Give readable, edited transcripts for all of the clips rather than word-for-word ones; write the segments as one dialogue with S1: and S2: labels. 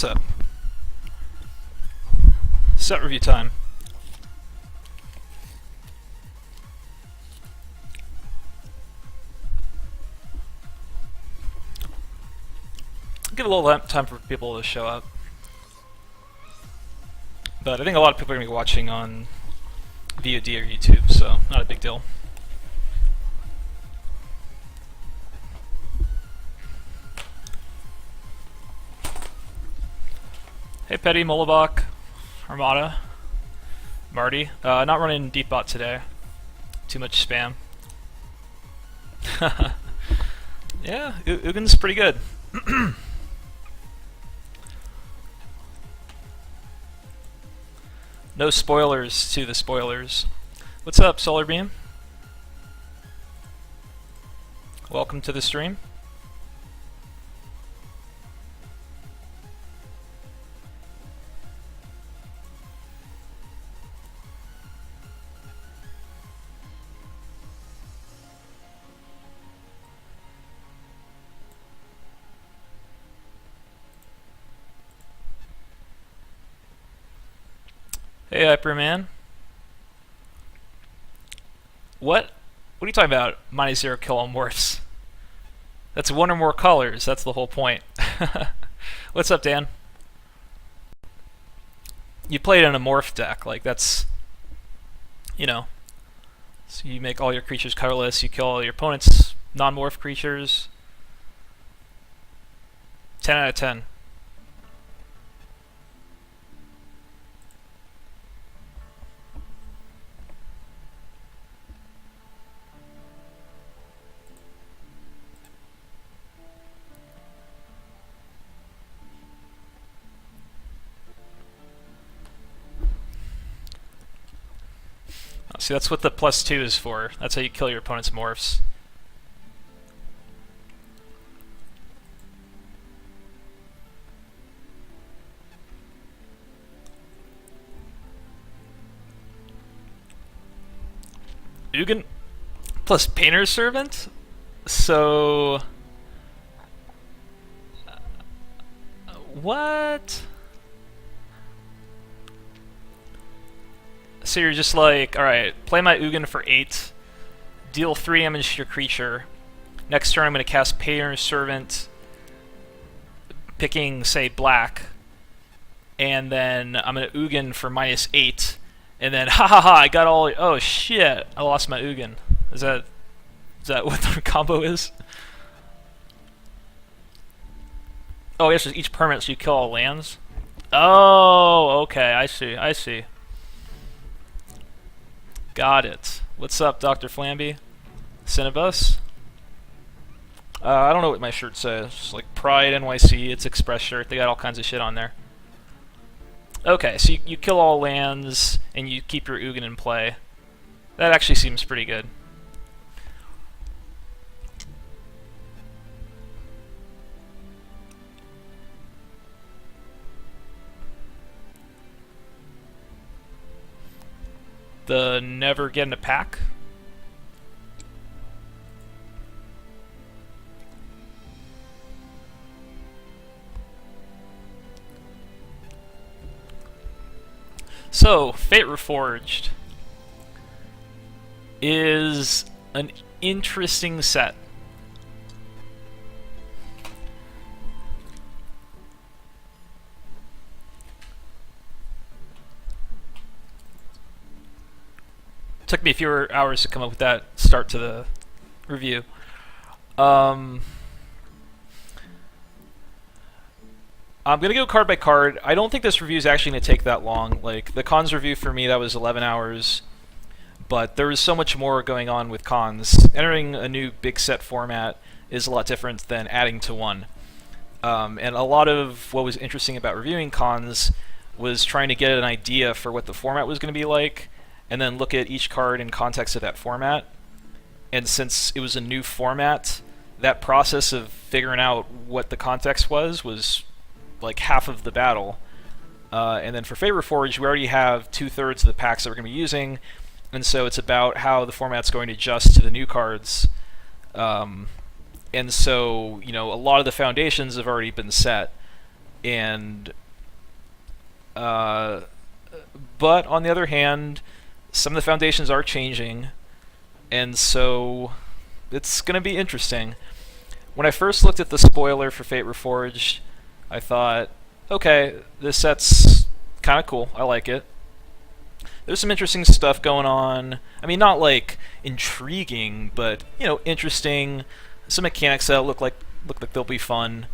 S1: What's up? Set review time. Give a little time for people to show up. But I think a lot of people are going to be watching on VOD or YouTube, so not a big deal. Hey Petty, Molobach, Armada, Marty. Not running deep bot today. Too much spam. Yeah, Ugin's pretty good. No spoilers to the spoilers. What's up, Solar Beam? Welcome to the stream. Hey, Hyperman. What? What are you talking about? -0 kill all morphs. That's one or more colors. That's the whole point. What's up, Dan? You played in a morph deck. Like, that's... You know. So you make all your creatures colorless. You kill all your opponent's non-morph creatures. 10 out of 10. See, that's what the +2 is for. That's how you kill your opponent's morphs. Ugin plus Painter's Servant? So... what? So you're just like, alright, play my Ugin for 8, deal 3 damage to your creature. Next turn I'm going to cast Painter's Servant, picking, say, black. And then I'm going to Ugin for -8. And then, ha ha ha, I got all... oh shit, I lost my Ugin. Is that what the combo is? Oh, I guess it's each permanent, so you kill all lands? Oh, okay, I see. Got it. What's up, Dr. Flamby? Cinnabus? I don't know what my shirt says. It's like Pride NYC, it's Express shirt. They got all kinds of shit on there. Okay, so you kill all lands, and you keep your Ugin in play. That actually seems pretty good. The never get in a pack. So, Fate Reforged is an interesting set. Took me a few hours to come up with that start to the review. I'm gonna go card by card. I don't think this review is actually gonna take that long. Like, the cons review for me, that was 11 hours, but there was so much more going on with cons. Entering a new big set format is a lot different than adding to one. And a lot of what was interesting about reviewing cons was trying to get an idea for what the format was gonna be like, and then look at each card in context of that format. And since it was a new format, that process of figuring out what the context was like half of the battle. And then for Fate Reforged, we already have 2/3 of the packs that we're going to be using, and so it's about how the format's going to adjust to the new cards. And so, you know, a lot of the foundations have already been set. And but on the other hand, some of the foundations are changing, and so it's going to be interesting. When I first looked at the spoiler for Fate Reforged, I thought, okay, this set's kind of cool. I like it. There's some interesting stuff going on. I mean, not like intriguing, but interesting. Some mechanics that look like they'll be fun.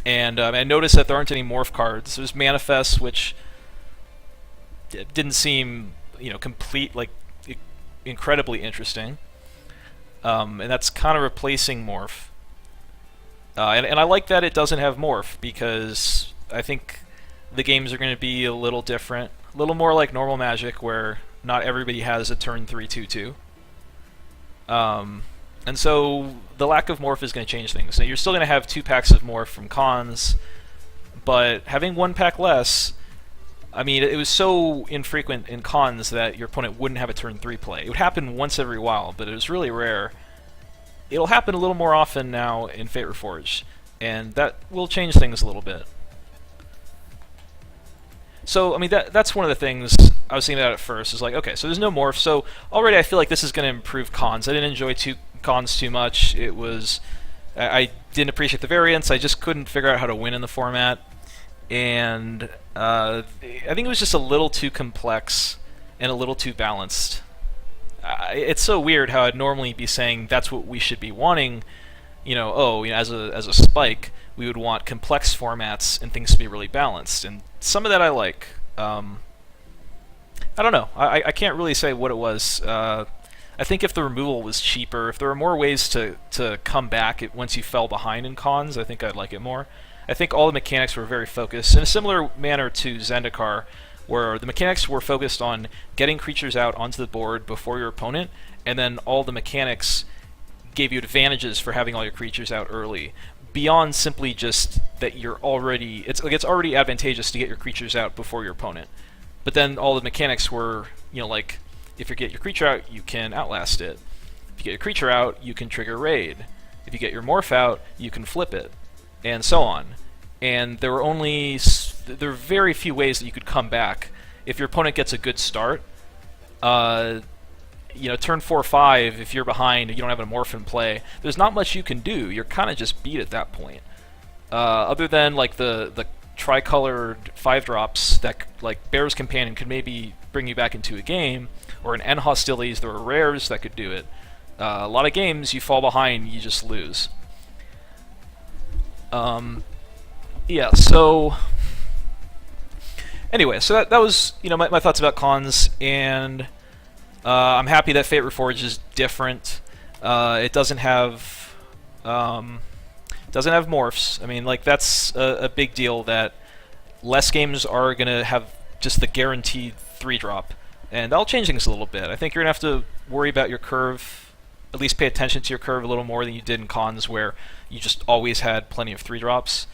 S1: And I noticed that there aren't any morph cards. There's Manifest, which didn't seem complete, like incredibly interesting. And that's kind of replacing morph. And I like that it doesn't have morph, because I think the games are going to be a little different, a little more like normal Magic, where not everybody has a turn 3/2/2. And so the lack of morph is going to change things. Now, you're still going to have 2 packs of morph from cons, but having 1 pack less, I mean, it was so infrequent in cons that your opponent wouldn't have a turn 3 play. It would happen once every while, but it was really rare. It'll happen a little more often now in Fate Reforged, and that will change things a little bit. So, I mean, that's one of the things I was thinking about at first, is like, okay, so there's no morph, so already I feel like this is going to improve cons. I didn't enjoy cons too much. It was... I didn't appreciate the variants, I just couldn't figure out how to win in the format, and I think it was just a little too complex and a little too balanced. It's so weird how I'd normally be saying that's what we should be wanting, as a spike, we would want complex formats and things to be really balanced, and some of that I like. I don't know. I can't really say what it was. I think if the removal was cheaper, if there were more ways to come back once you fell behind in cons, I think I'd like it more. I think all the mechanics were very focused, in a similar manner to Zendikar, where the mechanics were focused on getting creatures out onto the board before your opponent, and then all the mechanics gave you advantages for having all your creatures out early, beyond simply just that you're already... It's already advantageous to get your creatures out before your opponent. But then all the mechanics were, like, if you get your creature out, you can outlast it. If you get your creature out, you can trigger raid. If you get your morph out, you can flip it, and so on. And there were very few ways that you could come back. If your opponent gets a good start, turn 4-5, if you're behind and you don't have a morph in play, there's not much you can do. You're kind of just beat at that point. Other than like the tricolored 5-drops that, like Bear's Companion, could maybe bring you back into a game, or in End Hostilities there were rares that could do it. A lot of games you fall behind, you just lose. Yeah, so anyway, so that was my thoughts about cons, and I'm happy that Fate Reforged is different. It doesn't have morphs. I mean, like, that's a big deal, that less games are gonna have just the guaranteed 3-drop, and that'll change things a little bit. I think you're gonna have to worry about your curve, at least pay attention to your curve a little more than you did in cons, where you just always had plenty of 3-drops.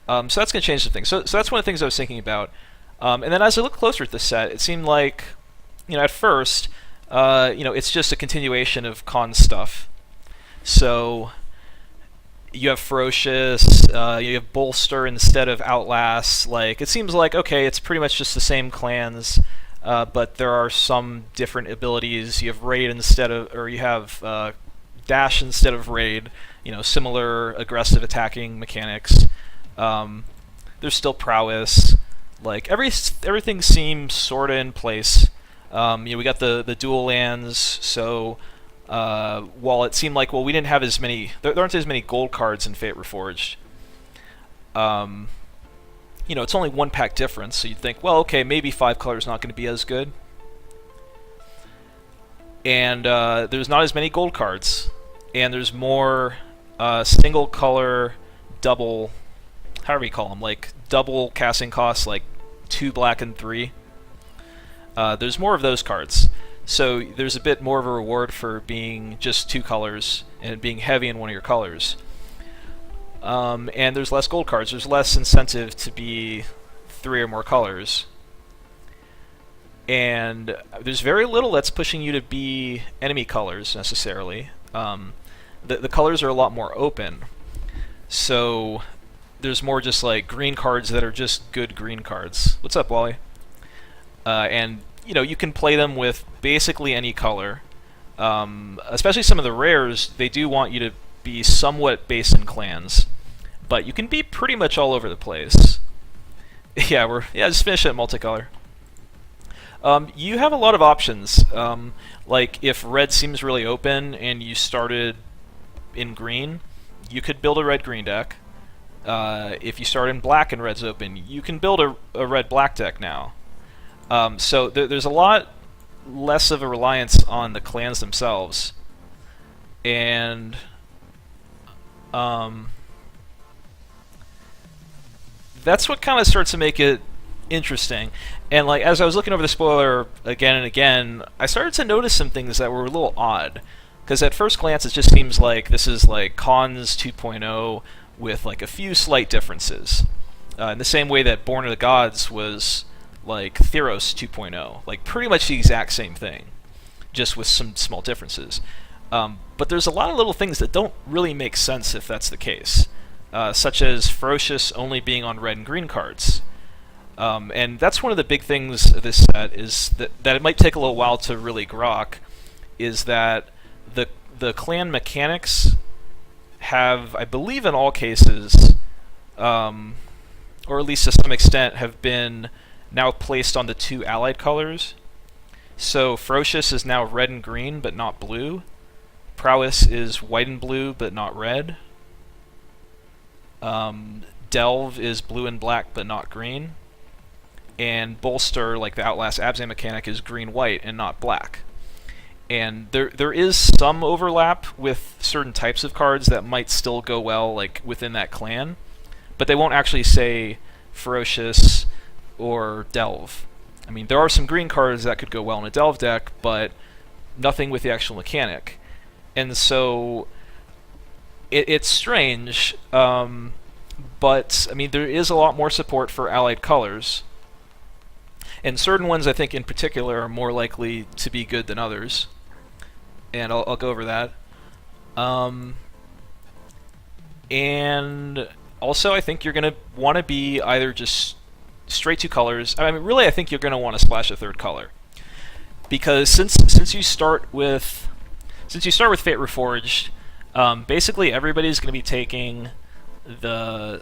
S1: So that's going to change some things. So that's one of the things I was thinking about. And then as I looked closer at the set, it seemed like, at first, it's just a continuation of con stuff. So you have Ferocious, you have Bolster instead of Outlast. Like, it seems like, okay, it's pretty much just the same clans, but there are some different abilities. You have Raid you have Dash instead of Raid. Similar aggressive attacking mechanics. There's still Prowess. Like, everything seems sorta in place. We got the dual lands, so while it seemed like, we didn't have as many... There aren't as many gold cards in Fate Reforged. It's only 1 pack difference, so you'd think, well, okay, maybe 5 colors not going to be as good. And there's not as many gold cards. And there's more single color, double... however you call them, like double casting costs, like 2 black and 3. There's more of those cards, so there's a bit more of a reward for being just 2 colors and being heavy in one of your colors. And there's less gold cards. There's less incentive to be 3 or more colors. And there's very little that's pushing you to be enemy colors necessarily. The colors are a lot more open. So there's more just like green cards that are just good green cards. What's up, Wally? And you can play them with basically any color. Especially some of the rares, they do want you to be somewhat based in clans, but you can be pretty much all over the place. Yeah, just finish it multicolor. You have a lot of options. Like if red seems really open and you started in green, you could build a red-green deck. If you start in black and red's open, you can build a red-black deck now. So there's a lot less of a reliance on the clans themselves, and that's what kind of starts to make it interesting. And like as I was looking over the spoiler again and again, I started to notice some things that were a little odd. Because at first glance, it just seems like this is like Cons 2.0 with like a few slight differences. In the same way that Born of the Gods was like Theros 2.0, like pretty much the exact same thing, just with some small differences. But there's a lot of little things that don't really make sense if that's the case, such as Ferocious only being on red and green cards. And that's one of the big things of this set, is that it might take a little while to really grok, is that the clan mechanics have, I believe in all cases, or at least to some extent, have been now placed on the two allied colors. So Ferocious is now red and green, but not blue. Prowess is white and blue, but not red. Delve is blue and black, but not green. And Bolster, like the Outlast Abzan mechanic, is green-white and not black. And there is some overlap with certain types of cards that might still go well, like within that clan, but they won't actually say Ferocious or Delve. I mean, there are some green cards that could go well in a Delve deck, but nothing with the actual mechanic. And so it's strange, but I mean, there is a lot more support for allied colors. And certain ones, I think, in particular, are more likely to be good than others. And I'll go over that. And also, I think you're going to want to be either just straight two colors. I mean, really, I think you're going to want to splash a third color, because since you start with Fate Reforged, basically everybody's going to be taking the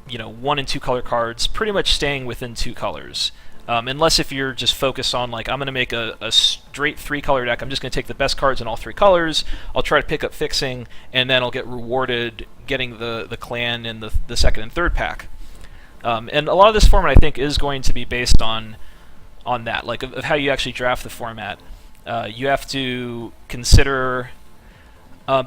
S1: 1 and 2 color cards, pretty much staying within 2 colors. Unless if you're just focused on, like, I'm going to make a straight 3-color deck, I'm just going to take the best cards in all 3 colors, I'll try to pick up fixing, and then I'll get rewarded getting the clan in the second and third pack. And a lot of this format, I think, is going to be based on that, like, of how you actually draft the format. You have to consider,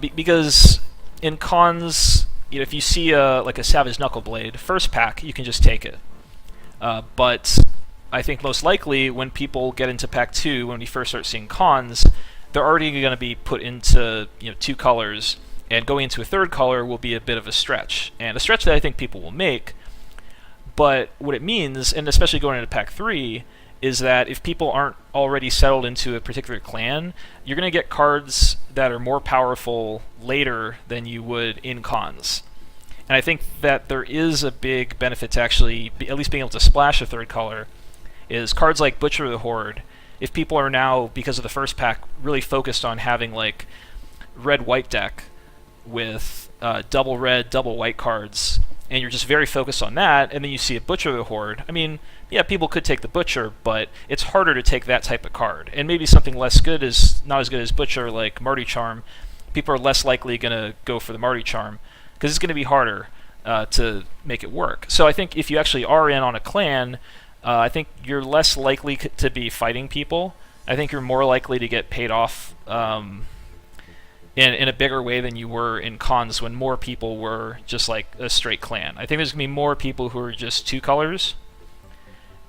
S1: because in Cons, if you see like a Savage Knuckleblade, first pack, you can just take it. But I think most likely when people get into pack 2, when we first start seeing Cons, they're already going to be put into 2 colors, and going into a third color will be a bit of a stretch, and a stretch that I think people will make. But what it means, and especially going into pack 3, is that if people aren't already settled into a particular clan, you're going to get cards that are more powerful later than you would in Cons. And I think that there is a big benefit to actually at least being able to splash a third color, is cards like Butcher of the Horde. If people are now, because of the first pack, really focused on having like red-white deck with double red, double white cards, and you're just very focused on that, and then you see a Butcher of the Horde, I mean, yeah, people could take the Butcher, but it's harder to take that type of card. And maybe something less good is not as good as Butcher, like Marty Charm. People are less likely going to go for the Marty Charm, because it's going to be harder to make it work. So I think if you actually are in on a clan, I think you're less likely to be fighting people. I think you're more likely to get paid off in a bigger way than you were in Cons, when more people were just like a straight clan. I think there's going to be more people who are just 2 colors.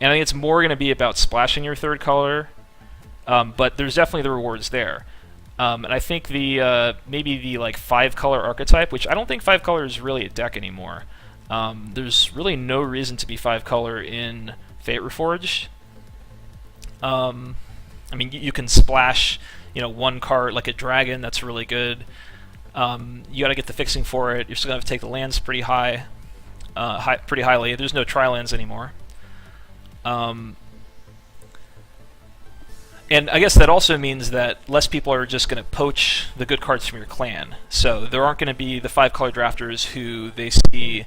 S1: And I think it's more going to be about splashing your third color, but there's definitely the rewards there. And I think the maybe the like 5-color archetype, which I don't think 5-color is really a deck anymore. There's really no reason to be 5-color in Fate Reforged. I mean, you can splash, 1 card like a dragon. That's really good. You got to get the fixing for it. You're still gonna have to take the lands pretty high. pretty highly. There's no tri-lands anymore. Um, and I guess that also means that less people are just going to poach the good cards from your clan. So there aren't going to be the 5-color drafters who they see,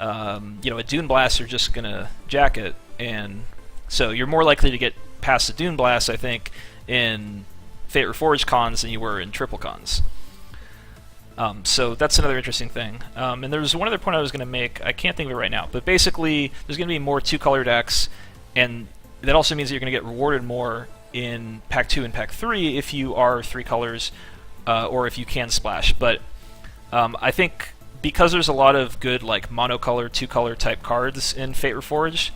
S1: a Dune Blast, are just going to jack it. And so you're more likely to get past the Dune Blast, I think, in Fate Reforged cons than you were in triple cons. So that's another interesting thing. And there's one other point I was going to make. I can't think of it right now. But basically, there's going to be more 2-color decks, and that also means that you're going to get rewarded more in Pack 2 and Pack 3 if you are 3 colors, or if you can splash. But I think because there's a lot of good like monocolor, 2-color type cards in Fate Reforged,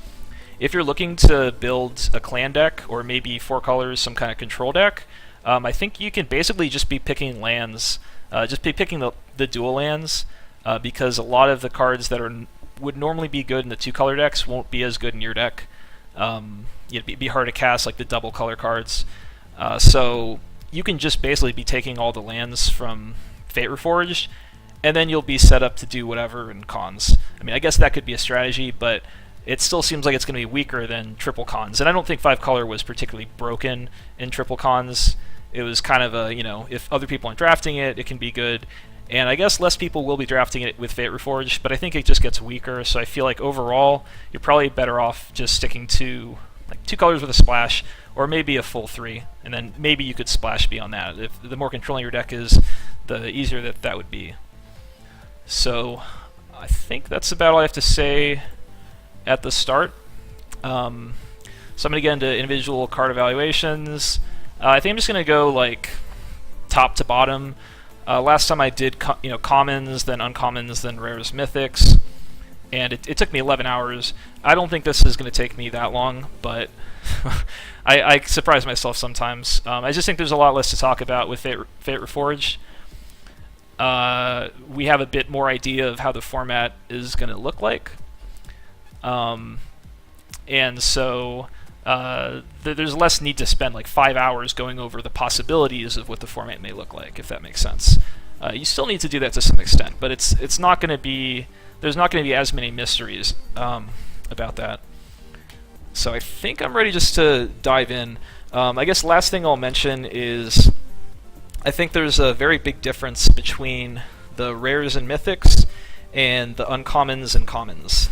S1: if you're looking to build a clan deck, or maybe 4 colors, some kind of control deck, I think you can basically just be picking lands, just be picking the dual lands, because a lot of the cards that would normally be good in the 2-color decks won't be as good in your deck. It'd be hard to cast like the double color cards. So you can just basically be taking all the lands from Fate Reforged, and then you'll be set up to do whatever in cons. I mean, I guess that could be a strategy, but it still seems like it's going to be weaker than triple cons. And I don't think 5-color was particularly broken in triple cons. It was kind of a, if other people aren't drafting it, it can be good. And I guess less people will be drafting it with Fate Reforged, but I think it just gets weaker. So I feel like overall, you're probably better off just sticking to like 2 colors with a splash, or maybe a full 3, and then maybe you could splash beyond that. If the more controlling your deck is, the easier that would be. So I think that's about all I have to say at the start. So I'm going to get into individual card evaluations. I think I'm just going to go like top to bottom. Last time I did commons, then uncommons, then rares, mythics, and it took me 11 hours. I don't think this is going to take me that long, but I surprise myself sometimes. I just think there's a lot less to talk about with Fate Reforged. We have a bit more idea of how the format is going to look like. And so there's less need to spend like 5 hours going over the possibilities of what the format may look like, if that makes sense. You still need to do that to some extent, but it's not going to be, there's not going to be as many mysteries about that. So I think I'm ready just to dive in. I guess last thing I'll mention is I think there's a very big difference between the rares and mythics and the uncommons and commons.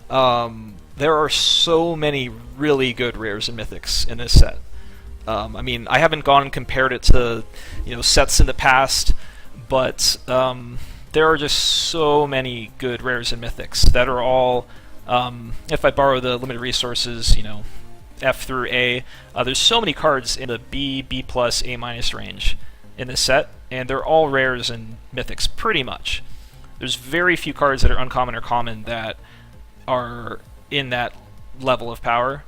S1: There are so many really good rares and mythics in this set. I mean, I haven't gone and compared it to sets in the past, but there are just so many good rares and mythics that are all, if I borrow the limited resources, F through A, there's so many cards in the B+, A- range in this set, and they're all rares and mythics, pretty much. There's very few cards that are uncommon or common that are in that level of power.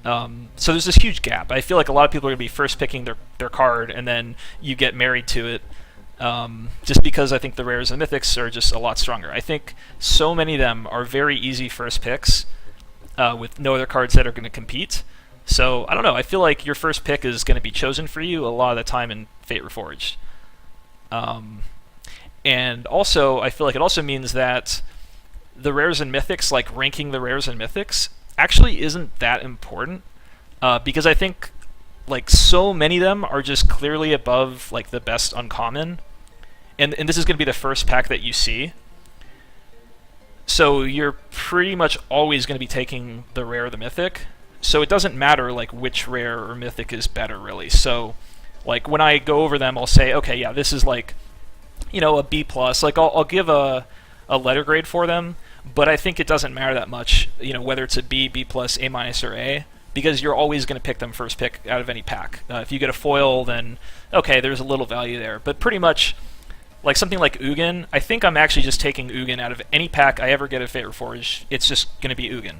S1: So there's this huge gap. I feel like a lot of people are going to be first picking their card, and then you get married to it, just because I think the rares and mythics are just a lot stronger. I think so many of them are very easy first picks, with no other cards that are going to compete. So I don't know, I feel like your first pick is going to be chosen for you a lot of the time in Fate Reforged. And also, I feel like it also means that the rares and mythics, like ranking the rares and mythics, actually isn't that important, because I think like so many of them are just clearly above like the best uncommon, and this is going to be the first pack that you see. So you're pretty much always going to be taking the rare or the mythic. So it doesn't matter like which rare or mythic is better, really. So like when I go over them, I'll say, okay, yeah, this is like a B+. Like I'll give a letter grade for them, but I think it doesn't matter that much, whether it's a B, B+, A-, or A, because you're always going to pick them first pick out of any pack. If you get a foil, then okay, there's a little value there. But pretty much, like something like Ugin, I think I'm actually just taking Ugin out of any pack I ever get at Fate Reforged. It's just going to be Ugin.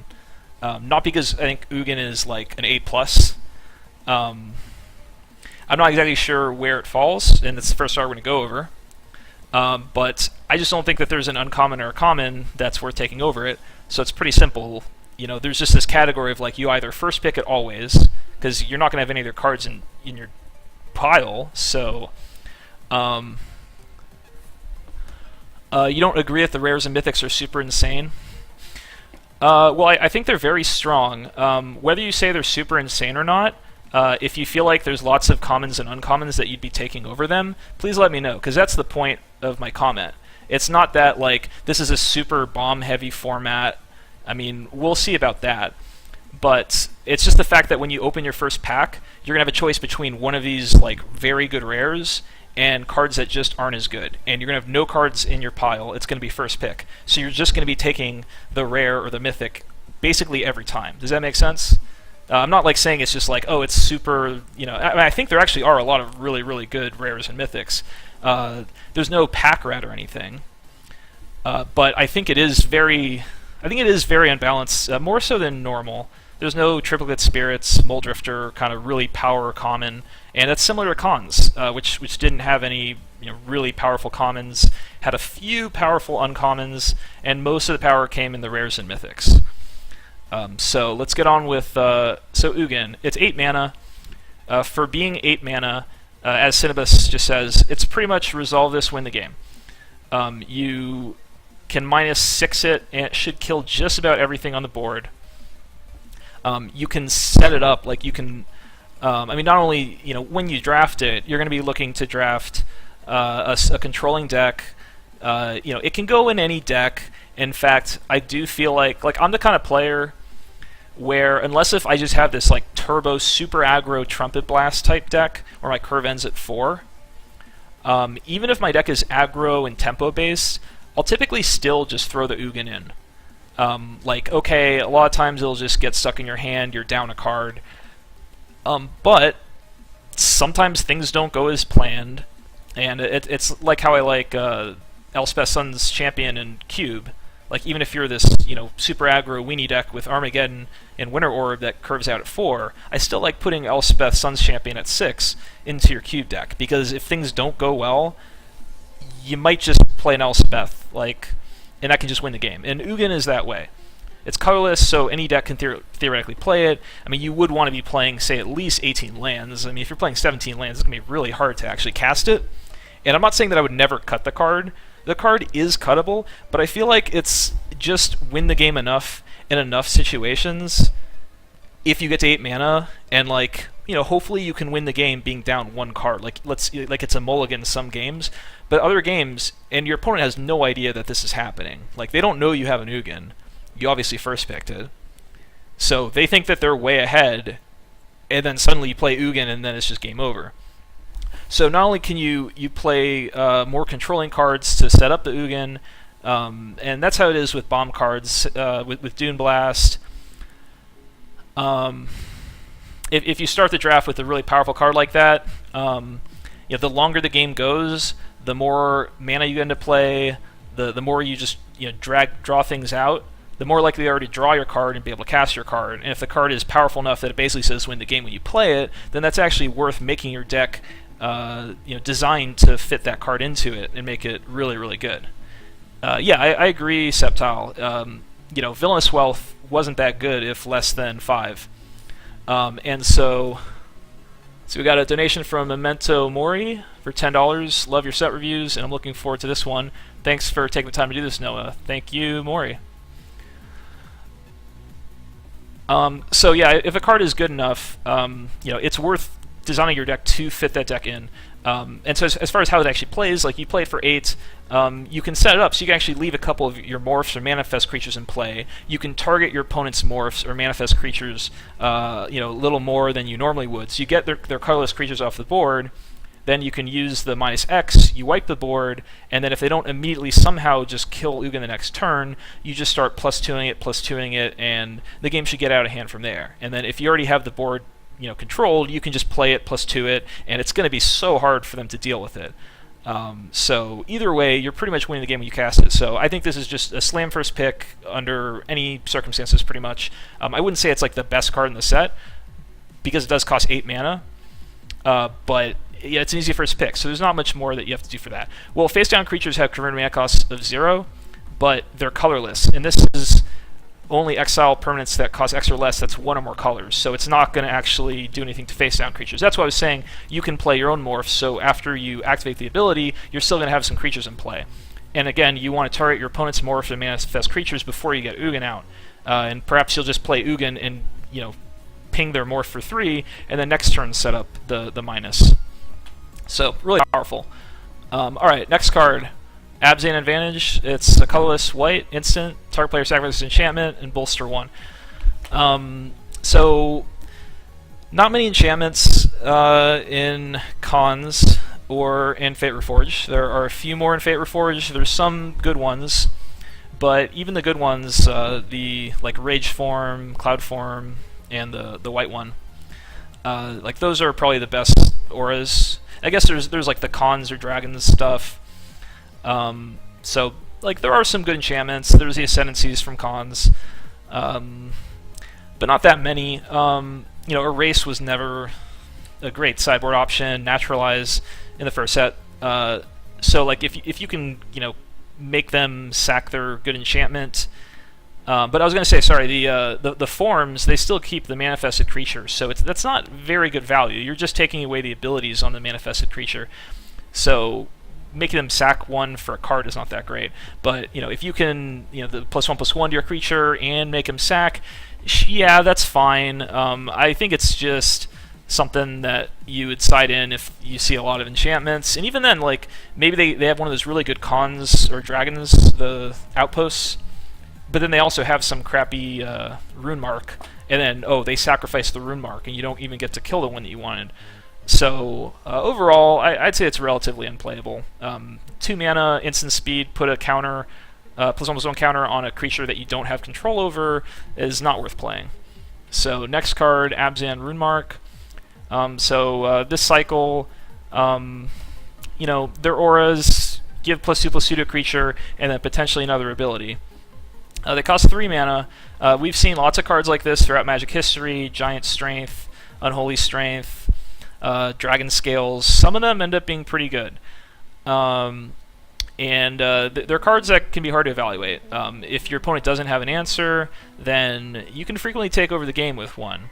S1: Not because I think Ugin is like an A+. I'm not exactly sure where it falls, and it's the first star we're going to go over. But I just don't think that there's an uncommon or a common that's worth taking over it. So it's pretty simple. There's just this category of like you either first pick it always, because you're not going to have any other cards in your pile. So, You don't agree that the rares and mythics are super insane? Well, I think they're very strong. Whether you say they're super insane or not, if you feel like there's lots of commons and uncommons that you'd be taking over them, please let me know, because that's the point of my comment. It's not that, like, this is a super bomb-heavy format. I mean, we'll see about that. But it's just the fact that when you open your first pack, you're going to have a choice between one of these, like, very good rares and cards that just aren't as good. And you're going to have no cards in your pile. It's going to be first pick. So you're just going to be taking the rare or the mythic basically every time. Does that make sense? I'm not like saying it's just like, oh, it's super, you know, I mean, I think there actually are a lot of really, really good rares and mythics. There's no pack rat or anything. But I think it is very unbalanced, more so than normal. There's no triplicate spirits, Mole Drifter, kind of really power common, and that's similar to cons, which didn't have any really powerful commons, had a few powerful uncommons, and most of the power came in the rares and mythics. So let's get on with so Ugin. It's 8 mana. For being 8 mana, as Cinnabus just says, it's pretty much resolve this, win the game. You can -6 it, and it should kill just about everything on the board. You can set it up like you can. I mean, not only when you draft it, you're going to be looking to draft a controlling deck. It can go in any deck. In fact, I do feel like I'm the kind of player where, unless if I just have this like turbo super aggro trumpet blast type deck, where my curve ends at 4, even if my deck is aggro and tempo based, I'll typically still just throw the Ugin in. Okay, a lot of times it'll just get stuck in your hand, you're down a card. But sometimes things don't go as planned, and it's like how I like Elspeth Sun's Champion and Cube. Like, even if you're this, super aggro weenie deck with Armageddon and Winter Orb that curves out at 4, I still like putting Elspeth Sun's Champion at 6 into your Cube deck, because if things don't go well, you might just play an Elspeth, and that can just win the game. And Ugin is that way. It's colorless, so any deck can theoretically play it. I mean, you would want to be playing, say, at least 18 lands. I mean, if you're playing 17 lands, it's going to be really hard to actually cast it. And I'm not saying that I would never cut the card. The card is cuttable, but I feel like it's just win the game enough in enough situations if you get to 8 mana, and hopefully you can win the game being down 1 card. Like it's a mulligan in some games, but other games, and your opponent has no idea that this is happening. Like, they don't know you have an Ugin. You obviously first picked it. So they think that they're way ahead, and then suddenly you play Ugin, and then it's just game over. So not only can you play more controlling cards to set up the Ugin, and that's how it is with bomb cards, with Dune Blast. If you start the draft with a really powerful card like that, the longer the game goes, the more mana you end up play, the more you just draw things out, the more likely you are to draw your card and be able to cast your card. And if the card is powerful enough that it basically says win the game when you play it, then that's actually worth making your deck designed to fit that card into it and make it really, really good. I agree, Septile. Villainous Wealth wasn't that good if less than 5. And so we got a donation from Memento Mori for $10. Love your set reviews, and I'm looking forward to this one. Thanks for taking the time to do this, Noah. Thank you, Mori. If a card is good enough, it's worth designing your deck to fit that deck in. And so as far as how it actually plays, like, you play it for 8, you can set it up so you can actually leave a couple of your morphs or manifest creatures in play. You can target your opponent's morphs or manifest creatures a little more than you normally would. So you get their colorless creatures off the board, then you can use the -X, you wipe the board, and then if they don't immediately somehow just kill Ugin the next turn, you just start +2ing it, and the game should get out of hand from there. And then if you already have the board controlled, you can just play it, +2 it, and it's going to be so hard for them to deal with it. So either way, you're pretty much winning the game when you cast it. So I think this is just a slam first pick under any circumstances, pretty much. I wouldn't say it's like the best card in the set, because it does cost 8 mana, but yeah, it's an easy first pick, so there's not much more that you have to do for that. Well, face-down creatures have converted mana costs of 0, but they're colorless, and this is only exile permanents that cost X or less that's 1 or more colors, so it's not going to actually do anything to face-down creatures. That's why I was saying you can play your own morphs, so after you activate the ability, you're still going to have some creatures in play. And again, you want to target your opponent's morph and manifest creatures before you get Ugin out. And perhaps you'll just play Ugin and, ping their morph for 3, and then next turn set up the minus. So, really powerful. Alright, next card. Abzan Advantage. It's a colorless white, instant, target player sacrifices enchantment, and bolster 1. So, not many enchantments in Cons or in Fate Reforged. There are a few more in Fate Reforged. There's some good ones, but even the good ones, the Rage Form, Cloud Form, and the white one, those are probably the best auras. I guess there's the Cons or Dragons stuff. So there are some good enchantments. There's the Ascendancies from Cons, but not that many. Erase was never a great sideboard option. Naturalize in the first set. So if you can make them sack their good enchantment. But I was going to say, sorry, the forms, they still keep the manifested creatures, so that's not very good value. You're just taking away the abilities on the manifested creature. So making them sack 1 for a card is not that great. But if you can, the +1/+1 to your creature and make them sack, yeah, that's fine. I think it's just something that you would side in if you see a lot of enchantments. And even then, maybe they have one of those really good Cons or Dragons, the outposts, but then they also have some crappy rune mark, and then, they sacrifice the rune mark, and you don't even get to kill the one that you wanted. So, overall, I'd say it's relatively unplayable. 2 mana, instant speed, put a counter, +1/+1 counter on a creature that you don't have control over is not worth playing. So, next card, Abzan Rune Mark. This cycle, their auras give +2/+2 to a creature, and then potentially another ability. They cost 3 mana. We've seen lots of cards like this throughout Magic history: Giant Strength, Unholy Strength, Dragon Scales. Some of them end up being pretty good. They're cards that can be hard to evaluate. If your opponent doesn't have an answer, then you can frequently take over the game with one.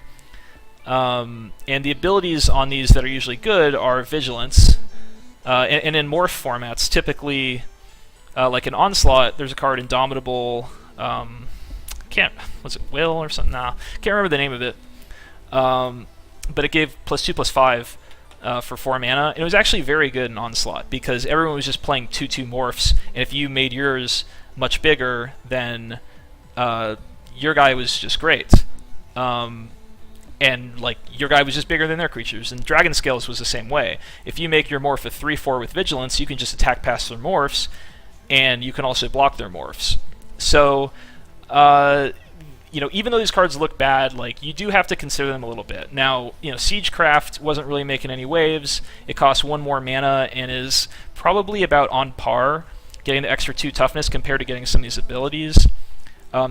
S1: And the abilities on these that are usually good are Vigilance. And in morph formats, typically, like in Onslaught, there's a card, Indomitable. Was it Will or something? Nah, can't remember the name of it. But it gave +2/+5 for 4 mana, and it was actually very good in Onslaught because everyone was just playing 2/2 morphs, and if you made yours much bigger, then your guy was just great. And your guy was just bigger than their creatures. And Dragon Scales was the same way. If you make your morph a 3/4 with Vigilance, you can just attack past their morphs, and you can also block their morphs. So, even though these cards look bad, you do have to consider them a little bit. Now, Siegecraft wasn't really making any waves. It costs 1 more mana and is probably about on par, getting the extra 2 toughness compared to getting some of these abilities.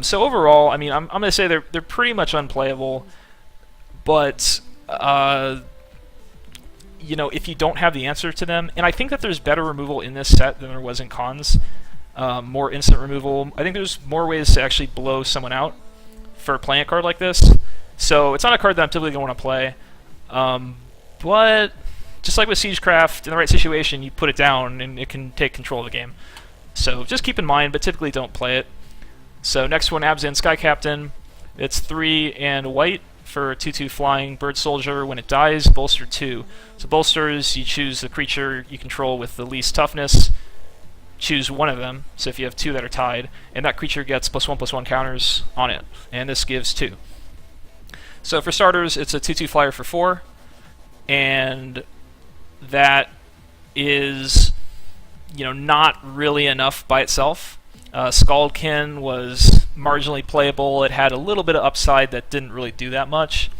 S1: So overall, I'm going to say they're pretty much unplayable. But, if you don't have the answer to them, and I think that there's better removal in this set than there was in Cons, more instant removal. I think there's more ways to actually blow someone out for playing a card like this. So it's not a card that I'm typically going to want to play. But just like with Siegecraft, in the right situation, you put it down and it can take control of the game. So just keep in mind, but typically don't play it. So next one, Abzan Sky Captain. It's 3 and white for a 2/2 flying bird soldier. When it dies, bolster 2. So bolsters, you choose the creature you control with the least toughness. Choose one of them, so if you have 2 that are tied, and that creature gets +1/+1 counters on it, and this gives 2. So for starters, it's a 2/2 flyer for 4, and that is, not really enough by itself. Scaldkin was marginally playable. It had a little bit of upside that didn't really do that much,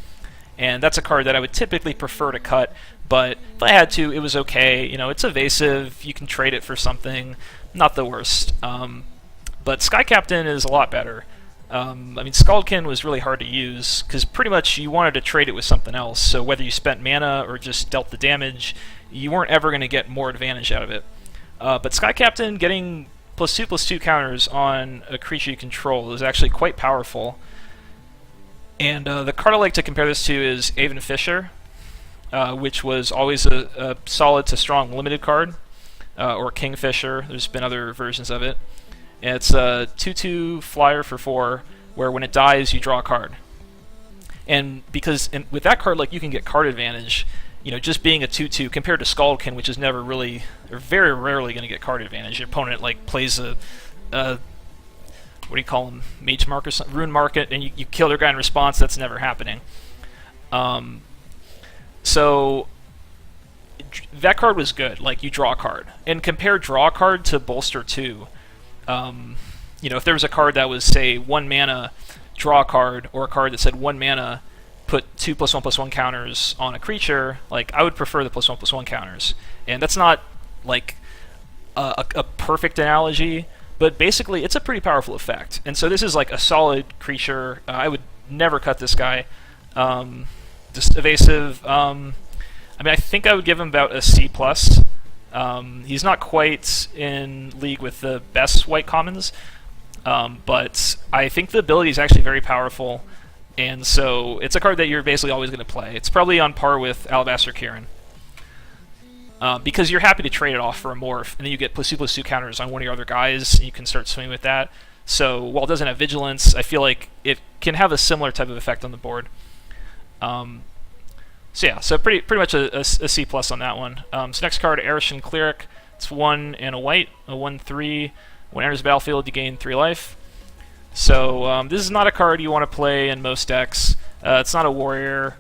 S1: and that's a card that I would typically prefer to cut, but if I had to, it was okay. It's evasive. You can trade it for something. Not the worst. But Sky Captain is a lot better. Scaldkin was really hard to use because pretty much you wanted to trade it with something else, so whether you spent mana or just dealt the damage, you weren't ever going to get more advantage out of it. But Sky Captain getting +2/+2 counters on a creature you control is actually quite powerful. And the card I like to compare this to is Avon Fisher, which was always a solid to strong limited card. or Kingfisher. There's been other versions of it. And it's a 2/2 flyer for 4, where when it dies, you draw a card. And with that card, like, you can get card advantage, just being a 2/2 compared to Scaldkin, which is never really, or very rarely, going to get card advantage. Your opponent like plays a what do you call them, Mage Mark or something, Rune Market, and you kill their guy in response. That's never happening. So that card was good. Like, you draw a card, and compare draw a card to Bolster 2. If there was a card that was, say, 1 mana, draw a card, or a card that said 1 mana, put 2 +1/+1 counters on a creature, like, I would prefer the +1/+1 counters. And that's not like a perfect analogy, but basically it's a pretty powerful effect. And so this is like a solid creature. I would never cut this guy. Just evasive. I think I would give him about a C+. He's not quite in league with the best white commons, but I think the ability is actually very powerful, and so it's a card that you're basically always going to play. It's probably on par with Alabaster Kieran, because you're happy to trade it off for a morph, and then you get +2/+2 counters on one of your other guys, and you can start swinging with that. So while it doesn't have Vigilance, I feel like it can have a similar type of effect on the board. So pretty much a C+ on that one. So next card, Arishan Cleric. It's 1 and a white, a 1/3. When it enters the battlefield, you gain 3 life. So this is not a card you want to play in most decks. It's not a warrior.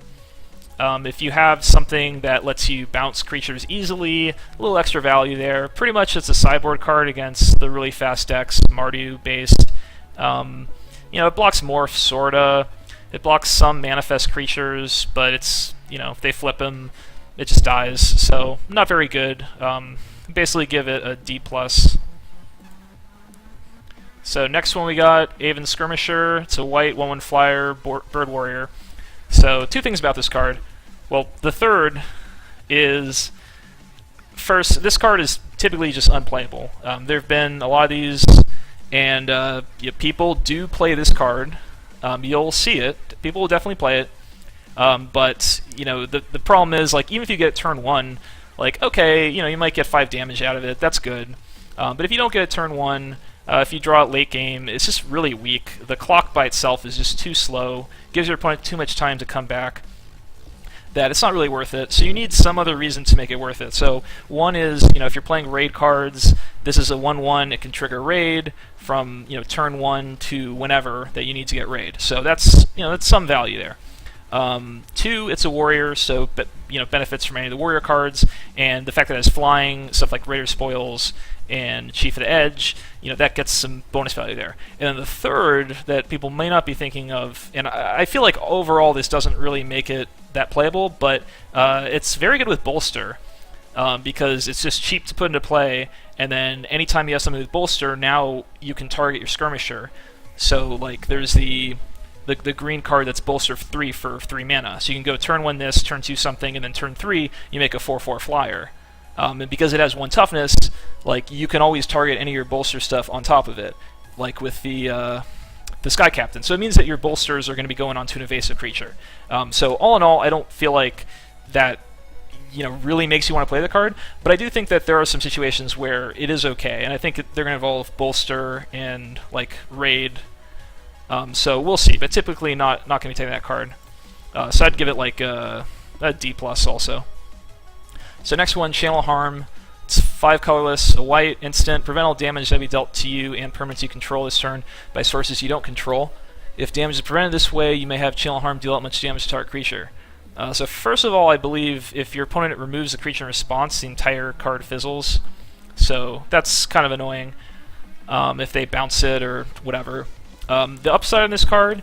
S1: If you have something that lets you bounce creatures easily, a little extra value there. Pretty much it's a sideboard card against the really fast decks, Mardu based. It blocks morph, sorta. It blocks some manifest creatures, but it's, if they flip him, it just dies. So not very good. Basically give it a D+. So next one we got Aven Skirmisher. It's a white 1/1 flyer bird warrior. So 2 things about this card. Well, the third is, first, this card is typically just unplayable. There have been a lot of these, and people do play this card. You'll see it. People will definitely play it. But the problem is, like, even if you get turn 1, like, okay, you might get 5 damage out of it. That's good. But if you don't get it turn 1, if you draw it late game, it's just really weak. The clock by itself is just too slow. Gives your opponent too much time to come back. That it's not really worth it. So you need some other reason to make it worth it. So one is, if you're playing raid cards, this is a 1/1. It can trigger raid from turn 1 to whenever that you need to get raid. So that's some value there. 2, it's a warrior, so benefits from any of the warrior cards, and the fact that it has flying, stuff like Raider Spoils and Chief of the Edge, that gets some bonus value there. And then the third that people may not be thinking of, and I feel like overall this doesn't really make it that playable, but it's very good with Bolster, because it's just cheap to put into play, and then anytime you have something with Bolster, now you can target your Skirmisher. So like there's the green card that's Bolster 3 for 3 mana. So you can go turn 1 this, turn 2 something, and then turn 3 you make a 4/4 flyer. And because it has 1 toughness, like, you can always target any of your Bolster stuff on top of it, like with the Sky Captain. So it means that your bolsters are going to be going onto an evasive creature. So all in all, I don't feel like that really makes you want to play the card, but I do think that there are some situations where it is okay, and I think they're going to involve Bolster and like raid. So we'll see, but typically not going to be taking that card. So I'd give it like a D+ also. So next one, Channel Harm. It's 5 colorless, a white, instant, prevent all damage that be dealt to you and permanents you control this turn by sources you don't control. If damage is prevented this way, you may have Channel Harm deal out much damage to target creature. So first of all, I believe if your opponent removes the creature in response, the entire card fizzles. So that's kind of annoying if they bounce it or whatever. The upside on this card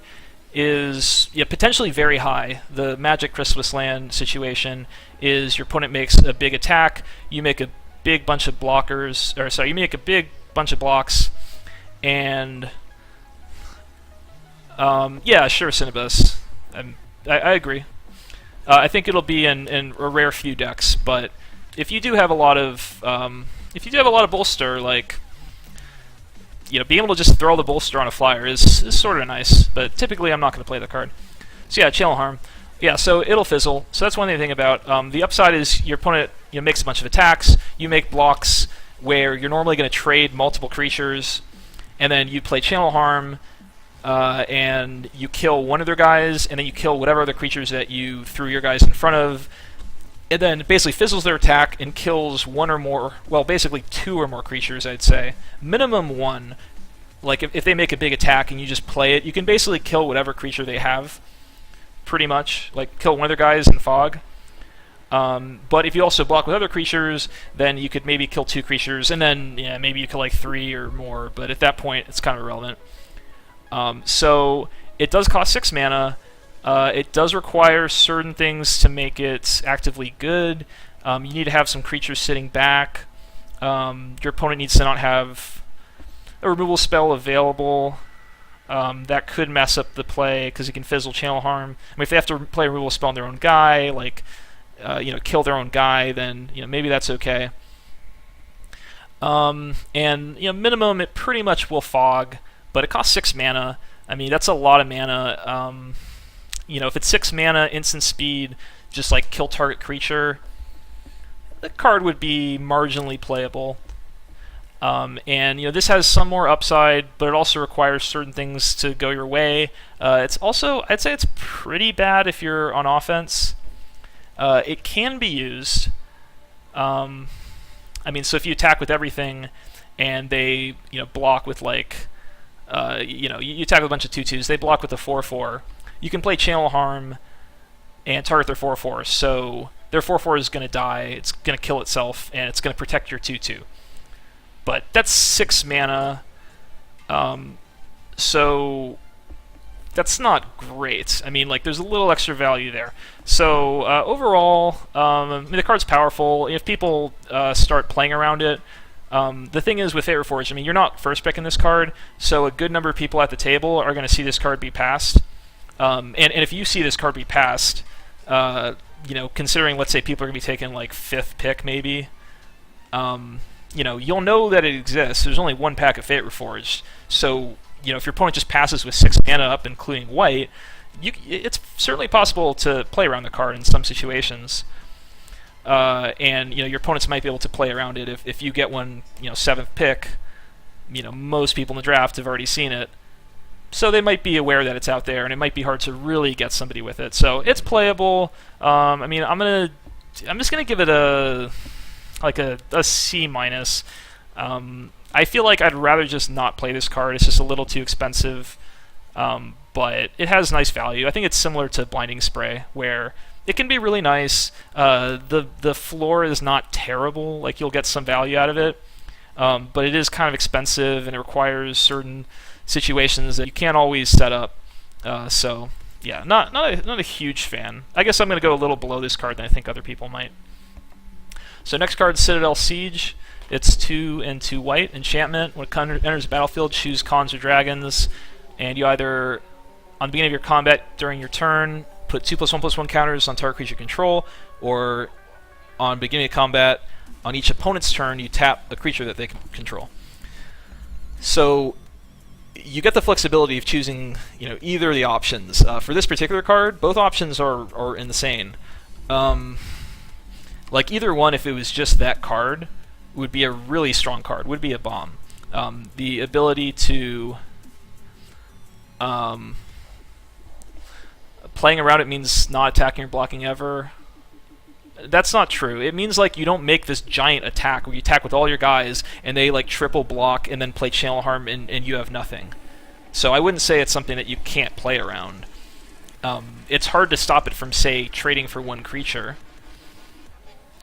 S1: is potentially very high. The Magic Chrysalis Land situation is your opponent makes a big attack, you make a big bunch of blockers, or sorry, you make a big bunch of blocks, and yeah, sure, Cinnabus. I agree. I think it'll be in a rare few decks, but if you do have a lot of bolster, like being able to just throw the bolster on a flyer is sort of nice. But typically, I'm not going to play the card. So yeah, Channel Harm. Yeah, so it'll fizzle. So that's one thing about. The upside is your opponent makes a bunch of attacks. You make blocks. where you're normally going to trade multiple creatures, and then you play Channel Harm, and you kill one of their guys, and then you kill whatever other creatures that you threw your guys in front of, and then basically fizzles their attack and kills one or more, well, basically two or more creatures, I'd say. Minimum one. Like, if they make a big attack and you just play it, you can basically kill whatever creature they have, pretty much. Like, kill one of their guys in Fog. But if you also block with other creatures, then you could maybe kill two creatures, and then, yeah, maybe you kill like three or more, but at that point, it's kind of irrelevant. So, it does cost 6 mana. It does require certain things to make it actively good. You need to have some creatures sitting back. Your opponent needs to not have a removal spell available. That could mess up the play because you can fizzle Channel Harm. I mean, if they have to play a removal spell on their own guy, like kill their own guy, then maybe that's okay. And minimum it pretty much will Fog, but it costs 6 mana. I mean, that's a lot of mana. If it's 6 mana, instant speed, just like kill target creature, the card would be marginally playable. This has some more upside, but it also requires certain things to go your way. It's also, I'd say it's pretty bad if you're on offense. It can be used. So if you attack with everything, and they, block with like, you attack with a bunch of 2/2s, they block with a 4/4. You can play Channel Harm and target their 4/4, so their 4/4 is going to die, it's going to kill itself, and it's going to protect your 2/2. But that's 6 mana, so that's not great. I mean, like, there's a little extra value there. So overall, the card's powerful. If people start playing around it, the thing is with Fate Reforged, you're not first picking this card, so a good number of people at the table are going to see this card be passed. And if you see this card be passed, considering, let's say, people are going to be taking like 5th pick maybe, you'll know that it exists. There's only one pack of Fate Reforged, so if your opponent just passes with 6 mana up, including white, it's certainly possible to play around the card in some situations. And your opponents might be able to play around it if you get one, 7th pick. Most people in the draft have already seen it, so they might be aware that it's out there, and it might be hard to really get somebody with it. So it's playable. I'm just gonna give it a C minus. I feel like I'd rather just not play this card. It's just a little too expensive, but it has nice value. I think it's similar to Blinding Spray, where it can be really nice. The floor is not terrible. Like, you'll get some value out of it, but it is kind of expensive, and it requires certain situations that you can't always set up. So yeah, not a huge fan. I guess I'm going to go a little below this card than I think other people might. So next card, Citadel Siege. It's 2 and 2 white enchantment. When it enters the battlefield, choose Khans or Dragons, and you either, on the beginning of your combat during your turn, put 2+1/+1 counters on target creature control, or on beginning of combat, on each opponent's turn, you tap a creature that they can control. So you get the flexibility of choosing, either of the options. For this particular card, both options are insane. Like, either one, if it was just that card, would be a really strong card, would be a bomb. The ability to playing around it means not attacking or blocking ever. That's not true. It means, like, you don't make this giant attack where you attack with all your guys and they, like, triple block and then play Channel Harm and you have nothing. So I wouldn't say it's something that you can't play around. It's hard to stop it from, say, trading for one creature.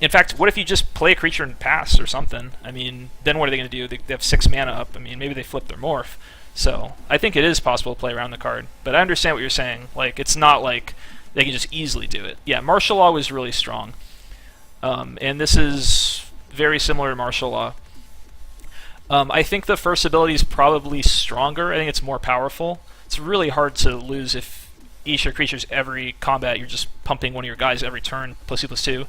S1: In fact, what if you just play a creature and pass or something? Then what are they going to do? They have 6 mana up. Maybe they flip their morph. So I think it is possible to play around the card. But I understand what you're saying. Like, it's not like they can just easily do it. Yeah, Martial Law was really strong. And this is very similar to Martial Law. I think the first ability is probably stronger. I think it's more powerful. It's really hard to lose if each of your creatures every combat, you're just pumping one of your guys every turn, +2/+2.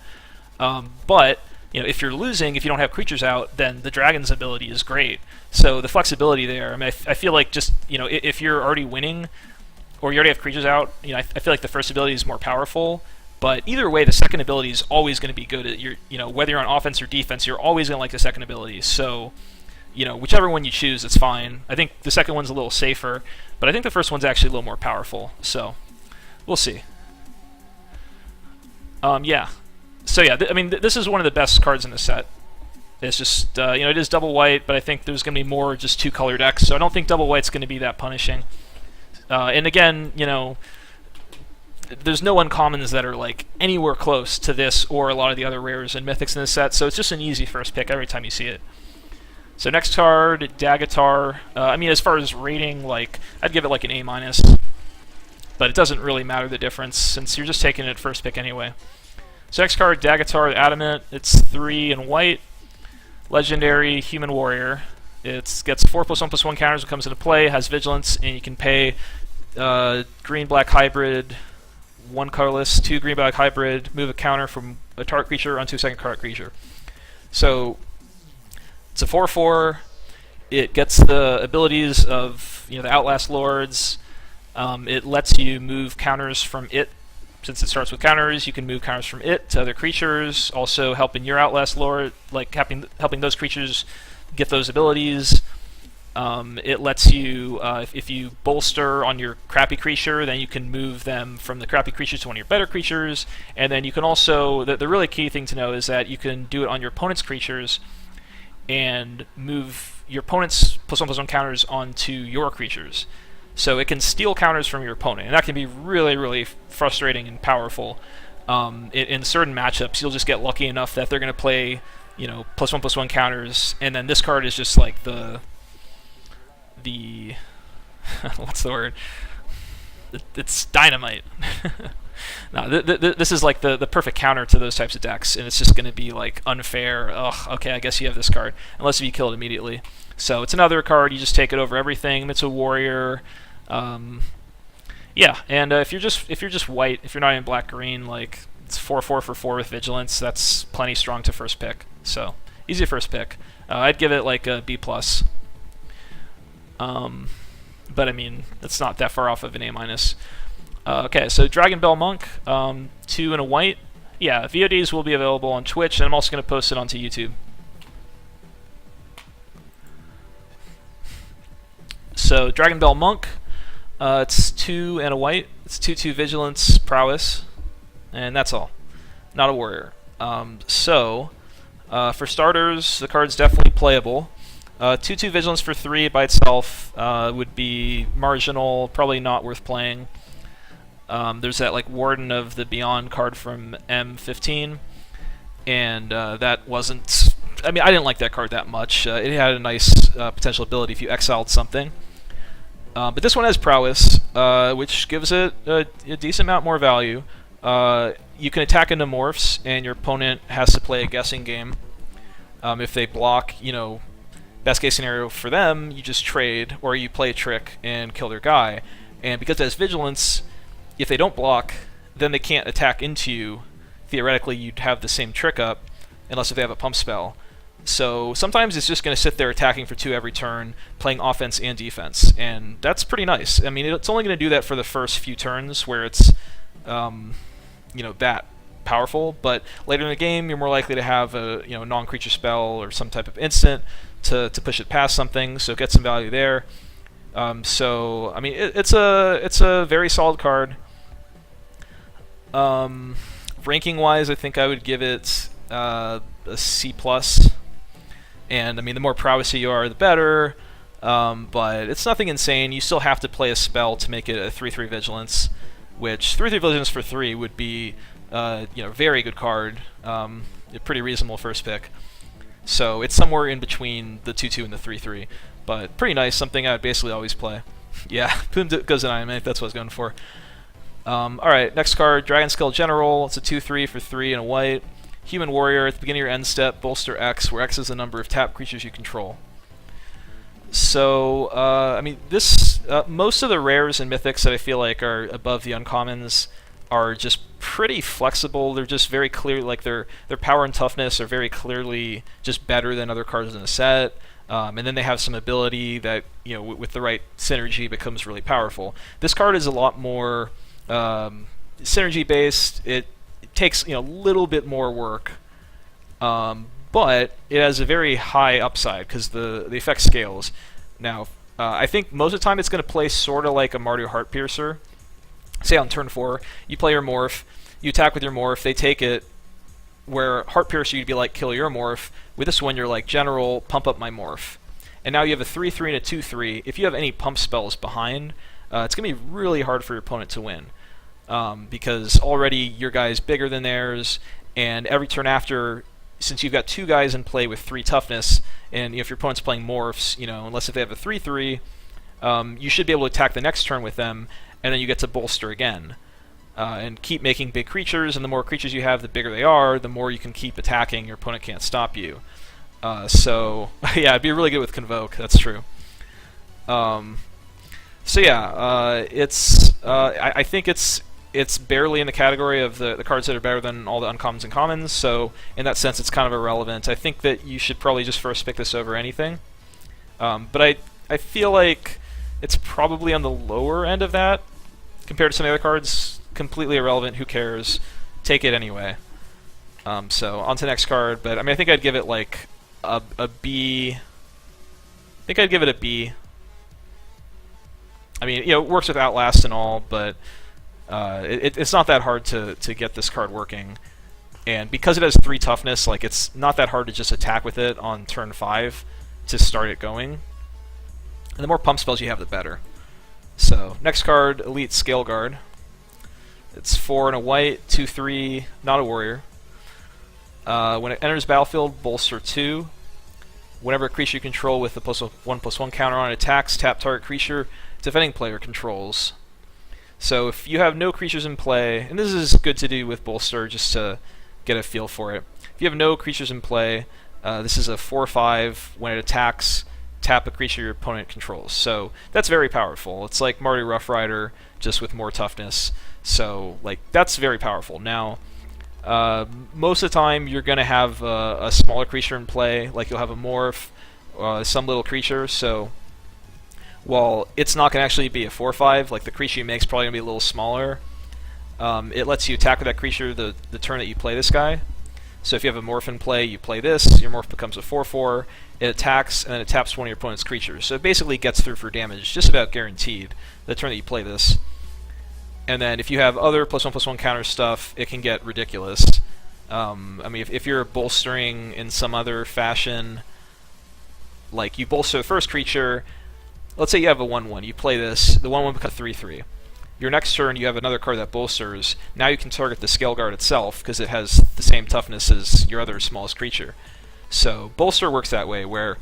S1: But if you're losing, if you don't have creatures out, then the Dragon's ability is great. So the flexibility there, I feel like just, if you're already winning, or you already have creatures out, I feel like the first ability is more powerful, But either way, the second ability is always going to be good. Whether you're on offense or defense, you're always going to like the second ability. So, whichever one you choose, it's fine. I think the second one's a little safer, but I think the first one's actually a little more powerful. So, we'll see. Yeah. So yeah, this is one of the best cards in the set. It's just, it is double white, but I think there's going to be more just two-color decks, so I don't think double white's going to be that punishing. And again, there's no uncommons that are like anywhere close to this or a lot of the other rares and mythics in this set, so it's just an easy first pick every time you see it. So next card, Dagatar. As far as rating, like, I'd give it like an A-, but it doesn't really matter the difference since you're just taking it first pick anyway. So next card, Dagatar, Adamant. It's 3 and white. Legendary Human Warrior. It gets 4+1/+1 counters when it comes into play, has Vigilance, and you can pay green-black hybrid, 1 colorless, 2 green-black hybrid, move a counter from a target creature onto a second target creature. So it's a 4/4. It gets the abilities of the Outlast Lords. It lets you move counters from it. Since it starts with counters, you can move counters from it to other creatures, also helping your Outlast Lord, like helping those creatures get those abilities. It lets you, if you bolster on your crappy creature, then you can move them from the crappy creatures to one of your better creatures. And then you can also, the really key thing to know is that you can do it on your opponent's creatures and move your opponent's +1/+1 counters onto your creatures. So it can steal counters from your opponent, and that can be really, really frustrating and powerful. In certain matchups, you'll just get lucky enough that they're going to play, +1/+1 counters, and then this card is just like the what's the word? It's dynamite. No, this is like the perfect counter to those types of decks, and it's just going to be like unfair. Ugh, okay, I guess you have this card, unless you kill it immediately. So it's another card, you just take it over everything. It's a warrior. Yeah, and if you're just white, if you're not in black-green, like it's 4/4 for 4 with Vigilance. That's plenty strong to first pick. So easy first pick. I'd give it like a B+. But it's not that far off of an A-. Okay, so Dragon Bell Monk, 2 and a white. Yeah, VODs will be available on Twitch, and I'm also going to post it onto YouTube. So Dragon Bell Monk, it's 2 and a white. It's 2/2 Vigilance, Prowess, and that's all. Not a warrior. For starters, the card's definitely playable. 2/2 Vigilance for 3 by itself would be marginal, probably not worth playing. There's that like Warden of the Beyond card from M15, and that wasn't... I didn't like that card that much. It had a nice potential ability if you exiled something. But this one has Prowess, which gives it a decent amount more value. You can attack into morphs, and your opponent has to play a guessing game. If they block, best case scenario for them, you just trade, or you play a trick and kill their guy. And because it has Vigilance, if they don't block, then they can't attack into you. Theoretically, you'd have the same trick up, unless if they have a pump spell. So sometimes it's just going to sit there attacking for 2 every turn, playing offense and defense, and that's pretty nice. It's only going to do that for the first few turns where it's, that powerful. But later in the game, you're more likely to have a non-creature spell or some type of instant to push it past something. So get some value there. It's a very solid card. Ranking-wise, I think I would give it a C+. And the more prowessy you are, the better. But it's nothing insane. You still have to play a spell to make it a 3/3 Vigilance, which 3/3 Vigilance for 3 would be very good card. A pretty reasonable first pick. So it's somewhere in between the 2/2 and the 3/3, but pretty nice. Something I would basically always play. Yeah, Poom goes in Iron Man if that's what I was going for. All right, next card, Dragon Skull General. It's a 2/3 for 3 and a white. Human Warrior, at the beginning of your end step, bolster X, where X is the number of tapped creatures you control. So, most of the rares and mythics that I feel like are above the uncommons are just pretty flexible. They're just very clear, like their power and toughness are very clearly just better than other cards in the set. And then they have some ability that, with the right synergy becomes really powerful. This card is a lot more synergy based. it takes a little bit more work, but it has a very high upside because the effect scales. Now, I think most of the time it's going to play sort of like a Mario Heart Piercer. Say on turn 4, you play your morph, you attack with your morph, they take it, where Heart Piercer you'd be like, kill your morph. With this one, you're like, General, pump up my morph. And now you have a 3-3 and a 2-3. If you have any pump spells behind, it's going to be really hard for your opponent to win. Because already your guy's bigger than theirs, and every turn after, since you've got 2 guys in play with 3 toughness, and if your opponent's playing morphs, unless if they have a 3-3, you should be able to attack the next turn with them, and then you get to bolster again. And keep making big creatures, and the more creatures you have, the bigger they are, the more you can keep attacking, your opponent can't stop you. So, yeah, it'd be really good with Convoke, that's true. So yeah, I think it's barely in the category of the cards that are better than all the uncommons and commons, so in that sense it's kind of irrelevant. I think that you should probably just first pick this over anything. But I feel like it's probably on the lower end of that compared to some of the other cards. Completely irrelevant, who cares? Take it anyway. So, on to the next card, but I think I'd give it like a B. I think I'd give it a B. It works with Outlast and all, but it's not that hard to get this card working. And because it has 3 toughness, like it's not that hard to just attack with it on turn 5 to start it going. And the more pump spells you have, the better. So, next card, Elite Scale Guard. It's 4 and a white, 2/3, not a warrior. When it enters battlefield, bolster 2. Whenever a creature you control with the +1/+1 counter on it attacks, tap target creature defending player controls. So if you have no creatures in play, and this is good to do with bolster just to get a feel for it. If you have no creatures in play, this is a 4/5. When it attacks, tap a creature your opponent controls. So that's very powerful. It's like Marty Rough Rider, just with more toughness. So, like, that's very powerful. Now, most of the time you're going to have a smaller creature in play, like you'll have a morph, some little creature, so while it's not going to actually be a 4/5, like the creature you make is probably going to be a little smaller, it lets you attack with that creature the turn that you play this guy. So if you have a morph in play, you play this, your morph becomes a 4/4, it attacks, and then it taps one of your opponent's creatures. So it basically gets through for damage, just about guaranteed, the turn that you play this. And then if you have other +1/+1 counter stuff, it can get ridiculous. If you're bolstering in some other fashion, like you bolster the first creature, let's say you have a 1/1, you play this, the 1/1 becomes 3/3. Your next turn you have another card that bolsters, now you can target the Scale Guard itself, because it has the same toughness as your other smallest creature. So bolster works that way, where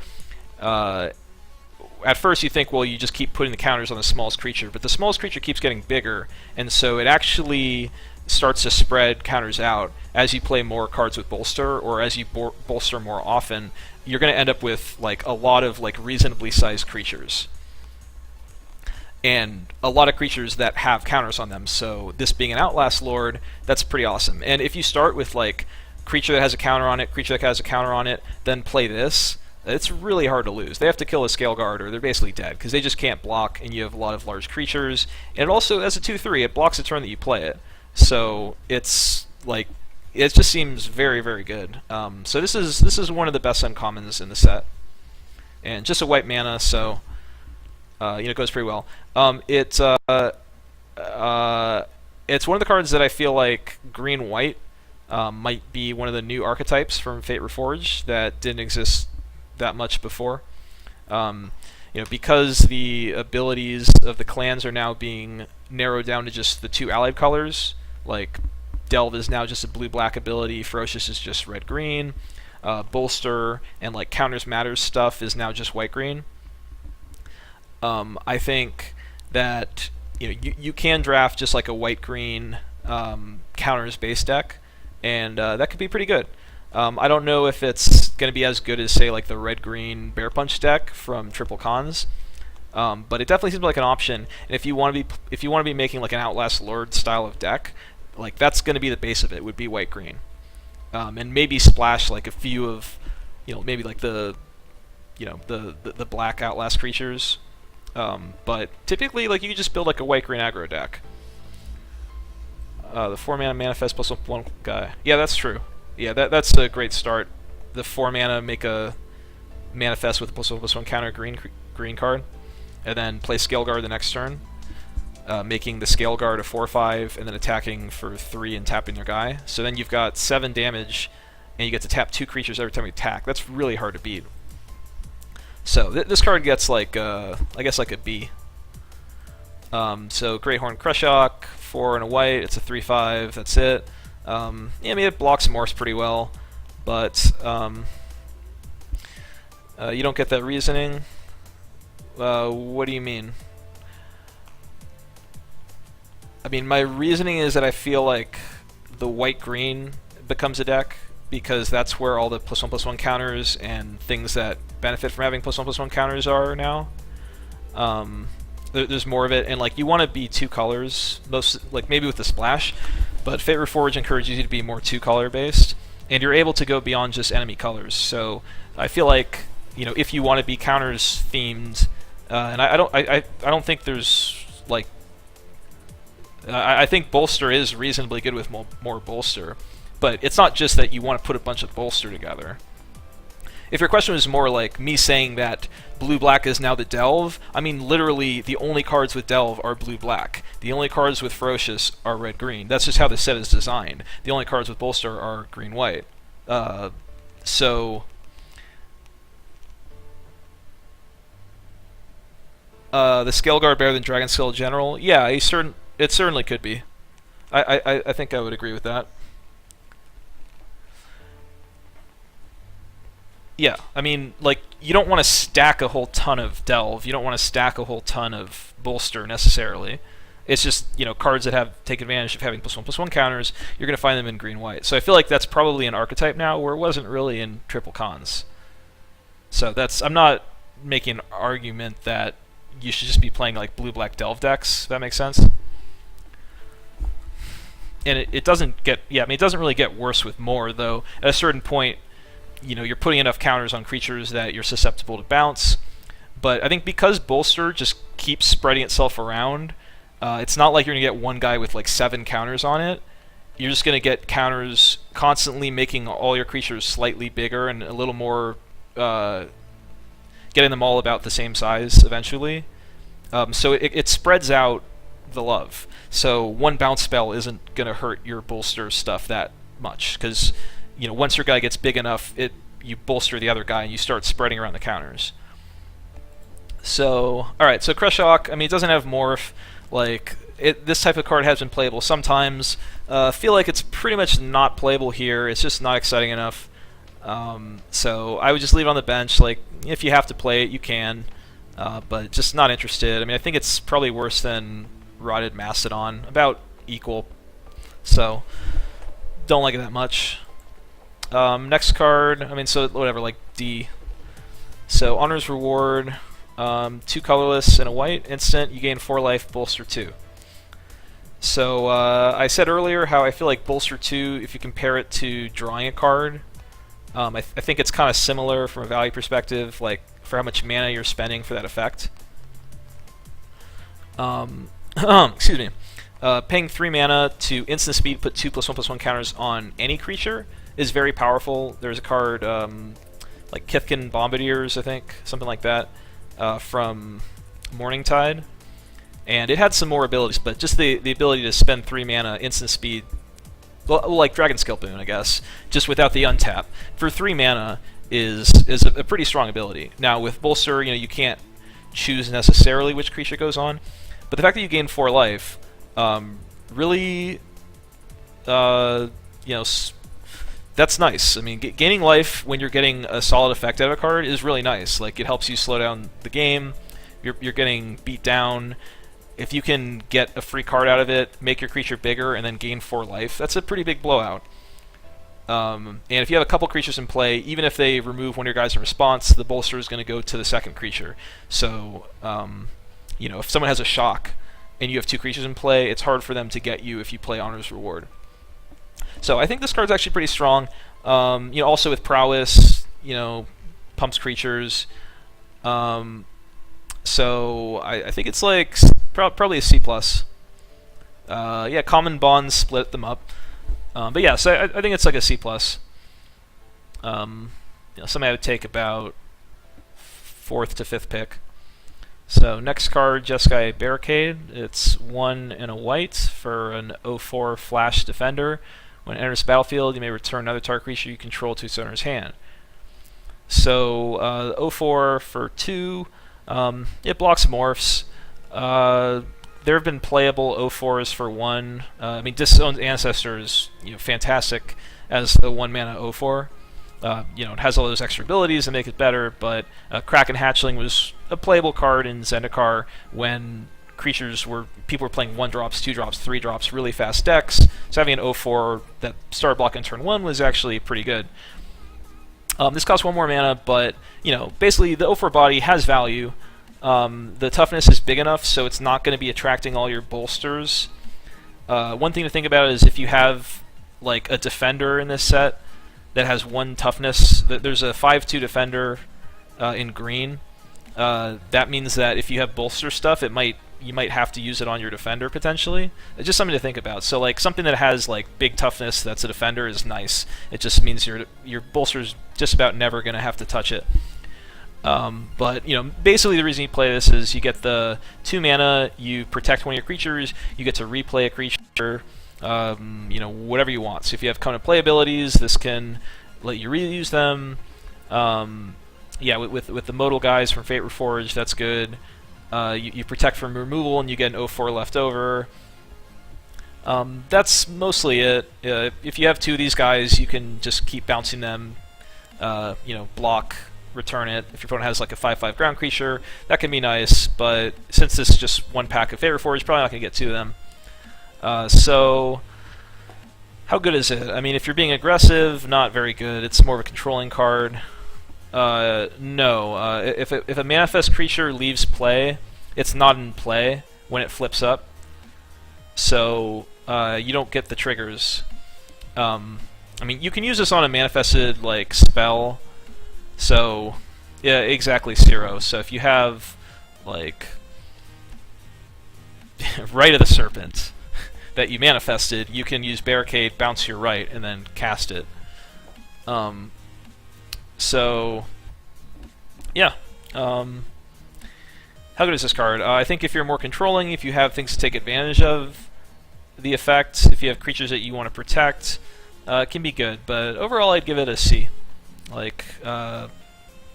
S1: at first you think, well, you just keep putting the counters on the smallest creature, but the smallest creature keeps getting bigger, and so it actually starts to spread counters out as you play more cards with bolster, or as you bolster more often. You're going to end up with like a lot of like reasonably sized creatures, and a lot of creatures that have counters on them. So this being an Outlast Lord, that's pretty awesome. And if you start with like creature that has a counter on it, creature that has a counter on it, then play this, it's really hard to lose. They have to kill a Scale Guard or they're basically dead, because they just can't block, and you have a lot of large creatures. And it also, as a 2/3, it blocks the turn that you play it. So it's like, it just seems very, very good. So this is one of the best uncommons in the set. And just a white mana, so it goes pretty well. It's one of the cards that I feel like green-white might be one of the new archetypes from Fate Reforged that didn't exist that much before. Because the abilities of the clans are now being narrowed down to just the 2 allied colors, like Delve is now just a blue-black ability, Ferocious is just red-green, Bolster and like Counters Matters stuff is now just white-green. I think that you can draft just like a white-green counters base deck, and that could be pretty good. I don't know if it's going to be as good as, say, like the red-green Bear Punch deck from Triple Cons, but it definitely seems like an option. And if you want to be making like an Outlast Lord style of deck, like that's going to be the base of it. Would be white-green, and maybe splash like a few of, maybe like the black Outlast creatures. But typically, like you just build like a white-green aggro deck. The 4 mana manifest +1 guy. Yeah, that's true. Yeah, that's a great start. The 4 mana make a manifest with a +1/+1 counter green card, and then play Scale Guard the next turn, making the Scale Guard a 4/5, and then attacking for 3 and tapping their guy. So then you've got 7 damage, and you get to tap 2 creatures every time you attack. That's really hard to beat. So this card gets like I guess like a B. So Great Horn Kreshok, 4 and a white. It's a 3/5. That's it. Yeah, I mean it blocks Morse pretty well, but you don't get that reasoning. What do you mean? I mean, my reasoning is that I feel like the white-green becomes a deck because that's where all the +1/+1 counters and things that benefit from having +1/+1 counters are now. There's more of it, and like you want to be 2 colors, most like maybe with the splash, but Fate Reforged encourages you to be more 2-color based, and you're able to go beyond just enemy colors. So I feel like if you want to be counters themed, and I don't think there's like I think bolster is reasonably good with more bolster, but it's not just that you want to put a bunch of bolster together. If your question was more like me saying that blue-black is now the Delve, I mean literally the only cards with Delve are blue-black. The only cards with Ferocious are red-green. That's just how the set is designed. The only cards with bolster are green-white. So the Scale Guard better than Dragon Skull General? Yeah, it certainly could be. I think I would agree with that. Yeah, I mean, like, you don't want to stack a whole ton of Delve. You don't want to stack a whole ton of Bolster, necessarily. It's just, cards that take advantage of having +1/+1 counters, you're going to find them in green-white. So I feel like that's probably an archetype now, where it wasn't really in triple cons. So I'm not making an argument that you should just be playing, like, blue-black Delve decks, if that makes sense. And it doesn't get, yeah, I mean, it doesn't really get worse with more, though. At a certain point, you're putting enough counters on creatures that you're susceptible to bounce. But I think because Bolster just keeps spreading itself around, it's not like you're going to get one guy with like 7 counters on it. You're just going to get counters constantly making all your creatures slightly bigger and a little more, getting them all about the same size eventually. So it spreads out the love. So one bounce spell isn't going to hurt your Bolster stuff that much, because once your guy gets big enough, you bolster the other guy and you start spreading around the counters. So, alright, so Kreshok, I mean, it doesn't have morph. Like, this type of card has been playable sometimes. I feel like it's pretty much not playable here. It's just not exciting enough. So I would just leave it on the bench. Like, if you have to play it, you can. But just not interested. I mean, I think it's probably worse than Rotted Mastodon. About equal. So, don't like it that much. Next card, I mean, so whatever, like D. So Honor's Reward, 2 colorless and a white, instant, you gain 4 life, bolster 2. So I said earlier how I feel like bolster 2, if you compare it to drawing a card, I think it's kind of similar from a value perspective, like for how much mana you're spending for that effect. Excuse me. Paying 3 mana to instant speed, put 2 +1/+1 counters on any creature is very powerful. There's a card like Kithkin Bombardiers, I think, something like that, from Morningtide, and it had some more abilities, but just the ability to spend 3 mana instant speed, well, like Dragon Scale Boon, I guess, just without the untap, for 3 mana is a pretty strong ability. Now with Bolster, you can't choose necessarily which creature goes on, but the fact that you gain 4 life, really, that's nice. I mean, gaining life when you're getting a solid effect out of a card is really nice. Like, it helps you slow down the game. You're getting beat down. If you can get a free card out of it, make your creature bigger, and then gain 4 life, that's a pretty big blowout. And if you have a couple creatures in play, even if they remove one of your guys in response, the bolster is going to go to the second creature. So, if someone has a shock and you have 2 creatures in play, it's hard for them to get you if you play Honor's Reward. So I think this card's actually pretty strong. Also with prowess, pumps creatures. So I think it's like probably a C+. Yeah, common bonds split them up. But yeah, so I think it's like a C plus. Somebody I would take about 4th to 5th pick. So next card, Jeskai Barricade. It's 1 and a white for an 0/4 flash defender. When it enters the battlefield, you may return another target creature you control to its owner's hand. So 0/4 for 2. It blocks morphs. There have been playable 0/4s for 1. I mean, Disowned Ancestor is fantastic as the 1 mana 0/4. It has all those extra abilities that make it better, but Kraken Hatchling was a playable card in Zendikar when people were playing 1-drops, 2-drops, 3-drops, really fast decks. So having an 0/4 that started blocking turn 1 was actually pretty good. This costs 1 more mana, but basically the 0/4 body has value. The toughness is big enough, so it's not going to be attracting all your bolsters. One thing to think about is if you have like a defender in this set that has 1 toughness. There's a 5/2 defender in green. That means that if you have bolster stuff, you might have to use it on your defender potentially. It's just something to think about. So like something that has like big toughness that's a defender is nice. It just means your bolster's just about never going to have to touch it. But basically the reason you play this is you get the 2 mana, you protect one of your creatures, you get to replay a creature. Whatever you want. So if you have counter play abilities, this can let you reuse them. With the modal guys from Fate Reforged, that's good. You protect from removal and you get an 0/4 left over. That's mostly it. If you have 2 of these guys, you can just keep bouncing them. Block, return it. If your opponent has like a 5/5 ground creature, that can be nice. But since this is just 1 pack of Fate Reforged, probably not going to get 2 of them. So, how good is it? I mean, if you're being aggressive, not very good. It's more of a controlling card. No. If a manifest creature leaves play, it's not in play when it flips up. So, you don't get the triggers. I mean, you can use this on a manifested, like, spell. So, yeah, exactly 0. So if you have, like, Rite of the Serpent that you manifested, you can use Barricade, bounce your right, and then cast it. So, yeah. How good is this card? I think if you're more controlling, if you have things to take advantage of the effect, if you have creatures that you want to protect, it can be good. But overall, I'd give it a C. Like,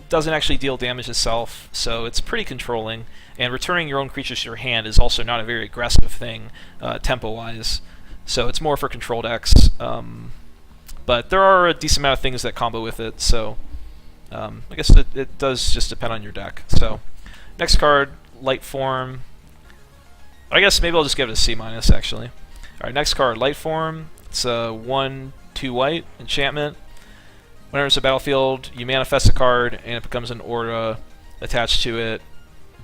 S1: doesn't actually deal damage itself, so it's pretty controlling. And returning your own creatures to your hand is also not a very aggressive thing, tempo-wise. So it's more for control decks. But there are a decent amount of things that combo with it, so I guess it does just depend on your deck. So next card, Light Form. I guess maybe I'll just give it a C-, actually. Alright, next card, Light Form. It's a 1/2 white enchantment. Whenever it's a battlefield, you manifest a card, and it becomes an aura attached to it.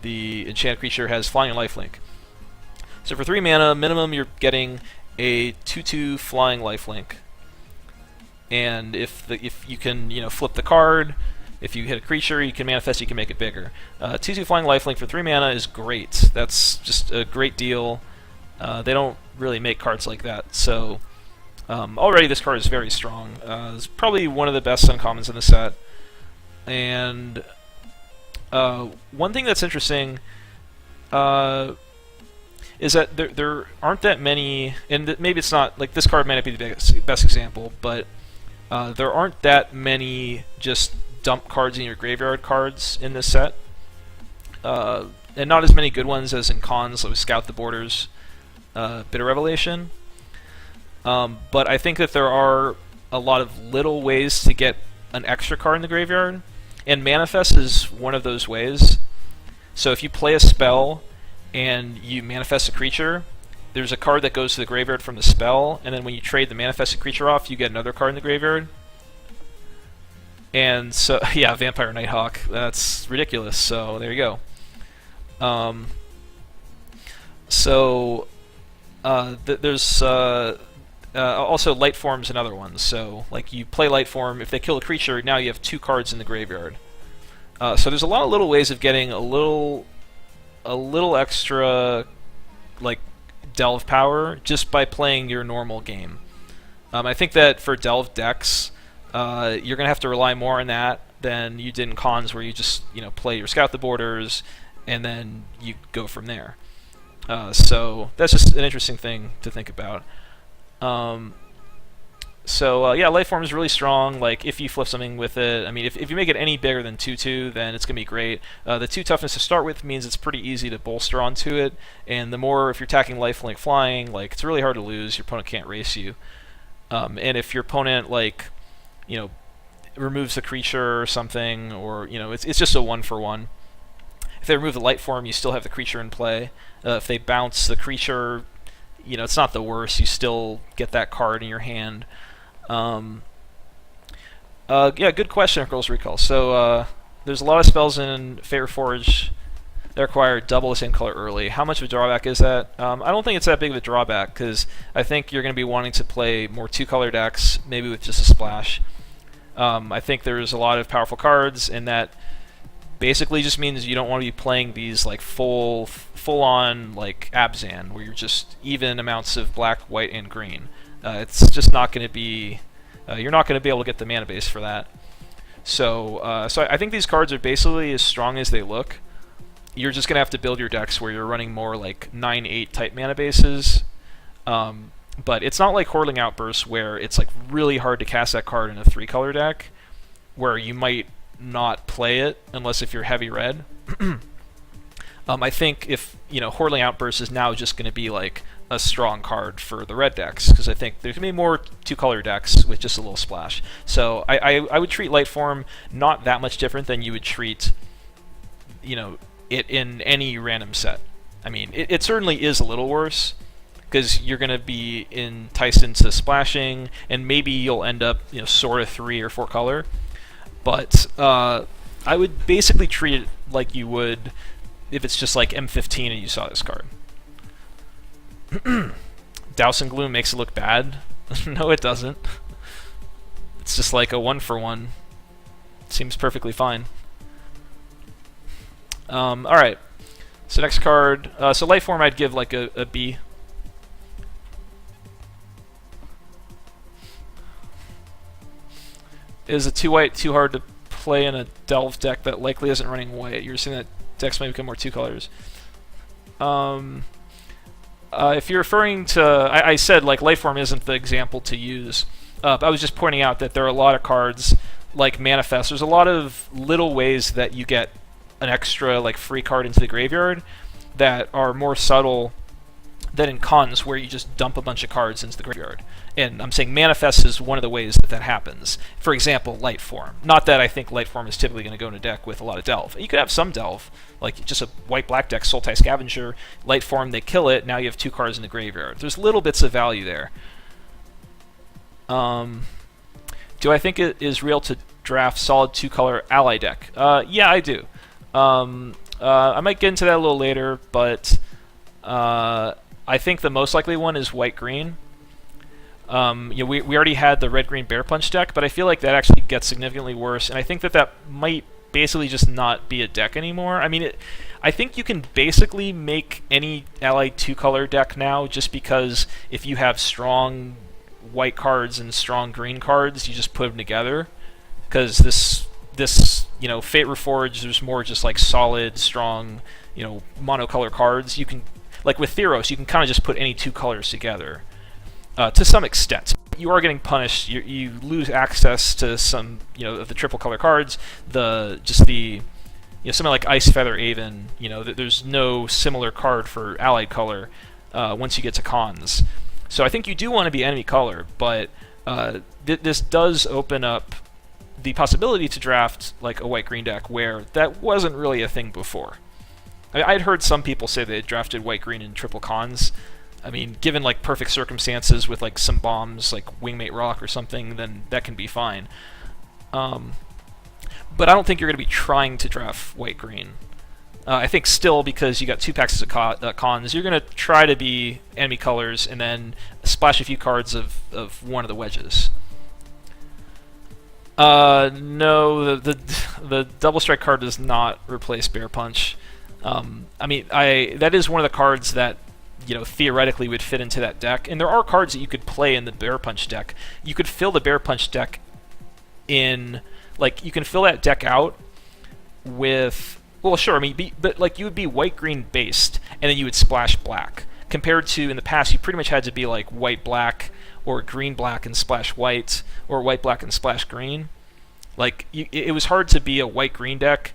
S1: The enchanted creature has flying and lifelink. So for 3 mana, minimum you're getting a 2/2 flying lifelink. And if you can flip the card, if you hit a creature, you can manifest, you can make it bigger. 2/2 flying lifelink for 3 mana is great. That's just a great deal. They don't really make cards like that, so already this card is very strong. It's probably one of the best uncommons in the set. And one thing that's interesting is that there aren't that many, and maybe it's not, like this card might not be the best example, but there aren't that many just dump cards in your graveyard cards in this set. And not as many good ones as in cons, like Scout the Borders, Bitter Revelation. But I think that there are a lot of little ways to get an extra card in the graveyard, and Manifest is one of those ways. So if you play a spell and you manifest a creature, there's a card that goes to the graveyard from the spell, and then when you trade the manifested creature off, you get another card in the graveyard. And so, yeah, Vampire Nighthawk, that's ridiculous, so there you go. There's also Light Form's another one. So, like, you play Light Form, if they kill a creature, now you have 2 cards in the graveyard. So there's a lot of little ways of getting a little extra, like, delve power just by playing your normal game. I think that for delve decks, you're going to have to rely more on that than you did in cons, where you just play your scout the borders and then you go from there. So that's just an interesting thing to think about. Yeah, Lifeform is really strong. Like, if you flip something with it, I mean, if you make it any bigger than 2/2, then it's going to be great. The 2 toughness to start with means it's pretty easy to bolster onto it, and the more, if you're attacking lifelink flying, like, it's really hard to lose. Your opponent can't race you. And if your opponent, like, removes a creature or something, or, it's just a 1-for-1. If they remove the light form, you still have the creature in play. If they bounce the creature, it's not the worst. You still get that card in your hand. Yeah, good question, Girls Recall. So there's a lot of spells in Fate Reforged that require double the same color early. How much of a drawback is that? I don't think it's that big of a drawback, because I think you're going to be wanting to play more 2-color decks, maybe with just a splash. I think there's a lot of powerful cards, and that basically just means you don't want to be playing these like full-on like Abzan, where you're just even amounts of black, white, and green. It's just not going to be. You're not going to be able to get the mana base for that. So I think these cards are basically as strong as they look. You're just going to have to build your decks where you're running more like 9/8 type mana bases. But it's not like Hordeling Outburst, where it's like really hard to cast that card in a 3-color deck, where you might not play it unless if you're heavy red. I think if Hordeling Outburst is now just going to be like a strong card for the red decks, because I think there's going to be more 2-color decks with just a little splash. So I would treat Lightform not that much different than you would treat it in any random set. I mean, it certainly is a little worse, because you're going to be enticed into splashing, and maybe you'll end up sort of 3 or 4 color. But I would basically treat it like you would if it's just like M15 and you saw this card. Douse and Gloom makes it look bad. No, it doesn't. It's just like a 1-for-1. Seems perfectly fine. Alright. So next card. So Lightform I'd give like a B. Is a 2-white too hard to play in a Delve deck that likely isn't running white? You're saying that decks might become more 2 colors. If you're referring to, I said like Lightform isn't the example to use. I was just pointing out that there are a lot of cards like Manifest. There's a lot of little ways that you get an extra like free card into the graveyard that are more subtle than in cons, where you just dump a bunch of cards into the graveyard. And I'm saying Manifest is one of the ways that happens. For example, Lightform. Not that I think Lightform is typically going to go in a deck with a lot of Delve. You could have some Delve, like just a white-black deck, Sultai Scavenger, Lightform, they kill it, now you have 2 cards in the graveyard. There's little bits of value there. Do I think it is real to draft solid 2-color ally deck? Yeah, I do. I might get into that a little later, but I think the most likely one is white-green. We already had the red-green Bear Punch deck, but I feel like that actually gets significantly worse, and I think that might basically just not be a deck anymore. I mean, I think you can basically make any allied 2-color deck now, just because if you have strong white cards and strong green cards, you just put them together. Because this Fate Reforged, there's more just like solid, strong, monocolor cards. You can, like with Theros, you can kind of just put any 2 colors together. To some extent. You are getting punished. You lose access to some, of the triple color cards. Something like Ice Feather Aven. There's no similar card for allied color once you get to cons. So I think you do want to be enemy color, but this does open up the possibility to draft like a white-green deck where that wasn't really a thing before. I'd heard some people say they had drafted white-green in triple cons. I mean, given like perfect circumstances with like some bombs, like Wingmate Rock or something, then that can be fine. But I don't think you're going to be trying to draft white-green. I think still, because you got 2 packs of cons, you're going to try to be enemy colors and then splash a few cards of one of the wedges. No, the Double Strike card does not replace Bear Punch. I mean, that is one of the cards that theoretically would fit into that deck. And there are cards that you could play in the Bear Punch deck. You could fill the Bear Punch deck in, like, you can fill that deck out with, well, sure, I mean, but like you would be white-green based, and then you would splash black. Compared to in the past, you pretty much had to be like white-black or green-black and splash white, or white-black and splash green. Like, it was hard to be a white-green deck,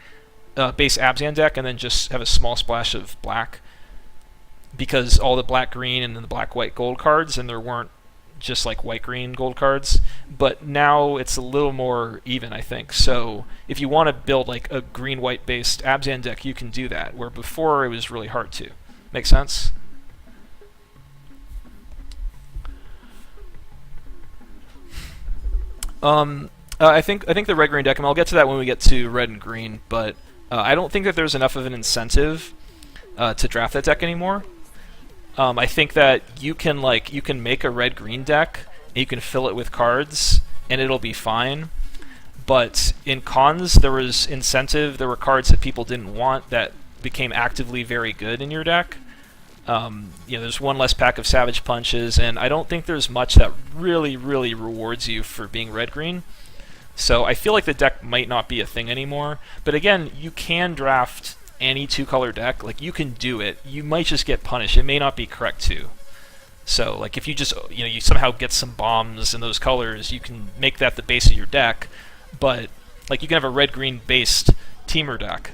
S1: base Abzan deck, and then just have a small splash of black, because all the black-green and then the black-white gold cards, and there weren't just like white-green gold cards. But now it's a little more even, I think. So if you want to build like a green-white based Abzan deck, you can do that, where before it was really hard to. Make sense? I think the red-green deck, and I'll get to that when we get to red and green, but I don't think that there's enough of an incentive to draft that deck anymore. I think that you can make a red-green deck, and you can fill it with cards, and it'll be fine. But in cons, there was incentive. There were cards that people didn't want that became actively very good in your deck. There's one less pack of Savage Punches, and I don't think there's much that really, really rewards you for being red-green. So I feel like the deck might not be a thing anymore. But again, you can draft any two-color deck. Like, you can do it. You might just get punished. It may not be correct too. So like, if you just you somehow get some bombs in those colors, you can make that the base of your deck. But like, you can have a red-green based teamer deck.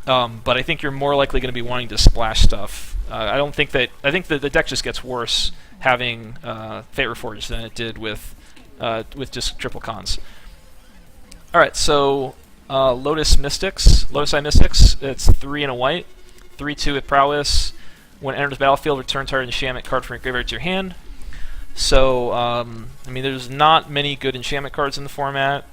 S1: But I think you're more likely going to be wanting to splash stuff. I think that the deck just gets worse having Fate Reforged than it did with just triple cons. All right, so Lotus Eye Mystics. It's 3 and a white, 3/2 with prowess. When it enters the battlefield, return target enchantment card from your graveyard to your hand. So I mean, there's not many good enchantment cards in the format.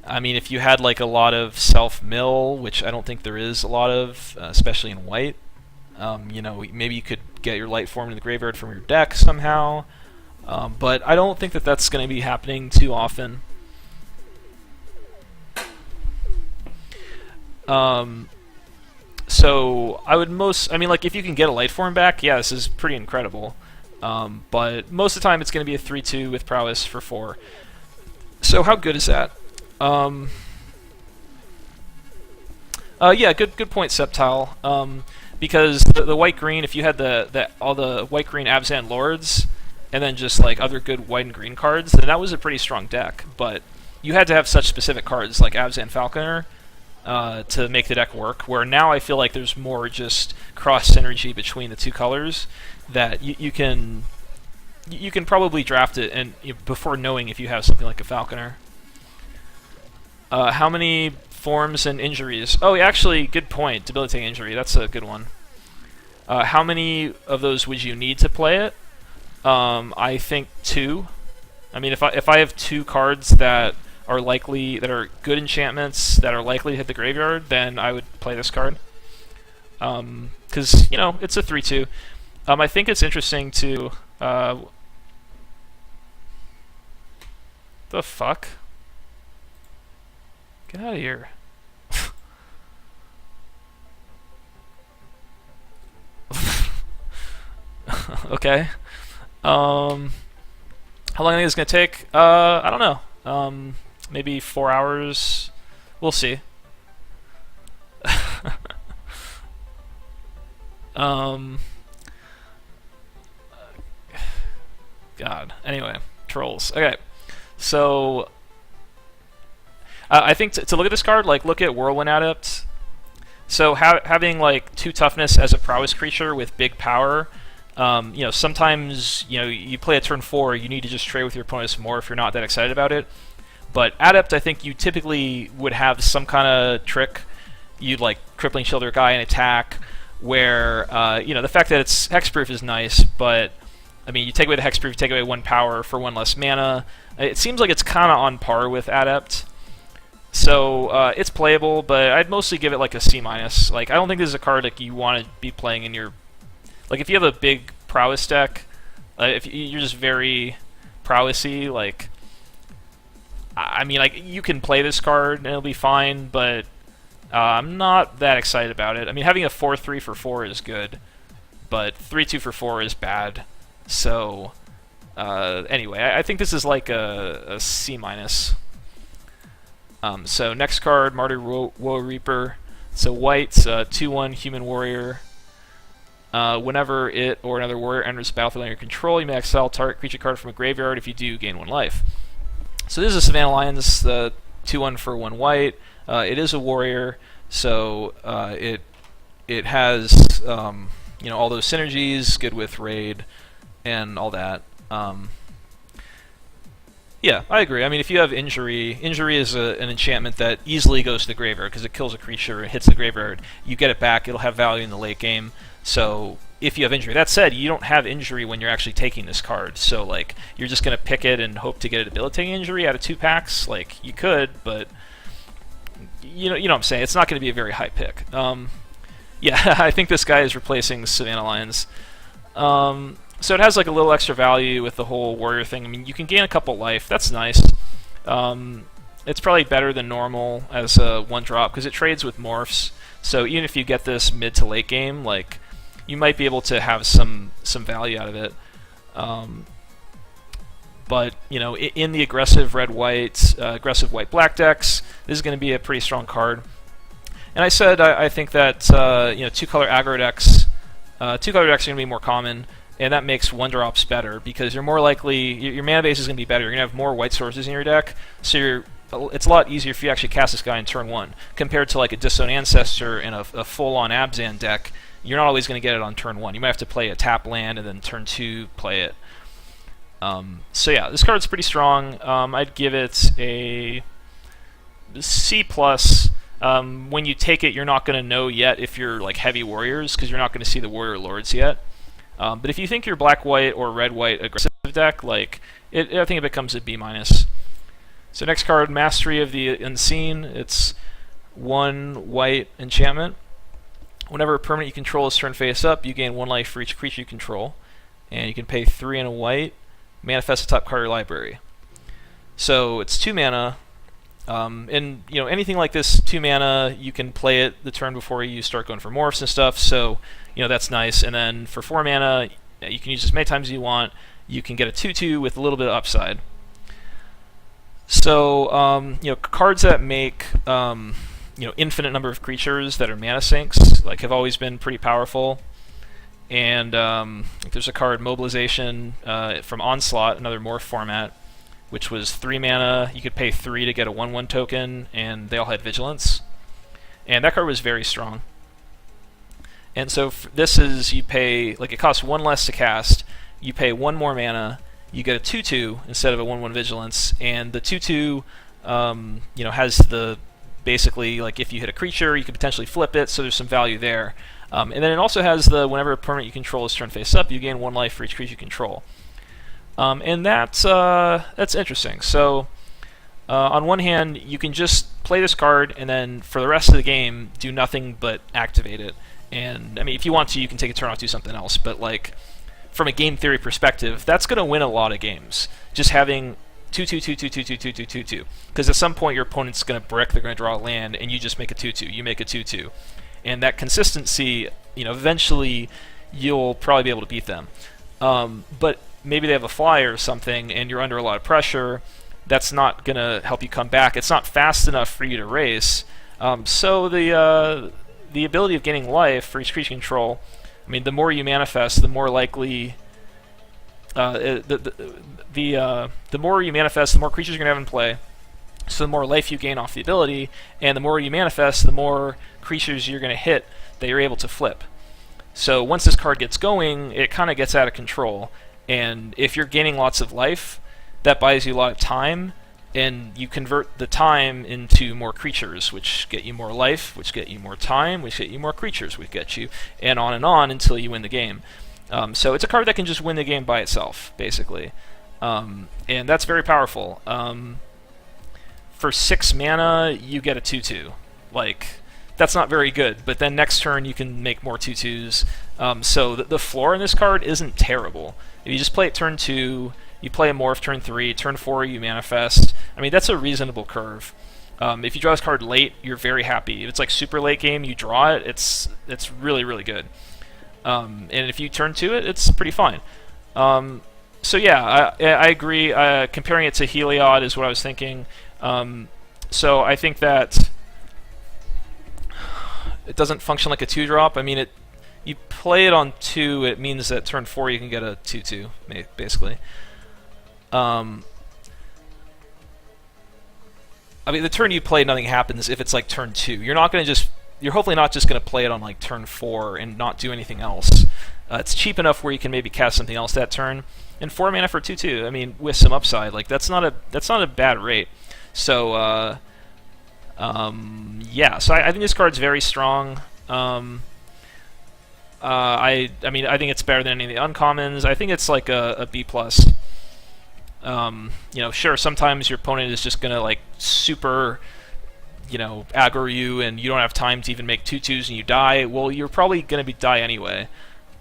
S1: I mean, if you had like a lot of self-mill, which I don't think there is a lot of, especially in white, maybe you could get your light form in the graveyard from your deck somehow. But I don't think that that's going to be happening too often. So I would like, if you can get a light form back, yeah, this is pretty incredible. But most of the time it's going to be a 3/2 with prowess for 4. So how good is that? Yeah, good point, Septile. Because the white-green, if you had all the white-green Abzan Lords, and then just like other good white and green cards, then that was a pretty strong deck. But you had to have such specific cards like Abzan Falconer to make the deck work, where now I feel like there's more just cross-synergy between the two colors that you can probably draft it and before knowing if you have something like a Falconer. How many forms and injuries? Oh, actually, good point. Debilitating injury. That's a good one. How many of those would you need to play it? I think 2. I mean, if I have 2 cards that are good enchantments that are likely to hit the graveyard, then I would play this card. Because it's a 3/2. I think it's interesting to. The fuck? Get out of here. Okay. How long do you think it's gonna take? I don't know. Maybe 4 hours. We'll see. God. Anyway, trolls. Okay. So I think to look at this card, like, look at Whirlwind Adept. So having like 2 toughness as a prowess creature with big power, sometimes you play a turn 4, you need to just trade with your opponents more if you're not that excited about it. But Adept, I think you typically would have some kind of trick. You'd like Crippling Shield their guy and attack, where the fact that it's hexproof is nice, but I mean, you take away the hexproof, you take away 1 power for 1 less mana. It seems like it's kind of on par with Adept. So it's playable, but I'd mostly give it like a C-. Like, I don't think this is a card like you want to be playing in your... Like, if you have a big prowess deck, if you're just very prowessy, like... I mean, like, you can play this card and it'll be fine, but I'm not that excited about it. I mean, having a 4-3 for 4 is good, but 3-2 for 4 is bad. So, anyway, I think this is like a C minus. So next card, Martyr Woe Reaper. So white, 2/1 Human Warrior. Whenever it or another warrior enters the battlefield under your control, you may exile target creature card from a graveyard. If you do, gain 1 life. So this is a Savannah Lions, 2/1 for 1 white. It is a warrior, so it has all those synergies, good with raid and all that. Yeah, I agree. I mean, if you have injury is an enchantment that easily goes to the graveyard because it kills a creature, it hits the graveyard, you get it back, it'll have value in the late game. So if you have injury, that said, you don't have injury when you're actually taking this card. So like, you're just gonna pick it and hope to get a debilitating injury out of 2 packs. Like, you could, but you know what I'm saying. It's not going to be a very high pick. Yeah, I think this guy is replacing Savannah Lions. So it has like a little extra value with the whole warrior thing. I mean, you can gain a couple life. That's nice. It's probably better than normal as a 1-drop because it trades with morphs. So even if you get this mid to late game, like, you might be able to have some value out of it. But in the aggressive red-white, aggressive white-black decks, this is going to be a pretty strong card. And I said I think that 2-color aggro decks, 2-color decks are going to be more common, and that makes 1-drops better because you're more likely, your mana base is going to be better. You're going to have more white sources in your deck, so it's a lot easier if you actually cast this guy in turn 1 compared to like a Disown Ancestor and a full-on Abzan deck. You're not always going to get it on turn 1. You might have to play a tap land and then turn 2 play it. So yeah, this card's pretty strong. I'd give it a C+. When you take it, you're not going to know yet if you're like heavy warriors because you're not going to see the warrior lords yet. But if you think you're black-white or red-white aggressive deck, like I think it becomes a B-. So next card, Mastery of the Unseen. It's 1 white enchantment. Whenever a permanent you control is turned face up, you gain 1 life for each creature you control, and you can pay 3 and a white. Manifest the top card of your library. So it's 2 mana, and anything like this 2 mana, you can play it the turn before you start going for morphs and stuff. So that's nice. And then for 4 mana, you can use as many times as you want. You can get a 2/2 with a little bit of upside. So cards that make infinite number of creatures that are mana sinks like have always been pretty powerful. And there's a card, Mobilization, from Onslaught, another morph format, which was 3 mana. You could pay 3 to get a 1/1 token, and they all had Vigilance. And that card was very strong. And so this is, you pay, like, it costs 1 less to cast, you pay 1 more mana, you get a 2/2 instead of a 1/1 Vigilance, and the 2/2 has the, basically, like, if you hit a creature, you could potentially flip it, so there's some value there. And then it also has the whenever a permanent you control is turned face up, you gain 1 life for each creature you control. And that's interesting. So on one hand, you can just play this card and then for the rest of the game do nothing but activate it. And I mean, if you want to, you can take a turn off, do something else. But like from a game theory perspective, that's going to win a lot of games. Just having 2/2, 2/2, 2/2, 2/2, 2/2. Because at some point your opponent's going to brick, they're going to draw a land, and you just make a 2/2. You make a 2/2. And that consistency, eventually you'll probably be able to beat them. But maybe they have a flyer or something, and you're under a lot of pressure. That's not going to help you come back. It's not fast enough for you to race. So the ability of gaining life for each creature control, I mean, the more you manifest, the more likely... the more you manifest, the more creatures you're going to have in play. So the more life you gain off the ability, and the more you manifest, the more creatures you're going to hit that you're able to flip. So once this card gets going, it kind of gets out of control. And if you're gaining lots of life, that buys you a lot of time, and you convert the time into more creatures, which get you more life, which get you more time, which get you more creatures, which get you, and on until you win the game. So it's a card that can just win the game by itself, basically. And that's very powerful. For 6 mana, you get a 2/2. Like, that's not very good, but then next turn you can make more 2/2s. So the floor in this card isn't terrible. If you just play it turn 2, you play a morph turn 3, turn 4 you manifest. I mean, that's a reasonable curve. If you draw this card late, you're very happy. If it's like super late game, you draw it, it's really, really good. And if you turn to it, it's pretty fine. So yeah, I agree. Comparing it to Heliod is what I was thinking. So I think that it doesn't function like a 2-drop. I mean, you play it on 2, it means that turn 4 you can get a 2/2, basically. I mean, the turn you play, nothing happens if it's like turn 2. You're hopefully not just going to play it on like turn 4 and not do anything else. It's cheap enough where you can maybe cast something else that turn. And 4 mana for 2/2. I mean, with some upside, like that's not a bad rate. So yeah. So I think this card's very strong. I mean, I think it's better than any of the uncommons. I think it's like a B+. Sure, sometimes your opponent is just gonna like super, aggro you, and you don't have time to even make 2/2s, and you die. Well, you're probably gonna die anyway.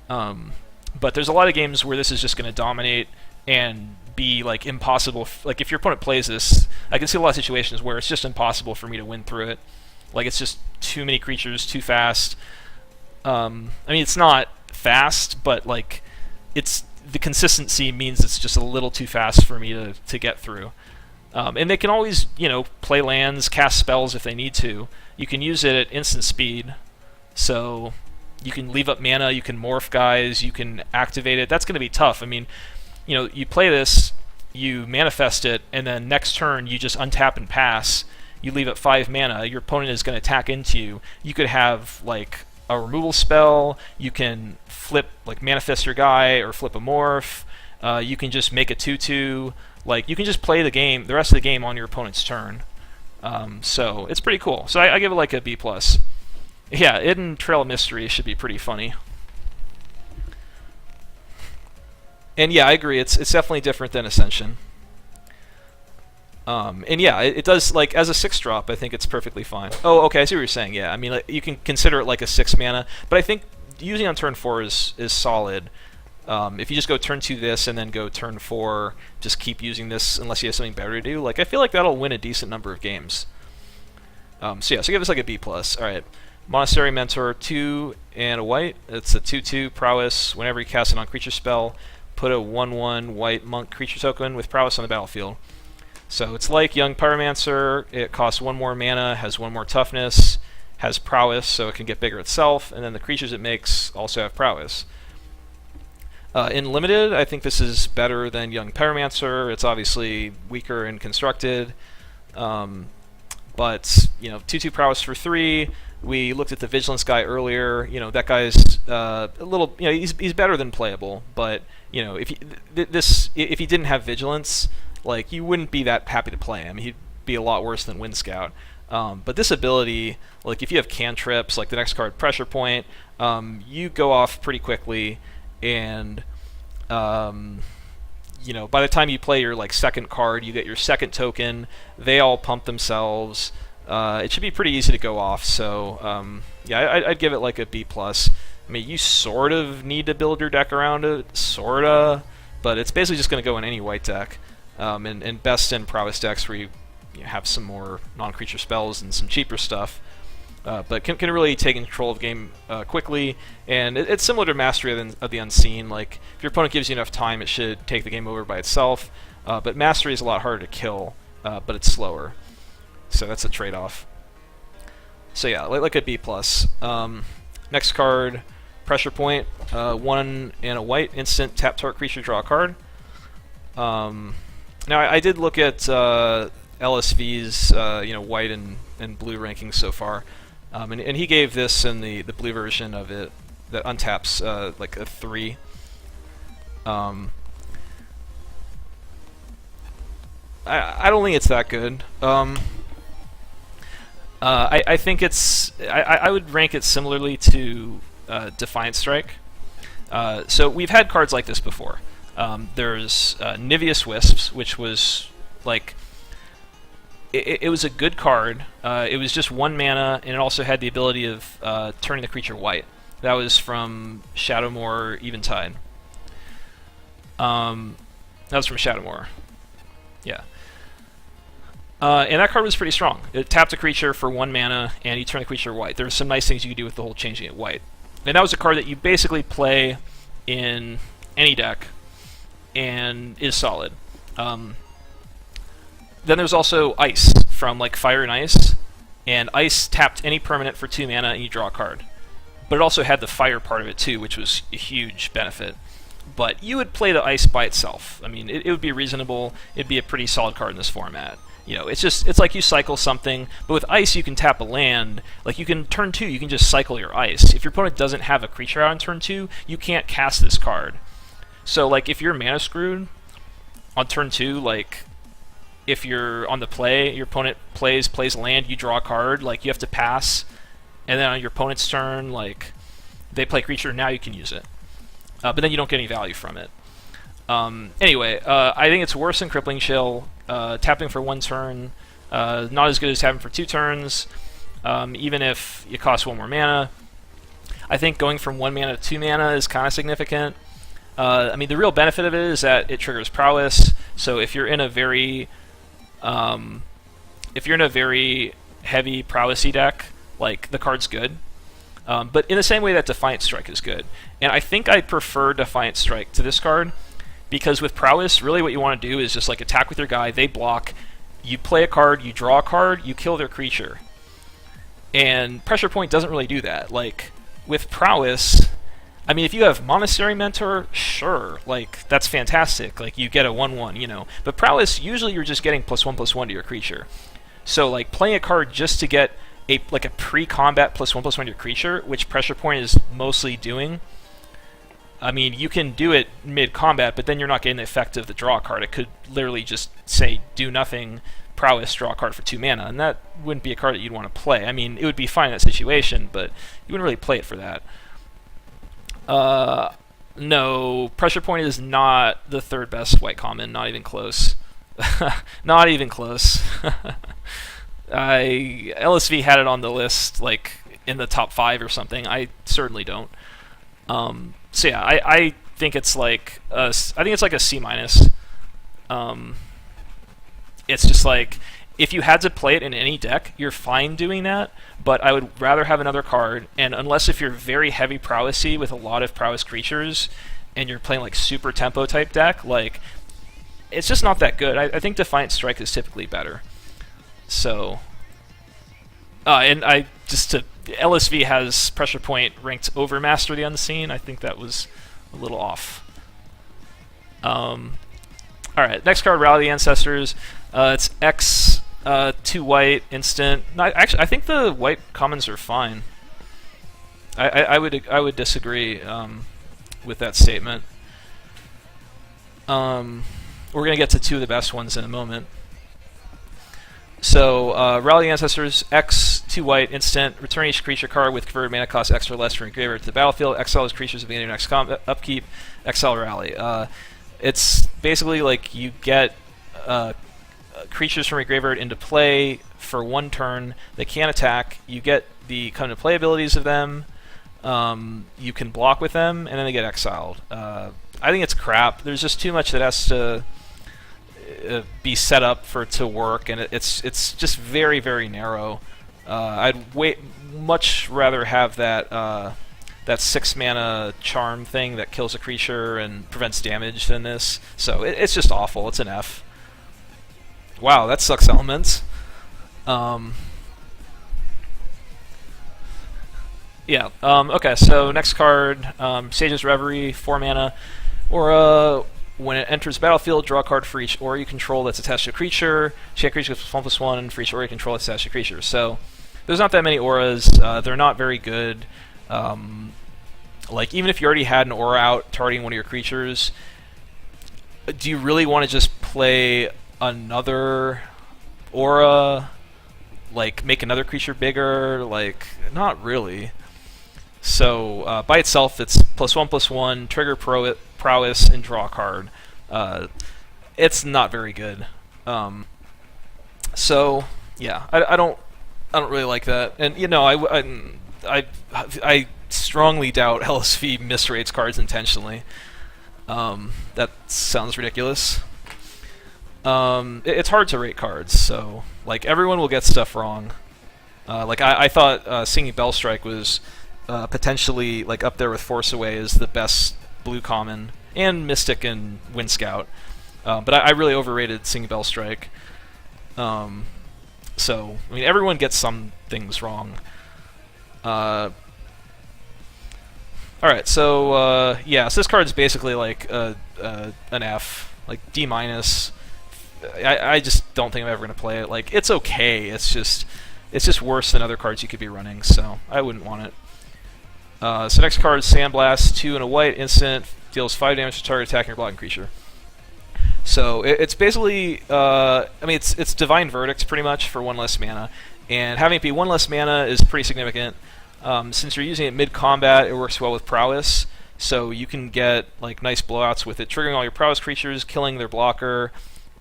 S1: But there's a lot of games where this is just gonna dominate and be like impossible. Like if your opponent plays this, I can see a lot of situations where it's just impossible for me to win through it. Like it's just too many creatures, too fast. I mean, it's not fast, but like the consistency means it's just a little too fast for me to get through. And they can always, play lands, cast spells if they need to. You can use it at instant speed, so you can leave up mana, you can morph guys, you can activate it. That's going to be tough. I mean, you play this, you manifest it, and then next turn you just untap and pass. You leave up 5 mana, your opponent is going to attack into you. You could have, like, a removal spell, you can flip, like, manifest your guy, or flip a morph, you can just make a 2/2, like, you can just play the rest of the game on your opponent's turn. So, it's pretty cool. So I give it, like, a B+. Yeah, it and Trail of Mystery should be pretty funny. And yeah, I agree, it's definitely different than Ascension. And yeah, it does, like, as a 6-drop, I think it's perfectly fine. Oh, okay, I see what you're saying, yeah. I mean, like, you can consider it like a 6 mana, but I think using on turn 4 is solid. If you just go turn 2 this, and then go turn 4, just keep using this unless you have something better to do, like, I feel like that'll win a decent number of games. So yeah, so give us like a B+. Alright, Monastery Mentor, 2 and a white. It's a 2/2 prowess. Whenever you cast a non-creature spell, put a 1/1 white monk creature token with prowess on the battlefield. So it's like Young Pyromancer, it costs 1 more mana, has 1 more toughness, has prowess, so it can get bigger itself, and then the creatures it makes also have prowess. In Limited, I think this is better than Young Pyromancer. It's obviously weaker and constructed, but 2/2 prowess for 3. We looked at the Vigilance guy earlier. That guy's a little, he's better than playable, but if he didn't have Vigilance, like, you wouldn't be that happy to play him. He'd be a lot worse than Wind Scout. But this ability, like, if you have cantrips, like the next card, Pressure Point, you go off pretty quickly, and by the time you play your like second card, you get your second token. They all pump themselves. It should be pretty easy to go off. So yeah, I'd give it like a B+. I mean, you sort of need to build your deck around it, sorta, but it's basically just going to go in any white deck. And best in prowess decks where you have some more non-creature spells and some cheaper stuff, but can really take control of the game quickly. And it's similar to Mastery of the Unseen. Like, if your opponent gives you enough time, it should take the game over by itself. But Mastery is a lot harder to kill, but it's slower. So that's a trade-off. So yeah, like a B+. Next card, Pressure Point, 1 and a white, instant, tap target creature, draw a card. Now, I did look at LSV's white and blue rankings so far, and he gave this in the blue version of it that untaps like a 3. I don't think it's that good. I think it's I would rank it similarly to Defiant Strike. So we've had cards like this before. There's Niveus Wisps, which was like it was a good card. It was just 1 mana, and it also had the ability of turning the creature white. That was from Shadowmoor Eventide. That was from Shadowmoor. Yeah. And that card was pretty strong. It tapped a creature for 1 mana, and you turn the creature white. There's some nice things you could do with the whole changing it white. And that was a card that you basically play in any deck, and is solid. Then there's also Ice, from like Fire and Ice. And Ice tapped any permanent for 2 mana, and you draw a card. But it also had the Fire part of it too, which was a huge benefit. But you would play the Ice by itself. I mean, it would be reasonable. It'd be a pretty solid card in this format. You know, it's like you cycle something, but with Ice you can tap a land. Like you can turn 2, you can just cycle your Ice. If your opponent doesn't have a creature out on turn 2, you can't cast this card. So like if you're mana screwed on turn 2, like if you're on the play, your opponent plays land, you draw a card, like you have to pass, and then on your opponent's turn, like they play creature, now you can use it. But then you don't get any value from it. Anyway, I think it's worse than Crippling Chill. Tapping for 1 turn, not as good as tapping for 2 turns, even if it costs 1 more mana. I think going from 1 mana to 2 mana is kind of significant. I mean, the real benefit of it is that it triggers Prowess. So if you're in a very, heavy Prowessy deck, like the card's good. But in the same way that Defiant Strike is good, and I think I prefer Defiant Strike to this card. Because with Prowess, really what you want to do is just like attack with your guy, they block, you play a card, you draw a card, you kill their creature. And Pressure Point doesn't really do that. Like, with Prowess, I mean, if you have Monastery Mentor, sure, like, that's fantastic. Like, you get a 1/1, you know. But Prowess, usually you're just getting +1/+1 to your creature. So, like, playing a card just to get a pre-combat +1/+1 to your creature, which Pressure Point is mostly doing, I mean, you can do it mid-combat, but then you're not getting the effect of the draw card. It could literally just say, do nothing, Prowess, draw a card for 2 mana, and that wouldn't be a card that you'd want to play. I mean, it would be fine in that situation, but you wouldn't really play it for that. No, Pressure Point is not the 3rd best white common, not even close. Not even close. LSV had it on the list, like, in the top 5 or something. I certainly don't. So yeah, I think it's like a C-. It's just like, if you had to play it in any deck, you're fine doing that, but I would rather have another card, and unless if you're very heavy Prowessy with a lot of Prowess creatures, and you're playing like super tempo type deck, like, it's just not that good. I think Defiant Strike is typically better. So, and LSV has Pressure Point ranked over Master of the Unseen. I think that was a little off. Alright, next card, Rally the Ancestors. It's X, 2 white, instant. No, actually, I think the white commons are fine. I would disagree with that statement. We're going to get to 2 of the best ones in a moment. So, Rally the Ancestors, X, 2 white, instant, return each creature card with converted mana cost X or less from your graveyard to the battlefield, exile those creatures at the beginning of your next combat upkeep, exile Rally. It's basically like you get creatures from your graveyard into play for 1 turn, they can't attack, you get the come to play abilities of them, you can block with them, and then they get exiled. I think it's crap. There's just too much that has to be set up for it to work, and it's just very, very narrow. I'd much rather have that 6 mana charm thing that kills a creature and prevents damage than this. So it's just awful. It's an F. Wow, that sucks, Elements. Yeah. Okay. So next card, Sage's Reverie, 4 mana, or when it enters the battlefield, draw a card for each aura you control that's attached to a creature. Check creature gets +1/+1 for each aura you control that's attached to a creature. So there's not that many auras. They're not very good. Like, even if you already had an aura out targeting one of your creatures, do you really want to just play another aura? Like, make another creature bigger? Like, not really. So by itself, it's +1/+1, trigger prowess, and draw a card. It's not very good. So yeah, I don't really like that. And you know, I strongly doubt LSV misrates cards intentionally. That sounds ridiculous. It's hard to rate cards, so like everyone will get stuff wrong. Like I thought Singing Bell Strike was potentially like up there with Force Away as the best blue common, and Mystic and Wind Scout. But I really overrated Singing Bell Strike. So I mean, everyone gets some things wrong. All right, so yeah, so this card's basically like an F, like D minus. I just don't think I'm ever gonna play it. Like it's okay. It's just worse than other cards you could be running. So I wouldn't want it. So next card is Sandblast, 2 and a white, instant, deals 5 damage to target attacking or blocking creature. So it's basically, I mean, it's Divine Verdict pretty much for 1 less mana, and having it be 1 less mana is pretty significant. Since you're using it mid-combat, it works well with Prowess, so you can get like nice blowouts with it, triggering all your Prowess creatures, killing their blocker.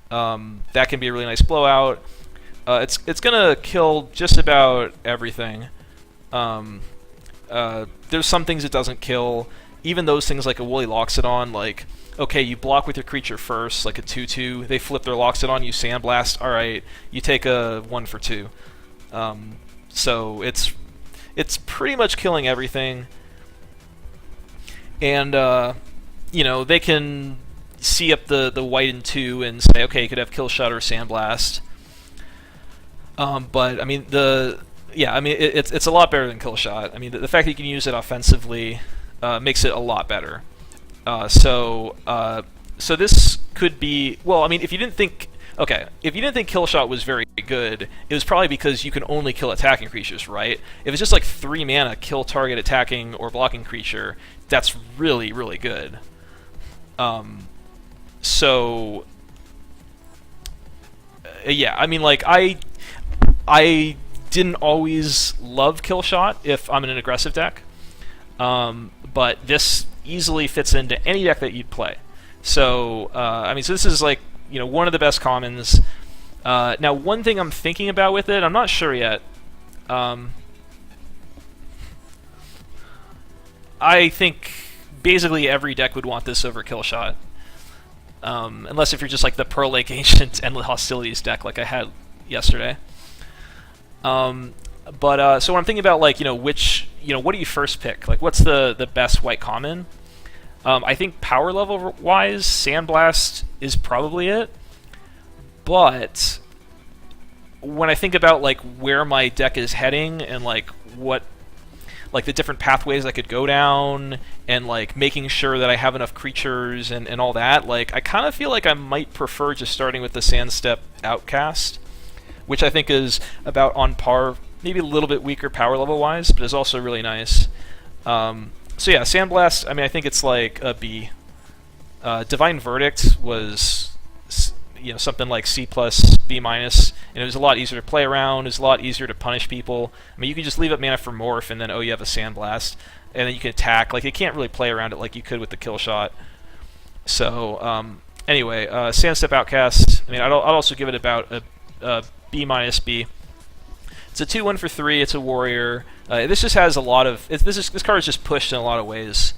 S1: That can be a really nice blowout. It's gonna kill just about everything. There's some things it doesn't kill. Even those things like a Woolly Loxodon, like, okay, you block with your creature first, like a 2/2, they flip their Loxodon, you Sandblast, alright, you take a 1 for 2. So it's pretty much killing everything. And, you know, they can see up the white and 2 and say, okay, you could have Kill Shot or Sandblast. But, I mean, it's a lot better than Kill Shot. I mean, the fact that you can use it offensively makes it a lot better. So this could be, well, I mean, if you didn't think Kill Shot was very good, it was probably because you can only kill attacking creatures, right? If it's just like 3 mana, kill target attacking or blocking creature, that's really, really good. Yeah, I mean, like, I didn't always love Kill Shot if I'm in an aggressive deck, but this easily fits into any deck that you'd play. So, I mean, so this is like, you know, one of the best commons. Now, one thing I'm thinking about with it, I'm not sure yet. I think basically every deck would want this over Kill Shot. Unless if you're just like the Pearl Lake Ancient Endless Hostilities deck like I had yesterday. So when I'm thinking about, like, what do you first pick? Like, what's the best white common? I think power level wise, Sandblast is probably it. But when I think about like where my deck is heading and like what, like the different pathways I could go down and like making sure that I have enough creatures and all that, like I kind of feel like I might prefer just starting with the Sandstep Outcast, which I think is about on par, maybe a little bit weaker power level wise, but is also really nice. So yeah, Sandblast, I mean, I think it's like a B. Divine Verdict was, something like C+, B-, and it was a lot easier to play around, it was a lot easier to punish people. I mean, you can just leave up mana for Morph, and then, you have a Sandblast, and then you can attack. Like, you can't really play around it like you could with the Kill Shot. So, anyway, Sandstep Outcast, I mean, I'd also give it about a B-, B. It's a 2/1 for 3. It's a warrior. This just has a lot of. This card is just pushed in a lot of ways.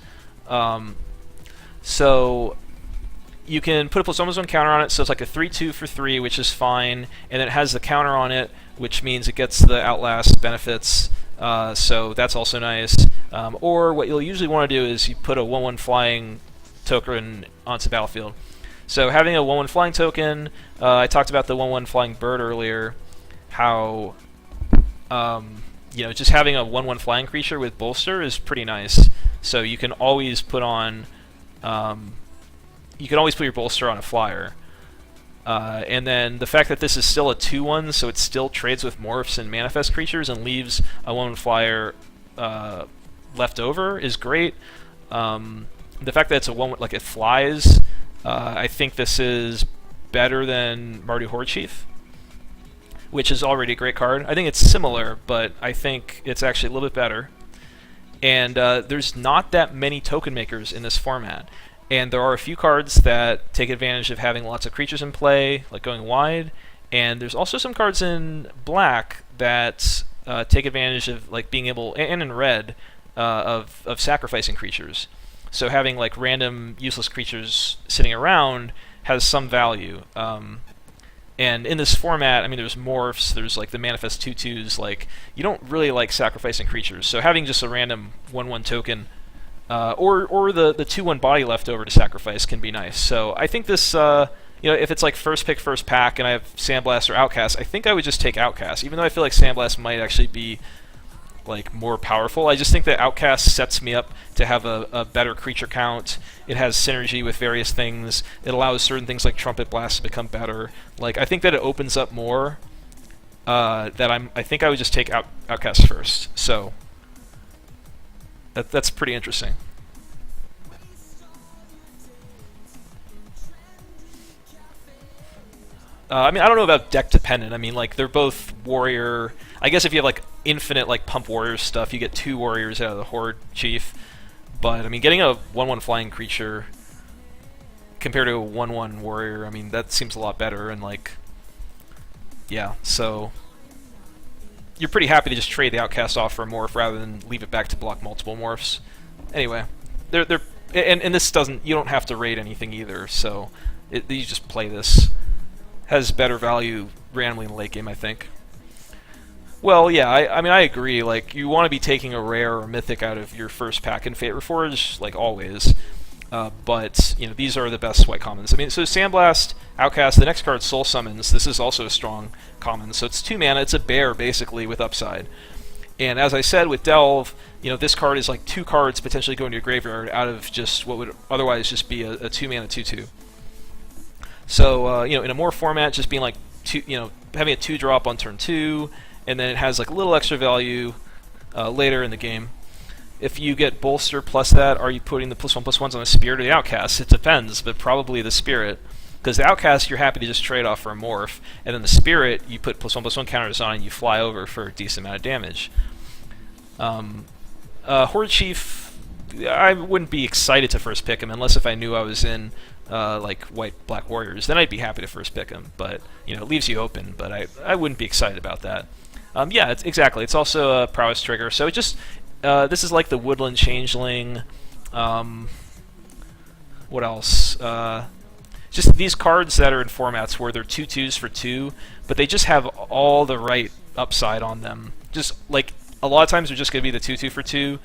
S1: So you can put a +1/+1 counter on it. So it's like a 3/2 for 3, which is fine, and it has the counter on it, which means it gets the Outlast benefits. So that's also nice. Or what you'll usually want to do is you put a 1/1 flying token onto the battlefield. So having a 1/1 flying token, I talked about the 1/1 flying bird earlier. How just having a 1/1 flying creature with bolster is pretty nice. So you can always put on, your bolster on a flyer. And then the fact that this is still a 2/1, so it still trades with morphs and manifest creatures and leaves a 1/1 flyer left over is great. The fact that it's a 1/1, like it flies, I think this is better than Mardu Horde Chief, which is already a great card. I think it's similar, but I think it's actually a little bit better. And there's not that many token makers in this format. And there are a few cards that take advantage of having lots of creatures in play, like going wide. And there's also some cards in black that take advantage of like being able, and in red, of sacrificing creatures. So having like random useless creatures sitting around has some value. And in this format, I mean, there's morphs, there's like the manifest 2/2s. Like, you don't really like sacrificing creatures, so having just a random 1/1 token, or the 2/1 body left over to sacrifice can be nice. So I think this, if it's like first pick, first pack, and I have Sandblast or Outcast, I think I would just take Outcast, even though I feel like Sandblast might actually be like more powerful. I just think that Outcast sets me up to have a better creature count. It has synergy with various things. It allows certain things like Trumpet Blast to become better. Like, I think that it opens up more. I think I would just take Outcast first. So that's pretty interesting. I mean, I don't know about deck dependent. I mean, like, they're both warrior. I guess if you have like infinite like pump warrior stuff, you get 2 warriors out of the Horde Chief. But I mean, getting a 1/1 flying creature compared to a 1/1 warrior, I mean, that seems a lot better. And like, yeah, so you're pretty happy to just trade the Outcast off for a morph rather than leave it back to block multiple morphs. Anyway, and this doesn't, you don't have to raid anything either, so you just play this. Has better value randomly in the late game, I think. Well, yeah, I mean, I agree. Like, you want to be taking a rare or mythic out of your first pack in Fate Reforged, like always. But, these are the best white commons. I mean, so Sandblast, Outcast, the next card, Soul Summons. This is also a strong common. So it's 2 mana. It's a bear, basically, with upside. And as I said, with Delve, this card is like 2 cards potentially going to your graveyard out of just what would otherwise just be a 2 mana 2/2. So, in a more format, just being like, having a 2-drop on turn 2, and then it has like a little extra value later in the game. If you get Bolster plus that, are you putting the +1/+1s on the Spirit or the Outcast? It depends, but probably the Spirit. Because the Outcast, you're happy to just trade off for a morph, and then the Spirit, you put +1/+1 counters on and you fly over for a decent amount of damage. Horde Chief, I wouldn't be excited to first pick him unless if I knew I was in like white-black warriors. Then I'd be happy to first pick him, but it leaves you open. But I wouldn't be excited about that. Yeah, exactly. It's also a prowess trigger. So it just this is like the Woodland Changeling. What else? Just these cards that are in formats where they're 2/2s for 2, but they just have all the right upside on them. Just like a lot of times they're just going to be the 2/2 for 2,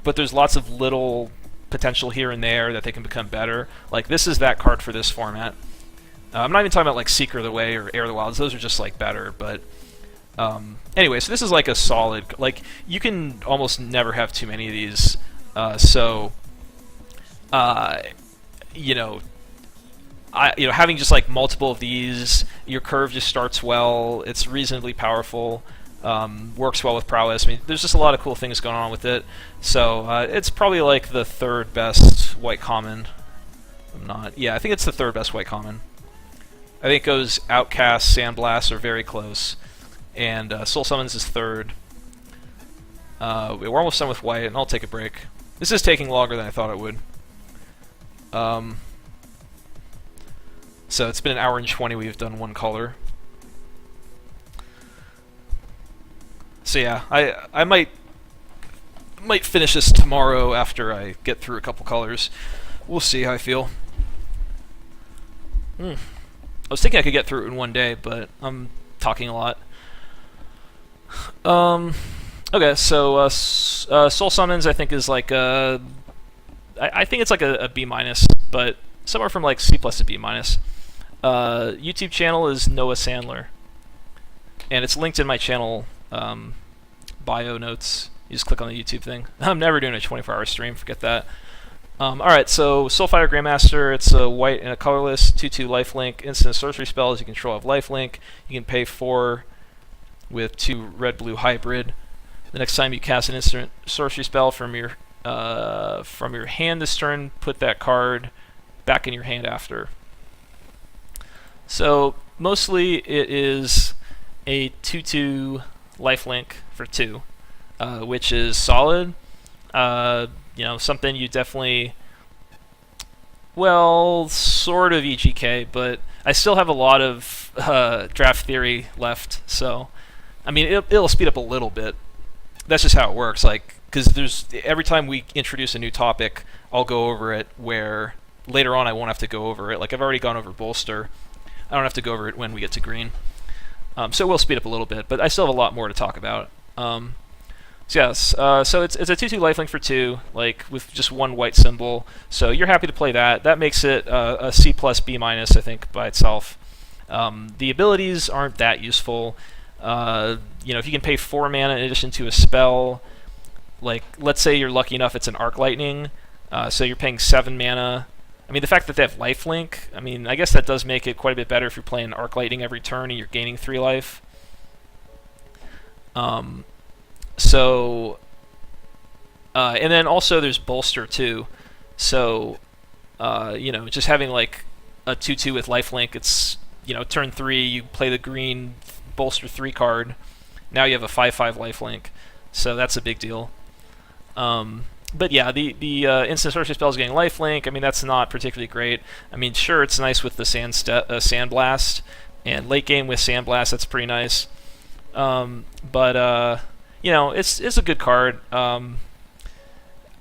S1: but there's lots of little potential here and there that they can become better. Like, this is that card for this format. I'm not even talking about like Seeker of the Way or Air of the Wilds. Those are just like better, but anyway, so this is like a solid, like, you can almost never have too many of these. Having just like multiple of these, your curve just starts well. It's reasonably powerful. Works well with prowess. I mean, there's just a lot of cool things going on with it. So it's probably like the 3rd best white common. I think it's the 3rd best white common. I think it goes Outcast, Sandblast are very close, and Soul Summons is 3rd. We're almost done with white, and I'll take a break. This is taking longer than I thought it would. So it's been an hour and 20. We've done 1 color. So yeah, I might finish this tomorrow after I get through a couple colors. We'll see how I feel. I was thinking I could get through it in 1 day, but I'm talking a lot. Okay, so Soul Summons I think is like I think it's like a B-, but somewhere from like C+ to B-. YouTube channel is Noah Sandler, and it's linked in my channel bio notes. You just click on the YouTube thing. I'm never doing a 24-hour stream, forget that. Alright, so Soulfire Grandmaster, it's a white and a colorless, 2/2 lifelink, instant sorcery spells, you control have lifelink, you can pay 4 with 2 red-blue hybrid. The next time you cast an instant sorcery spell from your hand this turn, put that card back in your hand after. So mostly it is a 2/2 lifelink for 2, which is solid. Something you definitely, well, sort of EGK, but I still have a lot of draft theory left. So, I mean, it'll speed up a little bit. That's just how it works. Like, because every time we introduce a new topic, I'll go over it. Where later on I won't have to go over it. Like, I've already gone over Bolster. I don't have to go over it when we get to green. So we'll speed up a little bit, but I still have a lot more to talk about. So yes, so it's a 2/2 lifelink for 2, like with just one white symbol. So you're happy to play that. That makes it a C plus B minus, I think, by itself. The abilities aren't that useful. If you can pay 4 mana in addition to a spell, like let's say you're lucky enough it's an Arc Lightning, so you're paying 7 mana. I mean, the fact that they have lifelink, I mean, I guess that does make it quite a bit better if you're playing Arc Lightning every turn and you're gaining 3 life. And then also there's Bolster too. So, just having like a 2/2 with lifelink, it's, turn 3, you play the green Bolster 3 card. Now you have a 5/5 lifelink. So that's a big deal. But yeah, the instant sorcery spells getting lifelink, I mean, that's not particularly great. I mean, sure, it's nice with the Sandblast, and late game with Sandblast, that's pretty nice. It's a good card.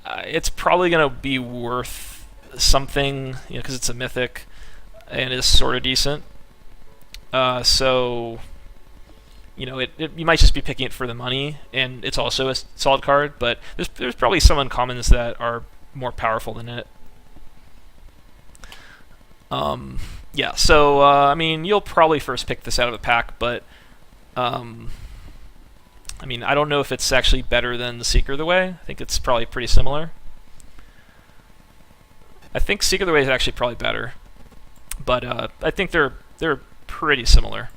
S1: It's probably going to be worth something, because it's a mythic, and is sort of decent. You might just be picking it for the money, and it's also a solid card, but there's probably some uncommons that are more powerful than it. I mean, you'll probably first pick this out of a pack, but I mean, I don't know if it's actually better than the Seeker of the Way. I think it's probably pretty similar. I think Seeker of the Way is actually probably better, but I think they're pretty similar.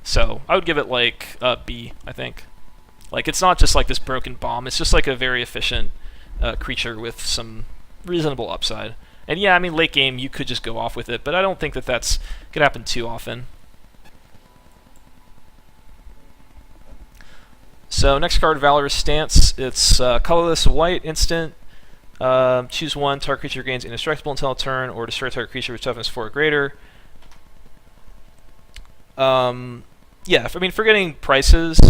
S1: So I would give it like a B, I think. Like, it's not just like this broken bomb, it's just like a very efficient creature with some reasonable upside. And yeah, I mean, late game you could just go off with it, but I don't think that that's could happen too often. So next card, Valorous Stance. It's colorless white, instant. Choose one, target creature gains indestructible until turn, or destroy target creature with toughness 4 or greater. For getting prices,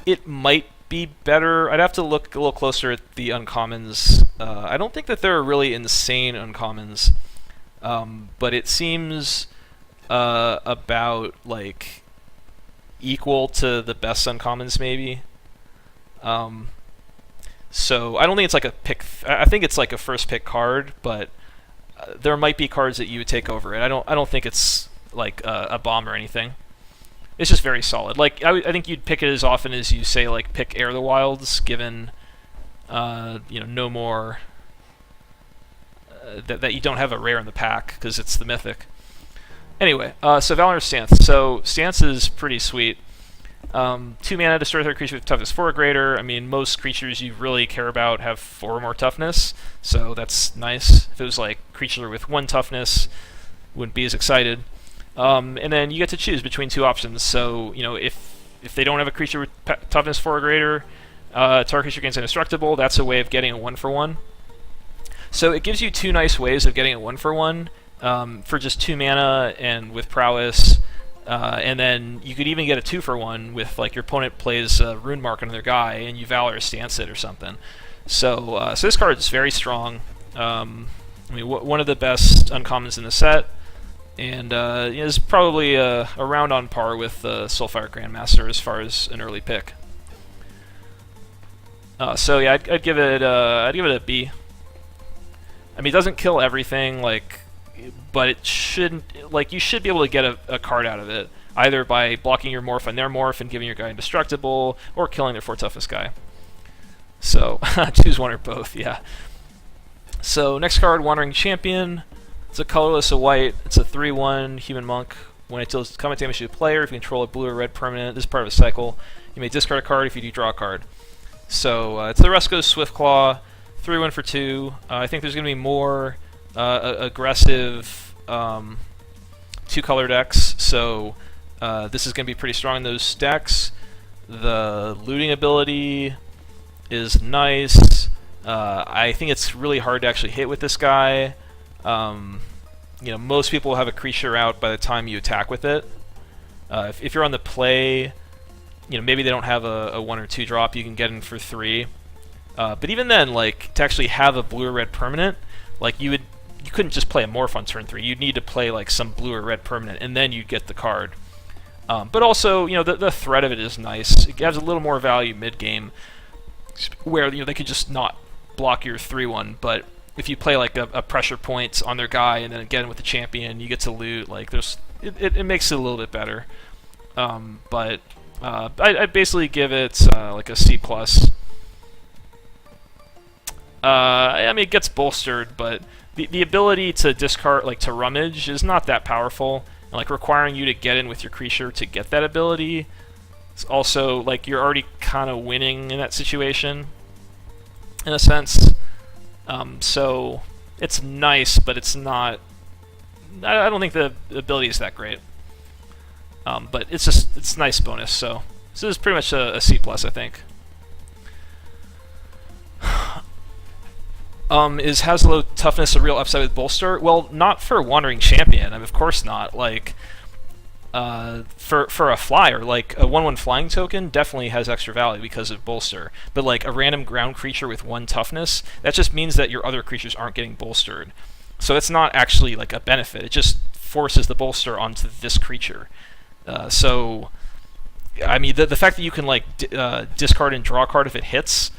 S1: it might be better. I'd have to look a little closer at the uncommons. I don't think that there are really insane uncommons, but it seems about like equal to the best uncommons, maybe. So I don't think it's like a pick. I think it's like a first pick card, but there might be cards that you would take over it. I don't think it's like a bomb or anything. It's just very solid. Like I think you'd pick it as often as you say like pick Air of the Wilds, given no more that you don't have a rare in the pack because it's the mythic. Anyway, so Valorous Stance. So Stance is pretty sweet. 2 mana, destroy target creature with toughness 4 or greater. I mean, most creatures you really care about have 4 or more toughness, so that's nice. If it was like creature with 1 toughness, wouldn't be as excited. And then you get to choose between 2 options. So, if they don't have a creature with toughness 4 or greater, target creature gains indestructible. That's a way of getting a 1-for-1. So it gives you 2 nice ways of getting a 1-for-1 for just 2 mana and with prowess. And then you could even get a 2-for-1 with like your opponent plays Rune Mark on their guy and you Valorous Stance it or something. So this card is very strong. One of the best uncommons in the set, and is probably around on par with Soulfire Grandmaster as far as an early pick. I'd give it a B. I mean, it doesn't kill everything, but it shouldn't. You should be able to get a card out of it, either by blocking your morph on their morph and giving your guy indestructible, or killing their 4 toughest guy. So choose one or both. Yeah. So next card, Wandering Champion. It's a colorless, a white. It's a 3/1 human monk. When it deals combat damage to a player, if you control a blue or red permanent, this is part of a cycle. You may discard a card if you do draw a card. So it's the Resco's Swiftclaw, 3/1 for 2. I think there's going to be more aggressive 2-color decks, so this is going to be pretty strong in those decks. The looting ability is nice. I think it's really hard to actually hit with this guy. Most people have a creature out by the time you attack with it. If you're on the play, maybe they don't have a 1 or 2 drop, you can get in for 3. But even then, to actually have a blue or red permanent, you couldn't just play a morph on turn 3. You'd need to play like some blue or red permanent, and then you'd get the card. But also, the threat of it is nice. It adds a little more value mid-game, where they could just not block your 3/1, but if you play like a pressure point on their guy and then again with the champion, you get to loot. Like it makes it a little bit better. But I'd basically give it like a C+. I mean, it gets bolstered, but the ability to discard, like to rummage, is not that powerful. And, like, requiring you to get in with your creature to get that ability, it's also like you're already kind of winning in that situation, in a sense. So it's nice, but it's not. I don't think the ability is that great. But it's nice bonus. So this is pretty much a C+, I think. Has low toughness a real upside with bolster? Well, not for Wandering Champion. I mean, of course not. Like, for a flyer, like a 1/1 flying token definitely has extra value because of bolster. But like a random ground creature with 1 toughness, that just means that your other creatures aren't getting bolstered. So it's not actually like a benefit. It just forces the bolster onto this creature. So, I mean, the fact that you can like discard and draw a card if it hits,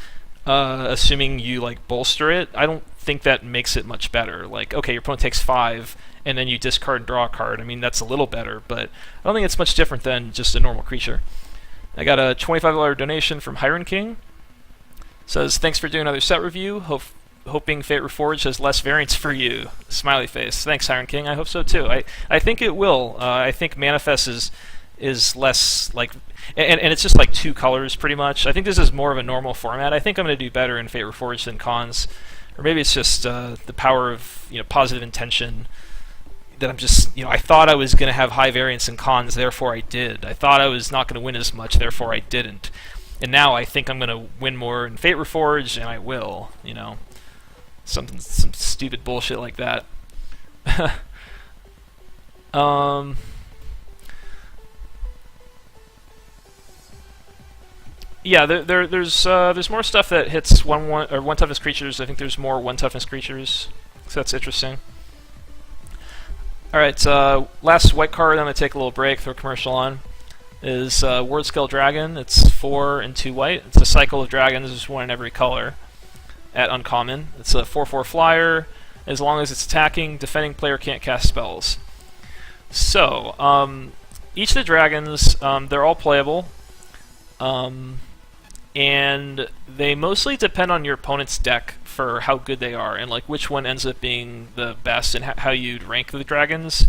S1: assuming you like bolster it, I don't think that makes it much better. Like, okay, your opponent takes 5, and then you discard and draw a card. I mean, that's a little better, but I don't think it's much different than just a normal creature. I got a $25 donation from Hiron King. Says, thanks for doing another set review. Hoping Fate Reforged has less variants for you. Smiley face. Thanks, Hiron King. I hope so too. I think it will. I think Manifest is less like, and it's just like 2 colors pretty much. I think this is more of a normal format. I think I'm going to do better in Fate Reforged than Cons, or maybe it's just the power of positive intention. That I'm just I thought I was going to have high variance in Cons, therefore I did. I thought I was not going to win as much, therefore I didn't. And now I think I'm going to win more in Fate Reforged, and I will. Some stupid bullshit like that. Yeah, there's more stuff that hits 1/1 or 1 toughness creatures. I think there's more 1 toughness creatures, so that's interesting. All right, last white card. I'm gonna take a little break. Throw a commercial on. Is Word Scale Dragon. It's 4 and 2 white. It's a cycle of dragons. There's 1 in every color. At uncommon, it's a 4/4 flyer. As long as it's attacking, defending player can't cast spells. So each of the dragons, they're all playable. And they mostly depend on your opponent's deck for how good they are, and like which one ends up being the best, and how you'd rank the dragons.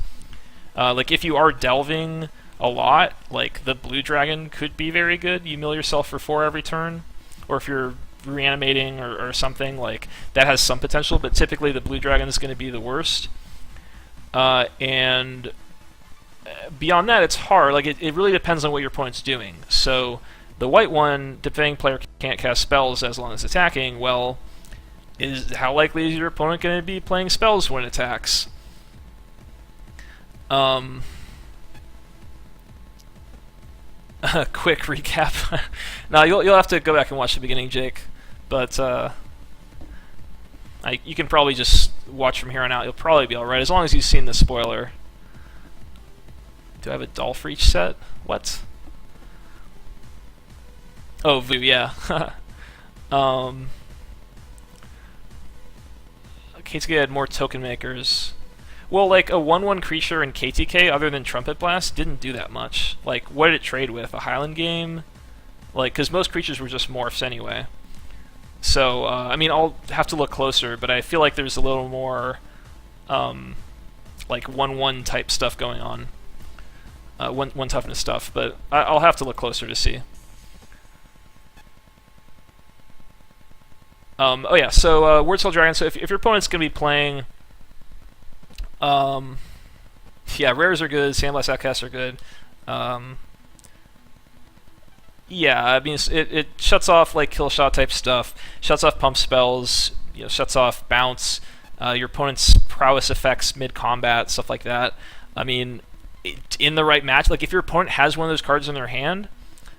S1: Like if you are delving a lot, like the blue dragon could be very good. You mill yourself for 4 every turn, or if you're reanimating or something, like that has some potential. But typically the blue dragon is going to be the worst. And beyond that, it's hard. Like it really depends on what your opponent's doing. So the white one, defending player can't cast spells as long as attacking. Well, how likely is your opponent going to be playing spells when it attacks? Quick recap. Now you'll have to go back and watch the beginning, Jake. But you can probably just watch from here on out. You'll probably be all right as long as you've seen the spoiler. Do I have a Dolph-Reach set? What? Oh, Vu, yeah. KTK had more token makers. Well, like a 1/1 creature in KTK, other than Trumpet Blast, didn't do that much. Like, what did it trade with? A Highland Game? Like, because most creatures were just morphs anyway. So, I mean, I'll have to look closer, but I feel like there's a little more, like 1/1 type stuff going on. 1 toughness stuff, but I'll have to look closer to see. Oh yeah, so Word Scale Dragon. So if your opponent's going to be playing, yeah, rares are good, Sandblast Outcasts are good. Yeah, I mean it shuts off like kill shot type stuff, shuts off pump spells, shuts off bounce, your opponent's prowess effects mid combat, stuff like that. I mean, in the right match, like if your opponent has one of those cards in their hand,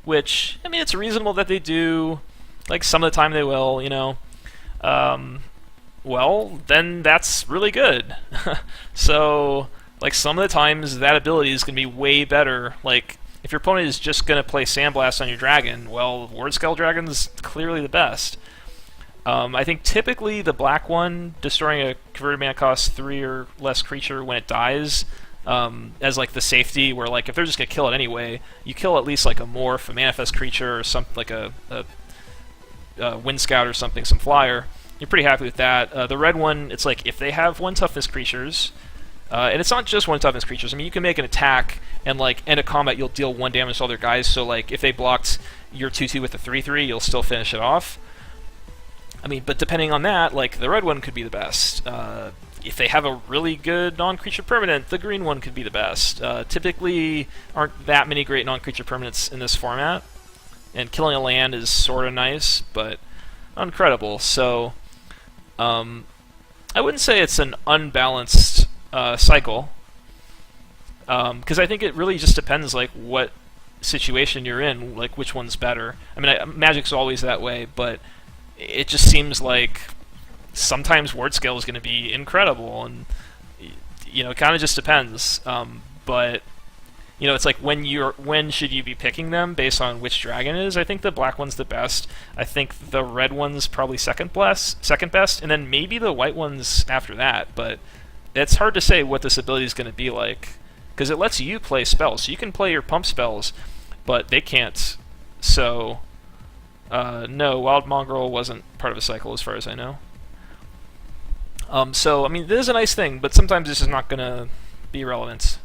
S1: which I mean it's reasonable that they do, like some of the time they will, well, then that's really good. So, like, some of the times that ability is going to be way better. Like, if your opponent is just going to play Sandblast on your dragon, well, Word Scale Dragon's clearly the best. I think typically the black one, destroying a converted mana cost 3 or less creature when it dies, as like the safety, where like if they're just going to kill it anyway, you kill at least like a morph, a manifest creature, or something like a Wind Scout or something, some flyer. You're pretty happy with that. The red one, it's like if they have 1 toughness creatures, and it's not just 1 toughness creatures. I mean, you can make an attack and like end a combat, you'll deal 1 damage to all their guys. So like if they blocked your 2/2 with a 3/3, you'll still finish it off. I mean, but depending on that, like the red one could be the best. If they have a really good non-creature permanent, the green one could be the best. Typically, aren't that many great non-creature permanents in this format, and killing a land is sort of nice, but incredible. So, I wouldn't say it's an unbalanced cycle, because I think it really just depends like what situation you're in, like which one's better. I mean, Magic's always that way, but it just seems like sometimes word scale is going to be incredible, and you know, it kind of just depends. But you know, it's like when should you be picking them based on which dragon it is? I think the black one's the best. I think the red one's probably second best, and then maybe the white one's after that. But it's hard to say what this ability is going to be like, because it lets you play spells. So you can play your pump spells, but they can't. So no, Wild Mongrel wasn't part of a cycle as far as I know. So, I mean, this is a nice thing, but sometimes this is not going to be relevant.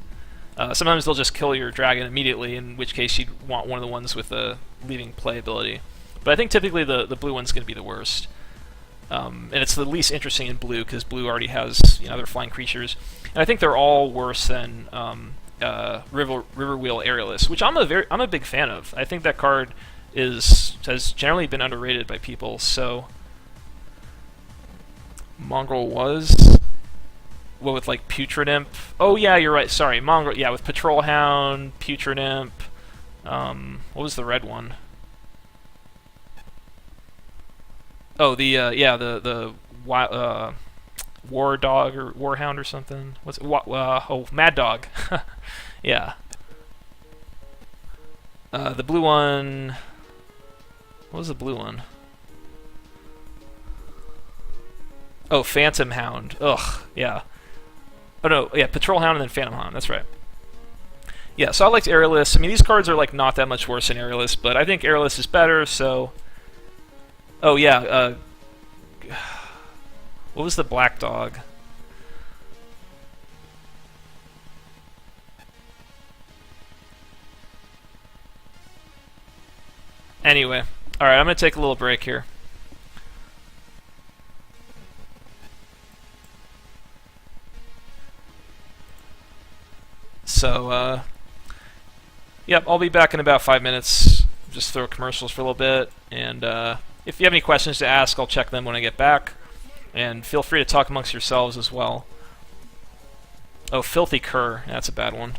S1: Sometimes they'll just kill your dragon immediately, in which case you'd want one of the ones with the leaving play ability. But I think typically the blue one's going to be the worst. And it's the least interesting in blue, because blue already has, you know, other flying creatures. And I think they're all worse than Riverwheel Aerialist, which I'm a big fan of. I think that card has generally been underrated by people. So Mongrel was with like Putrid Imp. Oh yeah, you're right. Sorry, Mongrel. Yeah, with Patrol Hound, Putrid Imp. What was the red one? Oh, the War Dog or War Hound or something. What's it? Oh, Mad Dog. Yeah. The blue one. What was the blue one? Oh, Phantom Hound. Ugh, yeah. Oh no, yeah, Patrol Hound and then Phantom Hound. That's right. Yeah, so I liked Aerialist. I mean, these cards are like not that much worse than Aerialist, but I think Aerialist is better. So, oh yeah. What was the black dog? Anyway, all right, I'm gonna take a little break here. So, yep, I'll be back in about 5 minutes. Just throw commercials for a little bit, and if you have any questions to ask, I'll check them when I get back. And feel free to talk amongst yourselves as well. Oh, Filthy Cur. That's a bad one.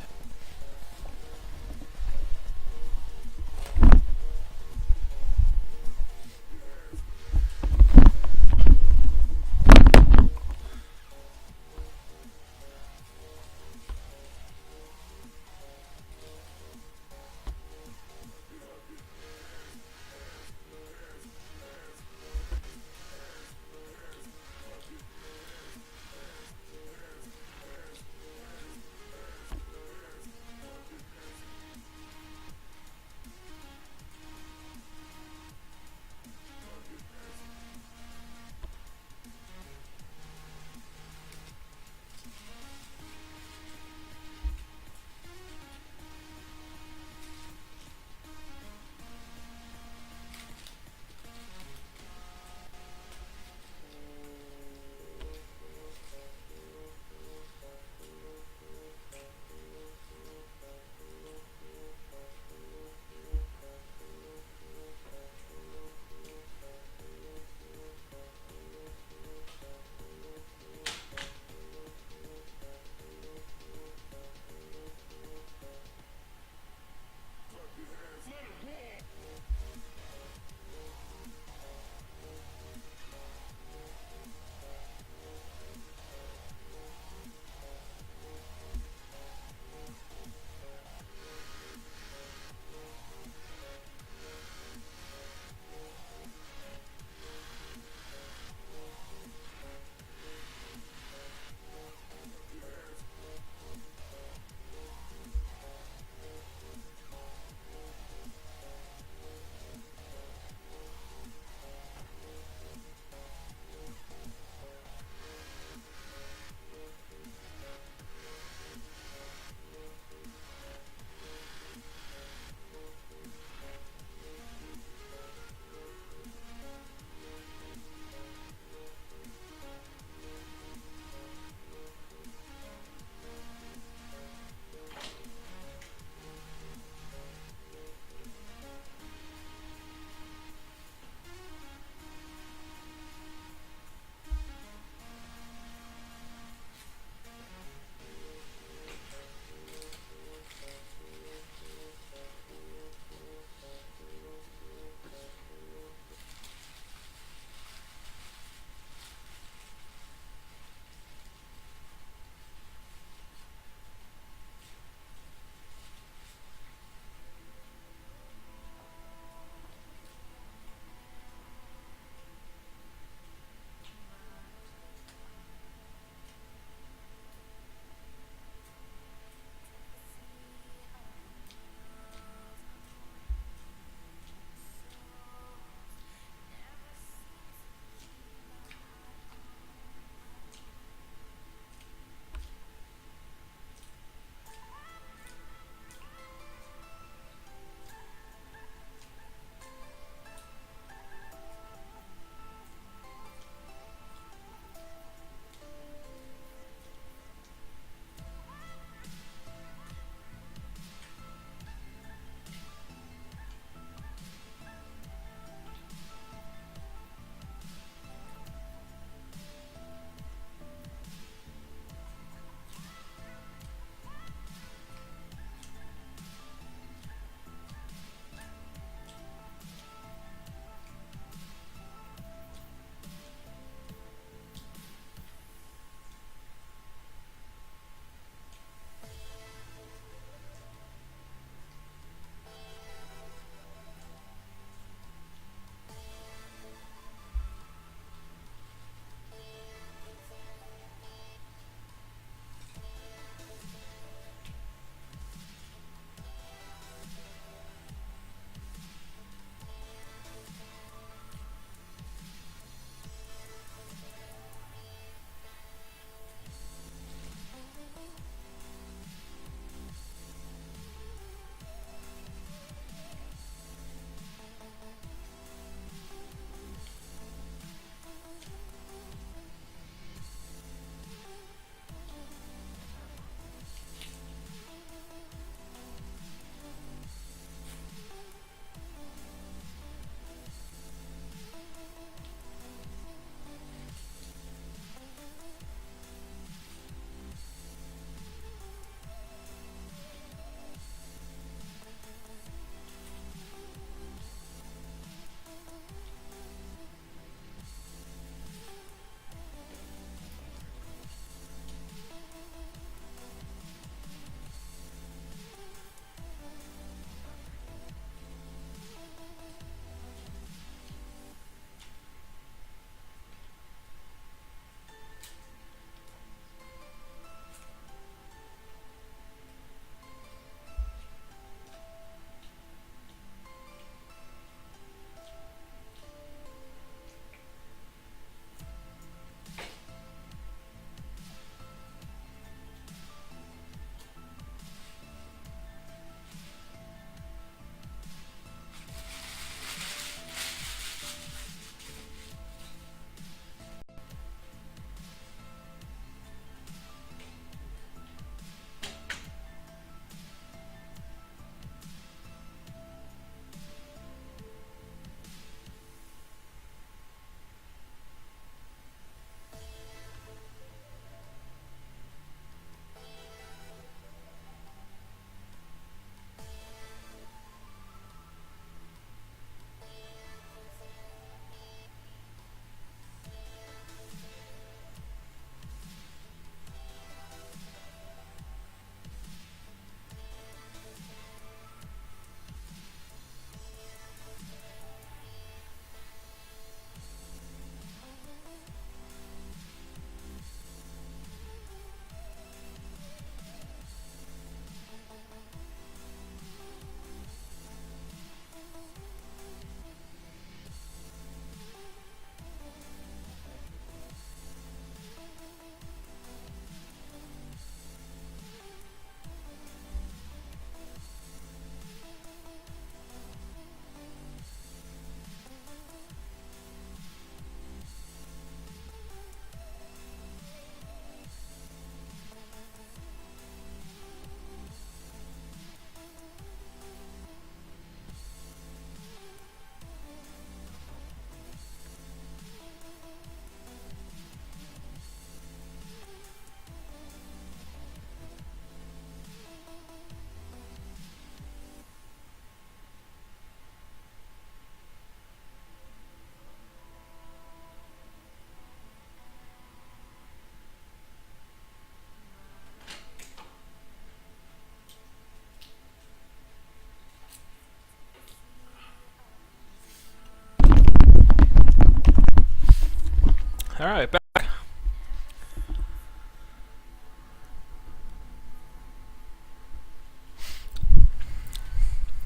S1: Alright, back. I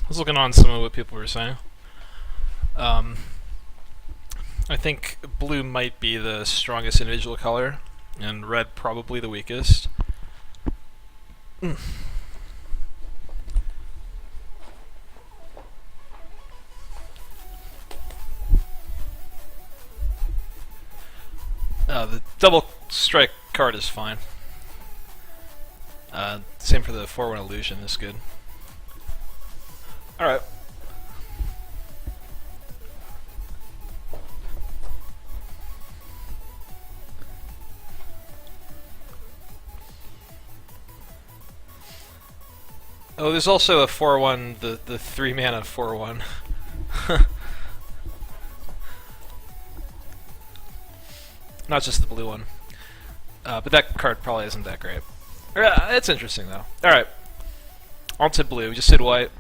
S1: was looking on some of what people were saying. I think blue might be the strongest individual color, and red probably the weakest. The double strike card is fine. Same for the 4-1 illusion, is good. Alright. Oh, there's also a 4-1, the 3-mana 4-1. Not just the blue one. But that card probably isn't that great. It's interesting, though. Alright. On to blue. We just did white.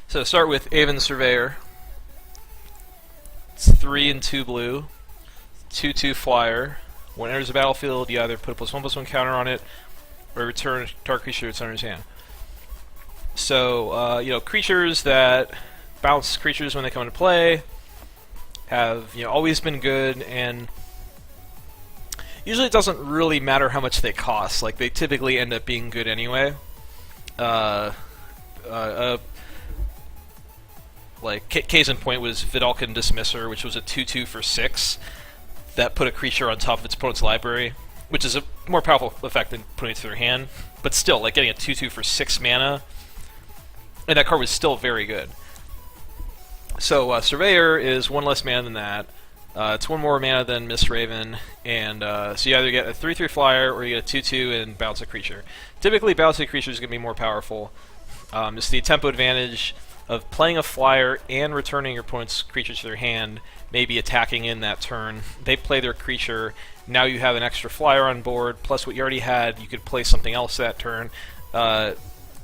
S1: So start with Aven Surveyor. It's 3 and 2 blue. 2/2 flyer. When it enters the battlefield, you either put a +1/+1 counter on it, or return target creature to its owner's hand. So, creatures that bounce creatures when they come into play have, always been good, and usually it doesn't really matter how much they cost. Like, they typically end up being good anyway. Case in point was Vidalcan Dismisser, which was a 2/2 for 6 that put a creature on top of its opponent's library, which is a more powerful effect than putting it to their hand. But still, like getting a 2/2 for 6 mana, and that card was still very good. So Surveyor is 1 less mana than that. It's 1 more mana than Mistraven, and so you either get a 3/3 flyer or you get a 2/2 and bounce a creature. Typically, bounce a creature is going to be more powerful. It's the tempo advantage of playing a flyer and returning your opponent's creature to their hand, maybe attacking in that turn. They play their creature, now you have an extra flyer on board, plus what you already had, you could play something else that turn.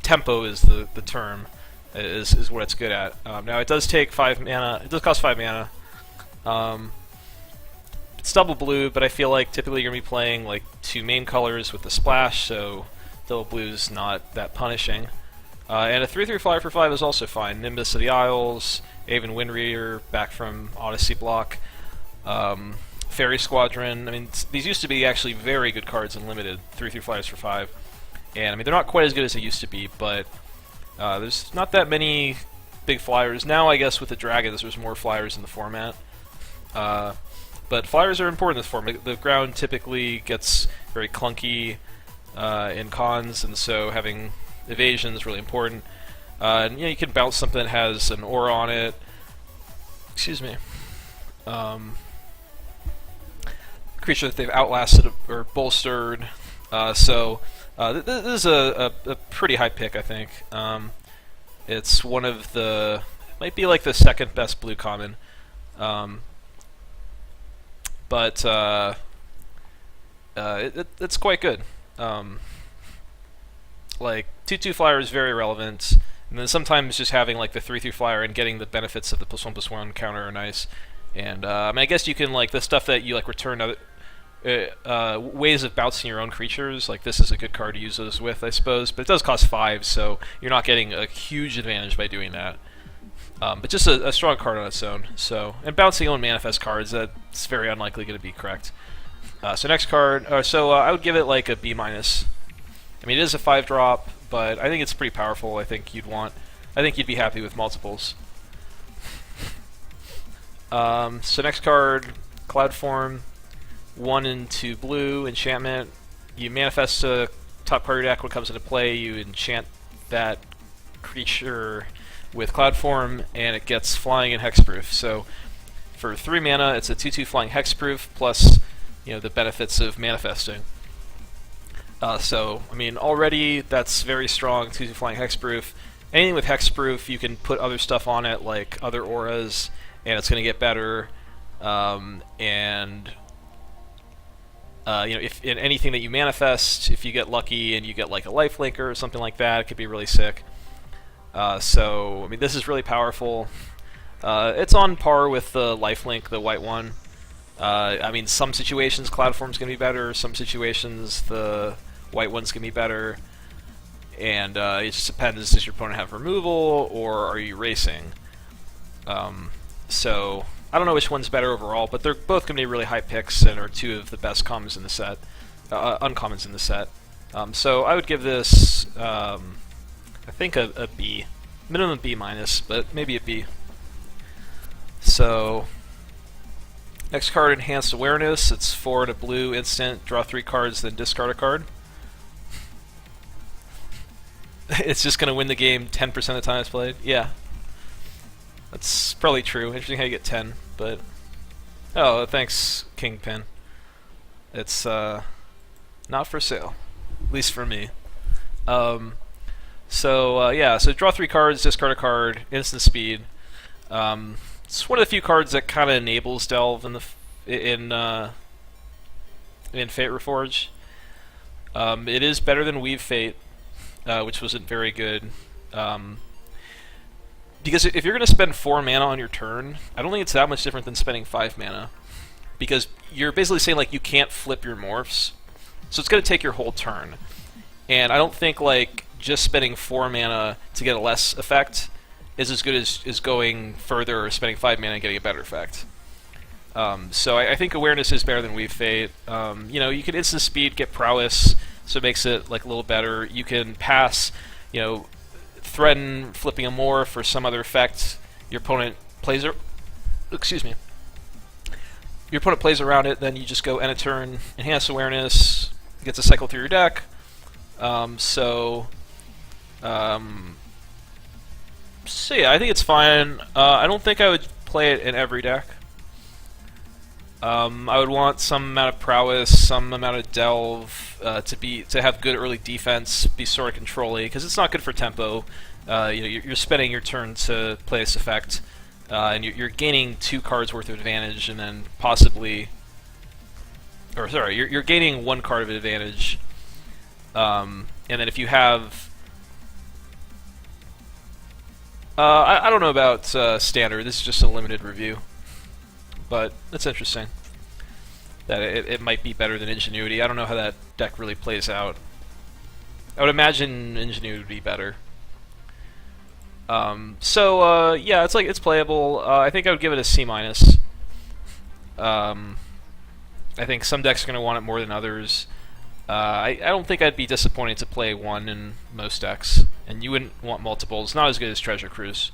S1: Tempo is the term, is what it's good at. Now it does take 5 mana, it does cost 5 mana. It's double blue, but I feel like typically you're going to be playing like 2 main colors with the splash, so double blue's not that punishing. And a 3/3 flyer for 5 is also fine. Nimbus of the Isles, Aven Windreader, back from Odyssey block, Fairy Squadron. I mean, these used to be actually very good cards in limited, 3/3 flyers for 5. And I mean, they're not quite as good as they used to be, but there's not that many big flyers. Now, I guess, with the Dragons, there's more flyers in the format. But flyers are important in this format. The ground typically gets very clunky in cons, and so having evasion is really important. And you can bounce something that has an aura on it. Excuse me. Creature that they've outlasted or bolstered. So this is a pretty high pick, I think. It's one of the... might be like the second best blue common. But it's quite good. Like, 2/2 flyer is very relevant, and then sometimes just having like the 3/3 flyer and getting the benefits of the +1/+1 counter are nice. And I mean, I guess you can, like, the stuff that you like return other ways of bouncing your own creatures, like this is a good card to use those with, I suppose, but it does cost 5, so you're not getting a huge advantage by doing that. But just a strong card on its own. So, and bouncing own manifest cards, that's very unlikely going to be correct. So next card, I would give it like a B-. I mean, it is a 5-drop, but I think it's pretty powerful. I think you'd be happy with multiples. So next card, Cloud Form, 1 and 2 blue, enchantment. You manifest a top card of your deck when it comes into play, you enchant that creature with Cloud Form, and it gets flying and hexproof. So for 3 mana, it's a 2/2 flying hexproof, plus the benefits of manifesting. So, I mean, already that's very strong, 2/2 flying hexproof. Anything with hexproof, you can put other stuff on it, like other auras, and it's going to get better. If in anything that you manifest, if you get lucky and you get like a lifelink or something like that, it could be really sick. So, I mean, this is really powerful. It's on par with the lifelink, the white one. I mean, some situations Cloud Form's going to be better, some situations the white one's going to be better, and it just depends, does your opponent have removal, or are you racing? So, I don't know which one's better overall, but they're both going to be really high picks and are two of the best commons in the set, uncommons in the set. So I would give this, I think a B. Minimum B minus, but maybe a B. So, next card, Enhanced Awareness. It's 4 and a blue instant, draw 3 cards, then discard a card. It's just going to win the game 10% of the time it's played? Yeah. That's probably true. Interesting how you get 10, but... Oh, thanks, Kingpin. It's, not for sale. At least for me. So draw 3 cards, discard a card, instant speed. It's one of the few cards that kind of enables Delve in Fate Reforged. It is better than Weave Fate, which wasn't very good. Because if you're going to spend 4 mana on your turn, I don't think it's that much different than spending 5 mana. Because you're basically saying, like, you can't flip your morphs. So it's going to take your whole turn. And I don't think, like, just spending 4 mana to get a less effect is as good as going further or spending 5 mana and getting a better effect. So I think Awareness is better than Weave Fate. You know, you can instant speed, get prowess, so it makes it like a little better. You can pass, you know, threaten flipping a morph or some other effect. Your opponent plays excuse me. Your opponent plays around it, then you just go end a turn, Enhance Awareness, gets a cycle through your deck. So yeah, I think it's fine. I don't think I would play it in every deck. I would want some amount of prowess, some amount of delve to have good early defense, be sort of controlly, because it's not good for tempo. You know, you're spending your turn to play this effect, and you're gaining 2 cards worth of advantage, and then possibly, or sorry, you're gaining 1 card of advantage, and then if you have, I don't know about standard. This is just a limited review. But it's interesting that it might be better than Ingenuity. I don't know how that deck really plays out. I would imagine Ingenuity would be better. Yeah, it's playable. I think I would give it a C minus. I think some decks are going to want it more than others. I don't think I'd be disappointed to play 1 in most decks, and you wouldn't want multiple. It's not as good as Treasure Cruise.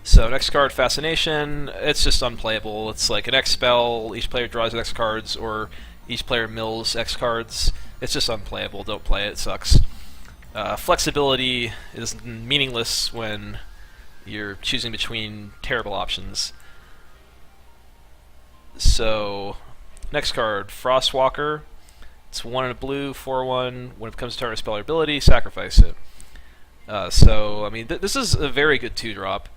S1: So next card, Fascination. It's just unplayable. It's like an X spell, each player draws X cards, or each player mills X cards. It's just unplayable. Don't play it. It sucks. Flexibility is meaningless when you're choosing between terrible options. So next card, Frostwalker. It's 1 and a blue, 4/1. When it becomes a target spell or ability, sacrifice it. So I mean, this is a very good 2-drop.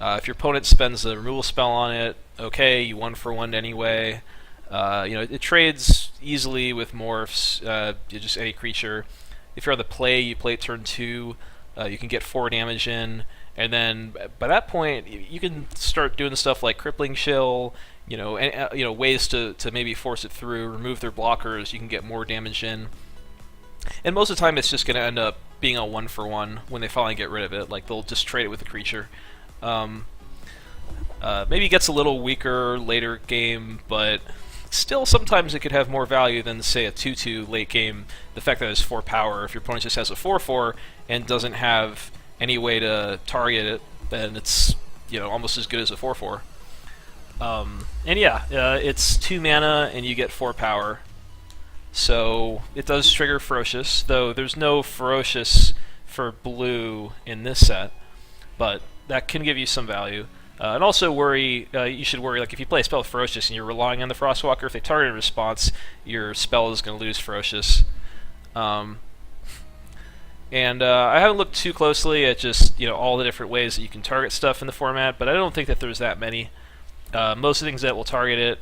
S1: If your opponent spends a removal spell on it, okay, you 1-for-1 anyway. You know, it trades easily with morphs, just any creature. If you're on the play, you play it turn 2, you can get 4 damage in, and then by that point, you can start doing stuff like Crippling Chill, you know, and, you know, ways to maybe force it through, remove their blockers, you can get more damage in. And most of the time, it's just going to end up being a 1-for-1 when they finally get rid of it. Like, they'll just trade it with the creature. Maybe it gets a little weaker later game, but still sometimes it could have more value than, say, a 2/2 late game. The fact that it's 4 power. If your opponent just has a 4/4 and doesn't have any way to target it, then it's, you know, almost as good as a 4/4. And yeah, it's 2 mana and you get 4 power. So it does trigger Ferocious, though there's no Ferocious for blue in this set, but that can give you some value. And also you should worry, like if you play a spell with Ferocious and you're relying on the Frostwalker, if they target a response, your spell is going to lose Ferocious. I haven't looked too closely at just, you know, all the different ways that you can target stuff in the format, but I don't think that there's that many. Most of the things that will target it,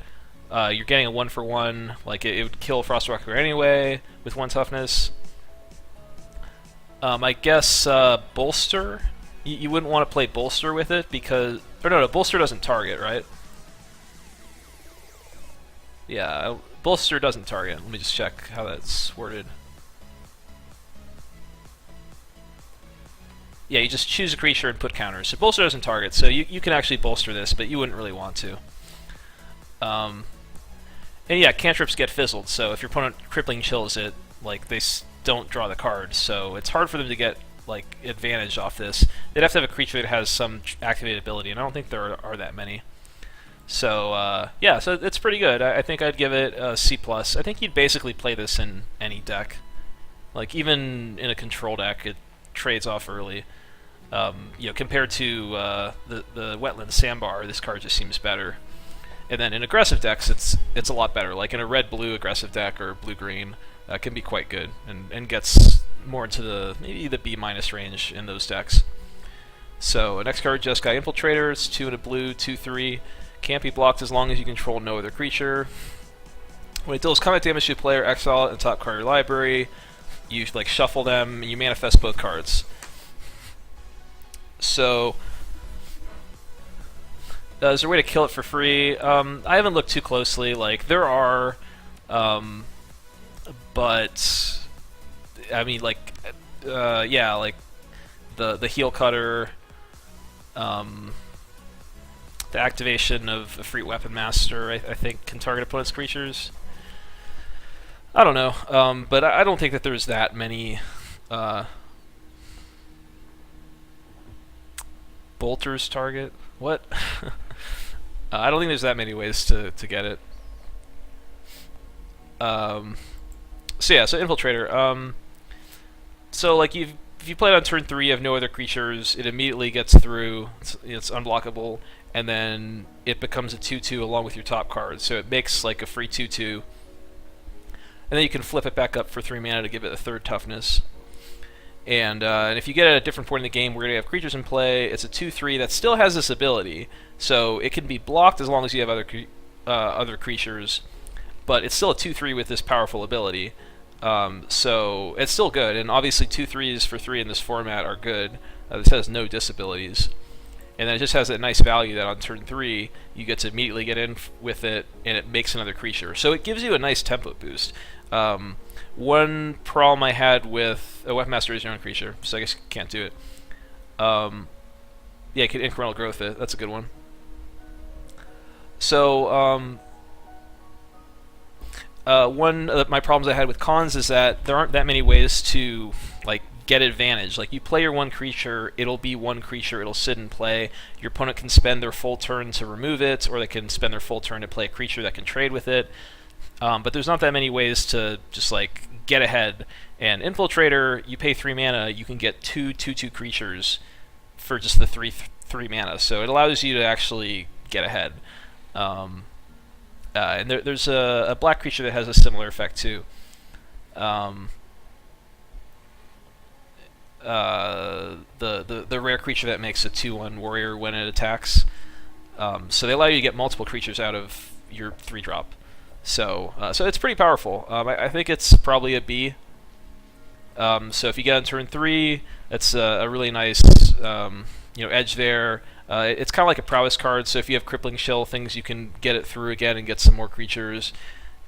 S1: you're getting a 1-for-1, like it would kill Frostwalker anyway with 1 toughness. I guess Bolster. You wouldn't want to play Bolster with it because... Or no, Bolster doesn't target, right? Yeah, bolster doesn't target. Let me just check how that's worded. Yeah, you just choose a creature and put counters. So bolster doesn't target, so you can actually bolster this, but you wouldn't really want to. And yeah, cantrips get fizzled, so if your opponent crippling chills it, like they don't draw the card, so it's hard for them to get like advantage off this. They'd have to have a creature that has some activated ability, and I don't think there are that many. So yeah, so it's pretty good. I think I'd give it a C+. I think you'd basically play this in any deck. Like even in a control deck, it trades off early. Compared to the Wetland Sandbar, this card just seems better. And then in aggressive decks, it's a lot better. Like in a red-blue aggressive deck or blue-green, can be quite good and gets more into maybe the B- range in those decks. So next card, Jeskai Infiltrator. It's 2 and a blue, 2/3. Can't be blocked as long as you control no other creature. When it deals combat damage to a player, exile it and top card of your library. You like shuffle them, and you manifest both cards. So, is there a way to kill it for free? I haven't looked too closely. Like there are, but I mean, like, yeah, like the heel cutter, the activation of a free weapon master, I think, can target opponent's creatures. I don't know, but I don't think that there's that many bolters target. What? I don't think there's that many ways to get it. So yeah, so Infiltrator. So like if you play it on turn 3, you have no other creatures, it immediately gets through, it's unblockable, and then it becomes a 2/2 along with your top card, so it makes like a free 2/2. And then you can flip it back up for 3 mana to give it a 3rd toughness. And if you get it at a different point in the game where you have creatures in play, it's a 2/3 that still has this ability, so it can be blocked as long as you have other creatures, but it's still a 2/3 with this powerful ability. So it's still good, and obviously 2/3s for 3 in this format are good. This has no disabilities. And then it just has that nice value that on turn 3, you get to immediately get in with it, and it makes another creature. So it gives you a nice tempo boost. One problem I had with a Weapon Master is your own creature, so I guess you can't do it. Yeah, you can incremental growth it. That's a good one. So one of my problems I had with cons is that there aren't that many ways to like get advantage. Like you play your one creature, it'll be one creature, it'll sit and play. Your opponent can spend their full turn to remove it, or they can spend their full turn to play a creature that can trade with it. But there's not that many ways to just like get ahead. And Infiltrator, you pay 3 mana, you can get 2/2/2 creatures for just the 3 mana. So it allows you to actually get ahead. And there's a black creature that has a similar effect too. The rare creature that makes a 2/1 warrior when it attacks. So they allow you to get multiple creatures out of your 3-drop. So it's pretty powerful. I think it's probably a B. So if you get on turn 3, that's a really nice edge there. It's kind of like a prowess card, so if you have Crippling Chill things, you can get it through again and get some more creatures.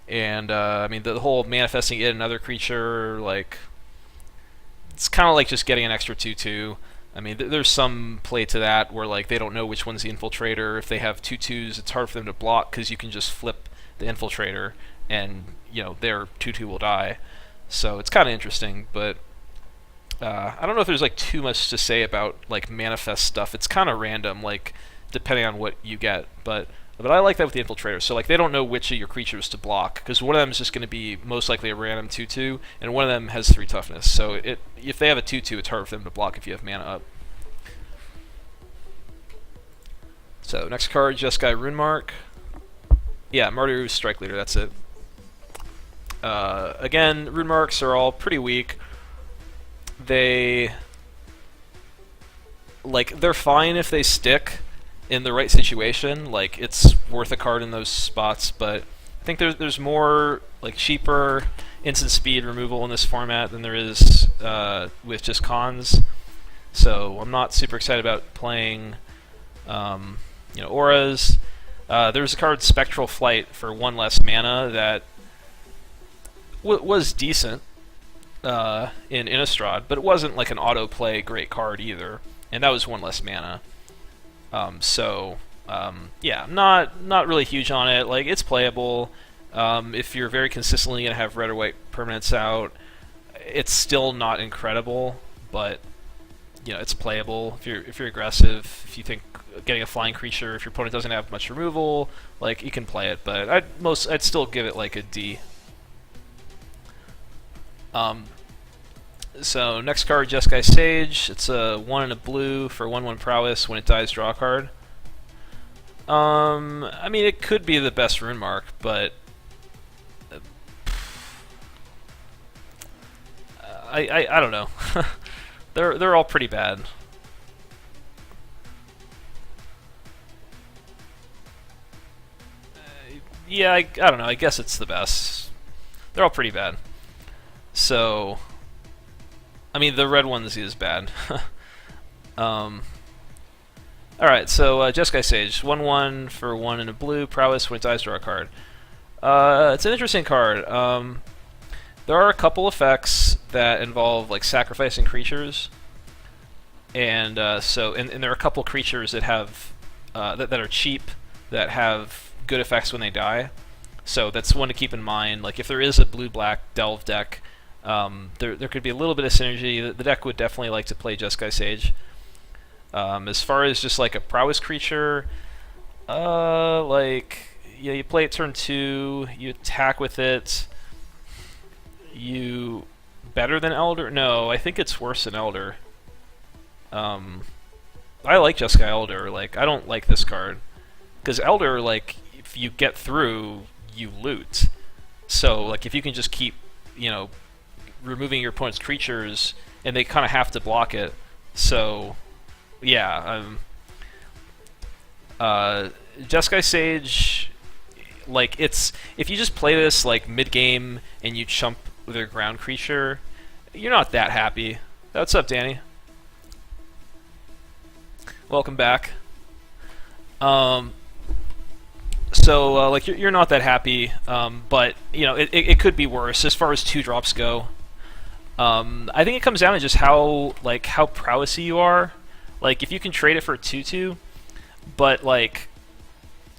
S1: And I mean, the whole manifesting it another creature, like, it's kind of like just getting an extra 2/2. I mean, there's some play to that where like they don't know which one's the Infiltrator. If they have 2/2s, it's hard for them to block because you can just flip the Infiltrator, and their 2/2 will die. So it's kind of interesting, but I don't know if there's like too much to say about like manifest stuff. It's kind of random, like depending on what you get. But I like that with the Infiltrator. So like they don't know which of your creatures to block because one of them is just going to be most likely a random 2/2, and one of them has 3 toughness. So if they have a 2/2, it's hard for them to block if you have mana up. So next card, Jeskai Runemark. Yeah, Mardu Strike Leader. That's it. Again, Runemarks are all pretty weak. They're fine if they stick in the right situation. Like it's worth a card in those spots, but I think there's more like cheaper instant speed removal in this format than there is with just cons. So I'm not super excited about playing auras. There's a card Spectral Flight for 1 less mana that was decent in Innistrad, but it wasn't like an auto-play great card either, and that was 1 less mana. Yeah, not really huge on it. Like, it's playable. If you're very consistently going to have red or white permanents out, it's still not incredible, but it's playable if you're aggressive. If you think getting a flying creature, if your opponent doesn't have much removal, like, you can play it. But I'd still give it like a D. So next card, Jeskai Sage. It's a 1 and a blue for 1/1 prowess. When it dies, draw a card. I mean, it could be the best rune mark, but I don't know. They're all pretty bad. Yeah, I don't know. I guess it's the best. They're all pretty bad. So, I mean, the red ones is bad. Alright, so Jeskai Sage. 1/1 for 1 and a blue. Prowess. When it dies, draw a card. It's an interesting card. There are a couple effects that involve like sacrificing creatures, and there are a couple creatures that have that are cheap that have good effects when they die. So that's one to keep in mind. Like, if there is a blue-black delve deck, there could be a little bit of synergy. The deck would definitely like to play Jeskai Sage. As far as just like a prowess creature, you play it turn 2, you attack with it. You better than Elder? No, I think it's worse than Elder. I like Jeskai Elder. Like, I don't like this card because Elder, like, if you get through, you loot. So, like, if you can just keep, removing your opponent's creatures, and they kind of have to block it. So, yeah. Jeskai Sage, like, if you just play this like mid game and you chump with a ground creature, you're not that happy. What's up, Danny? Welcome back. Like, you're not that happy, but it could be worse as far as 2-drops go. I think it comes down to just how prowessy you are. Like, if you can trade it for a 2/2, but like,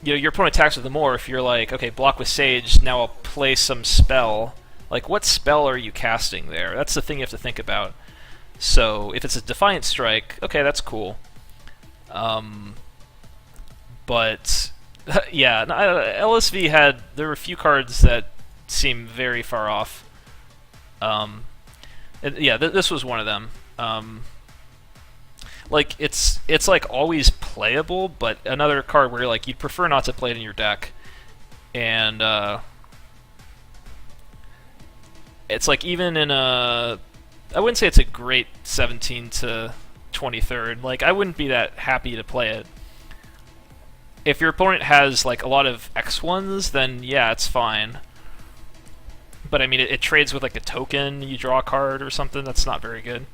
S1: your opponent attacks with the morph, you're like, okay, block with Sage, now I'll play some spell. Like, what spell are you casting there? That's the thing you have to think about. So, if it's a Defiant Strike, okay, that's cool. But, yeah, LSV there were a few cards that seem very far off. This was one of them. Like, it's like always playable, but another card where like you'd prefer not to play it in your deck, and it's like, even in I wouldn't say it's a great 17 to 23rd. Like, I wouldn't be that happy to play it. If your opponent has like a lot of X1s, then yeah, it's fine. But I mean, it trades with like a token, you draw a card or something. That's not very good.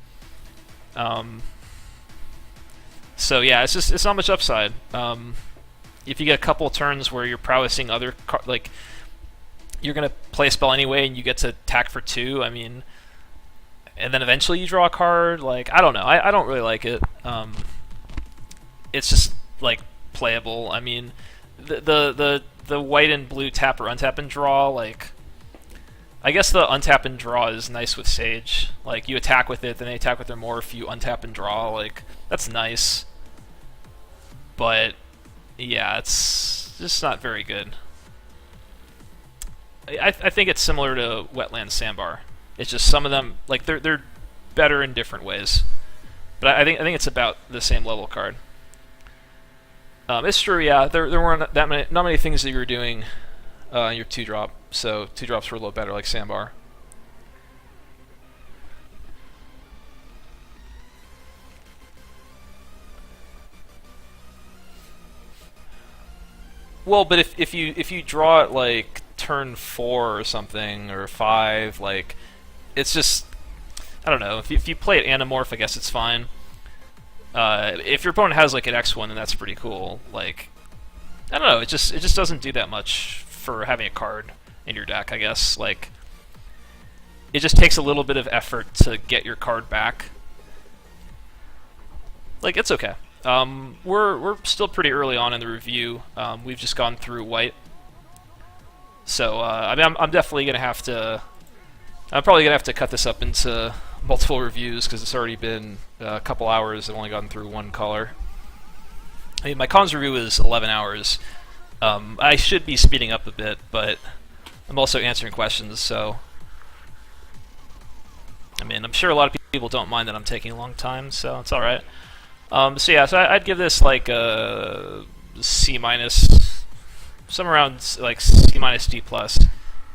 S1: So yeah, it's not much upside. If you get a couple turns where you're prowessing other like, you're gonna play a spell anyway, and you get to attack for 2. I mean, and then eventually you draw a card. Like, I don't know. I don't really like it. It's just like playable. I mean, the white and blue tap or untap and draw. Like, I guess the untap and draw is nice with Sage. Like, you attack with it, then they attack with their morph, you untap and draw. Like, that's nice. But yeah, it's just not very good. I think it's similar to Wetland Sandbar. It's just some of them, like, they're better in different ways. But I think it's about the same level card. It's true, yeah. There weren't not many things that you were doing in your 2-drop, so 2-drops were a little better, like Sandbar. Well, but if you draw it like turn 4 or something, or 5, like, it's just, I don't know. If you play it Anamorph, I guess it's fine. If your opponent has like an X1, then that's pretty cool. Like, I don't know. It just doesn't do that much for having a card in your deck. I guess like it just takes a little bit of effort to get your card back. Like it's okay. We're still pretty early on in the review. We've just gone through white, so I mean I'm definitely gonna have to. I'm probably gonna have to cut this up into multiple reviews because it's already been a couple hours. I've only gone through one color. I mean, my cons review is 11 hours. I should be speeding up a bit, but I'm also answering questions, so I mean, I'm sure a lot of people don't mind that I'm taking a long time, so it's all right. So yeah, so I'd give this like a C minus, somewhere around like C minus D plus.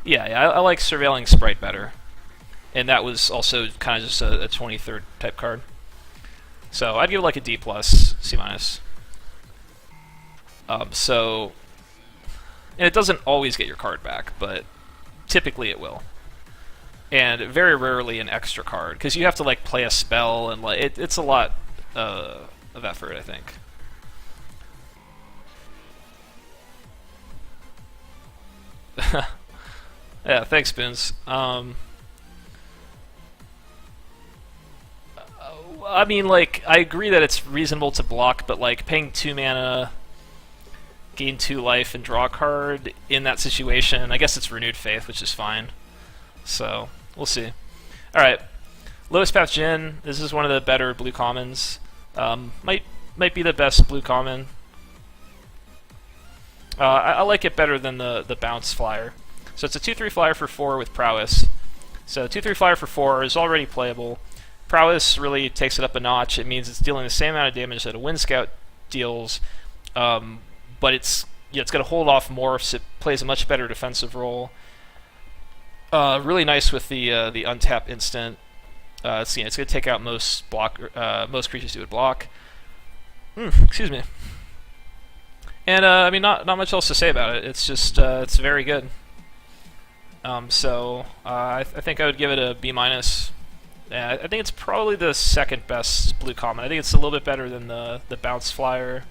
S1: Yeah, I like Surveilling Sprite better, and that was also kind of just a 23rd type card. So I'd give it like a D plus, C minus. So, and it doesn't always get your card back, but typically it will. And very rarely an extra card, because you have to like play a spell, and like it's a lot of effort, I think. Yeah, thanks, Spoons. I mean, like, I agree that it's reasonable to block, but like paying 2 mana, gain 2 life, and draw a card in that situation, I guess it's Renewed Faith, which is fine. So, we'll see. Alright, Lotus Path Jhin. This is one of the better blue commons. Might be the best blue common. I like it better than the bounce flyer. So it's a 2/3 flyer for 4 with prowess. So 2/3 flyer for 4 is already playable. Prowess really takes it up a notch. It means it's dealing the same amount of damage that a Wind Scout deals, but it's going to hold off more, so it plays a much better defensive role. Really nice with the untap instant. It's going to take out most most creatures you would block. Excuse me. And I mean, not much else to say about it. It's just it's very good. So I think I would give it a B minus. I think it's probably the second best blue common. I think it's a little bit better than the bounce flyer,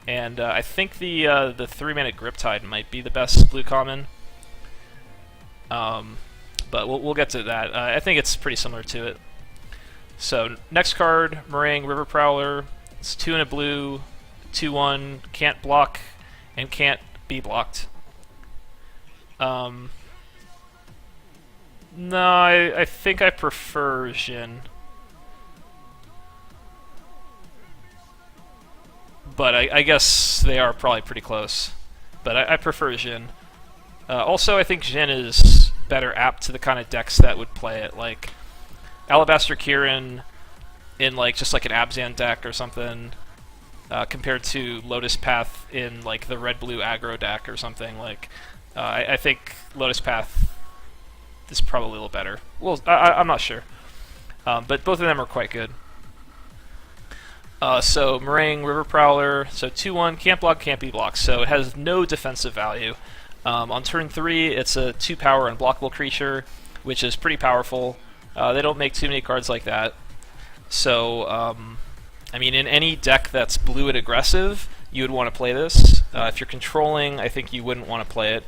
S1: and I think the 3-mana Griptide might be the best blue common. But we'll get to that. I think it's pretty similar to it. So next card, Meringue River Prowler. It's 2 and a blue, 2/1, can't block and can't be blocked. No, I think I prefer Jhin. But I guess they are probably pretty close. But I prefer Jhin. Also, I think Jhin is better apt to the kind of decks that would play it, like Alabaster Kirin in like just like an Abzan deck or something, compared to Lotus Path in like the red-blue aggro deck or something. Like, I think Lotus Path is probably a little better. Well, I'm not sure, but both of them are quite good. So Meringue River Prowler, so 2/1, can't block, can't be blocked, so it has no defensive value. On turn 3, it's a 2-power unblockable creature, which is pretty powerful. They don't make too many cards like that. So, I mean, in any deck that's blue and aggressive, you would want to play this. If you're controlling, I think you wouldn't want to play it.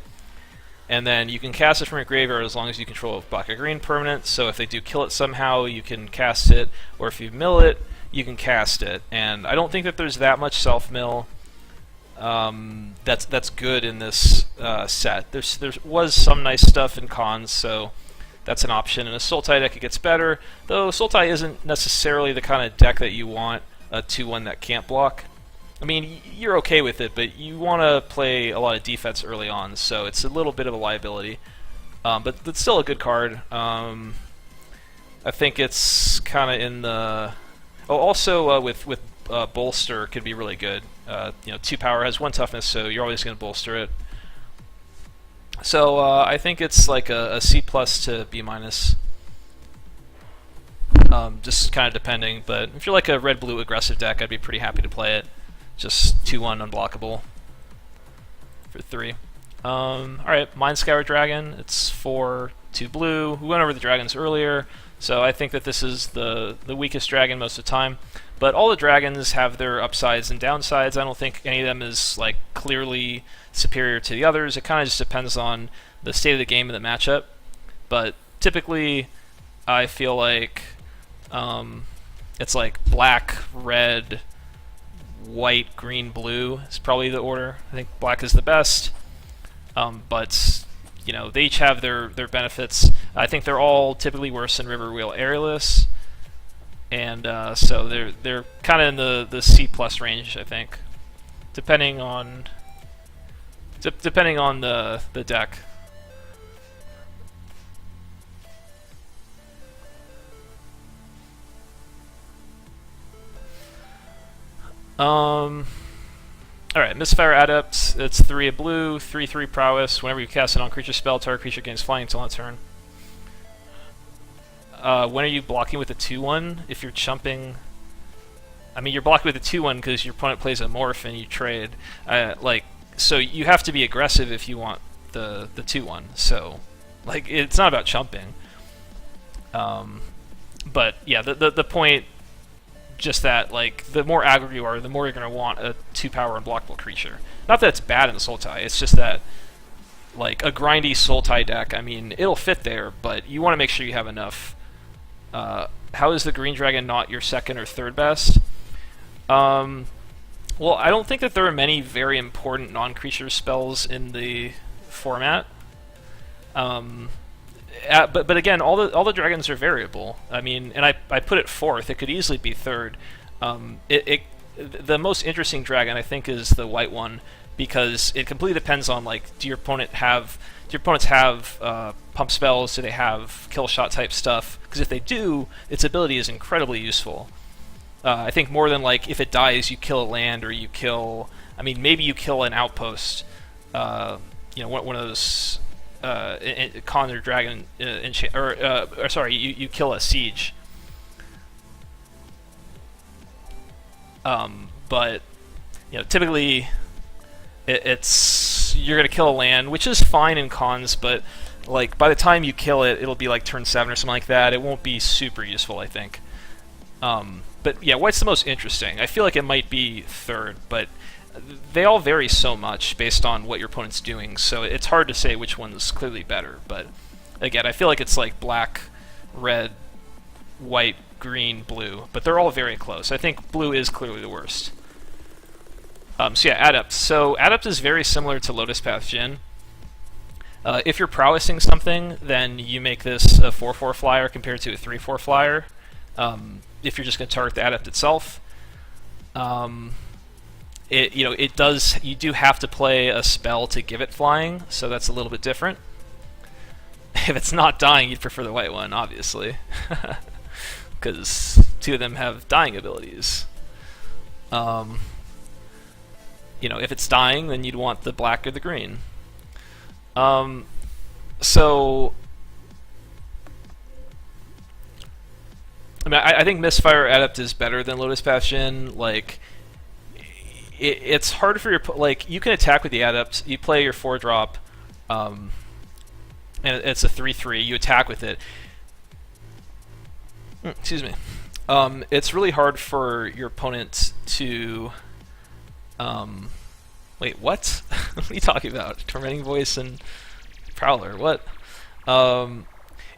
S1: And then you can cast it from your graveyard as long as you control a black or green permanent, so if they do kill it somehow, you can cast it, or if you mill it, you can cast it. And I don't think that there's that much self-mill that's good in this set. There was some nice stuff in cons, so that's an option. In a Sultai deck, it gets better, though Sultai isn't necessarily the kind of deck that you want a 2/1 that can't block. I mean, you're okay with it, but you want to play a lot of defense early on, so it's a little bit of a liability. But it's still a good card. I think it's kind of in the... Oh, also with Bolster could be really good. 2 power, has 1 toughness, so you're always going to bolster it. So I think it's like a C plus to B minus. Just kind of depending, but if you're like a red-blue aggressive deck, I'd be pretty happy to play it. Just 2/1 unblockable for 3. Alright, Mind Scour Dragon. It's 4, 2 blue. We went over the dragons earlier, so I think that this is the weakest dragon most of the time. But all the dragons have their upsides and downsides. I don't think any of them is like clearly superior to the others. It kind of just depends on the state of the game and the matchup. But typically, I feel like it's like black, red, white, green, blue is probably the order. I think black is the best, but you know, they each have their benefits. I think they're all typically worse than Riverwheel Aerialist, and so they're kind of in the C plus range, I think, depending on the deck. Alright, Misfire Adept, it's 3 blue, 3/3 prowess. Whenever you cast a non-creature spell, target creature gains flying until on turn. When are you blocking with a 2/1? If you're chumping... I mean, you're blocking with a 2/1 because your opponent plays a morph and you trade. So you have to be aggressive if you want the 2/1. So, like, it's not about chumping. But, yeah, the point... just that, like, the more aggro you are, the more you're going to want a 2-power unblockable creature. Not that it's bad in the Sultai, it's just that, like, a grindy Sultai deck, I mean, it'll fit there, but you want to make sure you have enough. How is the Green Dragon not your second or third best? Well, I don't think that there are many very important non-creature spells in the format. But again, all the dragons are variable. I mean, and I put it fourth. It could easily be third. The most interesting dragon, I think, is the white one, because it completely depends on, like, do your opponents have pump spells? Do they have kill shot type stuff? Because if they do, its ability is incredibly useful. I think more than, like, if it dies, you kill a land, or you kill... I mean, maybe you kill an outpost. You know, one of those... con or dragon or sorry, you kill a siege. But you know, typically you're gonna kill a land, which is fine in cons, but like by the time you kill it, it'll be like turn 7 or something like that. It won't be super useful, I think. But yeah, white's the most interesting. I feel like it might be third, but they all vary so much based on what your opponent's doing, so it's hard to say which one's clearly better. But again, I feel like it's like black, red, white, green, blue, but they're all very close. I think blue is clearly the worst. So yeah, Adept. So Adept is very similar to Lotus Path Djinn. If you're prowessing something, then you make this a 4/4 flyer compared to a 3/4 flyer. If you're just going to target the Adept itself. You do have to play a spell to give it flying, so that's a little bit different. If it's not dying, you'd prefer the white one, obviously, because 2 of them have dying abilities. If it's dying, then you'd want the black or the green. So, I mean, I think Misfire Adept is better than Lotus Path Djinn. Like, it's hard for your... Like, you can attack with the Adept, you play your 4-drop, and it's a 3/3, you attack with it. Excuse me. It's really hard for your opponent to... wait, what? What are you talking about? Tormenting Voice and Prowler, what?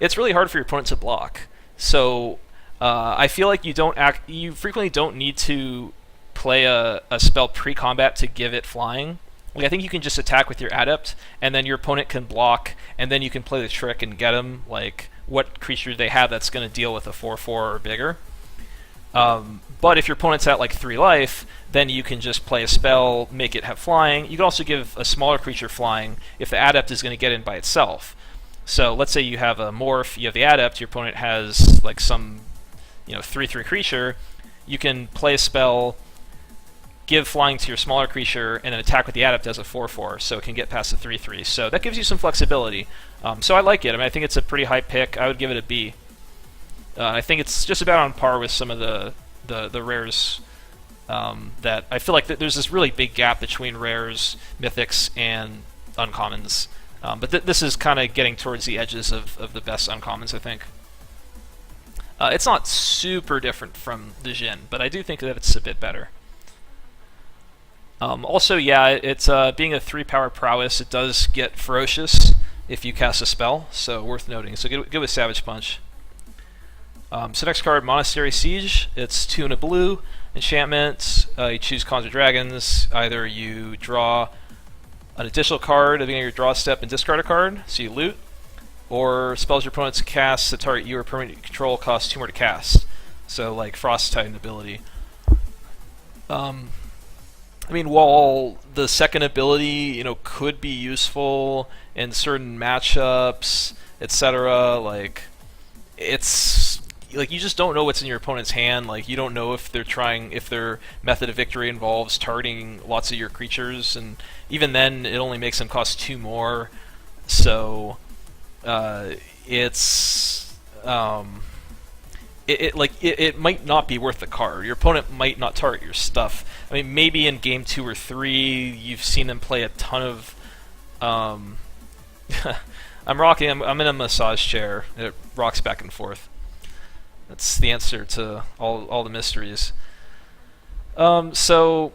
S1: It's really hard for your opponent to block. So, I feel like you frequently don't need to play a spell pre-combat to give it flying. Like, I think you can just attack with your Adept, and then your opponent can block, and then you can play the trick and get them, like, what creature they have that's going to deal with a 4/4 or bigger. But if your opponent's at, like, 3 life, then you can just play a spell, make it have flying. You can also give a smaller creature flying if the Adept is going to get in by itself. So, let's say you have a Morph, you have the Adept, your opponent has, like, some, 3/3 creature. You can play a spell, give flying to your smaller creature, and then attack with the Adept as a 4/4, so it can get past the 3/3. So that gives you some flexibility. So I like it. I mean, I think it's a pretty high pick. I would give it a B. I think it's just about on par with some of the rares that I feel like there's this really big gap between rares, mythics, and uncommons. But this is kind of getting towards the edges of the best uncommons, I think. It's not super different from the Jin, but I do think that it's a bit better. Also, yeah, it's being a 3-power prowess, it does get ferocious if you cast a spell, so worth noting. So good with Savage Punch. So next card, Monastery Siege. It's 2 and a blue. Enchantment. You choose Conjure Dragons. Either you draw an additional card at the beginning of your draw step and discard a card, so you loot, or spells your opponents cast that target you or permanent you control cost 2 more to cast. So like Frost Titan ability. I mean, while the second ability, could be useful in certain matchups, etc., like, it's like you just don't know what's in your opponent's hand. Like, you don't know if their method of victory involves targeting lots of your creatures, and even then, it only makes them cost 2 more. So, it might not be worth the card. Your opponent might not target your stuff. I mean, maybe in game 2 or 3, you've seen them play a ton of. I'm in a massage chair. It rocks back and forth. That's the answer to all the mysteries. So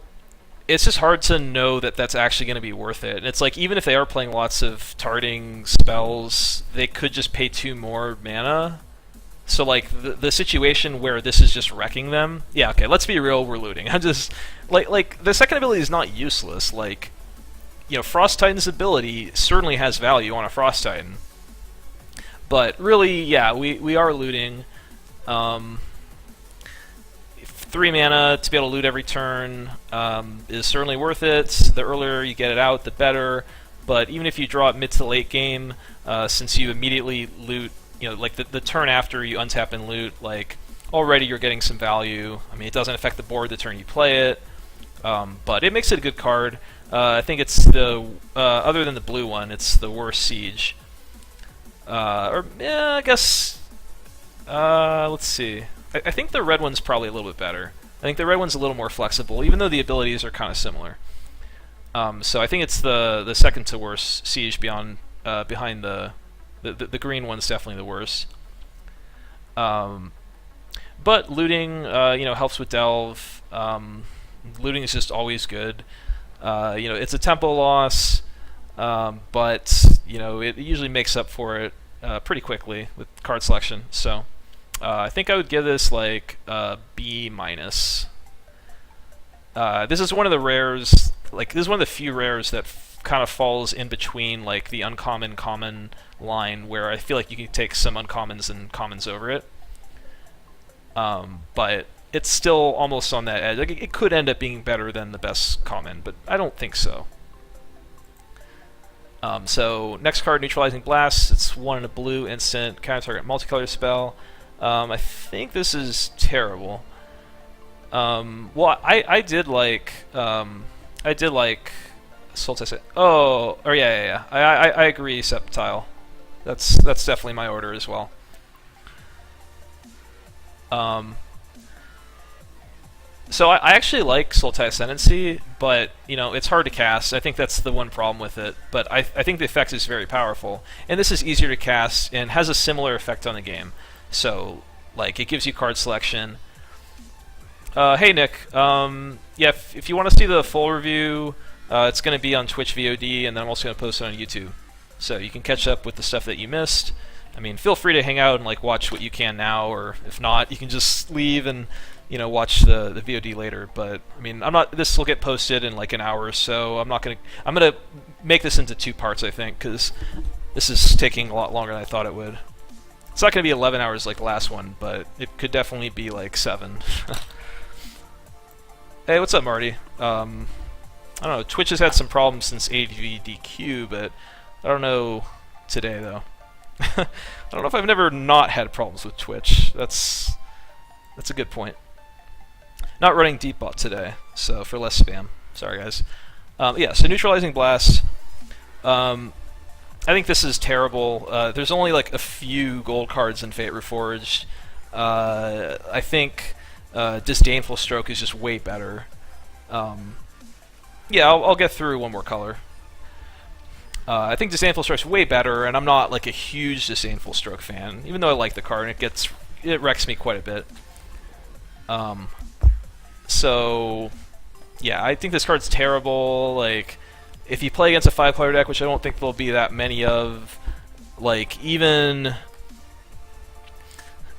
S1: it's just hard to know that that's actually going to be worth it. And it's like, even if they are playing lots of targeting spells, they could just pay 2 more mana. So, like, the situation where this is just wrecking them, yeah, okay, let's be real, we're looting. I'm just, like, the second ability is not useless. Like, Frost Titan's ability certainly has value on a Frost Titan. But really, yeah, we are looting. 3 mana to be able to loot every turn is certainly worth it. The earlier you get it out, the better. But even if you draw it mid to late game, since you immediately loot, like the turn after you untap and loot, like, already you're getting some value. I mean, it doesn't affect the board the turn you play it, but it makes it a good card. I think it's other than the blue one, it's the worst Siege. I guess, let's see. I think the red one's probably a little bit better. I think the red one's a little more flexible, even though the abilities are kind of similar. So I think it's the second to worst Siege behind the green one's definitely the worst. But looting, helps with Delve. Looting is just always good. It's a tempo loss, but it usually makes up for it pretty quickly with card selection. So I think I would give this like B-. This is one of the rares. Like, this is one of the few rares that kind of falls in between, like, the uncommon common line, where I feel like you can take some uncommons and commons over it. But it's still almost on that edge. Like, it could end up being better than the best common, but I don't think so. So next card, Neutralizing Blast. It's 1 and a blue instant counter target multicolor spell. I think this is terrible. Well, I did like Sultai. Yeah. I agree, Septile. That's definitely my order as well. So I actually like Sultai Ascendancy, but it's hard to cast. I think that's the one problem with it. But I think the effect is very powerful, and this is easier to cast and has a similar effect on the game. So, like, it gives you card selection. Hey Nick, yeah, if you want to see the full review, it's going to be on Twitch VOD, and then I'm also going to post it on YouTube. So you can catch up with the stuff that you missed. I mean, feel free to hang out and, like, watch what you can now, or if not, you can just leave and, watch the VOD later. But, I mean, this will get posted in, like, an hour or so. I'm going to make this into 2 parts, I think, because this is taking a lot longer than I thought it would. It's not going to be 11 hours like the last one, but it could definitely be, like, 7. Hey, what's up, Marty? I don't know, Twitch has had some problems since AVDQ, but I don't know today, though. I don't know if I've never not had problems with Twitch. That's a good point. Not running Deepbot today, so for less spam. Sorry, guys. Yeah, so Neutralizing Blast. I think this is terrible. There's only, like, a few gold cards in Fate Reforged. I think Disdainful Stroke is just way better. Yeah, I'll get through one more color. I think Disdainful Stroke's way better, and I'm not, like, a huge Disdainful Stroke fan, even though I like the card and it gets it wrecks me quite a bit. So yeah, I think this card's terrible. Like, if you play against a 5-player deck, which I don't think there'll be that many of, like, even...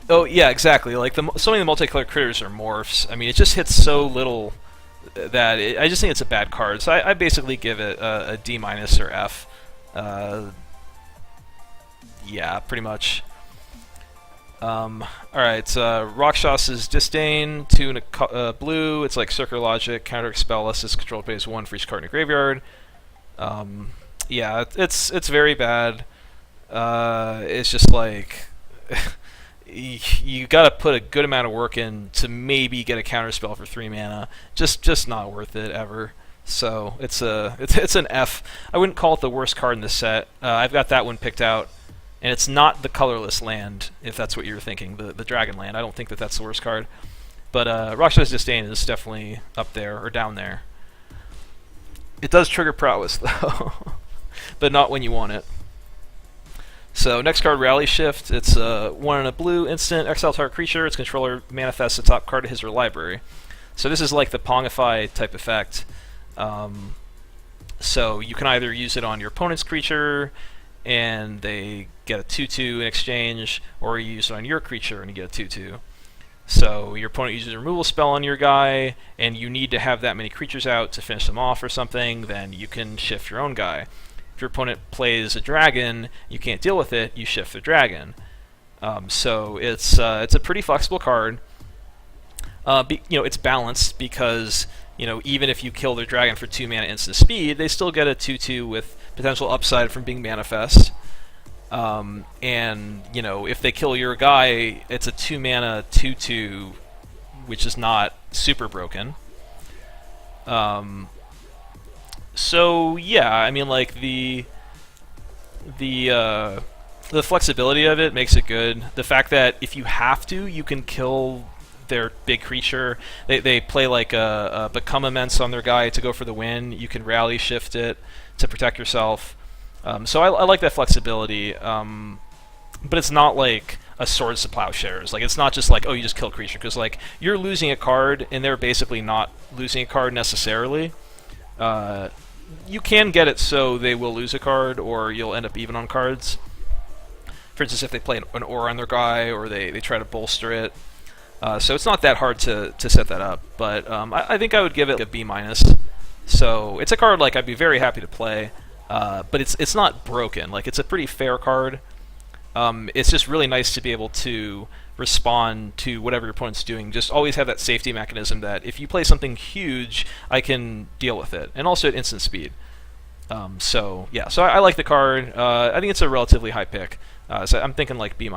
S1: Oh, yeah, exactly. Like, so many of the multicolor critters are morphs. I mean, it just hits so little that I just think it's a bad card. So I basically give it a D- or F. Yeah, pretty much. Alright, Rakshas's Disdain, 2 and a blue. It's like Circular Logic, counter expel, unless it's controlled pays 1 for each card in your graveyard. Yeah, it's very bad. It's just like... you gotta put a good amount of work in to maybe get a counterspell for 3 mana. Just not worth it ever. So it's an F. I wouldn't call it the worst card in the set. I've got that one picked out, and it's not the colorless land, if that's what you're thinking, the dragon land. I don't think that's the worst card. But Rakshas's Disdain is definitely up there or down there. It does trigger prowess though, but not when you want it. So next card, Rally Shift. It's 1 and a blue instant. Exile target creature. Its controller manifests the top card of his or library. So this is like the Pongify type effect. So you can either use it on your opponent's creature, and they get a 2/2 in exchange, or you use it on your creature and you get a 2/2. So your opponent uses a removal spell on your guy, and you need to have that many creatures out to finish them off or something, then you can shift your own guy. If your opponent plays a dragon, you can't deal with it, you shift the dragon. So it's a pretty flexible card. It's balanced because even if you kill their dragon for 2 mana instant speed, they still get a 2/2 with potential upside from being manifest. And if they kill your guy, it's a 2 mana 2/2, which is not super broken. So yeah, I mean, like the flexibility of it makes it good. The fact that if you have to, you can kill their big creature. They play like a Become Immense on their guy to go for the win. You can Rally Shift it to protect yourself. So I like that flexibility. But it's not like a Swords to Plowshares. Like, it's not just like, oh, you just kill a creature, because like you're losing a card and they're basically not losing a card necessarily. You can get it so they will lose a card, or you'll end up even on cards. For instance, if they play an Aura on their guy, or they try to bolster it. So it's not that hard to set that up, but I think I would give it a B-. So it's a card like I'd be very happy to play, but it's not broken. Like, it's a pretty fair card. It's just really nice to be able to respond to whatever your opponent's doing. Just always have that safety mechanism that if you play something huge, I can deal with it, and also at instant speed. So yeah, so I like the card. I think it's a relatively high pick. So I'm thinking like B-.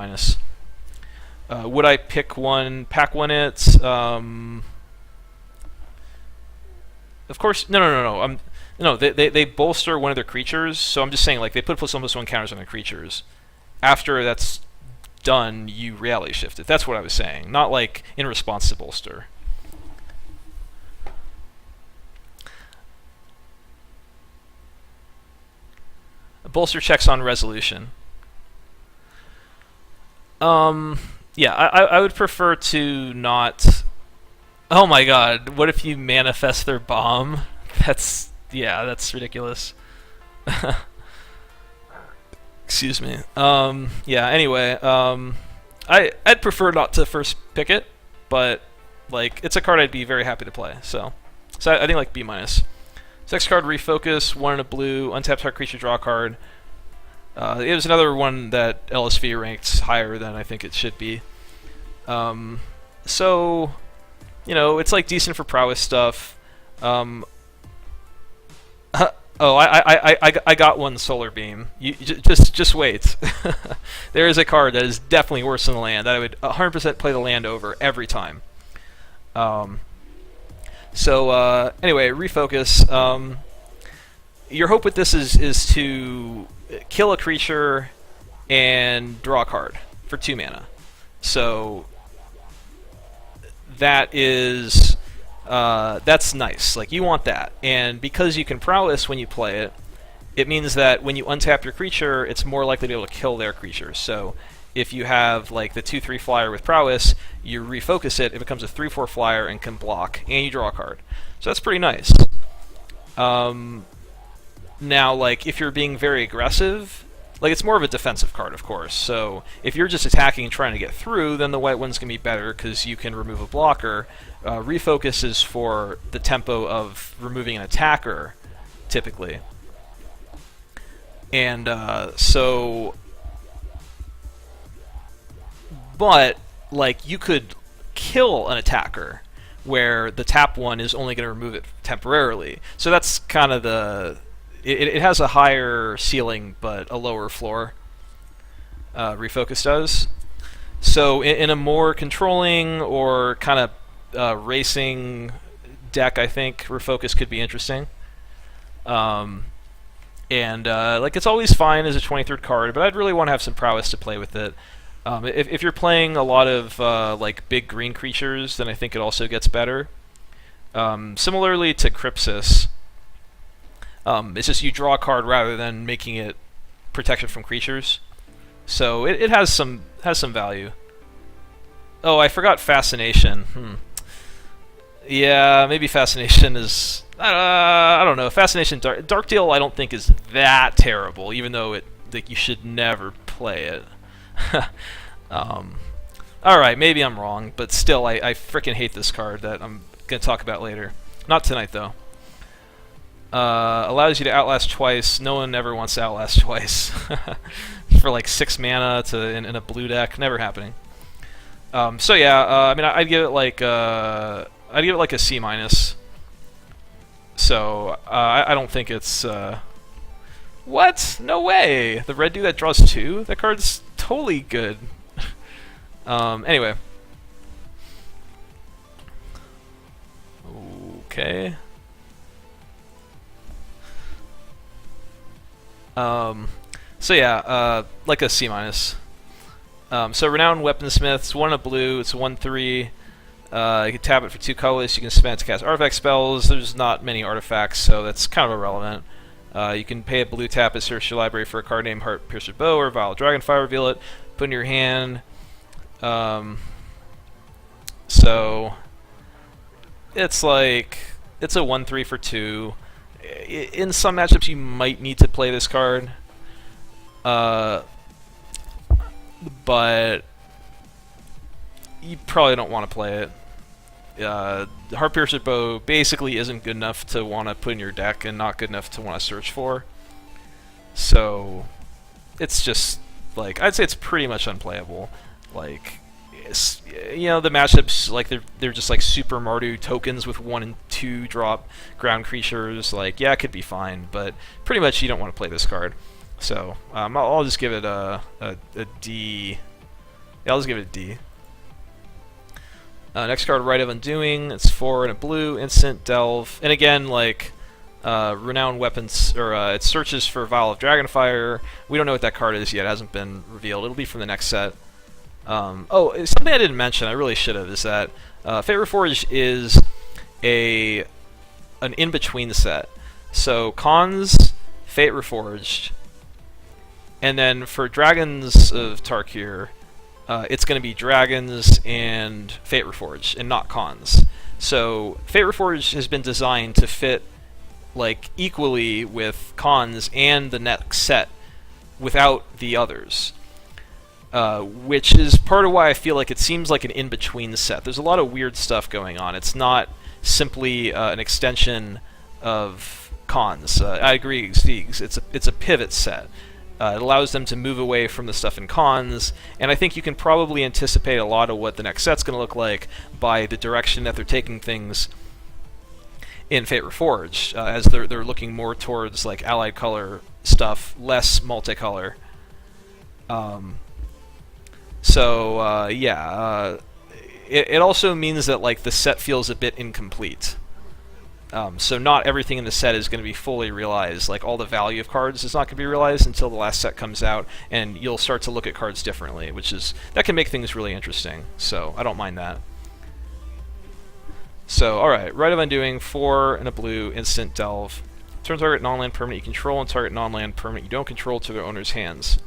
S1: Would I pick one, pack one it? Of course, no. They bolster one of their creatures, so I'm just saying, like, they put +1/+1 counters on their creatures. After that's done, you Rally Shift it. That's what I was saying, not like in response to bolster. Bolster checks on resolution. Yeah, I would prefer to not... Oh my god, what if you manifest their bomb? That's ridiculous. Excuse me. Yeah, anyway, I'd prefer not to first pick it, but like, it's a card I'd be very happy to play, so I think like B-. So next card, Refocus, 1 and a blue, untap target creature, draw a card. It was another one that LSV ranked higher than I think it should be. So, it's like decent for prowess stuff. I got one, Solar Beam. You just wait. There is a card that is definitely worse than the land that I would 100% play the land over every time. Anyway, Refocus. Your hope with this is to kill a creature and draw a card for 2 mana. So that is that's nice. Like, you want that, and because you can prowess when you play it, it means that when you untap your creature, it's more likely to be able to kill their creature. So if you have like the 2/3 flyer with prowess, you refocus it, it becomes a 3/4 flyer and can block, and you draw a card. So that's pretty nice. Now, like, if you're being very aggressive, like, it's more of a defensive card, of course. So if you're just attacking and trying to get through, then the white one's going to be better because you can remove a blocker. Refocus is for the tempo of removing an attacker, typically. And but, like, you could kill an attacker where the tap one is only going to remove it temporarily. So that's kind of the... It has a higher ceiling, but a lower floor. Refocus does. So in a more controlling or kind of racing deck, I think Refocus could be interesting. Like, it's always fine as a 23rd card, but I'd really want to have some prowess to play with it. If you're playing a lot of like big green creatures, then I think it also gets better. Similarly to Crypsis, it's just you draw a card rather than making it protection from creatures. So it has some value. Oh, I forgot Fascination. Yeah, maybe Fascination is... I don't know. Fascination Dark Deal I don't think is that terrible, even though you should never play it. Alright, maybe I'm wrong, but still, I frickin' hate this card that I'm going to talk about later. Not tonight, though. Allows you to outlast twice. No one ever wants to outlast twice. For like 6 mana in a blue deck. Never happening. So yeah, I mean, I'd give it like a C-. So, I don't think it's... What? No way! The red dude that draws 2? That card's totally good. Anyway. Okay. So yeah, like a C-. So Renowned Weaponsmith, it's 1 in a blue, it's 1/3. You can tap it for 2 colors, you can spend it to cast artifact spells. There's not many artifacts, so that's kind of irrelevant. You can pay a blue tap and search your library for a card named Heart Piercer Bow or Vile Dragonfire, reveal it, put in your hand. So it's like, it's a 1/3 for 2. In some matchups you might need to play this card. But you probably don't want to play it. Heart Piercer Bow basically isn't good enough to want to put in your deck and not good enough to want to search for. So it's just, like, I'd say it's pretty much unplayable. Like, you know, the matchups, like, they're just like Super Mardu tokens with 1 and 2 drop ground creatures. Like, yeah, it could be fine, but pretty much you don't want to play this card. So I'll just give it a D. Yeah, I'll just give it a D. Next card, Rite of Undoing. It's 4 in a blue, instant delve, and again, like, Renowned Weapons, or it searches for Vial of Dragonfire. We don't know what that card is yet; it hasn't been revealed. It'll be from the next set. Oh, something I didn't mention, I really should have, is that Fate Reforged is an in-between set. So Khans, Fate Reforged, and then for Dragons of Tarkir, it's going to be Dragons and Fate Reforged, and not Khans. So Fate Reforged has been designed to fit, like, equally with Khans and the next set without the others. Which is part of why I feel like it seems like an in-between set. There's a lot of weird stuff going on. It's not simply an extension of Khans. I agree, Stiegs. It's a pivot set. It allows them to move away from the stuff in Khans, and I think you can probably anticipate a lot of what the next set's going to look like by the direction that they're taking things in Fate Reforged, as they're looking more towards, like, allied color stuff, less multicolor. It also means that, like, the set feels a bit incomplete. So not everything in the set is going to be fully realized. Like, all the value of cards is not going to be realized until the last set comes out, and you'll start to look at cards differently, that can make things really interesting. So I don't mind that. So, alright, Rite of Undoing, 4 and a blue, instant delve. Turn target non-land permanent you control and target non-land permanent you don't control to their owner's hands.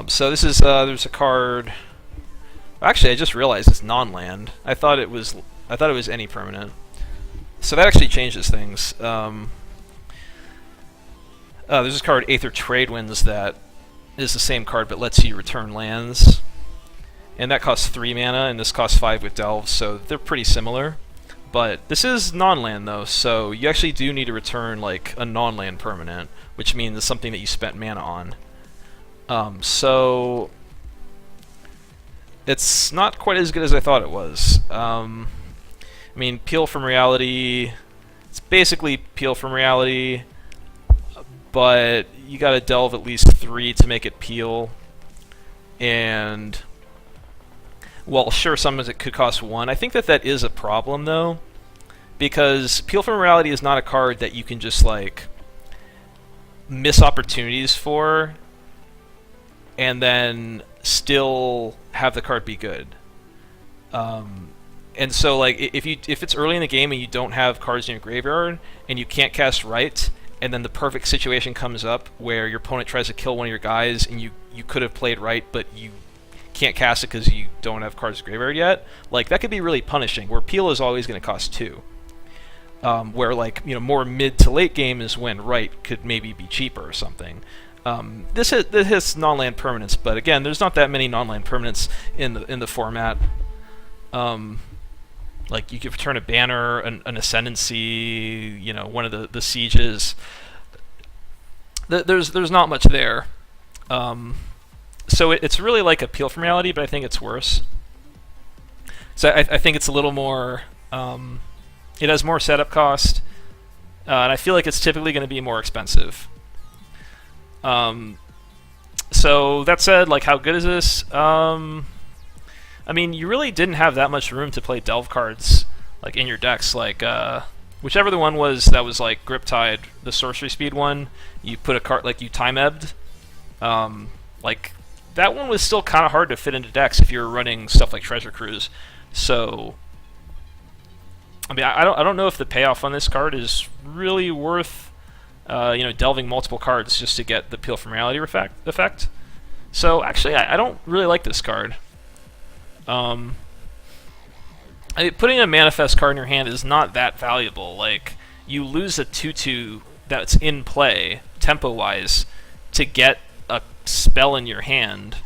S1: So this is there's a card. Actually, I just realized it's non-land. I thought it was any permanent. So that actually changes things. There's this card, Aether Trade Winds, that is the same card but lets you return lands. And that costs 3 mana, and this costs 5 with Delve, so they're pretty similar. But this is non-land though, so you actually do need to return like a non-land permanent, which means something that you spent mana on. So it's not quite as good as I thought it was. I mean, Peel from Reality, it's basically Peel from Reality, but you gotta delve at least 3 to make it Peel. And, well, sure, some of it could cost 1. I think that is a problem, though, because Peel from Reality is not a card that you can just, like, miss opportunities for and then still have the card be good. And so, like, if it's early in the game and you don't have cards in your graveyard and you can't cast Right, and then the perfect situation comes up where your opponent tries to kill one of your guys and you could have played Right, but you can't cast it because you don't have cards in the graveyard yet, like, that could be really punishing, where Peel is always going to cost 2. Where, like, you know, more mid to late game is when Right could maybe be cheaper or something. This has non-land permanents, but again, there's not that many non-land permanents in the format. Like, you could return a banner, an ascendancy, you know, one of the sieges. There's not much there. So it's really like a Peel from Reality, but I think it's worse. So I think it's a little more. It has more setup cost, and I feel like it's typically going to be more expensive. So that said, like, how good is this? I mean, you really didn't have that much room to play Delve cards, like, in your decks. Like, whichever the one was that was, like, Griptide, the sorcery speed one, you put a card, like, you time-ebbed. Like, that one was still kind of hard to fit into decks if you were running stuff like Treasure Cruise. So, I mean, I don't know if the payoff on this card is really worth, you know, delving multiple cards just to get the Peel from Reality effect. So, actually, I don't really like this card. I mean, putting a Manifest card in your hand is not that valuable. Like, you lose a 2/2 that's in play, tempo-wise, to get a spell in your hand.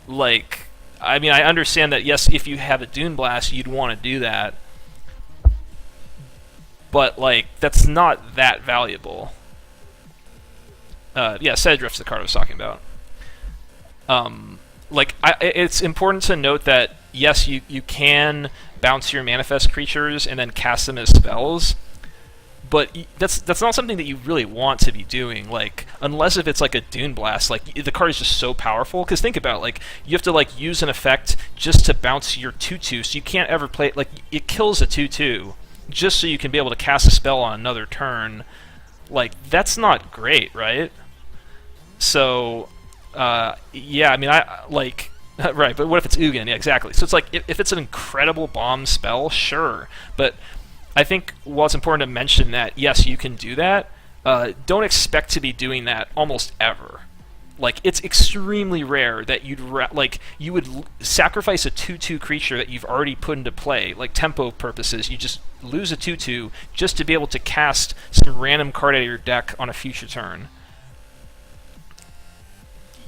S1: Like, I mean, I understand that, yes, if you have a Dune Blast, you'd want to do that. But, like, that's not that valuable. Yeah, Sedrift's the card I was talking about. Like, it's important to note that, yes, you can bounce your Manifest creatures and then cast them as spells, but that's not something that you really want to be doing. Like, unless if it's like a Dune Blast, like, the card is just so powerful. Because think about it, like, you have to, like, use an effect just to bounce your 2/2, so you can't ever play it. Like, it kills a 2/2 just so you can be able to cast a spell on another turn. Like, that's not great, right? So, yeah, I mean, I like right, but what if it's Ugin? Yeah, exactly. So it's like, if it's an incredible bomb spell, sure, but I think while it's important to mention that, yes, you can do that, don't expect to be doing that almost ever. Like, it's extremely rare that you would sacrifice a 2/2 creature that you've already put into play, like tempo purposes. You just lose a 2/2 just to be able to cast some random card out of your deck on a future turn.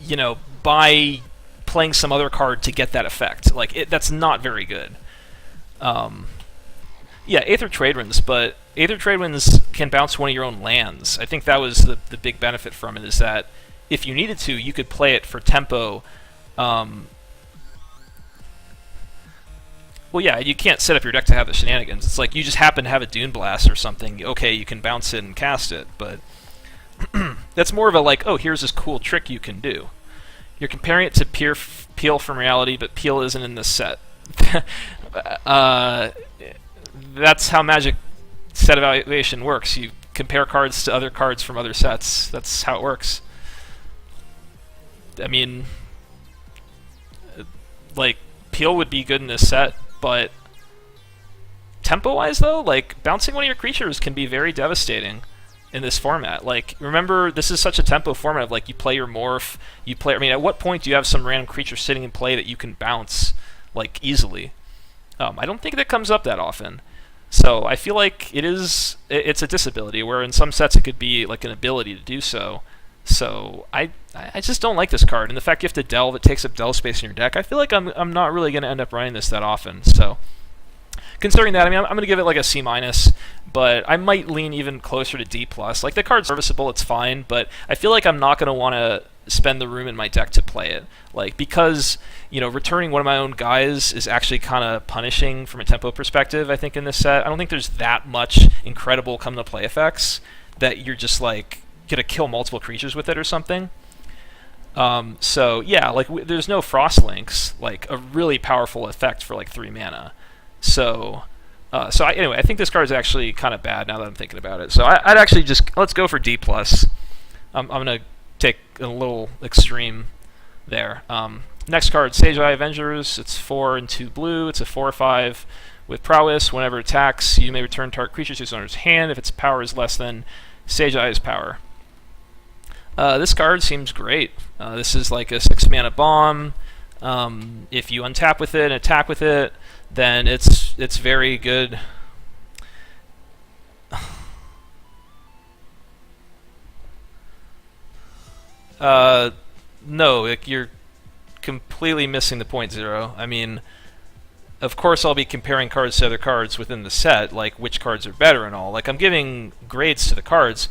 S1: You know, by playing some other card to get that effect. Like, that's not very good. Yeah, Aether Trade Winds, but Aether Trade Winds can bounce one of your own lands. I think that was the big benefit from it, is that if you needed to, you could play it for tempo. Well, yeah, you can't set up your deck to have the shenanigans. It's like, you just happen to have a Dune Blast or something. Okay, you can bounce it and cast it, but that's more of a, like, oh, here's this cool trick you can do. You're comparing it to Peel from Reality, but Peel isn't in this set. That's how Magic set evaluation works. You compare cards to other cards from other sets. That's how it works. I mean, like, Peel would be good in this set, but tempo-wise, though, like, bouncing one of your creatures can be very devastating. in this format. Like, remember, this is such a tempo format of like you play your morph, you play. I mean, at what point do you have some random creature sitting in play that you can bounce like easily? I don't think that comes up that often. So I feel like it's a disability where in some sets it could be like an ability to do so. So I just don't like this card, and the fact you have to delve, it takes up delve space in your deck. I feel like I'm not really going to end up running this that often. So considering that, I mean, I'm going to give it like a C minus, but I might lean even closer to D plus. Like, the card's serviceable, it's fine, but I feel like I'm not going to want to spend the room in my deck to play it. Like, because, you know, returning one of my own guys is actually kind of punishing from a tempo perspective, I think, in this set. I don't think there's that much incredible come to play effects that you're just like gonna kill multiple creatures with it or something. So yeah, like there's no Frost Links, like a really powerful effect for like 3 mana. So anyway, I think this card is actually kind of bad now that I'm thinking about it. So I'd actually just let's go for D plus. I'm gonna take a little extreme there. Next card, Sage Eye Avengers. It's 4 and 2 blue. It's a 4/5 with prowess. Whenever it attacks, you may return target creature to its owner's hand if its power is less than Sage Eye's power. This card seems great. This is like a 6 mana bomb. If you untap with it and attack with it, then it's very good. No, like, you're completely missing the point, Zero. I mean, of course I'll be comparing cards to other cards within the set, like which cards are better and all. Like, I'm giving grades to the cards,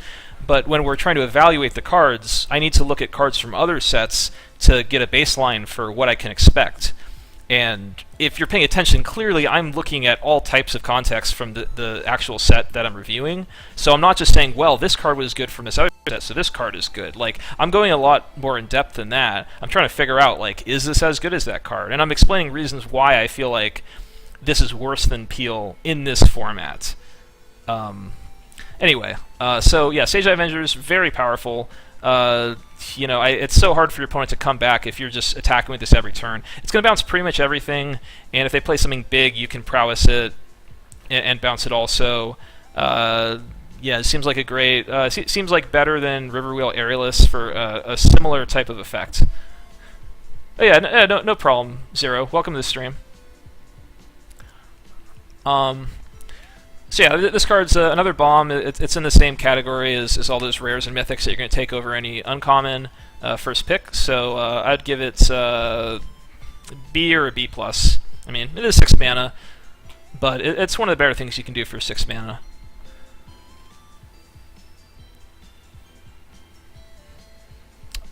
S1: but when we're trying to evaluate the cards, I need to look at cards from other sets to get a baseline for what I can expect. And if you're paying attention, clearly I'm looking at all types of context from the actual set that I'm reviewing. So I'm not just saying, well, this card was good from this other set, so this card is good. Like, I'm going a lot more in depth than that. I'm trying to figure out, like, is this as good as that card? And I'm explaining reasons why I feel like this is worse than Peel in this format. Anyway, so yeah, Sage Eye Avengers, very powerful. You know, it's so hard for your opponent to come back if you're just attacking with this every turn. It's going to bounce pretty much everything, and if they play something big, you can prowess it and bounce it also. Yeah, it seems like a great... seems like better than Riverwheel Aerialist for a similar type of effect. Oh yeah, no problem, Zero. Welcome to the stream. So yeah, this card's another bomb. It's in the same category as all those rares and mythics that you're going to take over any uncommon first pick. So I'd give it B or a B+. I mean, it is 6 mana, but it's one of the better things you can do for 6 mana.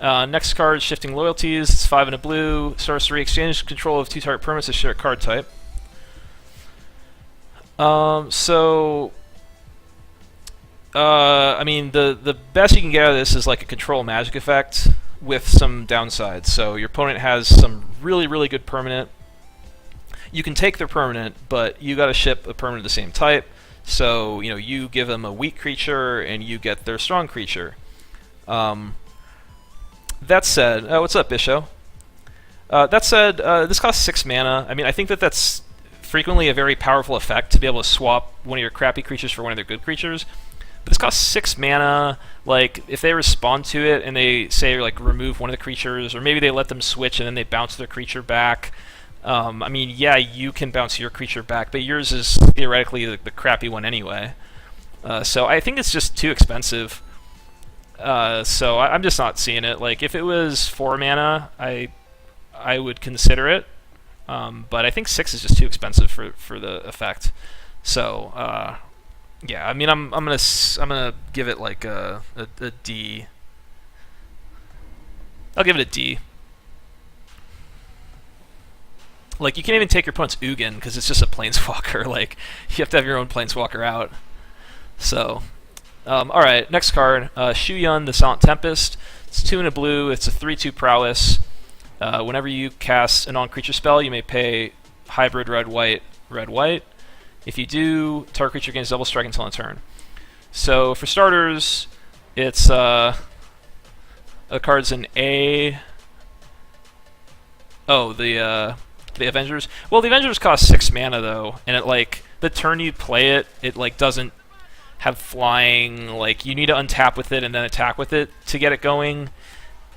S1: Next card, Shifting Loyalties. It's 5 and a blue. Sorcery. Exchange control of 2 target permanents to share a card type. I mean, the best you can get out of this is like a control magic effect with some downsides. So your opponent has some really, really good permanent. You can take their permanent, but you got to ship a permanent of the same type. So, you know, you give them a weak creature and you get their strong creature. That said, what's up, Bisho? That said, this costs 6 mana. I mean, I think that's frequently a very powerful effect to be able to swap one of your crappy creatures for one of their good creatures. But this costs 6 mana. Like, if they respond to it and they say, like, remove one of the creatures, or maybe they let them switch and then they bounce their creature back. I mean, yeah, you can bounce your creature back, but yours is theoretically the crappy one anyway. So I think it's just too expensive. So I'm just not seeing it. Like, if it was 4 mana, I would consider it. But I think 6 is just too expensive for the effect. So yeah, I mean, I'm gonna give it like a D. I'll give it a D. Like, you can't even take your opponent's Ugin because it's just a Planeswalker. Like, you have to have your own Planeswalker out. So, alright, next card, Shuyun, the Silent Tempest. It's 2 and a blue, it's a 3/2 prowess. Whenever you cast a non-creature spell, you may pay hybrid red-white, red-white. If you do, target creature gains double strike until end turn. So, for starters, it's a card's an A. Oh, the Avengers. Well, the Avengers cost 6 mana though, and it, like, the turn you play it, it like doesn't have flying. Like, you need to untap with it and then attack with it to get it going.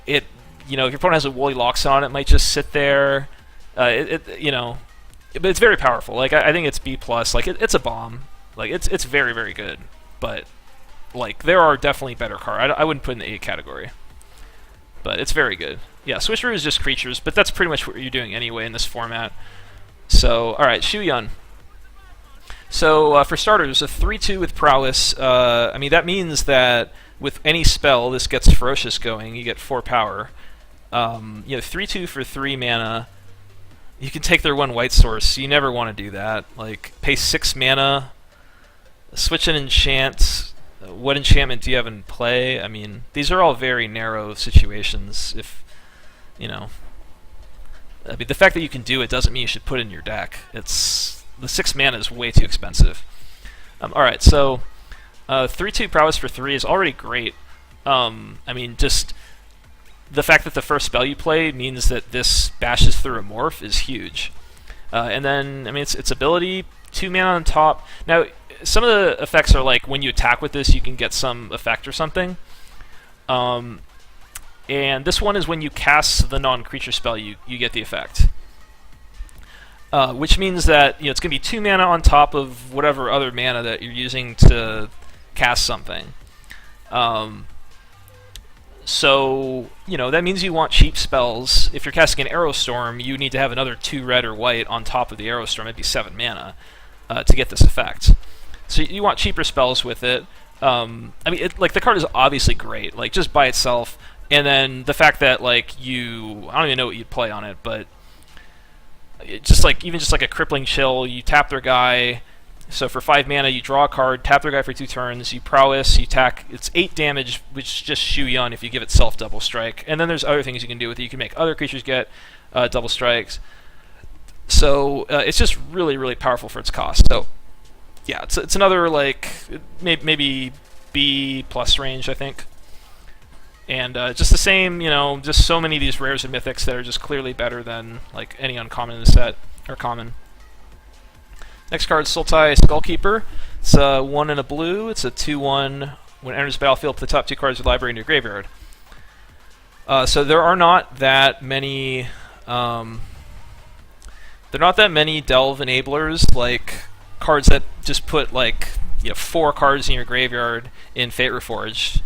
S1: If your opponent has a Woolly Loxodon on it, might just sit there. But it's very powerful. Like, I think it's B+. Like, it's a bomb. Like, it's very, very good. But, like, there are definitely better cards. I wouldn't put it in the A category. But it's very good. Yeah, Swisheroo is just creatures, but that's pretty much what you're doing anyway in this format. So, alright, Shuyun. So, for starters, a 3-2 with Prowess. I mean, that means that with any spell, this gets Ferocious going. You get 4 power. 3-2 for 3 mana. You can take their 1 white source. You never want to do that. Like, pay 6 mana, switch an enchant. What enchantment do you have in play? I mean, these are all very narrow situations. If, I mean, the fact that you can do it doesn't mean you should put it in your deck. The 6 mana is way too expensive. Alright, so 3-2 Prowess for 3 is already great. I mean, just the fact that the first spell you play means that this bashes through a morph is huge. And then, I mean, its ability, 2 mana on top. Now, some of the effects are like when you attack with this, you can get some effect or something. And this one is when you cast the non-creature spell, you get the effect. Which means that it's going to be 2 mana on top of whatever other mana that you're using to cast something. So, that means you want cheap spells. If you're casting an Aerostorm, you need to have another 2 red or white on top of the Aerostorm. It'd be 7 mana to get this effect. So you want cheaper spells with it. I mean, the card is obviously great, like, just by itself. And then the fact that, like, I don't even know what you'd play on it, but even just like a Crippling Chill, you tap their guy. So for 5 mana, you draw a card, tap their guy for 2 turns, you Prowess, you attack. It's 8 damage, which is just Shuyun if you give it self-double strike. And then there's other things you can do with it. You can make other creatures get double strikes. So it's just really, really powerful for its cost. So yeah, it's another, like, maybe B+ range, I think. And just the same, just so many of these rares and mythics that are just clearly better than, like, any uncommon in the set, or common. Next card, Sultai Skullkeeper. It's 1 and a blue. It's a 2/1. When it enters the battlefield, put the top 2 cards of the library into your graveyard. So there are not that many... there are not that many Delve enablers, like cards that just put, like, 4 cards in your graveyard in Fate Reforged.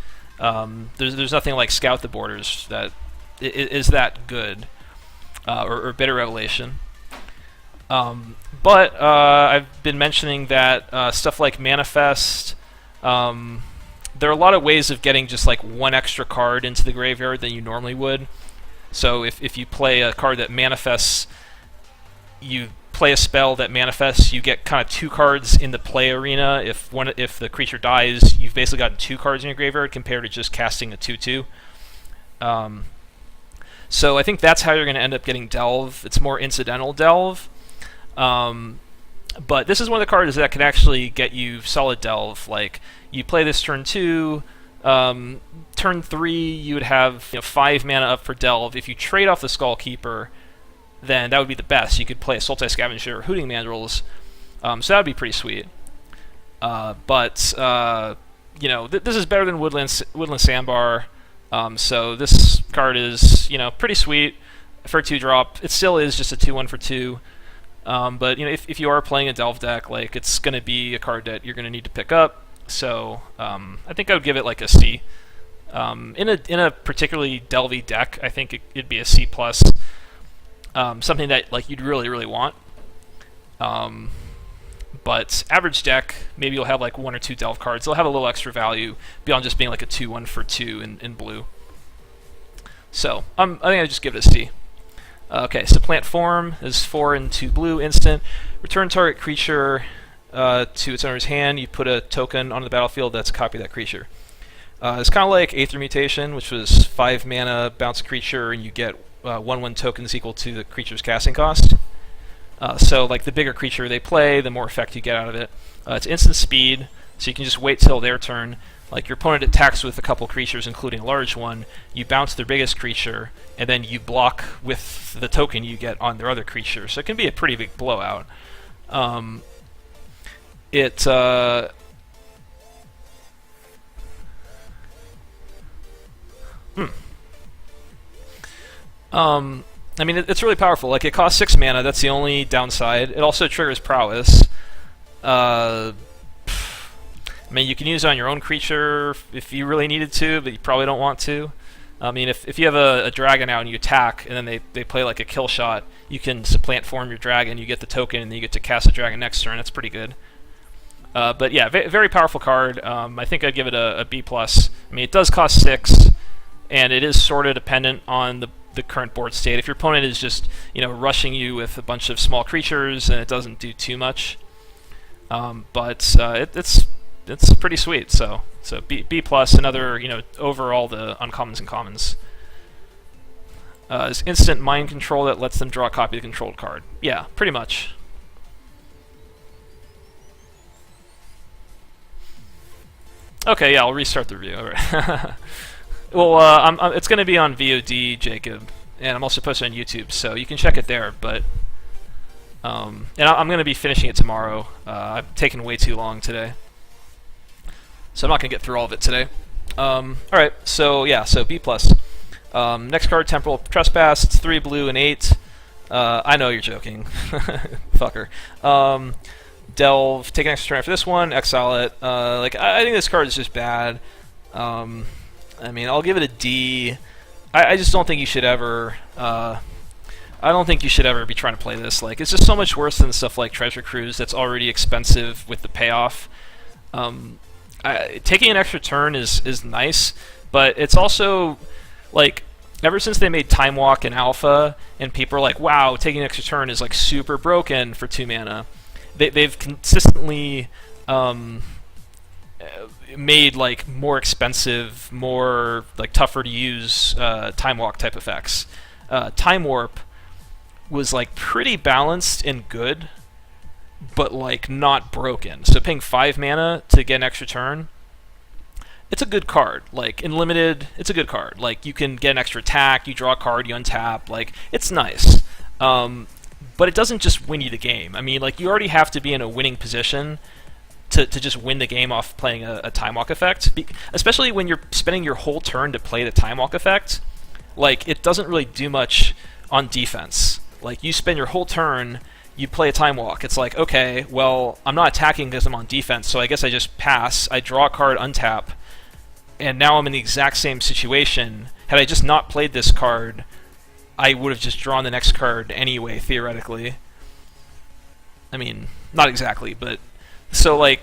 S1: There's nothing like Scout the Borders that is that good, or Bitter Revelation. But I've been mentioning that stuff like Manifest, there are a lot of ways of getting just like 1 extra card into the graveyard than you normally would. So if you play a card that manifests, you play a spell that manifests, you get kind of 2 cards in the play arena. If the creature dies, you've basically gotten 2 cards in your graveyard compared to just casting a 2/2. So I think that's how you're going to end up getting Delve. It's more incidental Delve. But this is one of the cards that can actually get you solid Delve. Like, you play this turn 2, turn 3 you would have 5 mana up for Delve. If you trade off the Skullkeeper, then that would be the best. You could play a Sultai Scavenger or Hooting Mandrills, so that would be pretty sweet. But this is better than Woodland Sandbar, so this card is pretty sweet for a 2-drop. It still is just a 2/1 for 2. But if you are playing a Delve deck, like, it's going to be a card that you're going to need to pick up. So I think I would give it like a C. In a particularly Delvey deck, I think it'd be a C+. Something that, like, you'd really, really want. But average deck, maybe you'll have like 1 or 2 Delve cards. They'll have a little extra value beyond just being like a 2/1 for 2 in blue. So I think I'd just give it a C. Okay, so Plant Form is 4 and 2 blue, instant. Return target creature to its owner's hand. You put a token on the battlefield that's a copy of that creature. It's kind of like Aether Mutation, which was 5 mana, bounce a creature, and you get 1/1 tokens equal to the creature's casting cost. So, like, the bigger creature they play, the more effect you get out of it. It's instant speed, so you can just wait till their turn. Like, your opponent attacks with a couple creatures, including a large one, you bounce their biggest creature, and then you block with the token you get on their other creature. So it can be a pretty big blowout. Hmm. I mean, it's really powerful. Like, it costs 6 mana. That's the only downside. It also triggers prowess. I mean, you can use it on your own creature if you really needed to, but you probably don't want to. I mean, if you have a dragon out and you attack, and then they play like a kill shot, you can supplant form your dragon, you get the token, and then you get to cast a dragon next turn. That's pretty good. But yeah, very powerful card. I think I'd give it a B+. I mean, it does cost 6, and it is sort of dependent on the current board state. If your opponent is just rushing you with a bunch of small creatures, and it doesn't do too much, but it's pretty sweet. So B+, another over all the uncommons and commons. Is instant mind control that lets them draw a copy of the controlled card. Yeah, pretty much. Okay, yeah, I'll restart the review. All right. Well, it's going to be on VOD, Jacob, and I'm also posting on YouTube, so you can check it there. But and I'm going to be finishing it tomorrow. I've taken way too long today, so I'm not going to get through all of it today. All right, so yeah, so B+. Next card, Temporal Trespass. It's 3 blue and 8. I know you're joking, fucker. Delve, take an extra turn after this one, exile it. Like, I think this card is just bad. I mean, I'll give it a D. I just don't think you should ever. I don't think you should ever be trying to play this. Like, it's just so much worse than stuff like Treasure Cruise that's already expensive with the payoff. Taking an extra turn is nice, but it's also like, ever since they made Time Walk in Alpha, and people are like, "Wow, taking an extra turn is like super broken for 2 mana." They've consistently made like more expensive, more like tougher to use Time Walk type effects. Time Warp was like pretty balanced and good, but like not broken. So paying 5 mana to get an extra turn, it's a good card. Like, in limited, it's a good card. Like, you can get an extra attack, you draw a card, you untap. Like, it's nice. But it doesn't just win you the game. I mean, like, you already have to be in a winning position to just win the game off playing a Time Walk effect. Especially when you're spending your whole turn to play the Time Walk effect. Like, it doesn't really do much on defense. Like, you spend your whole turn, you play a Time Walk. It's like, okay, well, I'm not attacking because I'm on defense, so I guess I just pass. I draw a card, untap, and now I'm in the exact same situation. Had I just not played this card, I would have just drawn the next card anyway, theoretically. I mean, not exactly, but... So, like,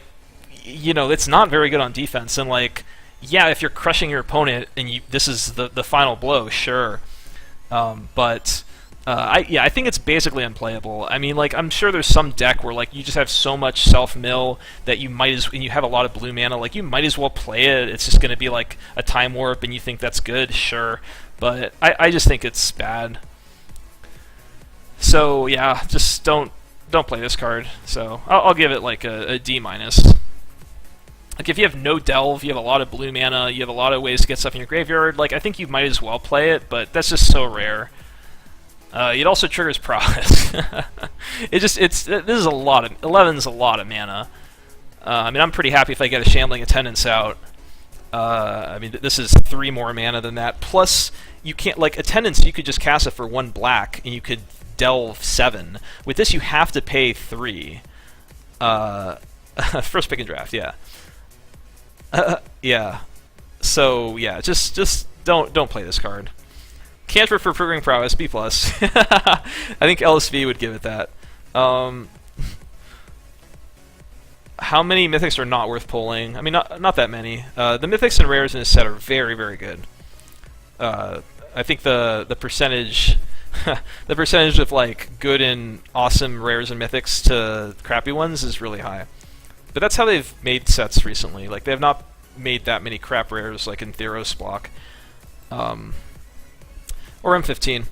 S1: it's not very good on defense, and, like, yeah, if you're crushing your opponent and this is the final blow, sure. But... I think it's basically unplayable. I mean, like, I'm sure there's some deck where, like, you just have so much self-mill that you might and you have a lot of blue mana, like, you might as well play it. It's just going to be, like, a Time Warp, and you think that's good, sure. But I just think it's bad. So, yeah, just don't play this card. So, I'll give it, like, a D-. Like, if you have no Delve, you have a lot of blue mana, you have a lot of ways to get stuff in your graveyard, like, I think you might as well play it, but that's just so rare. It also triggers prowess. This is a lot of 11's a lot of mana. I mean, I'm pretty happy if I get a Shambling Attendance out. I mean, this is 3 more mana than that. Plus, you can't, like, Attendance, you could just cast it for 1 black, and you could delve 7. With this, you have to pay 3. First pick and draft, yeah. Yeah. So yeah, just don't play this card. Cantrip for Triggering Prowess, B+. I think LSV would give it that. How many mythics are not worth pulling? I mean, not that many. The mythics and rares in this set are very, very good. I think the percentage, the percentage of like good and awesome rares and mythics to crappy ones is really high. But that's how they've made sets recently. Like, they have not made that many crap rares like in Theros block. Or M15.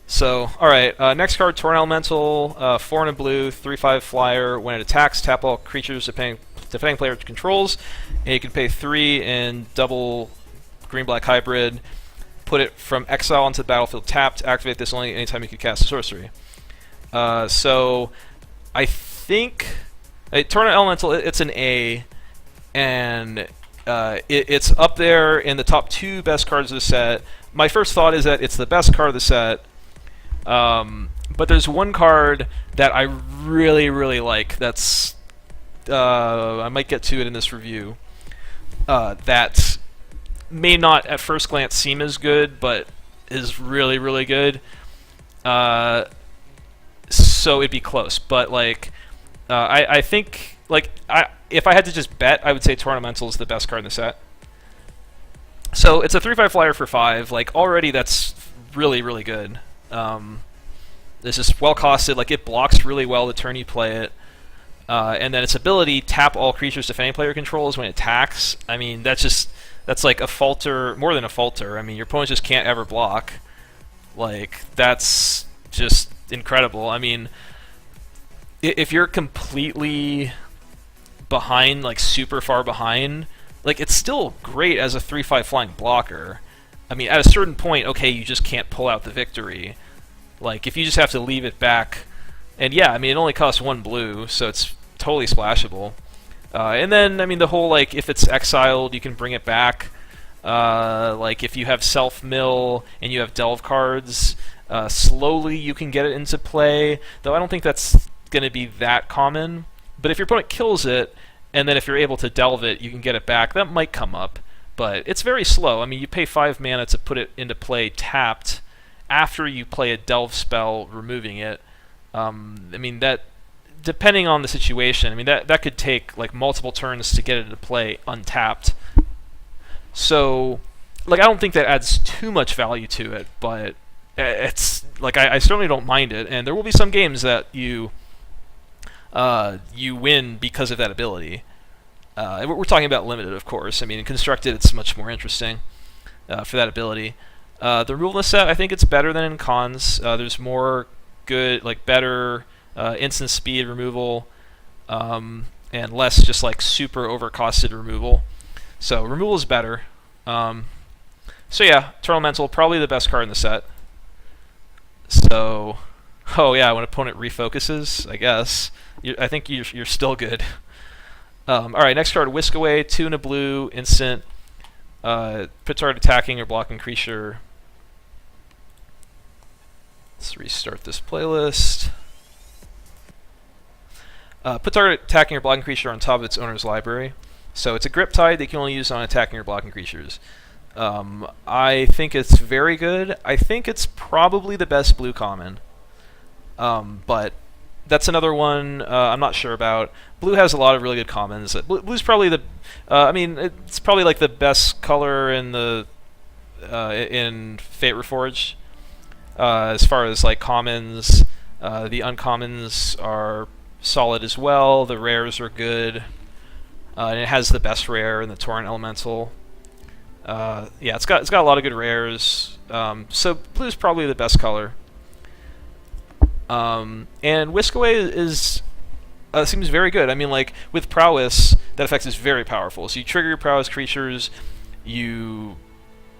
S1: So, alright, next card, Torrent Elemental, 4 and a blue, 3/5 flyer. When it attacks, tap all creatures defending player controls, and you can pay 3 and double green-black hybrid. Put it from exile onto the battlefield tapped. Activate this only anytime you can cast a sorcery. So, I think... Torrent Elemental, it's an A, and It's up there in the top 2 best cards of the set. My first thought is that it's the best card of the set. But there's one card that I really, really like. That's I might get to it in this review. That may not at first glance seem as good, but is really, really good. So it'd be close. But like, I think like if I had to just bet, I would say Tornamental is the best card in the set. So it's a 3/5 flyer for 5. Like already, that's really, really good. It's just well costed. Like it blocks really well the turn you play it. And then its ability, tap all creatures defending player controls when it attacks. I mean, that's like a falter, more than a falter. I mean, your opponent just can't ever block. Like, that's just incredible. I mean, if you're completely behind, like super far behind, like it's still great as a 3/5 flying blocker. I mean, at a certain point, okay, you just can't pull out the victory. Like, if you just have to leave it back. And yeah, I mean, it only costs 1 blue, so it's totally splashable. And then, I mean, the whole, like, if it's exiled, you can bring it back. Like, if you have self-mill and you have delve cards, slowly you can get it into play. Though I don't think that's going to be that common. But if your opponent kills it, and then if you're able to delve it, you can get it back, that might come up. But it's very slow. I mean, you pay 5 mana to put it into play tapped after you play a delve spell, removing it. I mean, that, depending on the situation, I mean, that could take like multiple turns to get it into play untapped. So, like, I don't think that adds too much value to it, but it's like I certainly don't mind it. And there will be some games that you win because of that ability. We're talking about limited, of course. I mean, in constructed, it's much more interesting for that ability. The ruleless set, I think it's better than in cons. There's more good, like better instant speed removal, and less just like super overcosted removal. So removal is better. So yeah, Tornamental, probably the best card in the set. So, oh yeah, when opponent refocuses, I guess I think you're still good. All right, next card, Whisk Away, 2 and a blue, instant. Put target attacking or blocking creature. Let's restart this playlist. Put target attacking or blocking creature on top of its owner's library. So it's a grip tide that you can only use on attacking or blocking creatures. I think it's very good. I think it's probably the best blue common. But that's another one I'm not sure about. Blue has a lot of really good commons. Blue's probably the, I mean, it's probably like the best color in the in Fate Reforged. As far as like commons, the uncommons are solid as well. The rares are good, and it has the best rare in the Torrent Elemental. Yeah, it's got a lot of good rares. So blue's probably the best color. And Whisk Away is seems very good. I mean, like with prowess, that effect is very powerful. So you trigger your prowess creatures, you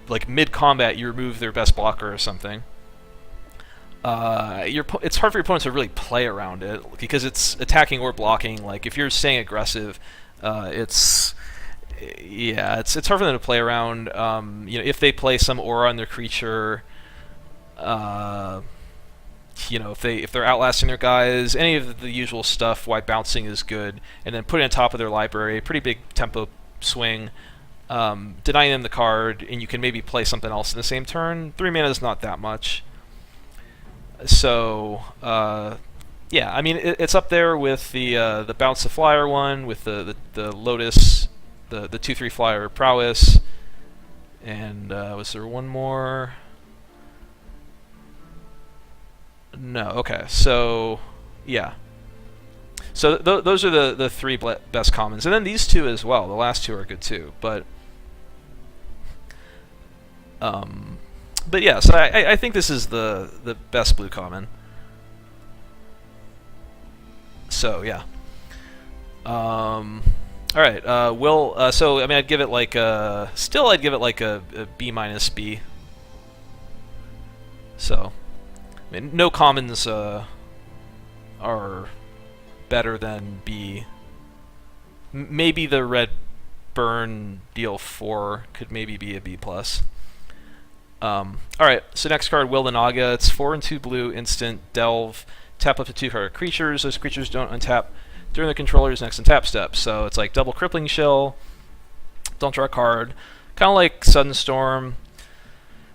S1: like mid combat, you remove their best blocker or something. It's hard for your opponents to really play around it because it's attacking or blocking. Like if you're staying aggressive, it's hard for them to play around. You know, if they play some aura on their creature, you know, if they're outlasting their guys, any of the usual stuff, why bouncing is good, and then put it on top of their library, pretty big tempo swing, denying them the card, and you can maybe play something else in the same turn. 3 mana is not that much. So, yeah, I mean, it's up there with the Bounce the Flyer one, with the Lotus, the 2/3 Flyer Prowess, and was there one more? No, okay, so, yeah. So those are the 3 best commons, and then these 2 as well. The last 2 are good too, but yeah, so I think this is the best blue common. So yeah. All right. So I mean, I'd give it like a B minus B. So, I mean, no commons are better than B. Maybe the red burn, deal 4 could maybe be a B+. Alright, so next card, Will the Naga. It's 4 and 2 blue, instant, delve, tap up to 2 card creatures. Those creatures don't untap during the controller's next untap step. So it's like double Crippling Chill, don't draw a card. Kind of like Sudden Storm.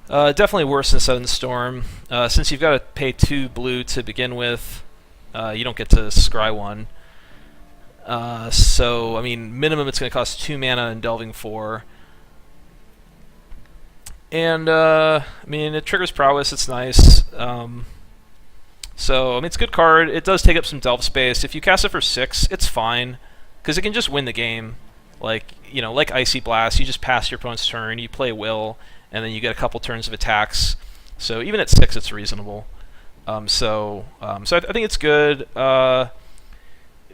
S1: Definitely worse than Sudden Storm. Since you've got to pay 2 blue to begin with, you don't get to scry 1. So, I mean, minimum it's going to cost 2 mana and delving 4. And, I mean, it triggers prowess, it's nice. So, I mean, it's a good card. It does take up some delve space. If you cast it for 6, it's fine, because it can just win the game. Like, you know, like Icy Blast, you just pass your opponent's turn, you play Will, and then you get a couple turns of attacks. So even at 6, it's reasonable. So I think it's good.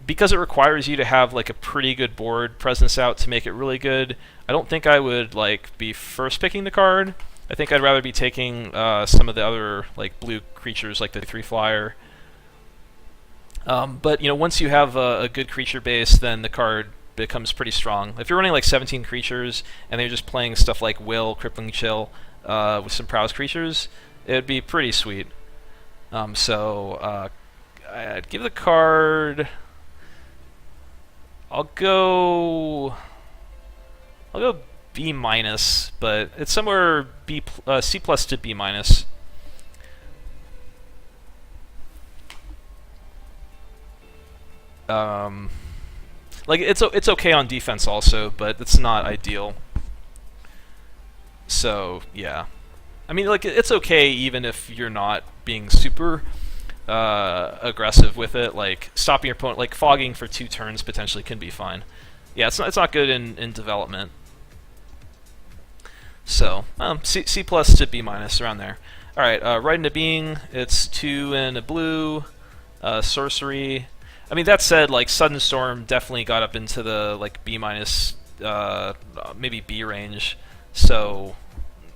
S1: Because it requires you to have like a pretty good board presence out to make it really good, I don't think I would like be first picking the card. I think I'd rather be taking some of the other like blue creatures, like the 3-flyer. But you know, once you have a good creature base, then the card becomes pretty strong. If you're running like 17 creatures and they're just playing stuff like Will, Crippling Chill, with some prowess creatures, it'd be pretty sweet. I'd give the card. I'll go B-, but it's somewhere C+ to B-. Like it's okay on defense also, but it's not ideal. So yeah, I mean, like it's okay even if you're not being super aggressive with it. Like stopping your opponent, like fogging for 2 turns potentially can be fine. Yeah, it's not good in development. So C+ to B- around there. All right, right into being. It's 2 and a blue, sorcery. I mean, that said, like Sudden Storm definitely got up into the like B-, maybe B range. So,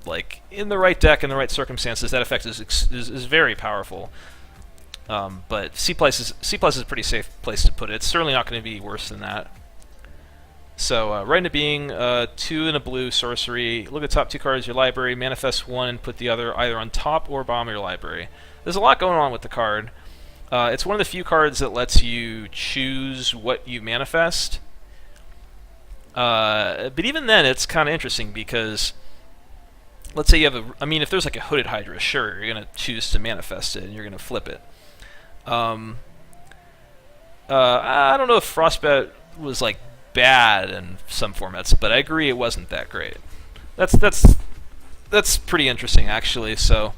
S1: like in the right deck, in the right circumstances, that effect is very powerful. But C+ is a pretty safe place to put it. It's certainly not going to be worse than that. So right into being, 2 and a blue sorcery. Look at the top 2 cards of your library. Manifest 1 and put the other either on top or bottom of your library. There's a lot going on with the card. It's one of the few cards that lets you choose what you manifest. But even then, it's kind of interesting because, let's say you have I mean, if there's like a Hooded Hydra, sure, you're going to choose to manifest it and you're going to flip it. I don't know if Frostbat was like bad in some formats, but I agree it wasn't that great. That's pretty interesting actually. So,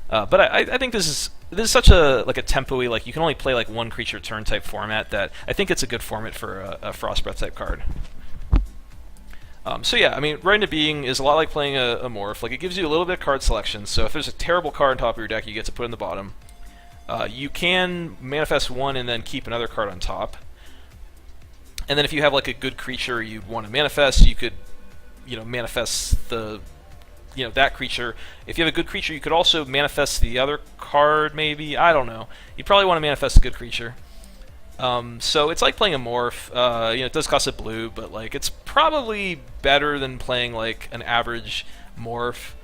S1: but I think this is such a like a tempo-y, like you can only play like 1 creature turn type format that I think it's a good format for a Frostbreath type card. So yeah, I mean, right into being is a lot like playing a morph. Like it gives you a little bit of card selection. So if there's a terrible card on top of your deck, you get to put in the bottom. You can manifest 1 and then keep another card on top. And then if you have like a good creature you want to manifest, you could, you know, manifest the, you know, that creature. If you have a good creature, you could also manifest the other card, maybe. I don't know. You probably want to manifest a good creature. So it's like playing a morph. You know, it does cost a blue, but like it's probably better than playing like an average morph.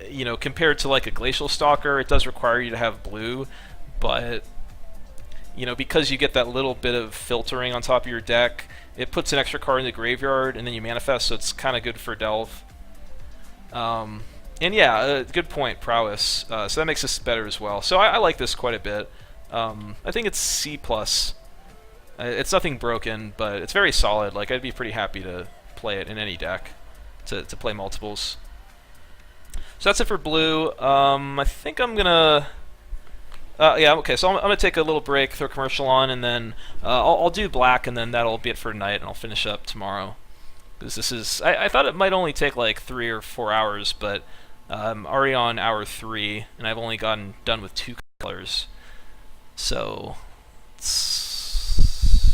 S1: You know, compared to like a Glacial Stalker, it does require you to have blue, but you know, because you get that little bit of filtering on top of your deck, it puts an extra card in the graveyard, and then you manifest, so it's kind of good for delve. And yeah, good point, prowess. So that makes this better as well. So I like this quite a bit. I think it's C+. It's nothing broken, but it's very solid. Like I'd be pretty happy to play it in any deck to play multiples. So that's it for blue. I think I'm gonna. Yeah, okay. So I'm gonna take a little break, throw a commercial on, and then I'll do black, and then that'll be it for tonight, and I'll finish up tomorrow. Because this is, I thought it might only take like 3 or 4 hours, but I'm already on hour 3, and I've only gotten done with 2 colors. So,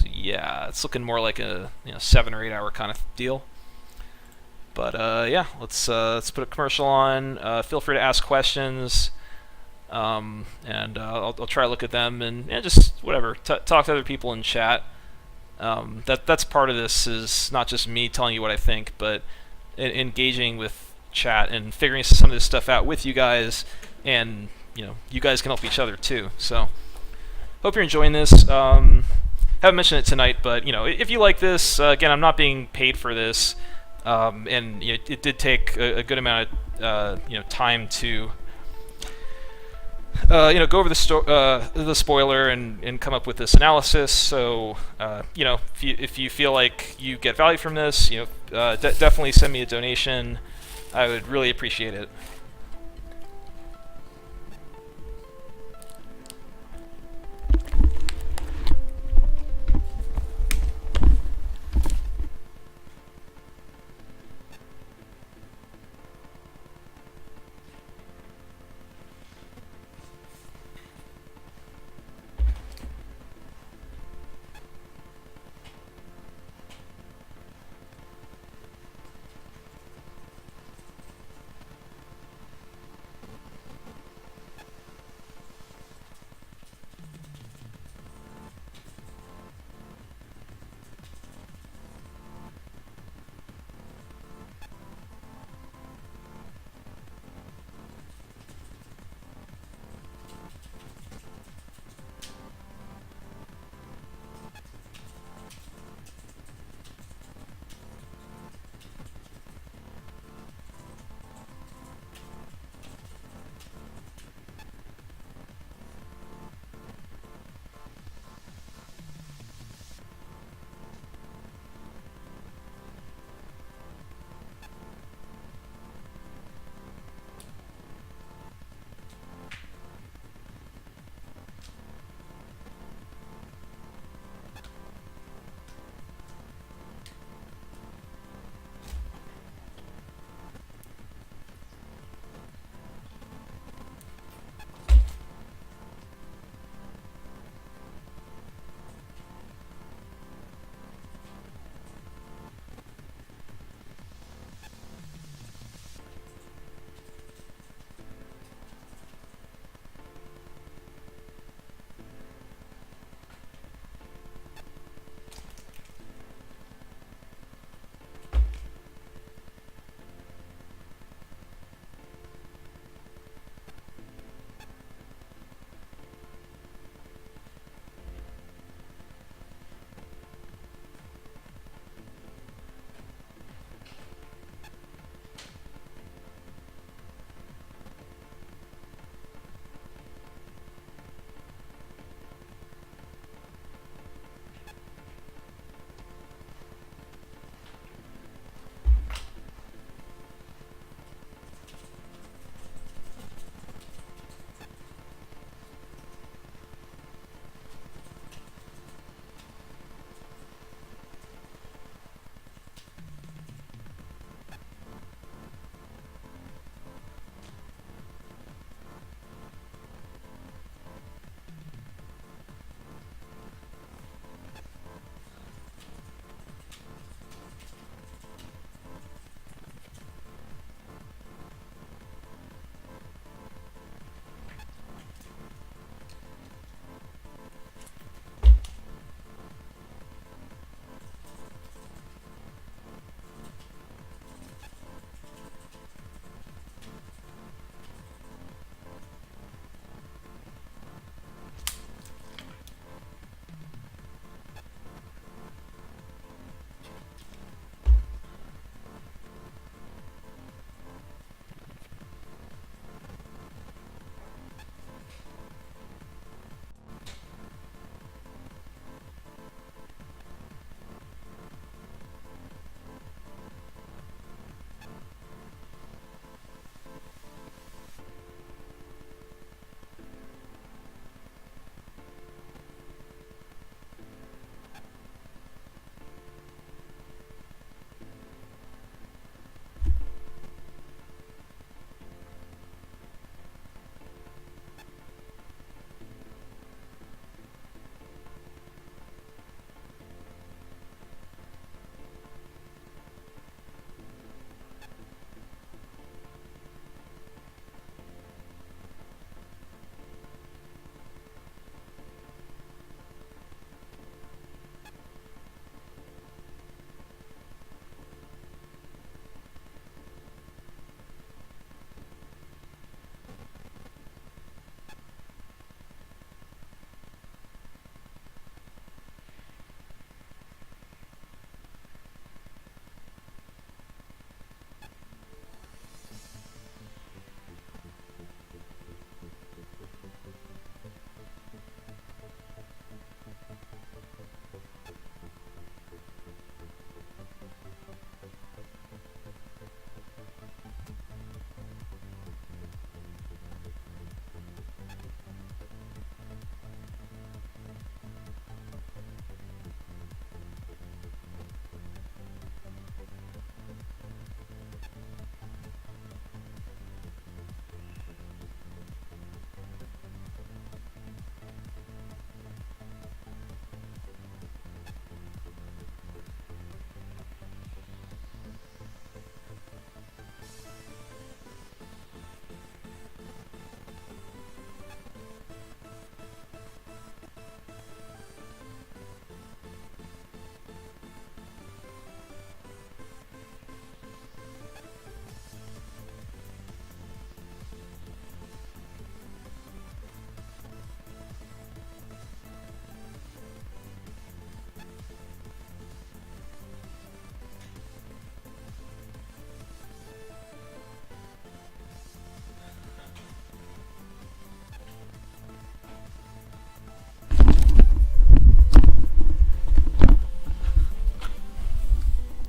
S1: yeah, it's looking more like a 7 or 8 hour kind of deal. But yeah, let's put a commercial on. Feel free to ask questions, and I'll try to look at them and just whatever. Talk to other people in chat. That's part of this, is not just me telling you what I think, but engaging with chat and figuring some of this stuff out with you guys, and you guys can help each other too. So hope you're enjoying this. Haven't mentioned it tonight, but if you like this, again, I'm not being paid for this, and it did take a good amount of time to go over the spoiler and come up with this analysis. So if you feel like you get value from this, definitely send me a donation. I would really appreciate it.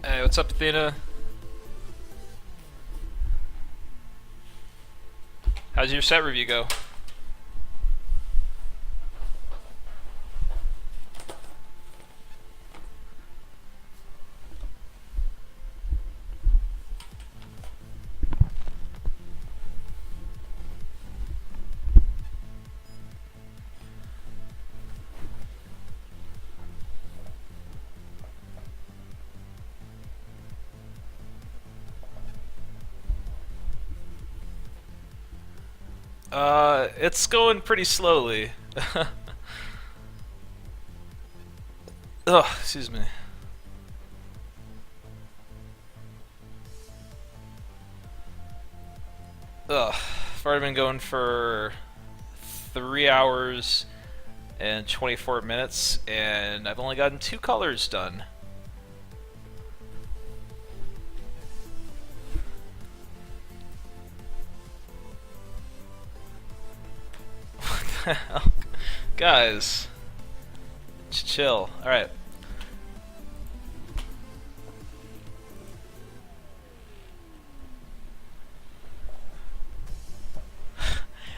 S1: Hey, what's up, Athena? How's your set review go? It's going pretty slowly. Ugh, excuse me. Ugh, I've already been going for 3 hours and 24 minutes, and I've only gotten 2 colors done. Guys, chill. Alright.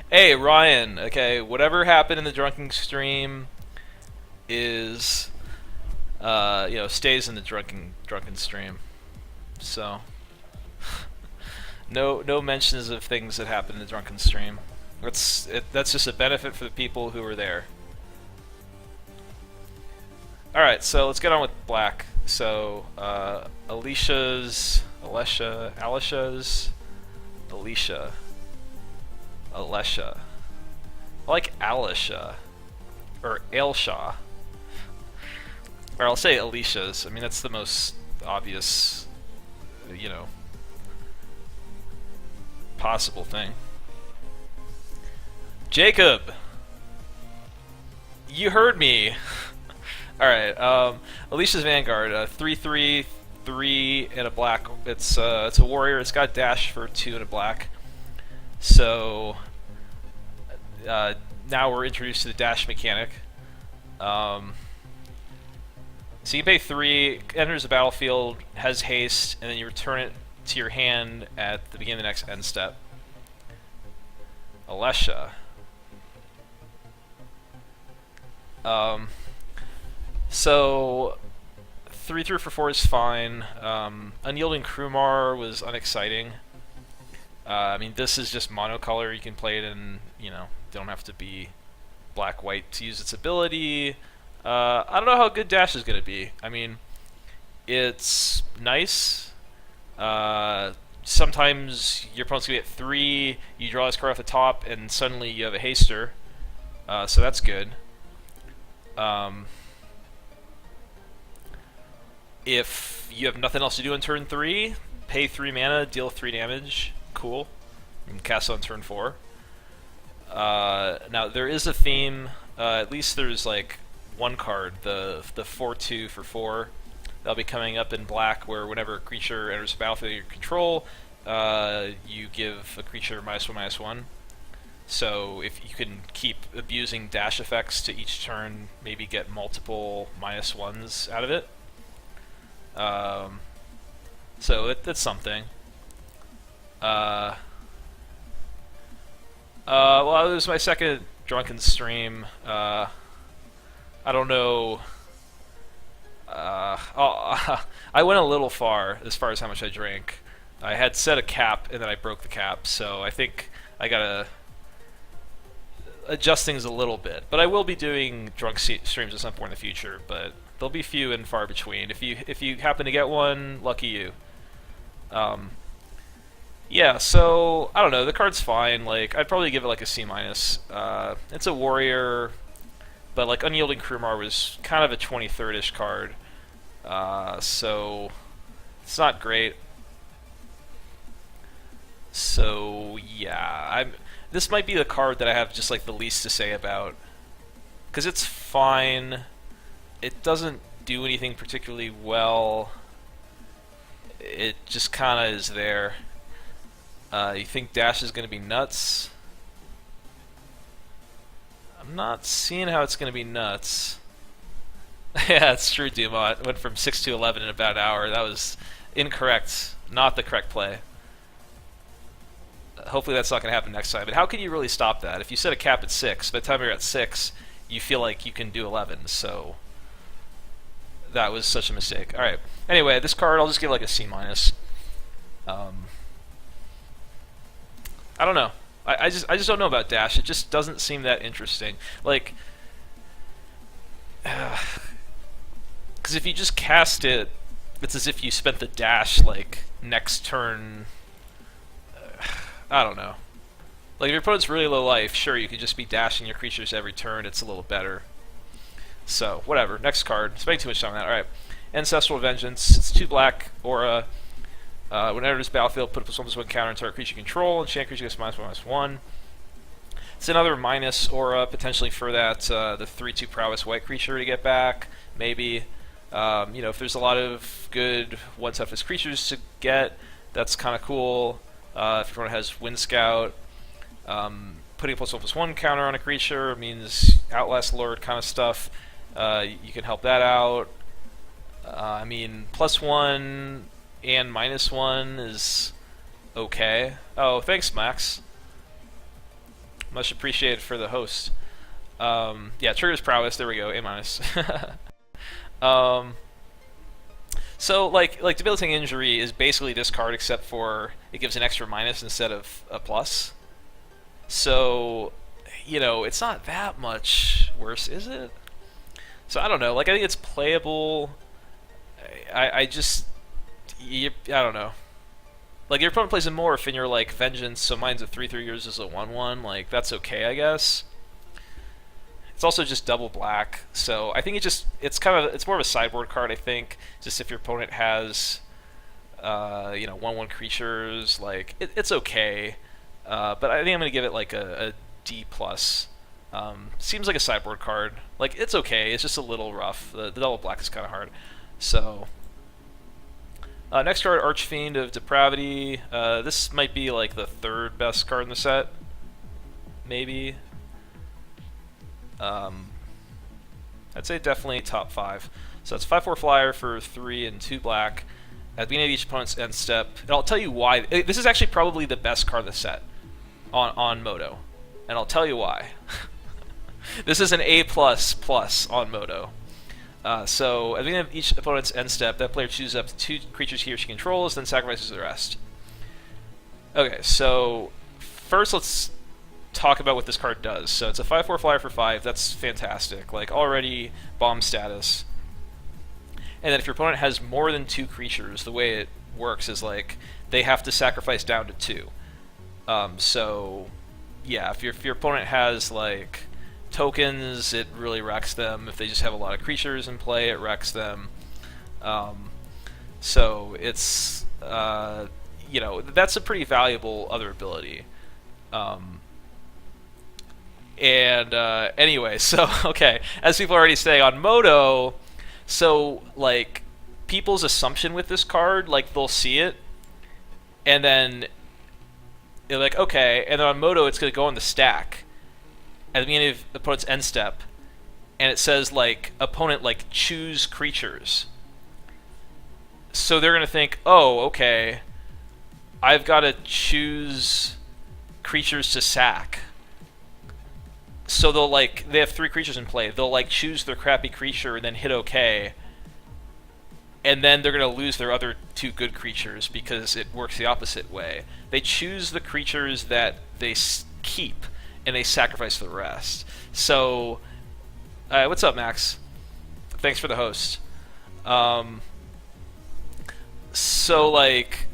S1: Hey, Ryan, okay, whatever happened in the drunken stream is, stays in the drunken stream. So, no mentions of things that happened in the drunken stream. That's just a benefit for the people who were there. Alright, so let's get on with black. So, Alicia's, Alesha. I like Alicia. Or Ailsha. Or I'll say Alicia's. I mean, that's the most obvious, possible thing. Jacob! You heard me! Alright, Alicia's Vanguard, 3/3, 3 and a black. It's a warrior. It's got dash for 2 and a black. So now we're introduced to the dash mechanic. So you pay 3, enters the battlefield, has haste, and then you return it to your hand at the beginning of the next end step. Alesha. So 3/3 for 4 is fine. Unyielding Krumar was unexciting. I mean, this is just monocolor. You can play it in, don't have to be black-white to use its ability. I don't know how good dash is going to be. I mean, it's nice. Sometimes your opponent's going to get 3, you draw this card off the top, and suddenly you have a haster. So that's good. If you have nothing else to do in turn 3, pay 3 mana, deal 3 damage. Cool. You can cast on turn 4. Now there is a theme. At least there's like one card, the 4/2 for 4. That'll be coming up in black, where whenever a creature enters the battlefield under your control, you give a creature -1/-1. So if you can keep abusing dash effects to each turn, maybe get multiple -1s out of it. So that's something. Well, it was my second drunken stream. I don't know. I went a little far as how much I drank. I had set a cap and then I broke the cap, so I think I gotta adjust things a little bit. But I will be doing drunk streams at some point in the future, but they'll be few and far between. If you happen to get one, lucky you. Yeah, so I don't know. The card's fine. Like, I'd probably give it like a C-. It's a warrior, but like Unyielding Krumar was kind of a 23rd-ish card, so it's not great. So yeah, this might be the card that I have just like the least to say about, because it's fine. It doesn't do anything particularly well. It just kind of is there. You think dash is going to be nuts? I'm not seeing how it's going to be nuts. Yeah, it's true, Dumont. Went from 6 to 11 in about an hour. That was incorrect. Not the correct play. Hopefully that's not going to happen next time. But how can you really stop that? If you set a cap at 6, by the time you're at 6, you feel like you can do 11. So that was such a mistake. All right. Anyway, this card I'll just give like a C minus. I don't know. I just don't know about Dash. It just doesn't seem that interesting. Like, because if you just cast it, it's as if you spent the dash like next turn. I don't know. Like if your opponent's really low life, sure you could just be dashing your creatures every turn. It's a little better. So whatever. Next card. Spending too much time on that. All right. Ancestral Vengeance. It's 2 black aura. When it enters battlefield, put a +1/+1 counter on target creature you control. Enchant creature gets -1/-1. It's another minus aura potentially for that the 3/2 prowess white creature to get back. Maybe. You know, if there's a lot of good one-toughness creatures to get, that's kind of cool. If everyone has Wind Scout, putting a +1/+1 counter on a creature means Outlast Lord kind of stuff. You can help that out. I mean, +1 and -1 is okay. Oh, thanks, Max. Much appreciated for the host. Yeah, triggers prowess. There we go. A-. So like debilitating injury is basically this card, except for it gives an extra minus instead of a plus. So, you know, it's not that much worse, is it? So I don't know. Like I think it's playable. I don't know. Like your opponent plays a morph and you're like Vengeance, so mine's a 3/3, yours is a 1/1. Like that's okay, I guess. It's also just double black, so I think it's more of a sideboard card. I think just if your opponent has, you know, 1/1 creatures, like it's okay. But I think I'm gonna give it like a D plus. Seems like a sideboard card. Like it's okay. It's just a little rough. The double black is kind of hard. So next card, Archfiend of Depravity. This might be like the 3rd best card in the set, maybe. I'd say definitely top 5. So that's 5/4 flyer for 3 and 2 black. At the beginning of each opponent's end step, and I'll tell you why. This is actually probably the best card in the set on Moto, and I'll tell you why. This is an A++ on Moto. So at the beginning of each opponent's end step, that player chooses up to 2 creatures he or she controls, then sacrifices the rest. Okay, so first let's talk about what this card does. So it's a 5/4 flyer for 5. That's fantastic. Like already bomb status. And then if your opponent has more than 2 creatures, the way it works is like they have to sacrifice down to 2. So yeah, if your opponent has like tokens, it really wrecks them. If they just have a lot of creatures in play, it wrecks them. So it's you know, that's a pretty valuable other ability. Anyway, so okay, as people already say on Moto, so like people's assumption with this card, like they'll see it, and then they're like, okay, and then on Moto it's gonna go on the stack at the beginning of the opponent's end step, and it says like opponent like choose creatures. So they're gonna think, oh, okay, I've got to choose creatures to sack. So they have 3 creatures in play. They'll like choose their crappy creature and then hit OK. And then they're gonna lose their other 2 good creatures because it works the opposite way. They choose the creatures that they keep and they sacrifice the rest. So, what's up, Max? Thanks for the host. So like,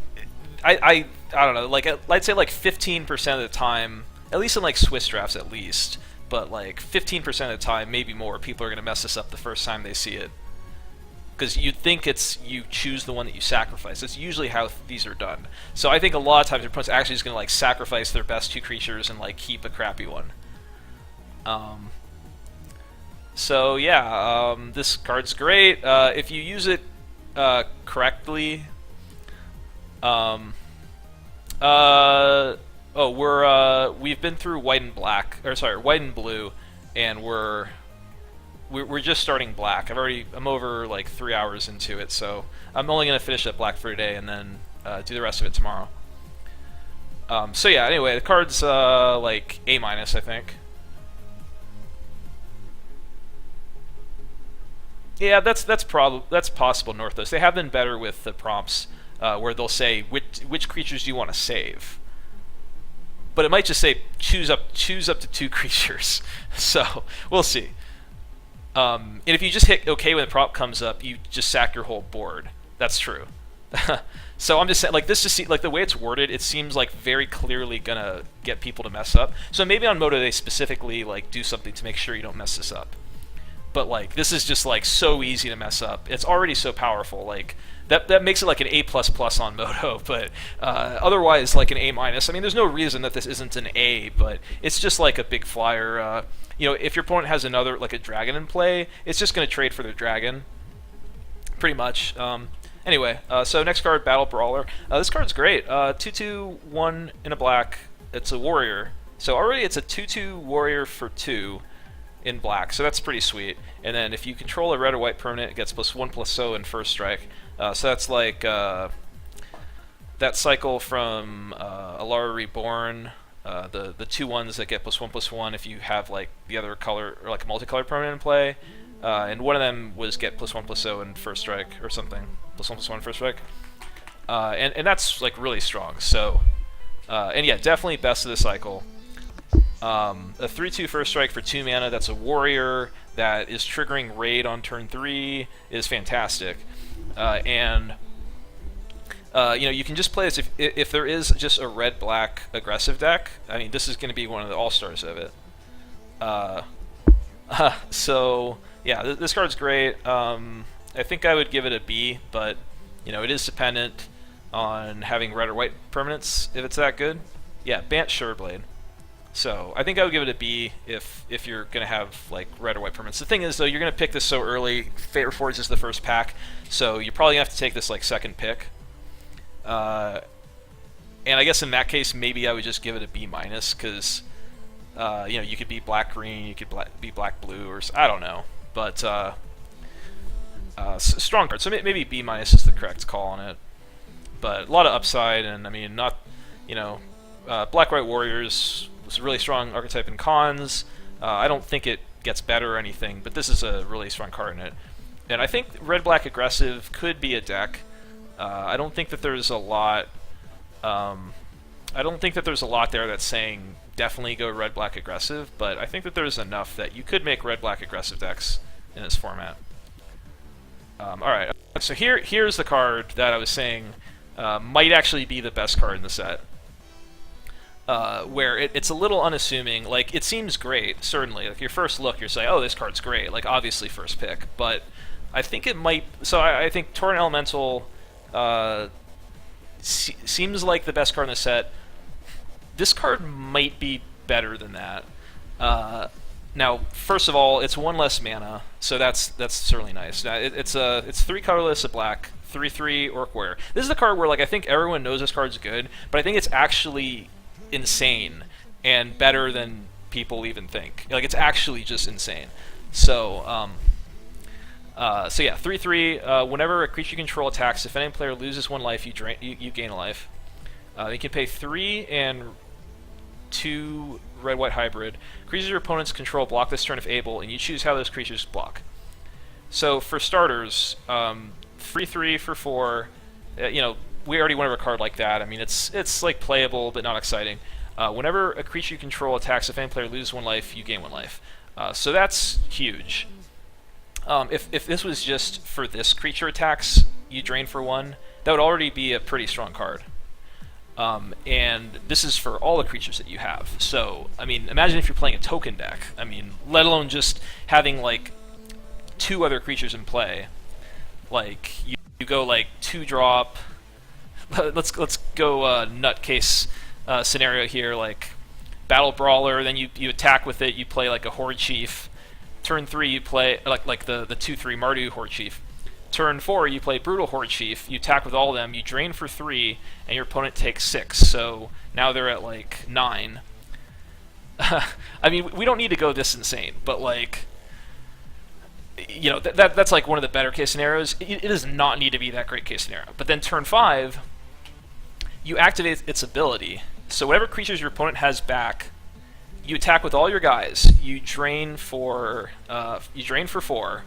S1: I don't know. Like I'd say like 15% of the time, at least in like Swiss drafts, at least. But like 15% of the time, maybe more, people are going to mess this up the first time they see it. Because you'd think it's you choose the one that you sacrifice. That's usually how these are done. So I think a lot of times your opponent's actually just going to like sacrifice their best 2 creatures and like keep a crappy one. So yeah, this card's great. If you use it correctly. We've been through white and black, or sorry, white and blue, and we're we're just starting black. I'm over like 3 hours into it, so I'm only gonna finish up black for today and then do the rest of it tomorrow. So yeah. Anyway, the card's like A minus, I think. Yeah, that's possible. Northos. They have been better with the prompts where they'll say which creatures do you want to save, but it might just say choose up to 2 creatures. So we'll see. And if you just hit OK when the prompt comes up, you just sack your whole board. That's true. So I'm just saying, like, this just like the way it's worded, it seems like very clearly gonna get people to mess up. So maybe on Moto they specifically like do something to make sure you don't mess this up. But like this is just like so easy to mess up. It's already so powerful. Like that makes it like an A++ on Moto, but otherwise like an A minus. I mean, there's no reason that this isn't an A, but it's just like a big flyer. If your opponent has another like a dragon in play, it's just going to trade for their dragon, pretty much. Anyway, so next card, Battle Brawler. This card's great. 2/2, 1 in a black. It's a warrior. So already it's a 2/2 warrior for 2 in black. So that's pretty sweet. And then if you control a red or white permanent, it gets +1/+0 in first strike. So that's like that cycle from Alara Reborn. The 2/1s that get +1/+1 if you have like the other color or like a multicolored permanent in play. And one of them was get +1/+0 in first strike or something. +1/+1 in first strike. And that's like really strong. So, and yeah, definitely best of the cycle. A 3/2 first strike for 2 mana. That's a warrior that is triggering raid on turn 3 is fantastic. And you can just play this if there is just a red-black aggressive deck. I mean, this is going to be one of the all-stars of it. So yeah, this card's great. I think I would give it a B, but it is dependent on having red or white permanents if it's that good. Yeah, Bant Sureblade. So I think I would give it a B if you're gonna have like red or white permanents. The thing is though, you're gonna pick this so early. Fate Reforged is the first pack, so you're probably gonna have to take this like second pick. And I guess in that case, maybe I would just give it a B minus because you could be black green, you could be black blue, or I don't know, but strong card. So maybe B minus is the correct call on it. But a lot of upside, and I mean, not black white warriors was a really strong archetype in cons. I don't think it gets better or anything, but this is a really strong card in it. And I think red black aggressive could be a deck. I don't think that there's a lot. I don't think that there's a lot there that's saying definitely go red black aggressive, but I think that there's enough that you could make red black aggressive decks in this format. All right, so here's the card that I was saying might actually be the best card in the set. Where it's a little unassuming. Like, it seems great, certainly. Like, your first look, you're saying, oh, this card's great. Like, obviously first pick. But I think it might... So I think Torrent Elemental seems like the best card in the set. This card might be better than that. Now, first of all, it's 1 less mana, so that's certainly nice. Now, it's 3 colorless, a black, 3/3 Orc Warrior. This is the card where, like, I think everyone knows this card's good, but I think it's actually insane and better than people even think. Like, it's actually just insane. So yeah, 3/3. Whenever a creature you control attacks, if any player loses 1 life, you gain a life. You can pay 3 and 2 red-white hybrid. Creatures your opponents control block this turn if able, and you choose how those creatures block. So for starters, 3/3 for 4. We already went over a card like that. I mean, it's like playable but not exciting. Whenever a creature you control attacks, if any player loses 1 life, you gain 1 life. So that's huge. If this was just for this creature attacks, you drain for 1, that would already be a pretty strong card. And this is for all the creatures that you have. So, I mean, imagine if you're playing a token deck. I mean, let alone just having, like, 2 other creatures in play. Like, you go, like, 2-drop... Let's go nutcase scenario here, like Battle Brawler, then you attack with it, you play, like, a Horde Chief. Turn 3, you play, like the 2/3 Mardu Horde Chief. Turn 4, you play Brutal Horde Chief, you attack with all of them, you drain for 3, and your opponent takes 6, so now they're at, like, 9. I mean, we don't need to go this insane, but, like, that's like one of the better case scenarios. It does not need to be that great case scenario. But then turn 5, you activate its ability. So whatever creatures your opponent has back, you attack with all your guys. You drain for 4,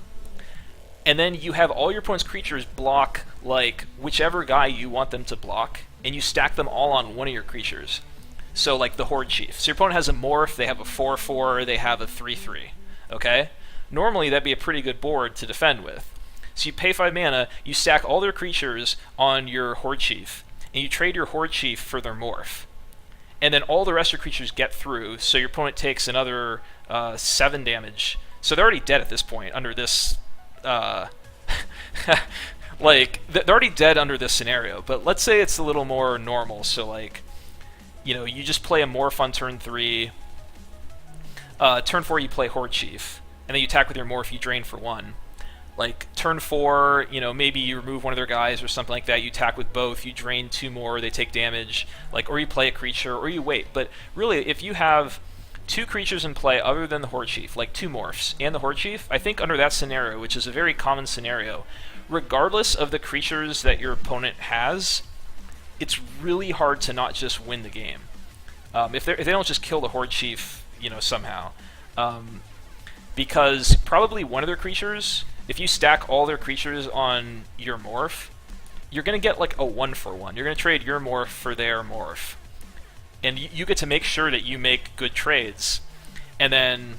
S1: and then you have all your opponent's creatures block like whichever guy you want them to block, and you stack them all on one of your creatures. So like the Horde Chief. So your opponent has a morph, they have a 4/4, they have a 3/3. Okay? Normally that'd be a pretty good board to defend with. So you pay 5 mana, you stack all their creatures on your Horde Chief, and you trade your Horde Chief for their morph. And then all the rest of your creatures get through, so your opponent takes another 7 damage. So they're already dead at this point under this... like, they're already dead under this scenario, but let's say it's a little more normal, so like, you just play a morph on turn 3, turn 4 you play Horde Chief, and then you attack with your morph, you drain for 1. Like, turn 4, maybe you remove one of their guys or something like that, you attack with both, you drain 2 more, they take damage, like, or you play a creature, or you wait. But really, if you have 2 creatures in play other than the Horde Chief, like 2 morphs and the Horde Chief, I think under that scenario, which is a very common scenario, regardless of the creatures that your opponent has, it's really hard to not just win the game. If they don't just kill the Horde Chief, somehow. Because probably one of their creatures... If you stack all their creatures on your morph, you're going to get like a 1-for-1. You're going to trade your morph for their morph. And you get to make sure that you make good trades. And then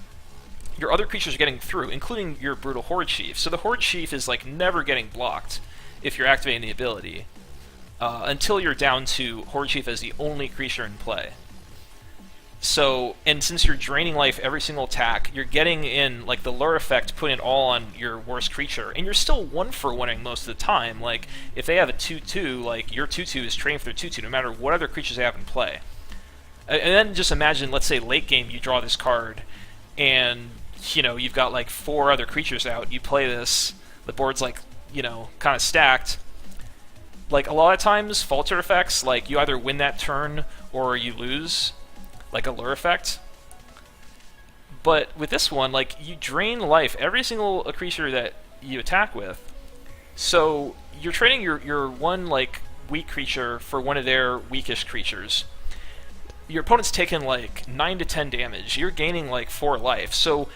S1: your other creatures are getting through, including your Brutal Horde Chief. So the Horde Chief is like never getting blocked if you're activating the ability, until you're down to Horde Chief as the only creature in play. So, and since you're draining life every single attack, you're getting in, like, the lure effect, putting it all on your worst creature, and you're still 1-for-1ing most of the time. Like, if they have a 2/2, like, your 2/2 is trading for their 2/2, no matter what other creatures they have in play. And then just imagine, let's say, late game, you draw this card, and, you've got, like, 4 other creatures out, you play this, the board's, like, kind of stacked. Like, a lot of times, falter effects, like, you either win that turn, or you lose, like a lure effect. But with this one, like, you drain life every single creature that you attack with. So you're trading your one like weak creature for one of their weakish creatures. Your opponent's taken like 9 to 10 damage. You're gaining like 4 life. So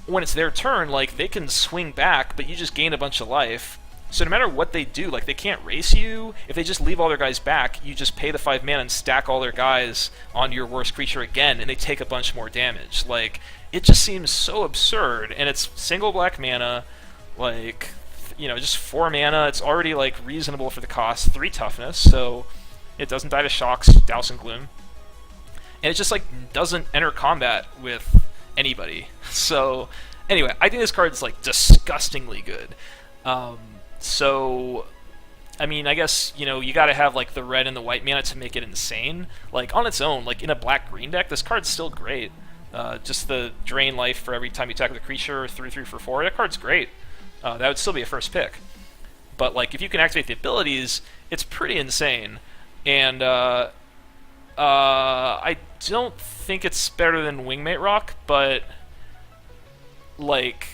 S1: when it's their turn, like, they can swing back, but you just gain a bunch of life. So no matter what they do, like, they can't race you. If they just leave all their guys back, you just pay the 5 mana and stack all their guys on your worst creature again, and they take a bunch more damage. Like, it just seems so absurd, and it's single black mana, like, just 4 mana. It's already, like, reasonable for the cost, 3 toughness, so it doesn't die to shocks, douse and gloom. And it just, like, doesn't enter combat with anybody. So, anyway, I think this card's, like, disgustingly good. So, I mean, I guess, you gotta have, like, the red and the white mana to make it insane. Like, on its own, like, in a black-green deck, this card's still great. Just the drain life for every time you attack with a creature, 3/3 for 4, that card's great. That would still be a first pick. But, like, if you can activate the abilities, it's pretty insane. And, I don't think it's better than Wingmate Rock, but, like...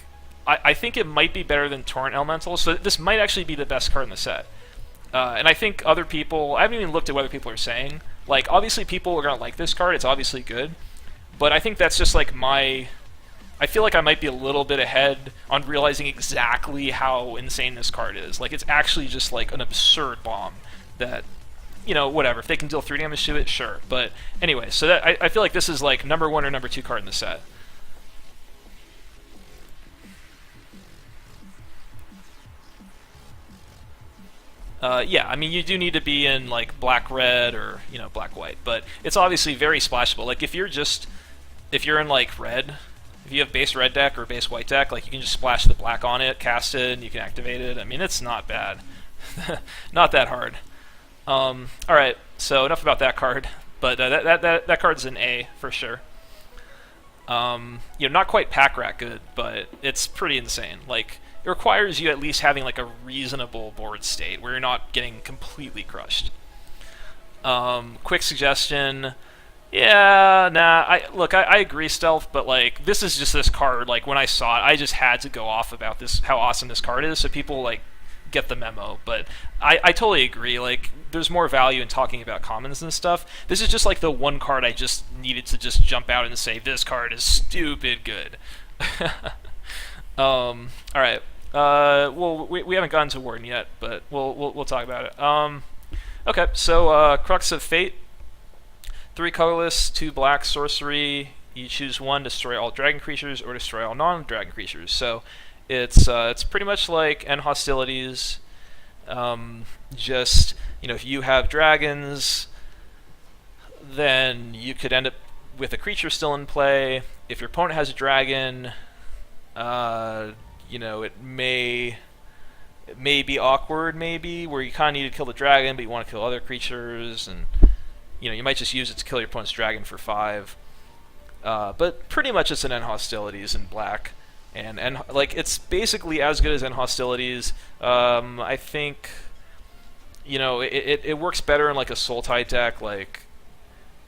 S1: I think it might be better than Torrent Elemental, so this might actually be the best card in the set. And I think other people... I haven't even looked at what other people are saying. Like, obviously people are going to like this card, it's obviously good. But I think that's just, like, my... I feel like I might be a little bit ahead on realizing exactly how insane this card is. Like, it's actually just, like, an absurd bomb that... whatever. If they can deal 3 damage to it, sure. But anyway, so that I feel like this is, like, number 1 or number 2 card in the set. Yeah, I mean, you do need to be in, like, black-red or, black-white, but it's obviously very splashable. Like, if you're in, like, red, if you have base red deck or base white deck, like, you can just splash the black on it, cast it, and you can activate it. I mean, it's not bad. Not that hard. Alright, so enough about that card, but that card's an A, for sure. Not quite pack rat good, but it's pretty insane. Like, it requires you at least having, like, a reasonable board state where you're not getting completely crushed. Quick suggestion, Yeah, nah. I agree, stealth, but like this is just this card. Like when I saw it, I just had to go off about this how awesome this card is, so people like get the memo. But I totally agree. Like there's more value in talking about commons and stuff. This is just like the one card I just needed to just jump out and say this card is stupid good. All right. Well, we haven't gotten to Warden yet, but we'll talk about it. Okay. So Crux of Fate. 3 colorless, 2 black sorcery. You choose one, destroy all dragon creatures or destroy all non-dragon creatures. So it's pretty much like End Hostilities. Just if you have dragons, then you could end up with a creature still in play. If your opponent has a dragon, it may be awkward, maybe where you kind of need to kill the dragon, but you want to kill other creatures and. You might just use it to kill your opponent's dragon for 5. But pretty much it's an End Hostilities in black. And like it's basically as good as End Hostilities. I think it works better in like a Sultai deck like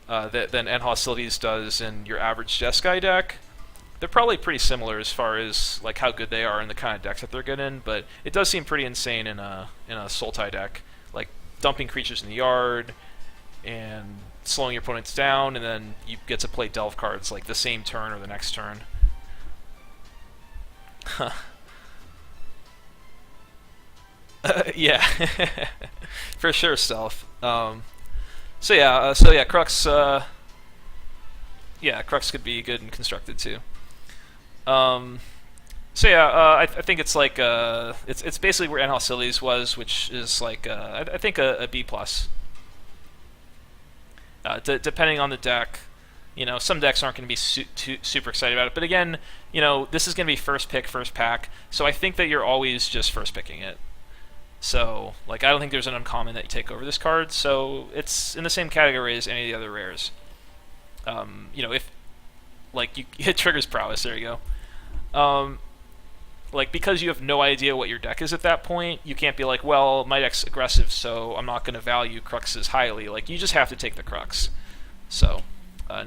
S1: than End Hostilities does in your average Jeskai deck. They're probably pretty similar as far as like how good they are and the kind of decks that they're good in, but it does seem pretty insane in a Sultai deck, like dumping creatures in the yard and slowing your opponents down, and then you get to play delve cards like the same turn or the next turn. Yeah, for sure, stealth. Crux. Crux could be good and constructed too. I think it's like it's basically where End Hostilities was, which is like I think a B plus. Depending on the deck, some decks aren't going to be super excited about it. But again, this is going to be first pick, first pack. So I think that you're always just first picking it. So, like, I don't think there's an uncommon that you take over this card. So it's in the same category as any of the other rares. If, like, you hit triggers prowess, there you go. Like, because you have no idea what your deck is at that point, you can't be like, well, my deck's aggressive, so I'm not going to value Cruxes highly. Like, you just have to take the Crux. So,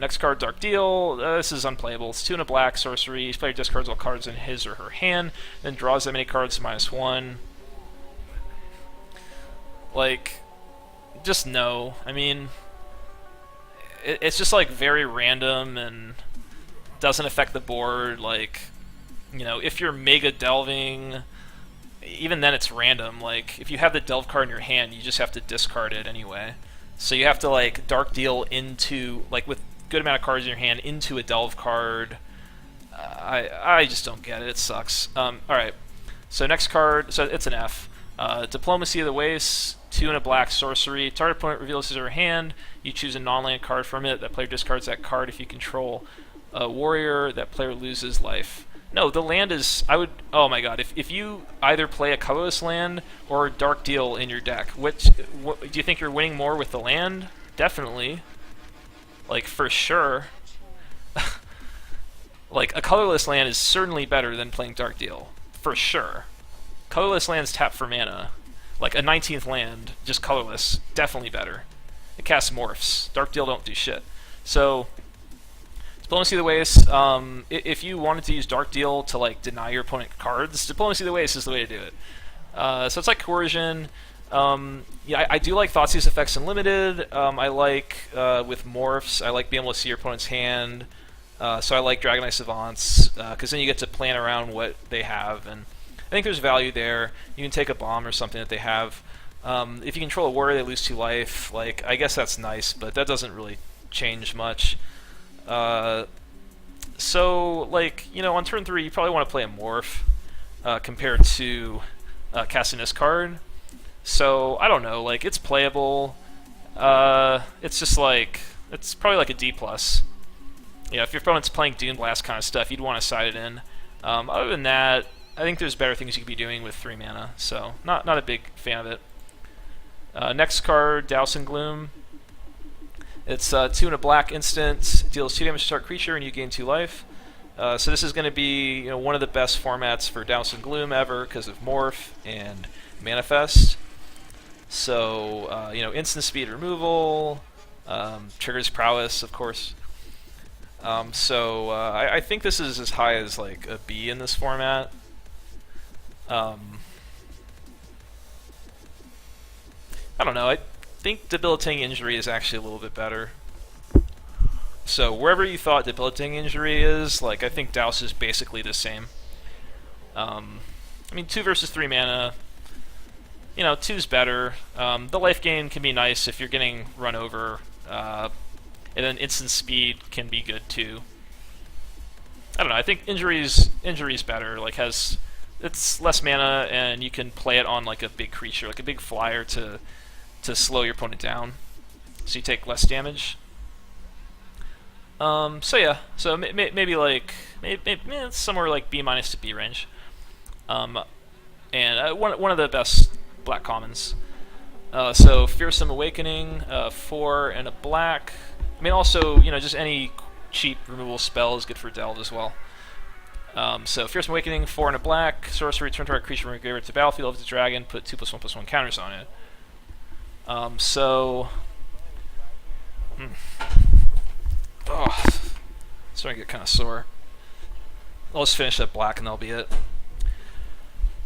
S1: next card, Dark Deal. This is unplayable. It's 2 and a black, sorcery. Each player discards all cards in his or her hand, then draws that many cards -1. Like, just no. I mean, it's just, like, very random and doesn't affect the board, like... if you're mega delving, even then it's random. Like, if you have the delve card in your hand, you just have to discard it anyway. So you have to, like, Dark Deal into, like, with good amount of cards in your hand, into a delve card. I just don't get it. It sucks. Alright. So next card, so it's an F. Diplomacy of the Waste, 2 and a black sorcery. Target opponent reveals his or her hand. You choose a non-land card from it. That player discards that card. If you control a warrior, that player loses life. No, the land is... oh my god, if you either play a colorless land or a Dark Deal in your deck, do you think you're winning more with the land? Definitely. Like, for sure. Like, a colorless land is certainly better than playing Dark Deal. For sure. Colorless lands tap for mana. Like, a 19th land, just colorless, definitely better. It casts morphs. Dark Deal don't do shit. So... Diplomacy of the Waste, if you wanted to use Dark Deal to like deny your opponent cards, Diplomacy of the Waste is the way to do it. So it's like Coercion. I do like Thoughtseize effects Unlimited. I like, with Morphs, I like being able to see your opponent's hand. So I like Dragonite Savants, because then you get to plan around what they have, and I think there's value there. You can take a bomb or something that they have. If you control a warrior, they lose 2 life. Like, I guess that's nice, but that doesn't really change much. So, like, on turn 3, you probably want to play a Morph compared to casting this card. So, I don't know, like, it's playable. It's just like, it's probably like a D+. If your opponent's playing Dune Blast kind of stuff, you'd want to side it in. Other than that, I think there's better things you could be doing with 3 mana, so not a big fan of it. Next card, Douse and Gloom. It's 2 and a black instant, deals 2 damage to target creature, and you gain 2 life. So this is going to be one of the best formats for Douse and Gloom ever because of Morph and Manifest. So instant speed removal, Triggers prowess, of course. I think this is as high as like a B in this format. I don't know. I think debilitating injury is actually a little bit better. So wherever you thought debilitating injury is, like I think Douse is basically the same. I mean, 2 versus 3 mana. You know, 2's better. The life gain can be nice if you're getting run over, and then instant speed can be good too. I don't know. I think injury's better. Like it's less mana, and you can play it on like a big creature, like a big flyer to slow your opponent down, so you take less damage. So yeah, so maybe like maybe it's somewhere like B- to B range, and one of the best black commons. So Fearsome Awakening, 4 and a black. I mean, also just any cheap removal spell is good for Delve as well. So Fearsome Awakening, 4 and a black, sorcery, return target creature from your graveyard to battlefield. If it's a dragon, put 2+1/+1 counters on it. Oh, starting to get kind of sore. I'll just finish that black and that'll be it.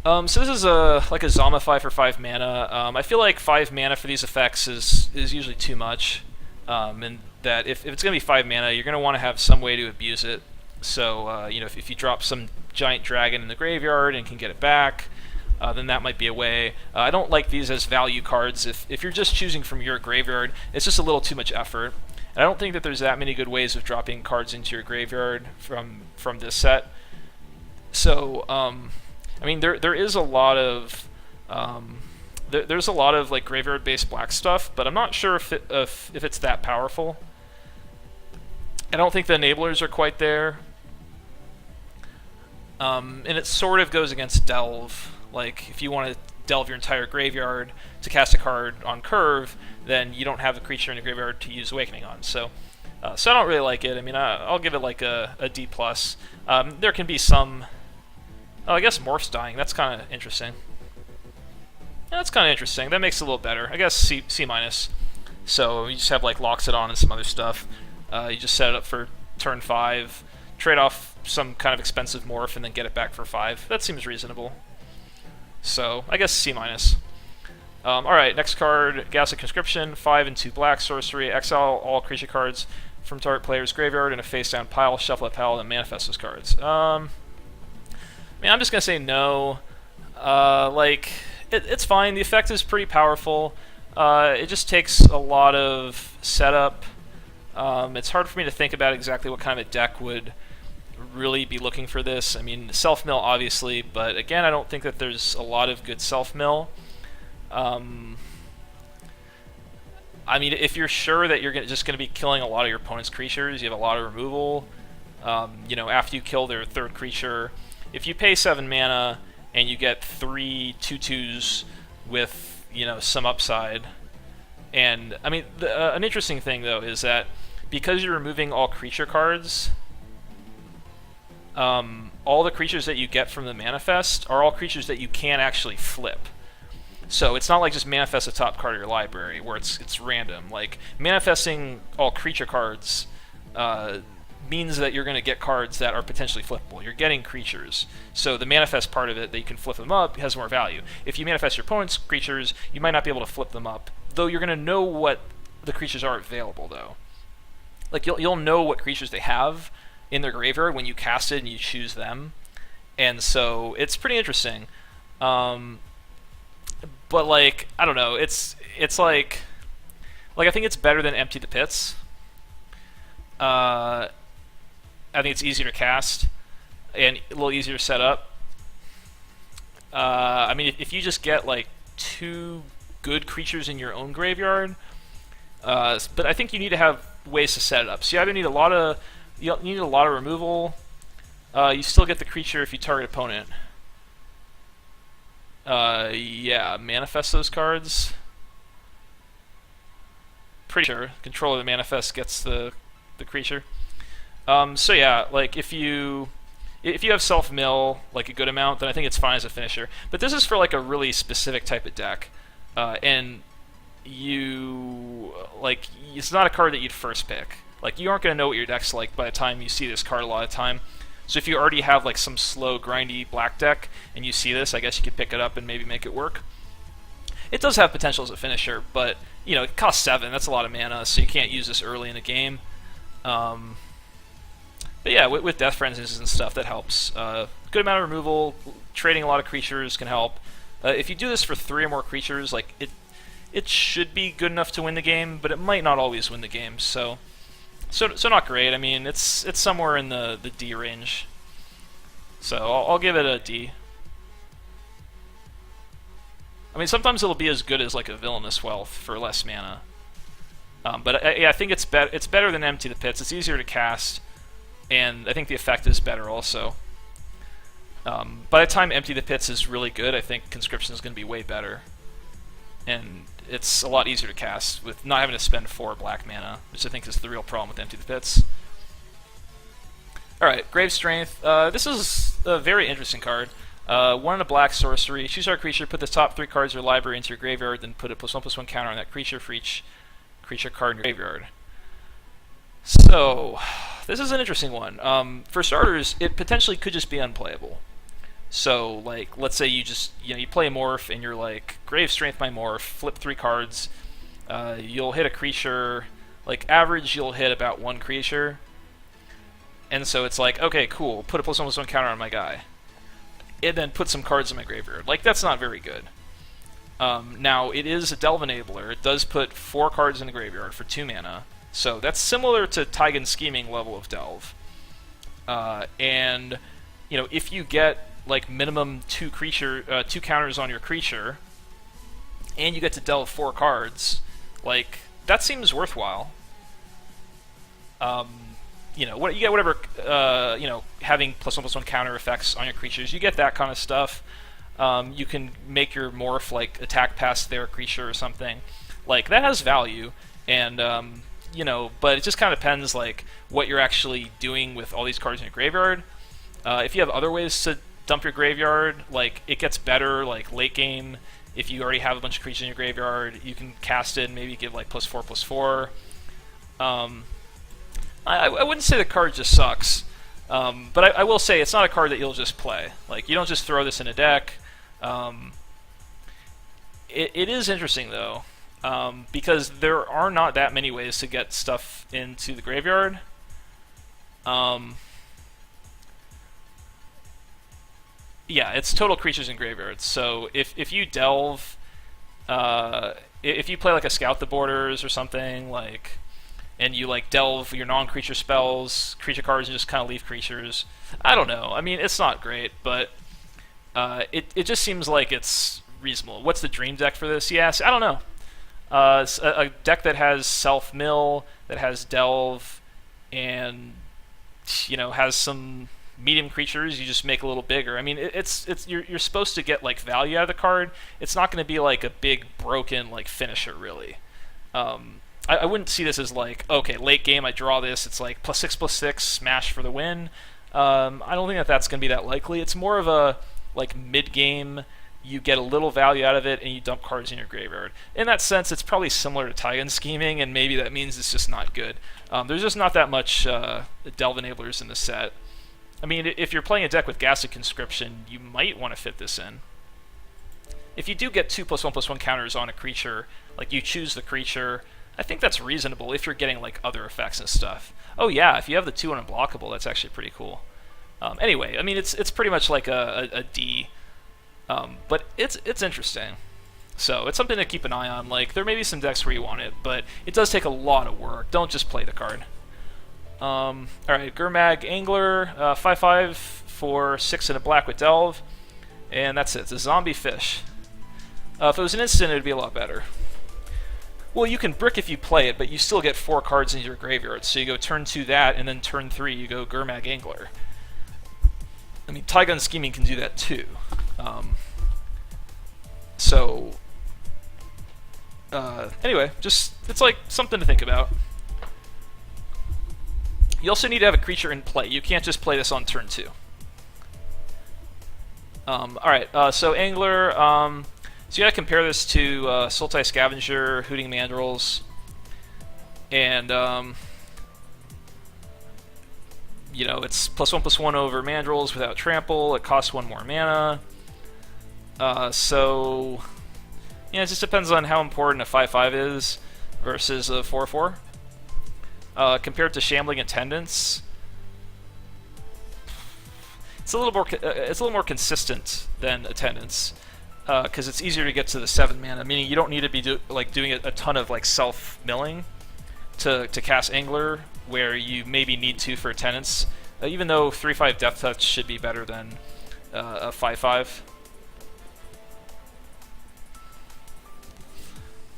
S1: So this is like a Zombify for 5 mana. I feel like 5 mana for these effects is usually too much, and that if it's going to be 5 mana, you're going to want to have some way to abuse it. So if you drop some giant dragon in the graveyard and can get it back, then that might be a way. I don't like these as value cards. If you're just choosing from your graveyard, it's just a little too much effort. And I don't think that there's that many good ways of dropping cards into your graveyard from this set. So I mean, there is a lot of there's a lot of like graveyard-based black stuff, but I'm not sure if it's that powerful. I don't think the enablers are quite there, and it sort of goes against Delve. Like if you want to delve your entire graveyard to cast a card on curve, then you don't have the creature in the graveyard to use Awakening on. So I don't really like it. I mean, I'll give it like a D+. There can be some. Oh, I guess Morph's dying. That's kind of interesting. Yeah, that's kind of interesting. That makes it a little better. I guess C-. So you just have like Locks It On and some other stuff. You just set it up for turn 5, trade off some kind of expensive Morph, and then get it back for 5. That seems reasonable. So I guess C-. Alright, next card, Ghastly Conscription, 5 and 2 black, sorcery, exile all creature cards from target player's graveyard in a face-down pile, shuffle a pile, and manifest those cards. I mean, I'm just going to say no. It's fine. The effect is pretty powerful. It just takes a lot of setup. It's hard for me to think about exactly what kind of a deck would really be looking for this. I mean, self-mill, obviously, but again, I don't think that there's a lot of good self-mill. I mean, if you're sure that you're just going to be killing a lot of your opponent's creatures, you have a lot of removal, after you kill their 3rd creature, if you pay 7 mana and you get 3 2/2s with some upside, and I mean an interesting thing though is that because you're removing all creature cards, all the creatures that you get from the manifest are all creatures that you can actually flip. So it's not like just manifest a top card of your library where it's random. Like manifesting all creature cards means that you're going to get cards that are potentially flippable. You're getting creatures. So the manifest part of it, that you can flip them up, has more value. If you manifest your opponent's creatures, you might not be able to flip them up, though you're going to know what the creatures are available, though. Like, you'll know what creatures they have in their graveyard when you cast it and you choose them. And so it's pretty interesting. But, like, I don't know. It's like I think it's better than Empty the Pits. I think it's easier to cast and a little easier to set up. I mean, if you just get like 2 good creatures in your own graveyard, but I think you need to have ways to set it up. So you either need a lot of removal. You still get the creature if you target opponent. Yeah, manifest those cards. Pretty sure control of the manifest gets the creature. So yeah, like if you have self-mill like a good amount, then I think it's fine as a finisher. But this is for like a really specific type of deck, and you like it's not a card that you'd first pick. Like you aren't going to know what your deck's like by the time you see this card a lot of time. So if you already have like some slow, grindy black deck and you see this, I guess you could pick it up and maybe make it work. It does have potential as a finisher, but you know it costs 7. That's a lot of mana, so you can't use this early in the game. But yeah, with Death Frenzies and stuff, that helps. Good amount of removal, trading a lot of creatures can help. If you do this for 3 or more creatures, like it should be good enough to win the game, but it might not always win the game. So not great. I mean, it's somewhere in the D range. So I'll give it a D. I mean, sometimes it'll be as good as like a Villainous Wealth for less mana. But I think it's better than Empty the Pits. It's easier to cast, and I think the effect is better also. By the time Empty the Pits is really good, I think Conscription is going to be way better. And it's a lot easier to cast with not having to spend 4 black mana, which I think is the real problem with Empty the Pits. Alright, Grave Strength. This is a very interesting card. 1 and a black sorcery. Choose our creature, put the top 3 cards of your library into your graveyard, then put a +1/+1 counter on that creature for each creature card in your graveyard. So, this is an interesting one. For starters, it potentially could just be unplayable. So, like, let's say you play a morph and you're like, Grave Strength my morph, flip 3 cards, you'll hit a creature, like, average you'll hit about 1 creature, and so it's like, okay, cool, put a +1/+1 counter on my guy, and then put some cards in my graveyard. Like, that's not very good. Now, it is a Delve Enabler. It does put 4 cards in the graveyard for 2 mana, so that's similar to Taigen Scheming level of Delve. And, you know, if you get like minimum 2 counters on your creature, and you get to delve 4 cards, like that seems worthwhile. You know, you get whatever you know, having +1/+1 counter effects on your creatures. You get that kind of stuff. You can make your morph like attack past their creature or something. Like that has value, and you know, but it just kind of depends like what you're actually doing with all these cards in your graveyard. If you have other ways to dump your graveyard, like it gets better like late game. If you already have a bunch of creatures in your graveyard, you can cast it and maybe give like +4/+4. I wouldn't say the card just sucks, but I will say it's not a card that you'll just play. Like you don't just throw this in a deck. It is interesting though, because there are not that many ways to get stuff into the graveyard. Yeah, it's total creatures in graveyards. So if you delve, if you play like a Scout the Borders or something, like, and you like delve your non-creature spells, creature cards, and just kind of leave creatures, I don't know. I mean, it's not great, but it just seems like it's reasonable. What's the dream deck for this? Yes, I don't know. A deck that has self-mill, that has delve, and you know has some medium creatures, you just make a little bigger. I mean, you're supposed to get like value out of the card. It's not going to be like a big broken like finisher, really. I wouldn't see this as like, okay, late game I draw this. It's like +6/+6 smash for the win. I don't think that's going to be that likely. It's more of a like mid game. You get a little value out of it, and you dump cards in your graveyard. In that sense, it's probably similar to Taigen Scheming, and maybe that means it's just not good. There's just not that much Delve Enablers in the set. I mean, if you're playing a deck with Ghastly Conscription, you might want to fit this in. If you do get 2 +1/+1 counters on a creature, like you choose the creature, I think that's reasonable if you're getting like other effects and stuff. Oh yeah, if you have the 2 unblockable, that's actually pretty cool. Anyway, I mean, it's pretty much like a D, but it's interesting. So it's something to keep an eye on. Like there may be some decks where you want it, but it does take a lot of work. Don't just play the card. Alright, Gurmag Angler, 5/5 for 6 and a black with Delve, and that's it. It's a zombie fish. If it was an instant, it would be a lot better. Well, you can brick if you play it, but you still get 4 cards into your graveyard, so you go turn 2 that, and then turn 3 you go Gurmag Angler. I mean, Taigen Scheming can do that too. Anyway, just, it's like something to think about. You also need to have a creature in play. You can't just play this on turn 2. Alright, so Angler, So you gotta compare this to Sultai Scavenger, Hooting Mandrills, and you know, it's +1/+1 over Mandrills without trample. It costs 1 more mana. So yeah, it just depends on how important a 5/5 is versus a 4/4. Compared to Shambling Attendants, it's a little more consistent than Attendants, because it's easier to get to the 7 mana. Meaning you don't need to be doing a ton of like self milling to cast Angler, where you maybe need to for Attendants. Even though 3/5 Death Touch should be better than a 5/5.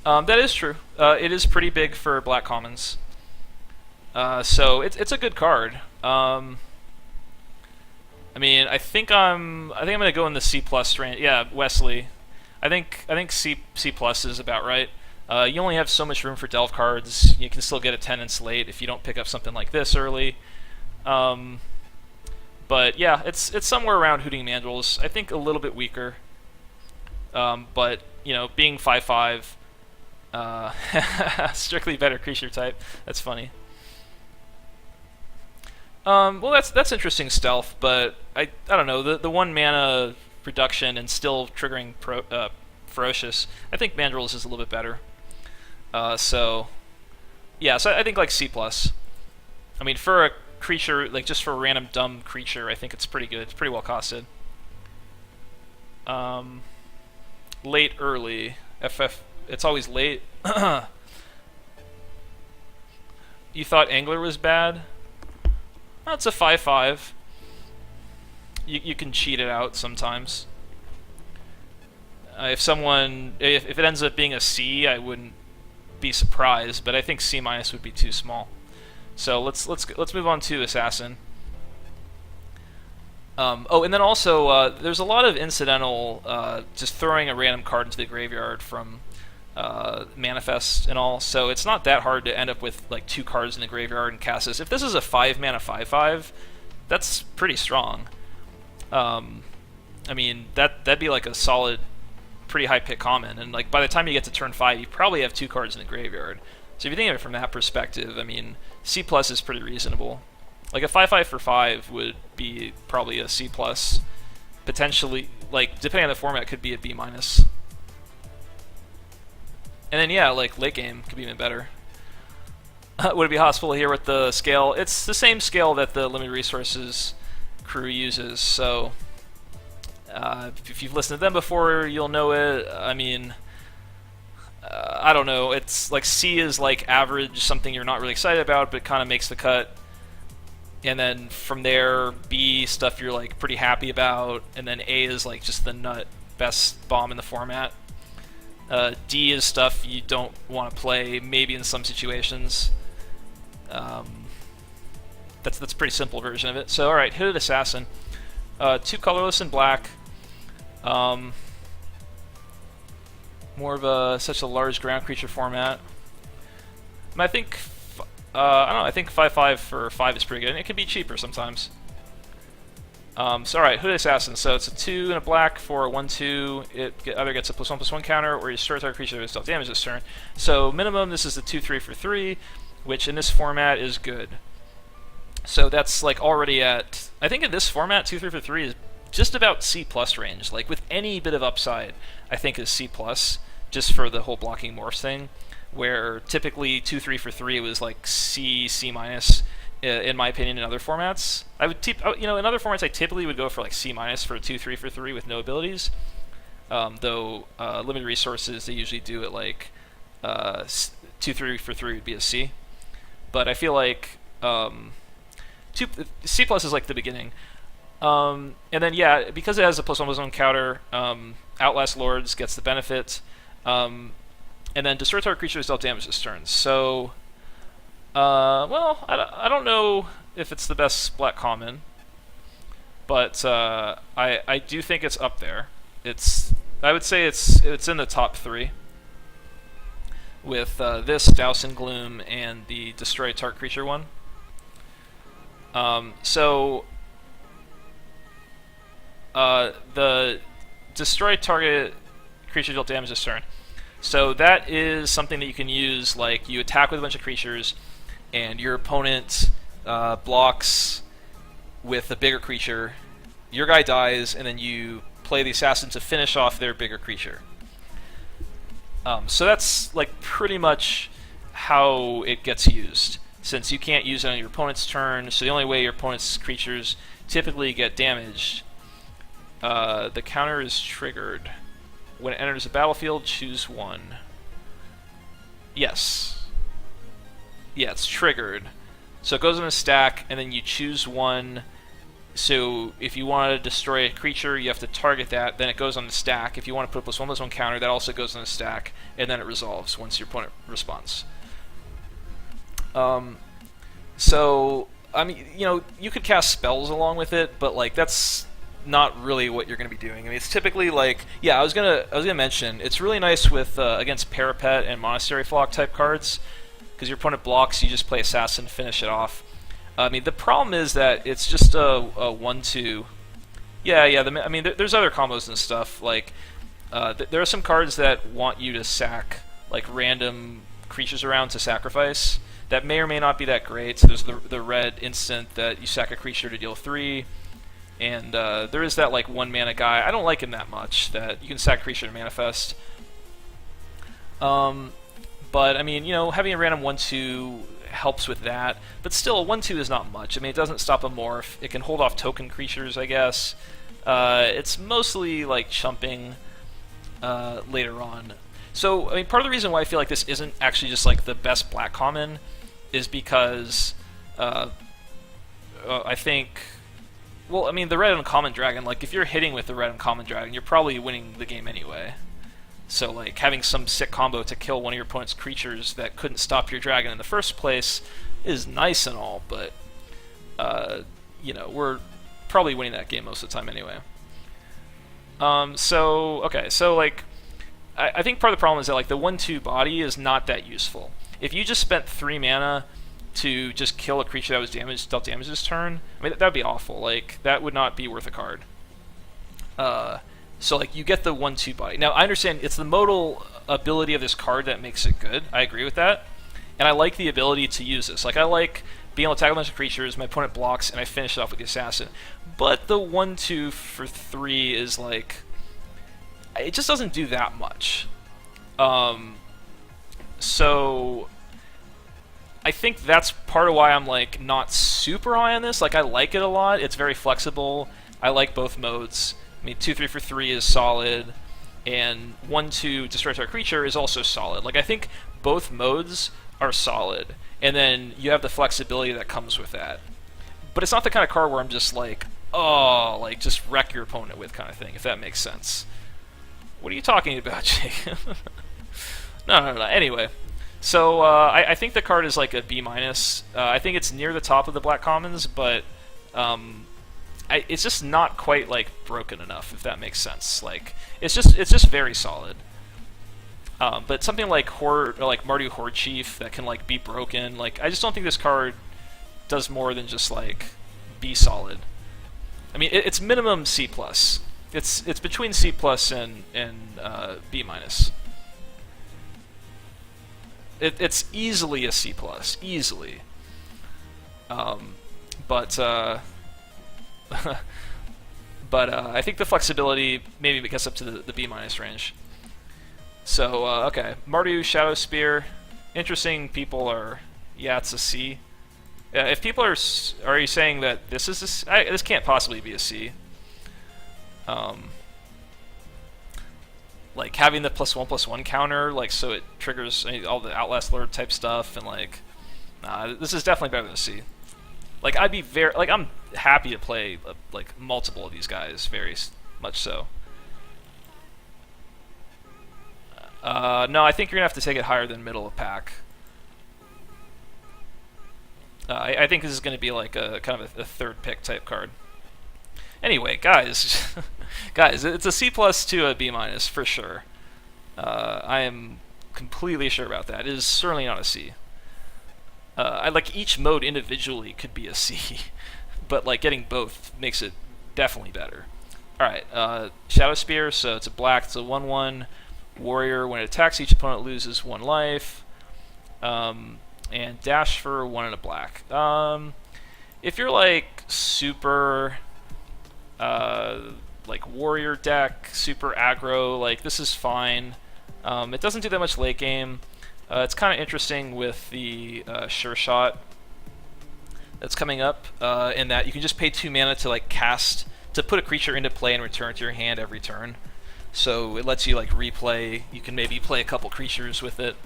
S1: That is true. It is pretty big for black commons. So it's a good card. I mean, I think I'm gonna go in the C+ range. Yeah, Wesley. I think C+ is about right. You only have so much room for delve cards. You can still get Attendants late if you don't pick up something like this early. But yeah, it's somewhere around Hooting Mandrills. I think a little bit weaker. But you know, being 5/5, strictly better creature type. That's funny. Well, that's interesting stealth, but I don't know, the 1 mana reduction and still triggering ferocious. I think Mandrills is a little bit better. So yeah, so I think like C+. I mean, for a creature, like just for a random dumb creature, I think it's pretty good. It's pretty well costed. Late, early. FF, it's always late. You thought Angler was bad? Well, it's a 5/5. You can cheat it out sometimes. If it ends up being a C, I wouldn't be surprised, but I think C- would be too small. So let's move on to Assassin. Oh, and then also there's a lot of incidental just throwing a random card into the graveyard from Manifest and all, so it's not that hard to end up with like 2 cards in the graveyard and cast this. If this is a 5 mana 5/5, that's pretty strong. I mean, that'd be like a solid, pretty high pick common, and like by the time you get to turn 5, you probably have 2 cards in the graveyard. So if you think of it from that perspective, I mean, C+ is pretty reasonable. Like a 5/5 for 5 would be probably a C+. Potentially, like depending on the format, could be a B-. And then yeah, like late game could be even better. Would it be possible here with the scale? It's the same scale that the limited resources crew uses. So if you've listened to them before, you'll know it. I mean, I don't know. It's like C is like average, something you're not really excited about, but kind of makes the cut. And then from there, B stuff you're like pretty happy about, and then A is like just the nut best bomb in the format. D is stuff you don't want to play, maybe in some situations. That's a pretty simple version of it. So alright, Hooded Assassin. 2 colorless and black. More of such a large ground creature format. And I think I don't know, I think 5/5 for 5 is pretty good, and it can be cheaper sometimes. So alright, Hooded Assassin. So it's a 2 and a black for a 1/2. It either gets a +1/+1 counter, or you destroy target creature that does damage this turn. So minimum, this is the 2/3 for 3, which in this format is good. So that's like already at, I think in this format, 2/3 for 3 is just about C+ range. Like with any bit of upside, I think is C+, just for the whole blocking morphs thing, where typically 2/3 for 3 was like C, C-, in my opinion, in other formats. I would in other formats I typically would go for like C- for a 2/3 for 3 with no abilities. Though limited resources, they usually do it like 2/3 for 3 would be a C. But I feel like C+ is like the beginning. And then yeah, because it has a +1/+1 counter, Outlast Lords gets the benefit. And then destroy target creatures dealt damage this turn. So well, I don't know if it's the best black common, but I do think it's up there. I would say it's in the top 3 with this Douse in Gloom and the destroy target creature one. So the destroy target creatures dealt damage this turn. So that is something that you can use, like you attack with a bunch of creatures, and your opponent blocks with a bigger creature. Your guy dies, and then you play the assassin to finish off their bigger creature. So that's like pretty much how it gets used, since you can't use it on your opponent's turn. So the only way your opponent's creatures typically get damaged, the counter is triggered. When it enters the battlefield, choose one. Yes. Yeah, it's triggered. So it goes in a stack, and then you choose one. So if you want to destroy a creature, you have to target that, then it goes on the stack. If you want to put a +1/+1 counter, that also goes on the stack, and then it resolves once your opponent responds. So, I mean, you know, you could cast spells along with it, but like that's not really what you're going to be doing. I mean, it's typically like, yeah, I was gonna mention, it's really nice with against Parapet and Monastery Flock type cards, because your opponent blocks, you just play Assassin, finish it off. I mean, the problem is that it's just a 1/2. Yeah. I mean, there's other combos and stuff. Like, there are some cards that want you to sack like random creatures around to sacrifice. That may or may not be that great. So there's the red instant that you sack a creature to deal 3, and there is that like 1 mana guy. I don't like him that much. That you can sack a creature to manifest. But I mean, you know, having a random 1/2 helps with that, but still, 1/2 is not much. I mean, it doesn't stop a morph. It can hold off token creatures, I guess. It's mostly like chumping later on. So, I mean, part of the reason why I feel like this isn't actually just like the best black common is because I think, well, I mean, the red uncommon dragon, like if you're hitting with the red uncommon dragon, you're probably winning the game anyway. So, like, having some sick combo to kill one of your opponent's creatures that couldn't stop your dragon in the first place is nice and all, but, you know, we're probably winning that game most of the time anyway. Okay, so, like, I think part of the problem is that, like, the 1/2 body is not that useful. If you just spent 3 mana to just kill a creature that was dealt damage this turn, I mean, that would be awful. Like, that would not be worth a card. So, like, you get the 1/2 body. Now, I understand it's the modal ability of this card that makes it good. I agree with that. And I like the ability to use this. Like, I like being able to attack a bunch of creatures, my opponent blocks, and I finish it off with the Assassin. But the 1/2 for 3 is, like, it just doesn't do that much. So, I think that's part of why I'm, like, not super high on this. Like, I like it a lot. It's very flexible. I like both modes. I mean, 2/3 for 3 is solid, and 1/2 destroy target creature is also solid. Like, I think both modes are solid, and then you have the flexibility that comes with that. But it's not the kind of card where I'm just like, oh, like, just wreck your opponent with kind of thing, if that makes sense. What are you talking about, Jake? No. Anyway, so I think the card is like a B-. I think it's near the top of the black commons, but it's just not quite like broken enough, if that makes sense. Like, it's just very solid. But something like Horde, or like Mardu Horde Chief that can like be broken, like I just don't think this card does more than just like be solid. I mean, it's minimum C+. It's between C+ and B-. It's easily a C+, easily. But I think the flexibility maybe gets up to the B- range. So, okay. Mardu Shadow Spear. Interesting people are... Yeah, it's a C. If people are you saying that this is a C? This can't possibly be a C. Like, having the +1/+1 counter, like, so it triggers all the Outlast Lord type stuff, and, like... Nah, this is definitely better than a C. Like, I'd be very... Like, I'm happy to play, like, multiple of these guys, very much so. No, I think you're gonna have to take it higher than middle of pack. I think this is gonna be like a kind of a third pick type card. Anyway, guys, guys, it's a C+ to a B- for sure. I am completely sure about that. It is certainly not a C. I like each mode individually could be a C, but like getting both makes it definitely better. All right, Shadow Spear. So it's a black. It's a 1/1. Warrior, when it attacks, each opponent loses 1 life. And dash for 1 and a black. If you're like super like warrior deck, super aggro, like this is fine. It doesn't do that much late game. It's kind of interesting with the Sure Shot that's coming up, in that you can just pay 2 mana to like cast, to put a creature into play and return to your hand every turn. So it lets you like replay. You can maybe play a couple creatures with it.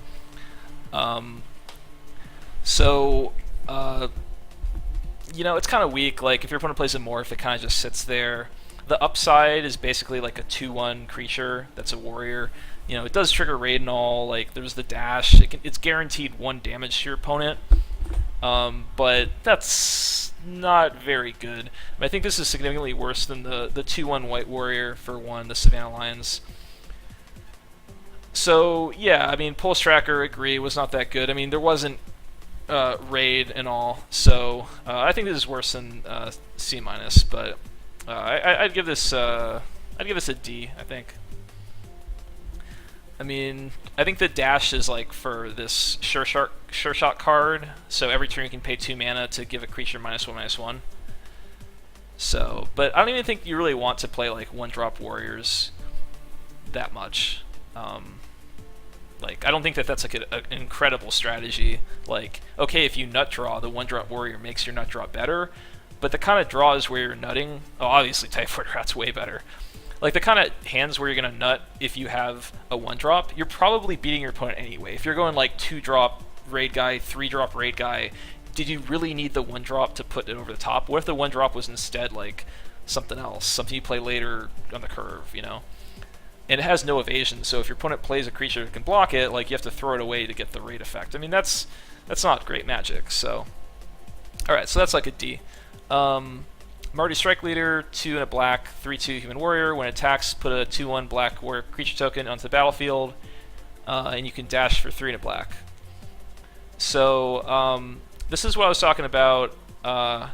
S1: You know, it's kind of weak. Like if your opponent plays a morph, it kind of just sits there. The upside is basically like a 2/1 creature that's a warrior. You know, it does trigger raid and all. Like there's the dash. It's guaranteed 1 damage to your opponent. But that's not very good. I think this is significantly worse than the 2/1 white warrior for 1, the Savannah Lions. So yeah, I mean, Pulse Tracker, agree, was not that good. I mean, there wasn't raid and all, so I think this is worse than C-, but I'd give this a D, I think. I mean, I think the dash is like for this Sure Shot card, so every turn you can pay 2 mana to give a creature -1/-1. So, but I don't even think you really want to play like 1-drop warriors that much. Like, I don't think that that's like an incredible strategy. Like, okay, if you nut draw, the 1-drop warrior makes your nut draw better, but the kind of draws where you're nutting, oh, obviously Typhoid Rat's way better. Like the kind of hands where you're gonna nut if you have a 1-drop, you're probably beating your opponent anyway. If you're going like 2-drop raid guy, 3-drop raid guy, did you really need the 1-drop to put it over the top? What if the 1-drop was instead like something else, something you play later on the curve, you know? And it has no evasion, so if your opponent plays a creature that can block it, like you have to throw it away to get the raid effect. I mean, that's not great magic. So, all right, so that's like a D. Marty Strike Leader, 2 and a black, 3/2 human warrior. When it attacks, put a 2/1 black warrior creature token onto the battlefield, and you can dash for 3 and a black. So this is what I was talking about. That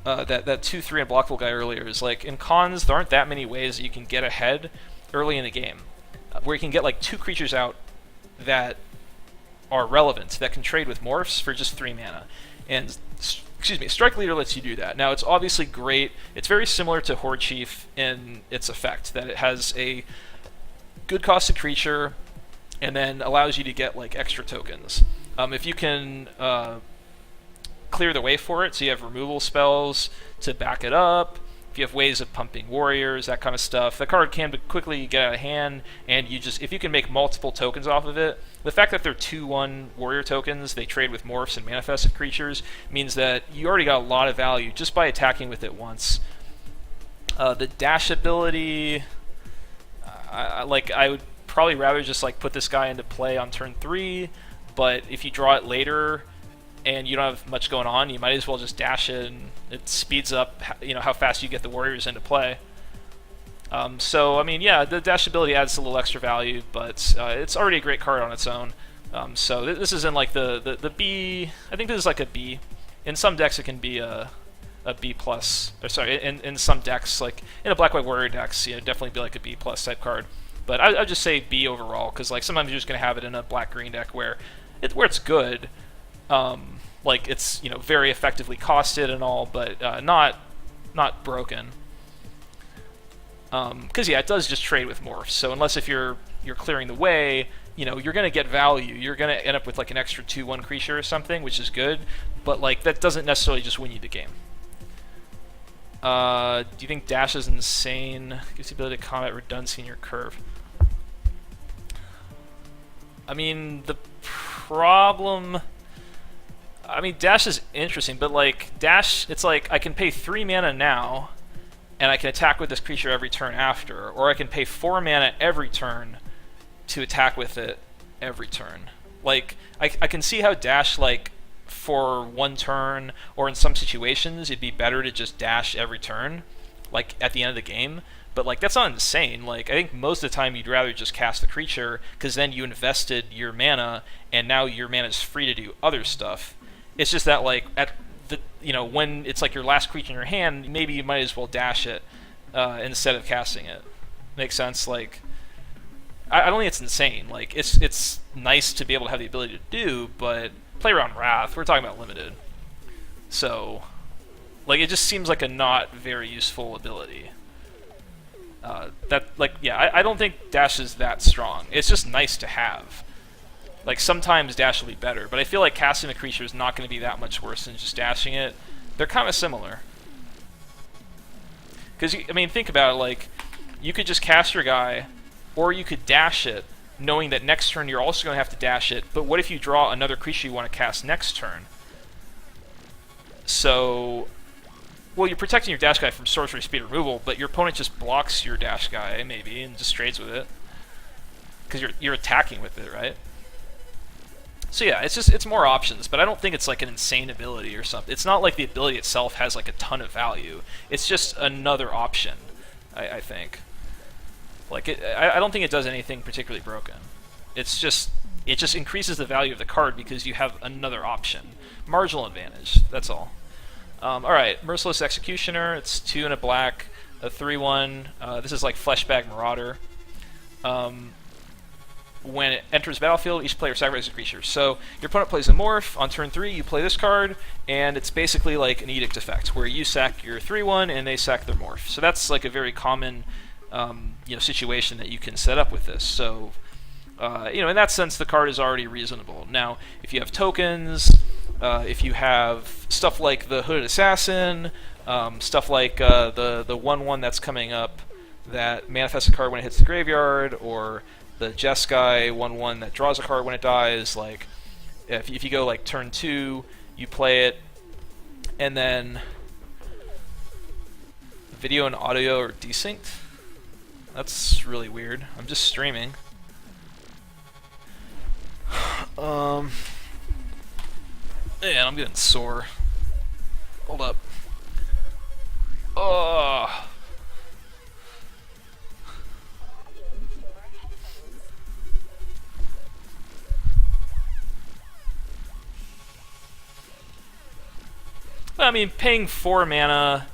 S1: 2/3 unblockable guy earlier is like in cons there aren't that many ways that you can get ahead early in the game, where you can get like 2 creatures out that are relevant, that can trade with morphs for just 3 mana. And excuse me, Strike Leader lets you do that. Now it's obviously great. It's very similar to Horde Chief in its effect, that it has a good costed creature and then allows you to get like extra tokens. If you can clear the way for it, so you have removal spells to back it up, if you have ways of pumping warriors, that kind of stuff, the card can quickly get out of hand, and you just, if you can make multiple tokens off of it, the fact that they're 2/1 warrior tokens, they trade with morphs and manifested creatures, means that you already got a lot of value just by attacking with it once. The dash ability, I would probably rather just like put this guy into play on turn 3, but if you draw it later and you don't have much going on, you might as well just dash it, and it speeds up, you know, how fast you get the warriors into play. So I mean, yeah, the dash ability adds a little extra value, but it's already a great card on its own. So this is in like the B. I think this is like a B. In some decks, it can be a B plus. Or sorry, in some decks, like in a black-white warrior decks, you know, definitely be like a B plus type card. But I'd just say B overall, because like sometimes you're just gonna have it in a black-green deck where it's good. Like it's, you know, very effectively costed and all, but not broken. Because yeah, it does just trade with morphs. So unless if you're clearing the way, you know, you're gonna get value. You're gonna end up with like an extra 2/1 creature or something, which is good. But like that doesn't necessarily just win you the game. Do you think dash is insane? Gives the ability to combat redundancy in your curve. I mean, the problem. I mean, dash is interesting, but like dash, it's like I can pay 3 mana now, and I can attack with this creature every turn after, or I can pay 4 mana every turn to attack with it every turn. Like I can see how dash, like for 1 turn, or in some situations, it'd be better to just dash every turn, like at the end of the game. But like that's not insane. Like I think most of the time you'd rather just cast the creature, because then you invested your mana, and now your mana is free to do other stuff. It's just that like at the, you know, when it's like your last creature in your hand, maybe you might as well dash it instead of casting it. Makes sense? Like I don't think it's insane. Like it's nice to be able to have the ability to do, but play around Wrath. We're talking about limited, so like it just seems like a not very useful ability. I don't think dash is that strong. It's just nice to have. Like sometimes dash will be better, but I feel like casting the creature is not going to be that much worse than just dashing it. They're kind of similar. Because I mean, think about it. Like you could just cast your guy, or you could dash it, knowing that next turn you're also going to have to dash it. But what if you draw another creature you want to cast next turn? So, well, you're protecting your dash guy from sorcery speed removal, but your opponent just blocks your dash guy maybe and just trades with it because you're attacking with it, right? So yeah, it's more options, but I don't think it's like an insane ability or something. It's not like the ability itself has like a ton of value. It's just another option, I think. Like I don't think it does anything particularly broken. It just increases the value of the card because you have another option, marginal advantage. That's all. All right, Merciless Executioner. It's 2 and a black, a 3/1. This is like Fleshbag Marauder. When it enters battlefield, each player sacrifices a creature. So your opponent plays a morph. On turn 3, you play this card, and it's basically like an edict effect, where you sack your 3/1 and they sack their morph. So that's like a very common situation that you can set up with this. So in that sense, the card is already reasonable. Now, if you have tokens, if you have stuff like the Hooded Assassin, stuff like the 1/1 that's coming up that manifests a card when it hits the graveyard, or the Jeskai 1/1 that draws a card when it dies, like if you go like turn 2, you play it, and then video and audio are desynced. That's really weird. I'm just streaming. Man, I'm getting sore. Hold up. Oh. I mean, paying 4 mana,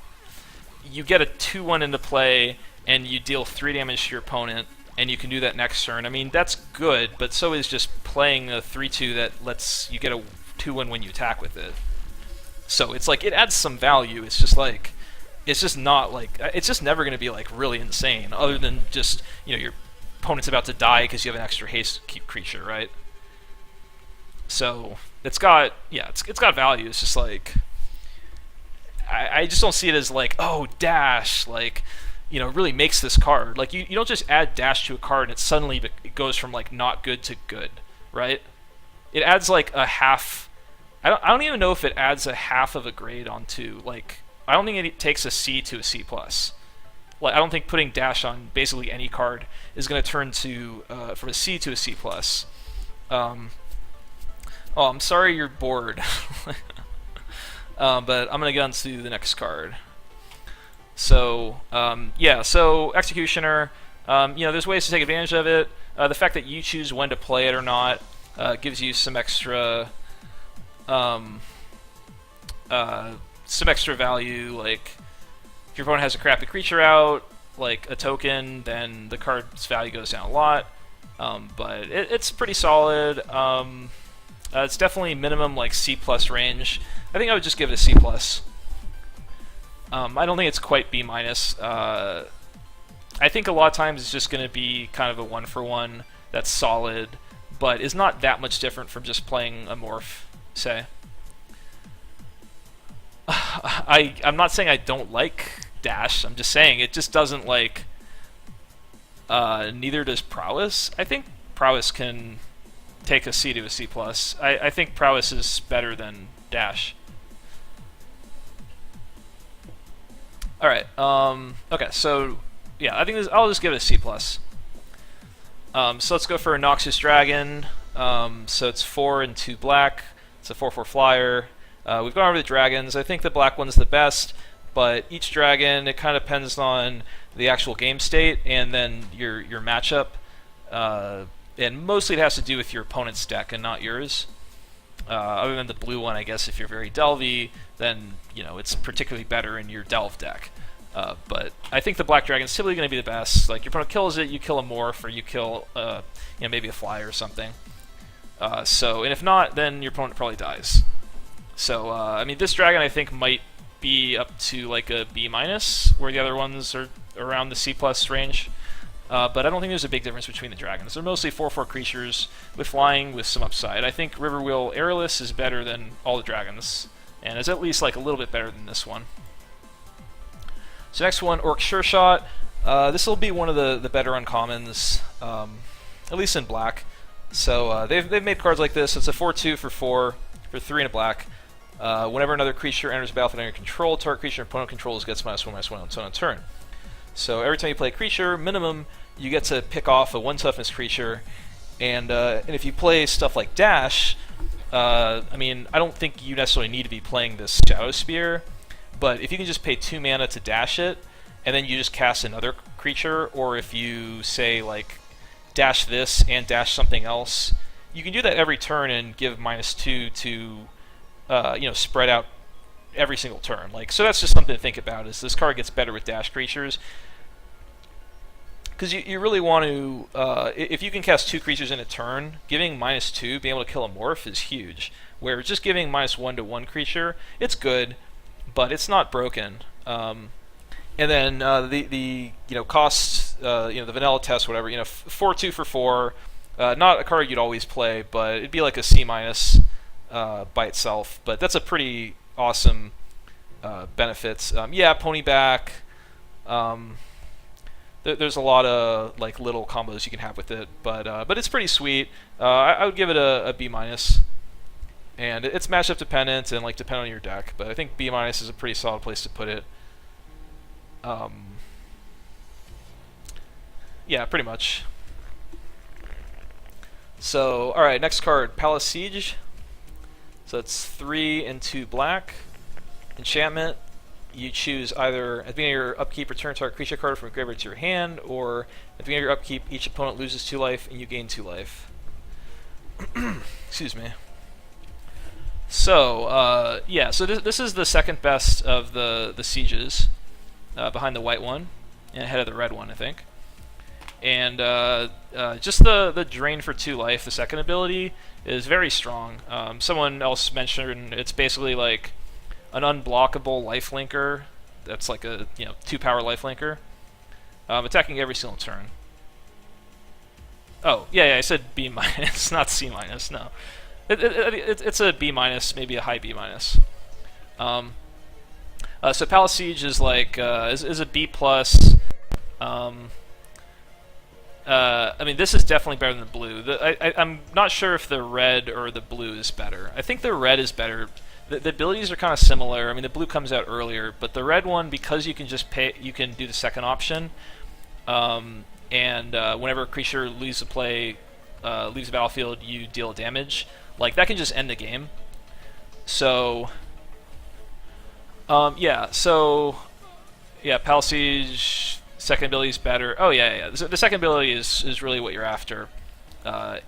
S1: you get a 2/1 into play, and you deal 3 damage to your opponent, and you can do that next turn. I mean, that's good, but so is just playing a 3/2 that lets you get a 2/1 when you attack with it. So it's like, it adds some value. It's just like, it's just not like, it's just never going to be like really insane, other than just, your opponent's about to die because you have an extra haste creature, right? So it's got, it's got value. It's just like, I just don't see it as like, oh, dash, like, really makes this card. Like, you don't just add dash to a card and it goes from like not good to good, right? It adds like a half. I don't even know if it adds a half of a grade onto, like, I don't think it takes a C to a C+. Like, I don't think putting dash on basically any card is going to turn to from a C to a C+. Oh, I'm sorry you're bored. But I'm going to get on to the next card. So, so Executioner, there's ways to take advantage of it. The fact that you choose when to play it or not gives you some extra value. Like, if your opponent has a crappy creature out, like a token, then the card's value goes down a lot. But it's pretty solid. It's definitely minimum like C+ range. I think I would just give it a C+. I don't think it's quite B-. I think a lot of times it's just going to be kind of a 1-for-1 that's solid, but is not that much different from just playing a morph, say. I'm not saying I don't like dash. I'm just saying it just doesn't like. Neither does prowess. I think prowess can take a C to a C+. I think prowess is better than dash. All right. Okay. So I think I'll just give it a C+. So let's go for a Noxious Dragon. So it's 4 and 2 black. It's a 4/4 flyer. We've gone over the dragons. I think the black one's the best, but each dragon, it kind of depends on the actual game state and then your matchup. And mostly it has to do with your opponent's deck and not yours. Other than the blue one, I guess if you're very delvy, then it's particularly better in your delve deck. But I think the Black Dragon's typically going to be the best. Like, your opponent kills it, you kill a morph, or you kill, maybe a fly or something. And if not, then your opponent probably dies. So, I mean, this dragon I think might be up to like a B-, where the other ones are around the C+ range. But I don't think there's a big difference between the dragons. They're mostly 4/4 creatures with flying with some upside. I think Riverwheel Airless is better than all the dragons, and is at least like a little bit better than this one. So next one, Orc Sure Shot. This will be one of the better uncommons, at least in black. So they've made cards like this. It's a 4/2 for 4 for 3 and a black. Whenever another creature enters the battlefield under your control, target creature opponent controls gets -1/-1 until on turn. So every time you play a creature, minimum, you get to pick off a 1 toughness creature. And if you play stuff like Dash, I mean, I don't think you necessarily need to be playing this Shadow Spear, but if you can just pay 2 mana to dash it, and then you just cast another creature, or if you say like dash this and dash something else, you can do that every turn and give -2 to spread out every single turn. Like, so that's just something to think about, is this card gets better with dash creatures. Because you really want to, if you can cast 2 creatures in a turn, giving -2, being able to kill a morph is huge. Where just giving -1 to one creature, it's good, but it's not broken. And then the cost, the vanilla test, whatever, 4/2 for 4, not a card you'd always play, but it'd be like a C- by itself. But that's a pretty awesome benefits. Pony back. There's a lot of like little combos you can have with it, but it's pretty sweet. I would give it a B-, and it's matchup dependent and like dependent on your deck. But I think B- is a pretty solid place to put it. Yeah, pretty much. So, all right, next card, Palace Siege. So it's 3 and 2 black. Enchantment. You choose either at the beginning of your upkeep, return target creature card from your graveyard to your hand, or at the beginning of your upkeep, each opponent loses 2 life and you gain 2 life. Excuse me. So, so this is the second best of the sieges, behind the white one, and ahead of the red one, I think. And just the drain for 2 life, the second ability, is very strong. Someone else mentioned it's basically like an unblockable lifelinker. That's like a 2-power lifelinker, attacking every single turn. Oh yeah, I said B-, not C-. No, it's a B-, maybe a high B-. So Palace Siege is like is a B+. I mean, this is definitely better than the blue. I'm not sure if the red or the blue is better. I think the red is better. The abilities are kind of similar. I mean, the blue comes out earlier, but the red one, because you can just pay, you can do the second option, and whenever a creature leaves the battlefield, you deal damage. Like, that can just end the game. So, Palace Siege, second ability is better. Oh yeah. The second ability is really what you're after.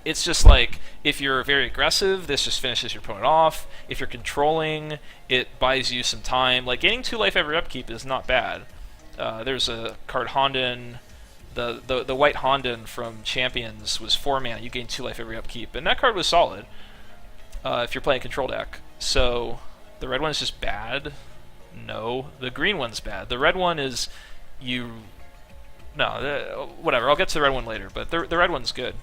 S1: It's just like, if you're very aggressive, this just finishes your opponent off. If you're controlling, it buys you some time. Like, gaining 2 life every upkeep is not bad. There's a card, Honden. The white Honden from Champions was 4 mana. You gain 2 life every upkeep, and that card was solid if you're playing a control deck. So the red one's just bad? No. The green one's bad. The red one is whatever. I'll get to the red one later, but the red one's good.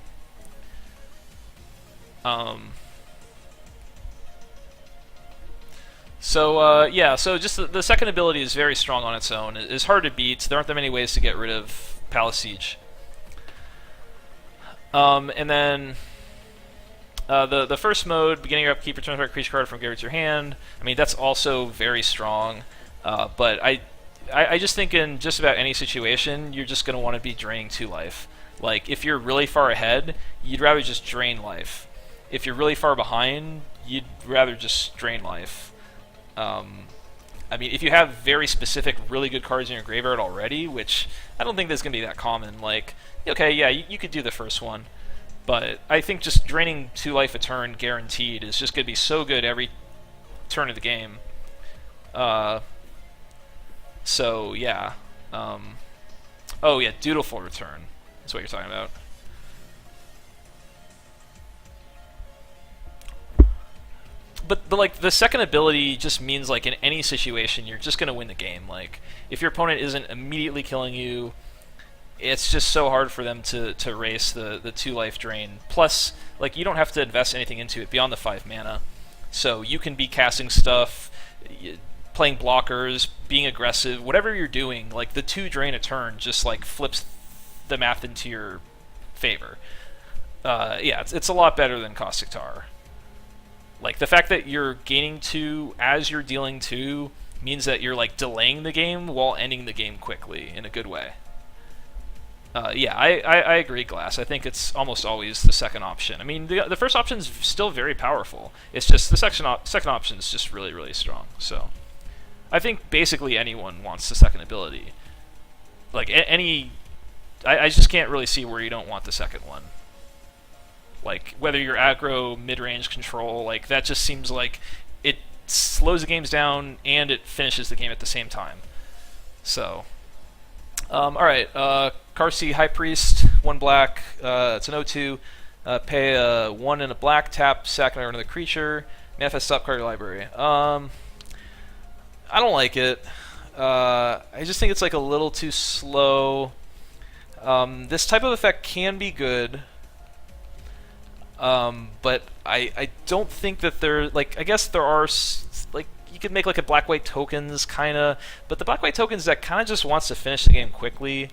S1: So just the second ability is very strong on its own. It's hard to beat. There aren't that many ways to get rid of Palace Siege. And then the first mode, beginning your upkeep, return target creature card from graveyard to your hand. I mean, that's also very strong. But I just think in just about any situation, you're just going to want to be draining 2 life. Like, if you're really far ahead, you'd rather just drain life. If you're really far behind, you'd rather just drain life. I mean, if you have very specific, really good cards in your graveyard already, which I don't think that's going to be that common, like, okay, yeah, you could do the first one. But I think just draining 2 life a turn guaranteed is just going to be so good every turn of the game. So yeah. Oh yeah, Dutiful Return. That's what you're talking about. But like the second ability just means like in any situation you're just gonna win the game. Like if your opponent isn't immediately killing you, it's just so hard for them to race the 2 life drain. Plus, like you don't have to invest anything into it beyond the 5 mana, so you can be casting stuff, playing blockers, being aggressive, whatever you're doing. Like the 2 drain a turn just like flips the math into your favor. Yeah, it's a lot better than Caustic Tar. Like the fact that you're gaining 2 as you're dealing 2 means that you're like delaying the game while ending the game quickly in a good way. Yeah, I agree, Glass. I think it's almost always the second option. I mean, the first option is still very powerful. It's just the second option is just really, really strong. So I think basically anyone wants the second ability. Like any, I just can't really see where you don't want the second one. Like whether you're aggro, mid-range control, like that just seems like it slows the games down and it finishes the game at the same time. So, all right, Karsi High Priest, 1 black. It's an 0/2. Pay 1 and a black. Tap, sack another creature. Manifest top card of your library. I don't like it. I just think it's like a little too slow. This type of effect can be good. But I don't think that there, like, I guess there are, like, you could make like a black-white tokens, kinda, but the black-white tokens that kinda just wants to finish the game quickly.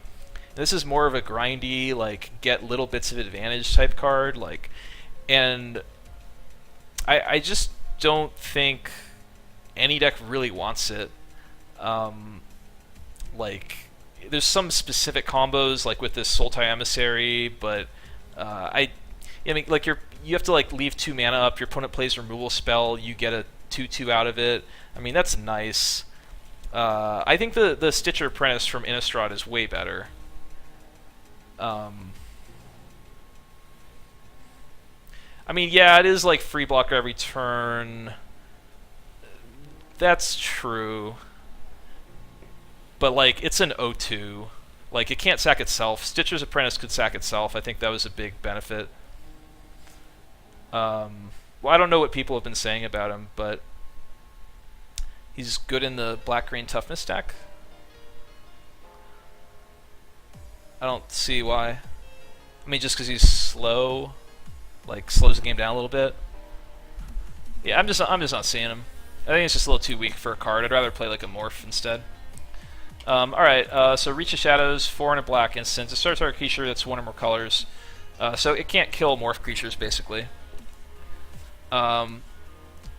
S1: This is more of a grindy, like, get little bits of advantage type card, like, and I just don't think any deck really wants it. Like, there's some specific combos, like with this Sultai Emissary, but I mean, like you have to like leave 2 mana up. Your opponent plays a removal spell. You get a 2/2 out of it. I mean, that's nice. I think the Stitcher Apprentice from Innistrad is way better. I mean, yeah, it is like free blocker every turn. That's true. But like, it's an 0/2. Like, it can't sack itself. Stitcher's Apprentice could sack itself. I think that was a big benefit. Well, I don't know what people have been saying about him, but he's good in the black-green toughness stack. I don't see why. I mean, just because he's slow, like slows the game down a little bit. Yeah, I'm just not seeing him. I think it's just a little too weak for a card. I'd rather play like a morph instead. All right, so Reach of Shadows, 4 and a black instant. It's a target creature that's 1 or more colors, so it can't kill morph creatures basically.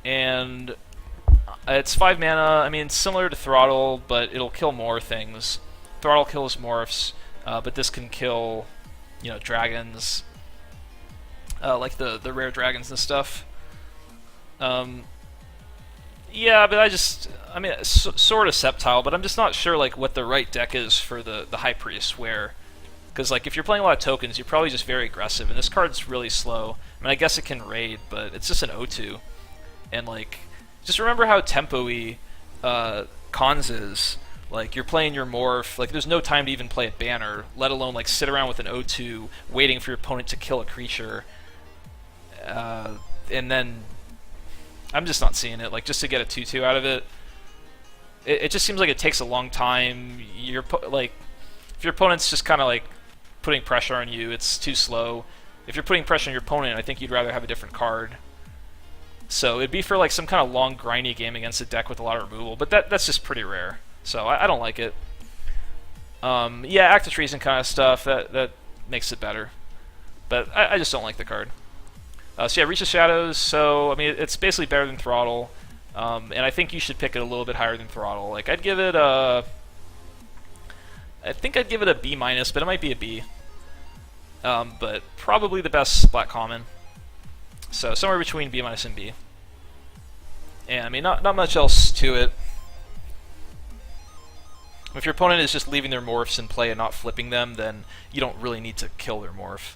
S1: And it's 5 mana. I mean, it's similar to Throttle, but it'll kill more things. Throttle kills morphs, but this can kill, you know, dragons, like the rare dragons and stuff. Yeah, but I mean, sort of Sceptile, but I'm just not sure like what the right deck is for the High Priest, where, because like if you're playing a lot of tokens, you're probably just very aggressive, and this card's really slow. I mean, I guess it can raid, but it's just an 0/2, and like, just remember how tempo-y Cons is. Like, you're playing your morph, like there's no time to even play a banner, let alone like sit around with an 0/2 waiting for your opponent to kill a creature, and then I'm just not seeing it. Like, just to get a 2/2 out of it, it just seems like it takes a long time. Like, if your opponent's just kind of like putting pressure on you, it's too slow. If you're putting pressure on your opponent, I think you'd rather have a different card. So it'd be for like some kind of long, grindy game against a deck with a lot of removal, but that's just pretty rare. So I don't like it. Yeah, Act of Treason kind of stuff, that makes it better. But I just don't like the card. So yeah, Reach of Shadows, so I mean, it's basically better than Throttle, and I think you should pick it a little bit higher than Throttle. Like, I'd give it a, I think I'd give it a B-, but it might be a B. But probably the best black common. So somewhere between B- and B. And I mean, not much else to it. If your opponent is just leaving their morphs in play and not flipping them, then you don't really need to kill their morph.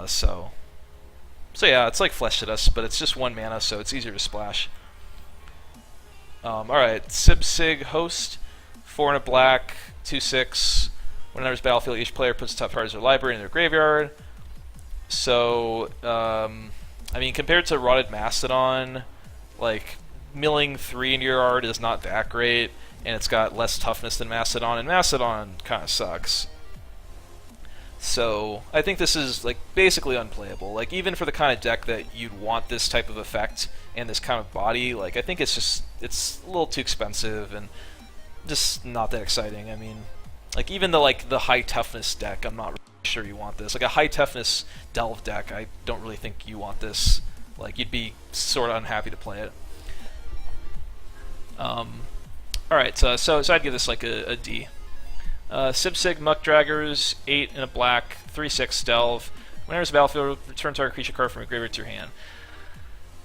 S1: So yeah, it's like Flesh to Us, but it's just 1 mana, so it's easier to splash. Alright, Sib Sig Host, 4 and a black, 2/6. When it enters battlefield, each player puts the top cards of their library in their graveyard. So, I mean, compared to Rotted Mastodon, like, milling 3 into your yard is not that great, and it's got less toughness than Mastodon, and Mastodon kind of sucks. So, I think this is, like, basically unplayable. Like, even for the kind of deck that you'd want this type of effect and this kind of body, like, I think it's a little too expensive and just not that exciting. I mean, like, even the high toughness deck, I'm not really sure you want this. Like, a high toughness Delve deck, I don't really think you want this. Like, you'd be sort of unhappy to play it. Alright, so I'd give this like a D. Sib-Sig Muckdraggers, 8 and a black, 3/6 Delve. When enters the battlefield, return target creature card from your graveyard to your hand.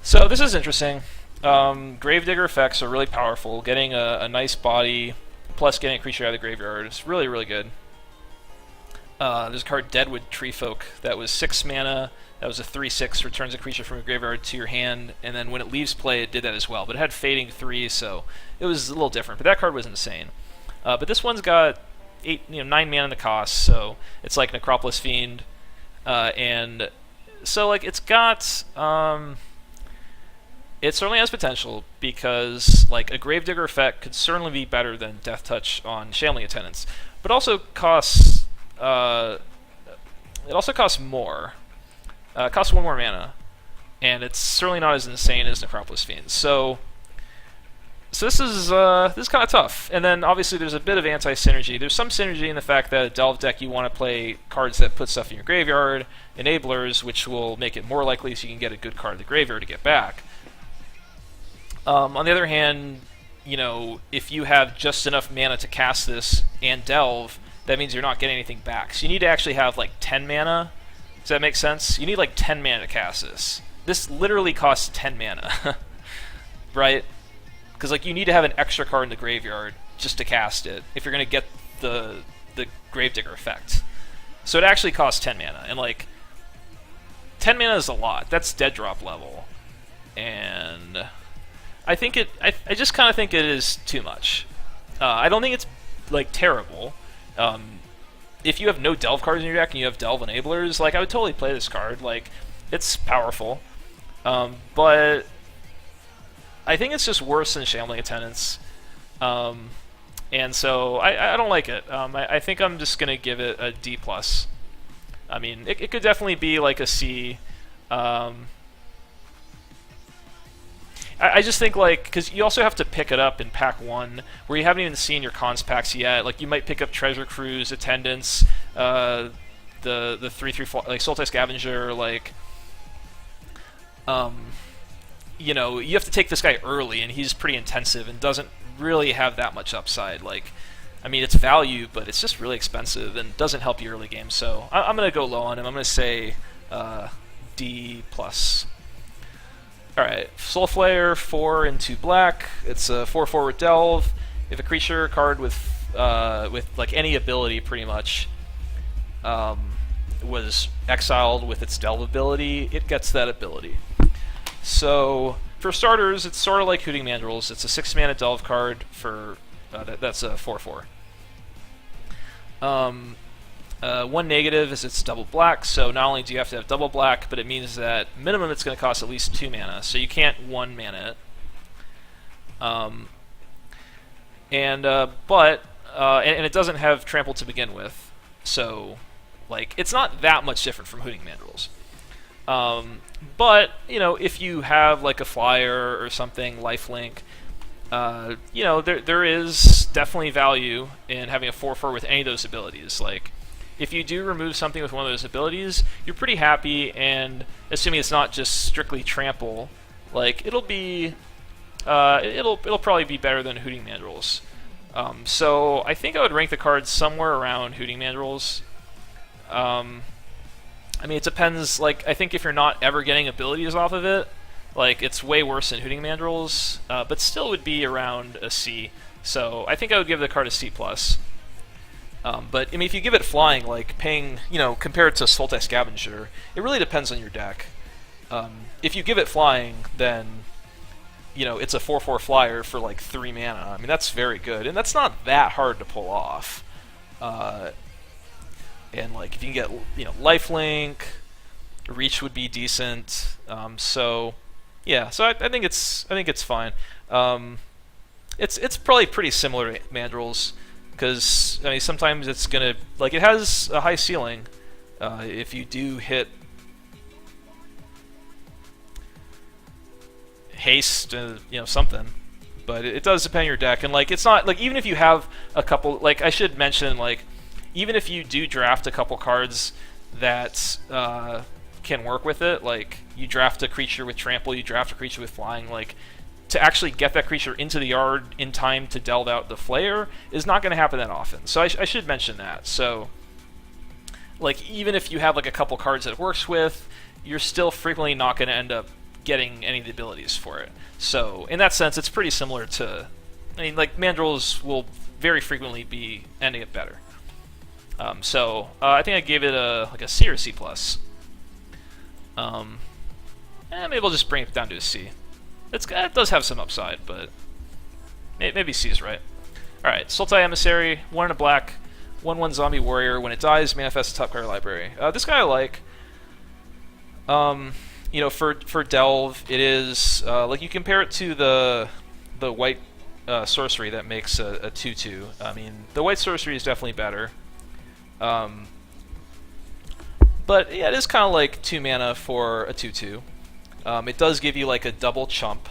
S1: So this is interesting. Gravedigger effects are really powerful. Getting a nice body, plus getting a creature out of the graveyard is really, really good. There's a card, Deadwood Treefolk, that was 6 mana. That was a 3/6, returns a creature from your graveyard to your hand, and then when it leaves play, it did that as well. But it had Fading 3, so it was a little different. But that card was insane. But this one's got 9 mana in the cost, so it's like Necropolis Fiend, and so like it's got it certainly has potential because like a Gravedigger effect could certainly be better than Death Touch on Shambling Attendants, but also costs it also costs more. It costs 1 more mana, and it's certainly not as insane as Necropolis Fiend. So this is kind of tough. And then obviously there's a bit of anti-synergy. There's some synergy in the fact that a Delve deck, you want to play cards that put stuff in your graveyard, enablers, which will make it more likely so you can get a good card in the graveyard to get back. On the other hand, you know, if you have just enough mana to cast this and Delve, that means you're not getting anything back. So you need to actually have like 10 mana. Does that make sense? You need like 10 mana to cast this. This literally costs 10 mana, right? Because like you need to have an extra card in the graveyard just to cast it if you're gonna get the Gravedigger effect. So it actually costs 10 mana, and like 10 mana is a lot. That's dead drop level, and I think I just kind of think it is too much. I don't think it's like terrible. If you have no Delve cards in your deck and you have Delve enablers, like I would totally play this card. Like it's powerful, but I think it's just worse than Shambling Attendants, and so I don't like it. I think I'm just gonna give it a D+. I mean, it could definitely be like a C. I just think, like, because you also have to pick it up in pack 1, where you haven't even seen your cons packs yet. Like, you might pick up Treasure Cruise, Attendants, the 3/3 like Sultai Scavenger, like, you know, you have to take this guy early, and he's pretty intensive and doesn't really have that much upside. Like, I mean, it's value, but it's just really expensive and doesn't help you early game. So I'm gonna go low on him. I'm gonna say D+. Alright, Soul Flayer, 4 and 2 black. It's a 4/4 with Delve. If a creature card with like any ability pretty much was exiled with its Delve ability, it gets that ability. So for starters, it's sort of like Hooting Mandrills. It's a 6 mana Delve card for that's a 4/4. One negative is it's double black, so not only do you have to have double black, but it means that minimum it's going to cost at least 2 mana, so you can't 1 mana it. And it doesn't have trample to begin with, so like it's not that much different from Hooting Mandrills. But you know, if you have like a flyer or something, lifelink, you know, there is definitely value in having a 4/4 with any of those abilities. Like, if you do remove something with one of those abilities, you're pretty happy, and assuming it's not just strictly trample, like it'll be, it'll probably be better than Hooting Mandrills. So I think I would rank the card somewhere around Hooting Mandrills. I mean, it depends. Like, I think if you're not ever getting abilities off of it, like it's way worse than Hooting Mandrills, but still would be around a C. So I think I would give the card a C+. But I mean, if you give it flying, like paying, you know, compared to Sultai Scavenger, it really depends on your deck. If you give it flying, then it's a 4/4 flyer for like 3 mana. I mean, that's very good, and that's not that hard to pull off. And like if you can get lifelink, reach would be decent. So yeah, so I think it's fine. It's probably pretty similar to Mandrels, because I mean sometimes it's gonna like it has a high ceiling if you do hit haste, something. But it does depend on your deck, and like it's not like even if you have a couple, like I should mention, like even if you do draft a couple cards that can work with it, like you draft a creature with trample, you draft a creature with flying, like to actually get that creature into the yard in time to delve out the Flayer is not going to happen that often. So I should mention that. So like even if you have like a couple cards that it works with, you're still frequently not going to end up getting any of the abilities for it. So in that sense, it's pretty similar to, I mean, like Mandrels will very frequently be ending it better. So I think I gave it a C or C+. Maybe we'll just bring it down to a C. It does have some upside, but maybe C is right. Alright, Sultai Emissary, 1 and a black, 1/1 zombie warrior. When it dies, manifest a top card library. This guy I like. For Delve, it is like you compare it to the white sorcery that makes a 2/2. I mean, the white sorcery is definitely better. But yeah, it is kind of like 2 mana for a 2/2. It does give you like a double chump.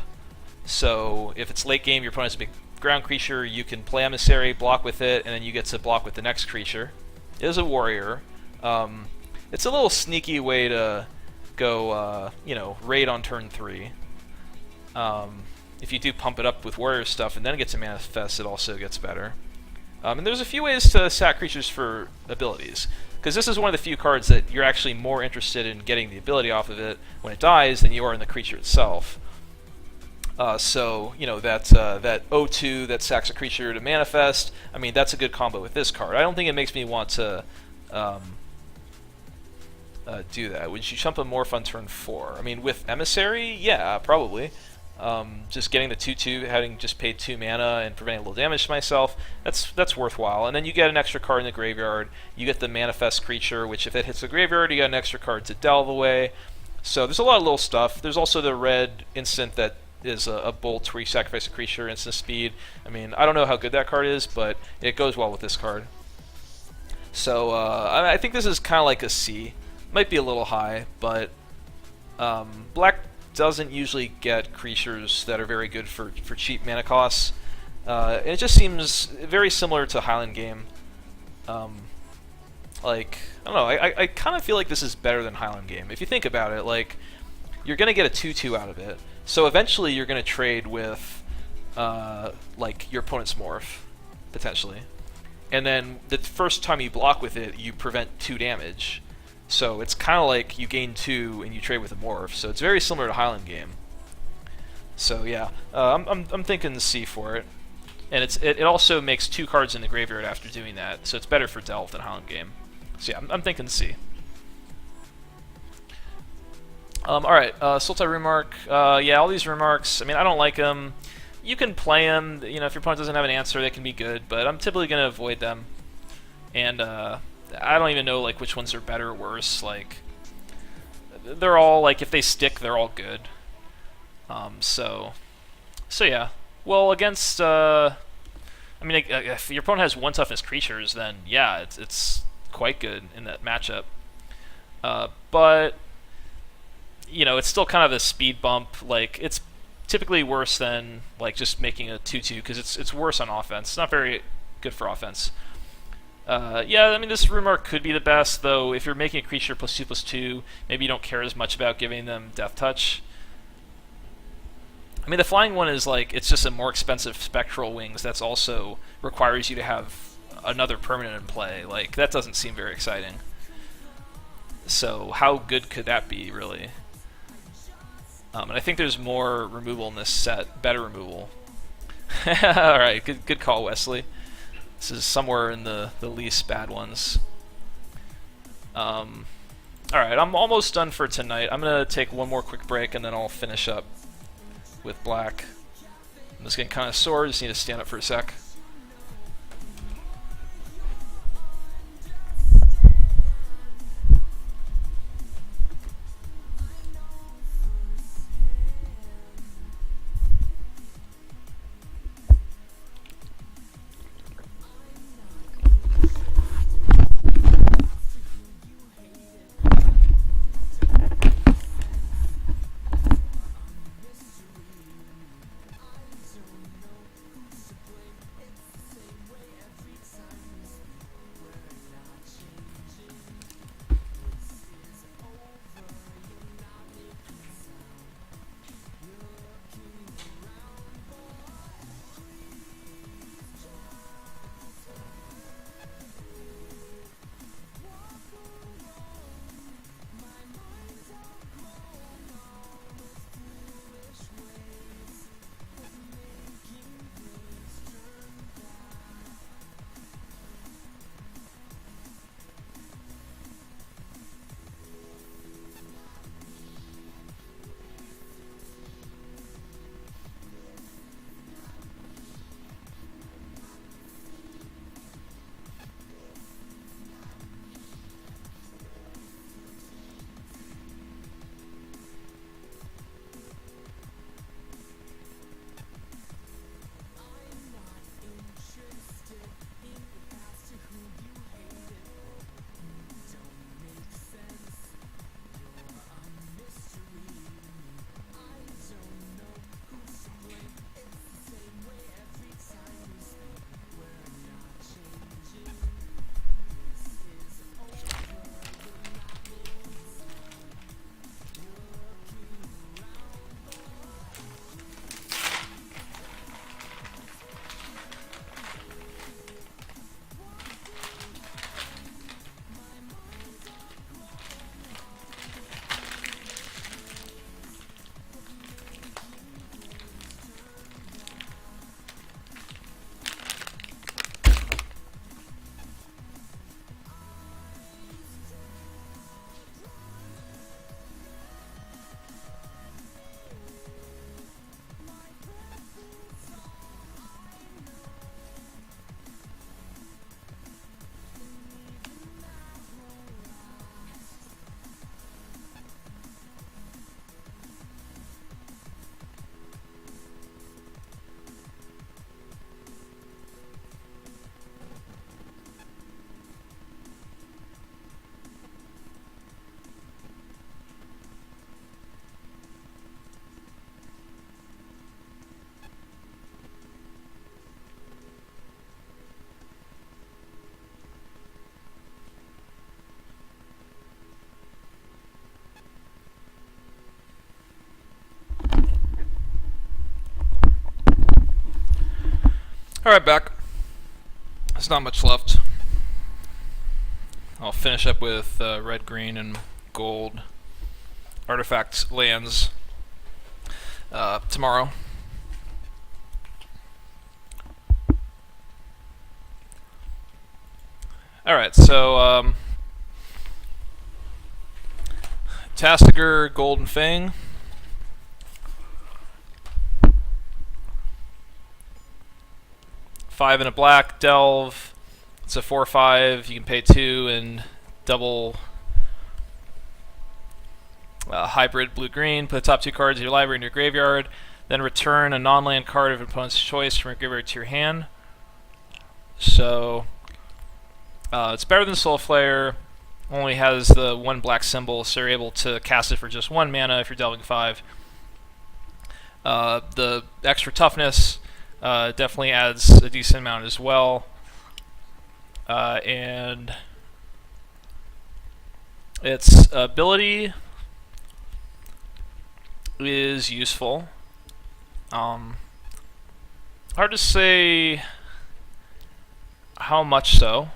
S1: So if it's late game, your opponent's a big ground creature, you can play Emissary, block with it, and then you get to block with the next creature. It is a warrior. It's a little sneaky way to go, raid on turn 3. If you do pump it up with warrior stuff and then get to manifest, it also gets better. And there's a few ways to sack creatures for abilities, because this is one of the few cards that you're actually more interested in getting the ability off of it when it dies than you are in the creature itself. So that O2 that sacks a creature to manifest, I mean that's a good combo with this card. I don't think it makes me want to do that. Would you chump a morph on turn 4? I mean, with Emissary, yeah, probably. Just getting the 2/2, having just paid 2 mana and preventing a little damage to myself, that's worthwhile. And then you get an extra card in the graveyard. You get the manifest creature, which if it hits the graveyard, you get an extra card to delve away. So there's a lot of little stuff. There's also the red instant that is a bolt where you sacrifice a creature, instant speed. I mean, I don't know how good that card is, but it goes well with this card. So I think this is kind of like a C. Might be a little high, but black doesn't usually get creatures that are very good for cheap mana costs. And it just seems very similar to Highland Game. Like, I don't know, I kind of feel like this is better than Highland Game. If you think about it, like, you're going to get a 2/2 out of it. So eventually you're going to trade with, like, your opponent's morph, potentially. And then the first time you block with it, you prevent 2 damage. So it's kind of like you gain 2 and you trade with a morph. So it's very similar to Highland Game. So yeah, I'm thinking C for it. And it also makes 2 cards in the graveyard after doing that. So it's better for Delve than Highland Game. So yeah, I'm thinking C. Alright, Sultai Remark. Yeah, all these remarks, I mean, I don't like them. You can play them, if your opponent doesn't have an answer, they can be good, but I'm typically going to avoid them. And I don't even know like which ones are better or worse. Like, they're all, like, if they stick, they're all good. So yeah. Well, against, I mean, if your opponent has 1 toughness creatures, then yeah, it's quite good in that matchup. But it's still kind of a speed bump. Like, it's typically worse than like just making a 2/2 because it's worse on offense. It's not very good for offense. Yeah, I mean, this remark could be the best, though. If you're making a creature +2/+2, maybe you don't care as much about giving them Death Touch. I mean, the flying one is like, it's just a more expensive Spectral Wings that's also requires you to have another permanent in play. Like, that doesn't seem very exciting. So how good could that be, really? And I think there's more removal in this set, better removal. Alright, good call, Wesley. This is somewhere in the least bad ones. Alright, I'm almost done for tonight. I'm going to take one more quick break and then I'll finish up. with black. I'm just getting kind of sore, just need to stand up for a sec. Alright, back. There's not much left. I'll finish up with red, green, and gold artifact lands tomorrow. Alright, so Tastiger, Golden Fang. Five and a black, delve. It's a 4/5. You can pay 2 and double hybrid blue-green. Put the top 2 cards of your library in your graveyard. Then return a non-land card of an opponent's choice from your graveyard to your hand. So it's better than Soul Flare. Only has the 1 black symbol, so you're able to cast it for just 1 mana if you're delving 5. The extra toughness definitely adds a decent amount as well. And its ability is useful. Hard to say how much so.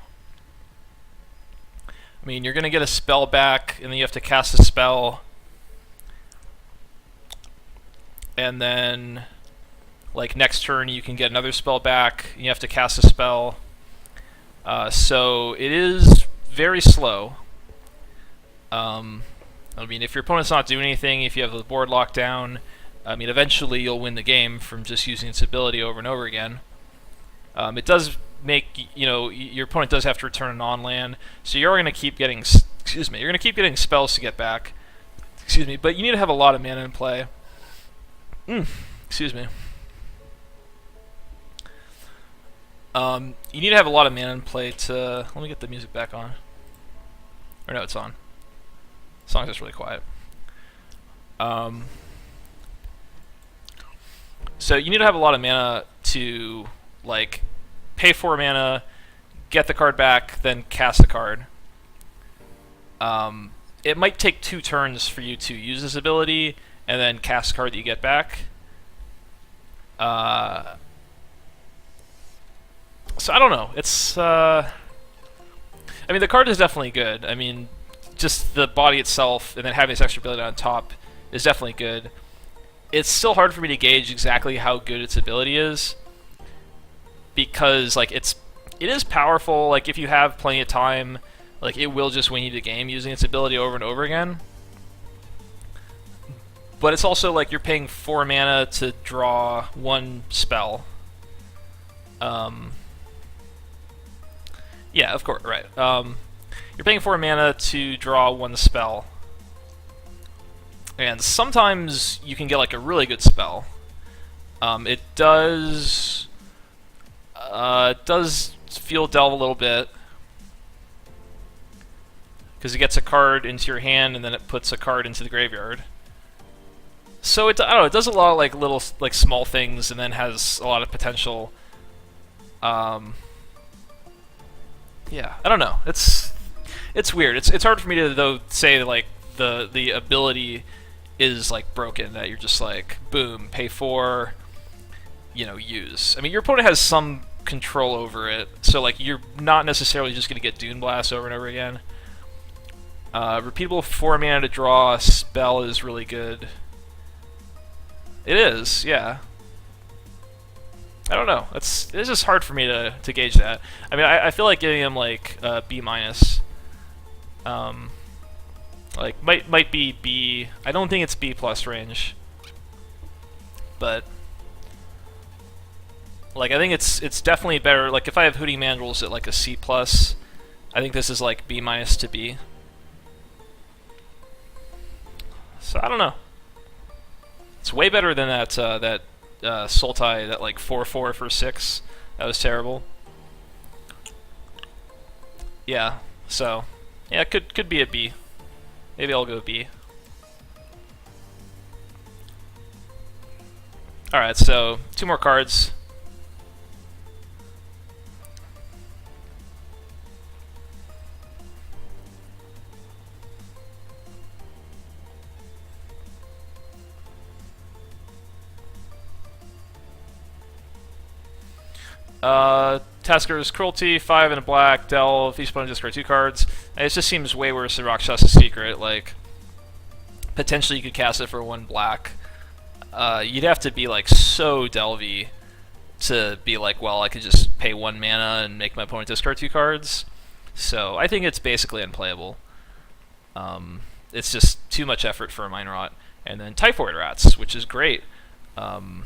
S1: I mean, you're going to get a spell back, and then you have to cast a spell. And then, like, next turn you can get another spell back, and you have to cast a spell. So it is very slow. I mean, if your opponent's not doing anything, if you have the board locked down, I mean, eventually you'll win the game from just using its ability over and over again. It does make, your opponent does have to return an on-land, so you're going to keep getting, you're going to keep getting spells to get back. But you need to have a lot of mana in play. Excuse me. You need to have a lot of mana in play to... Let me get the music back on. Or no, it's on. The song's just really quiet. So you need to have a lot of mana to, like, pay 4 mana, get the card back, then cast a card. It might take 2 turns for you to use this ability, and then cast a card that you get back. So I don't know. It's I mean, the card is definitely good. I mean, just the body itself and then having this extra ability on top is definitely good. It's still hard for me to gauge exactly how good its ability is, because like it is powerful. Like if you have plenty of time, like it will just win you the game using its ability over and over again. But it's also like you're paying 4 mana to draw 1 spell. Yeah, of course, right. You're paying 4 mana to draw 1 spell. And sometimes you can get like a really good spell. It does feel Delve a little bit, because it gets a card into your hand and then it puts a card into the graveyard. So I don't know, it does a lot of like little like small things and then has a lot of potential. Yeah, I don't know. It's weird. It's hard for me to though say like the ability is like broken, that you're just like boom, pay 4, use. I mean, your opponent has some control over it, so like you're not necessarily just gonna get Dune Blast over and over again. Repeatable 4 mana to draw a spell is really good. It is, yeah. I don't know. It's just hard for me to gauge that. I mean, I feel like giving him like B-. Like might be B. I don't think it's B+ range, but like I think it's definitely better. Like if I have Hooting Mandrills at like a C+, I think this is like B- to B. So I don't know. It's way better than that Sultai, that like 4/4 for 6. That was terrible. Yeah. So yeah, it could be a B. Maybe I'll go B. Alright, so 2 more cards. Tasker's Cruelty, 5 and a black, Delve, each opponent discard 2 cards. And it just seems way worse than Rakshasa Secret. Like, potentially you could cast it for 1 black. You'd have to be like so Delvey to be like, well, I could just pay 1 mana and make my opponent discard 2 cards. So I think it's basically unplayable. It's just too much effort for a Mind Rot. And then Typhoid Rats, which is great. I'm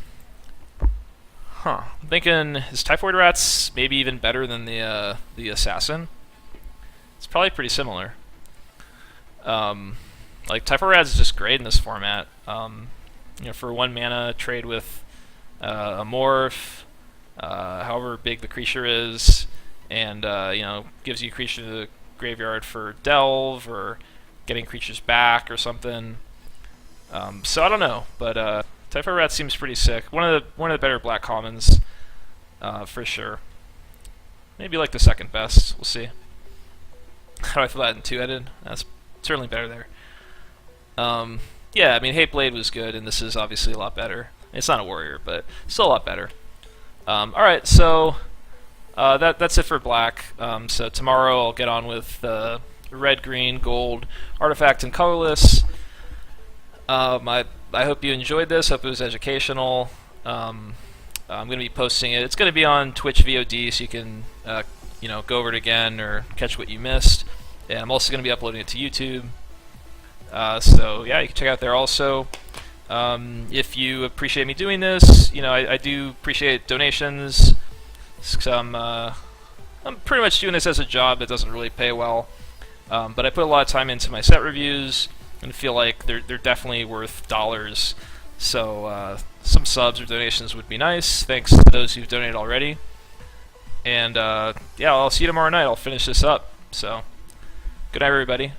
S1: thinking, is Typhoid Rats maybe even better than the Assassin? It's probably pretty similar. Like Typhoid Rats is just great in this format. For 1 mana, trade with a morph, however big the creature is, and gives you a creature to the graveyard for Delve or getting creatures back or something. So I don't know, but Typhoid Rat seems pretty sick. One of the better black commons, for sure. Maybe like the 2nd best. We'll see. How do I feel that in 2-headed? That's certainly better there. Yeah, I mean, Hate Blade was good, and this is obviously a lot better. It's not a warrior, but still a lot better. Alright, so that's it for black. So tomorrow I'll get on with red, green, gold, artifact, and colorless. I hope you enjoyed this. Hope it was educational. I'm going to be posting it. It's going to be on Twitch VOD, so you can go over it again or catch what you missed. And I'm also going to be uploading it to YouTube. So yeah, you can check out there also. If you appreciate me doing this, I do appreciate donations. I'm pretty much doing this as a job that doesn't really pay well, but I put a lot of time into my set reviews and feel like they're definitely worth dollars. So some subs or donations would be nice. Thanks to those who've donated already. And yeah, I'll see you tomorrow night. I'll finish this up. So good night, everybody.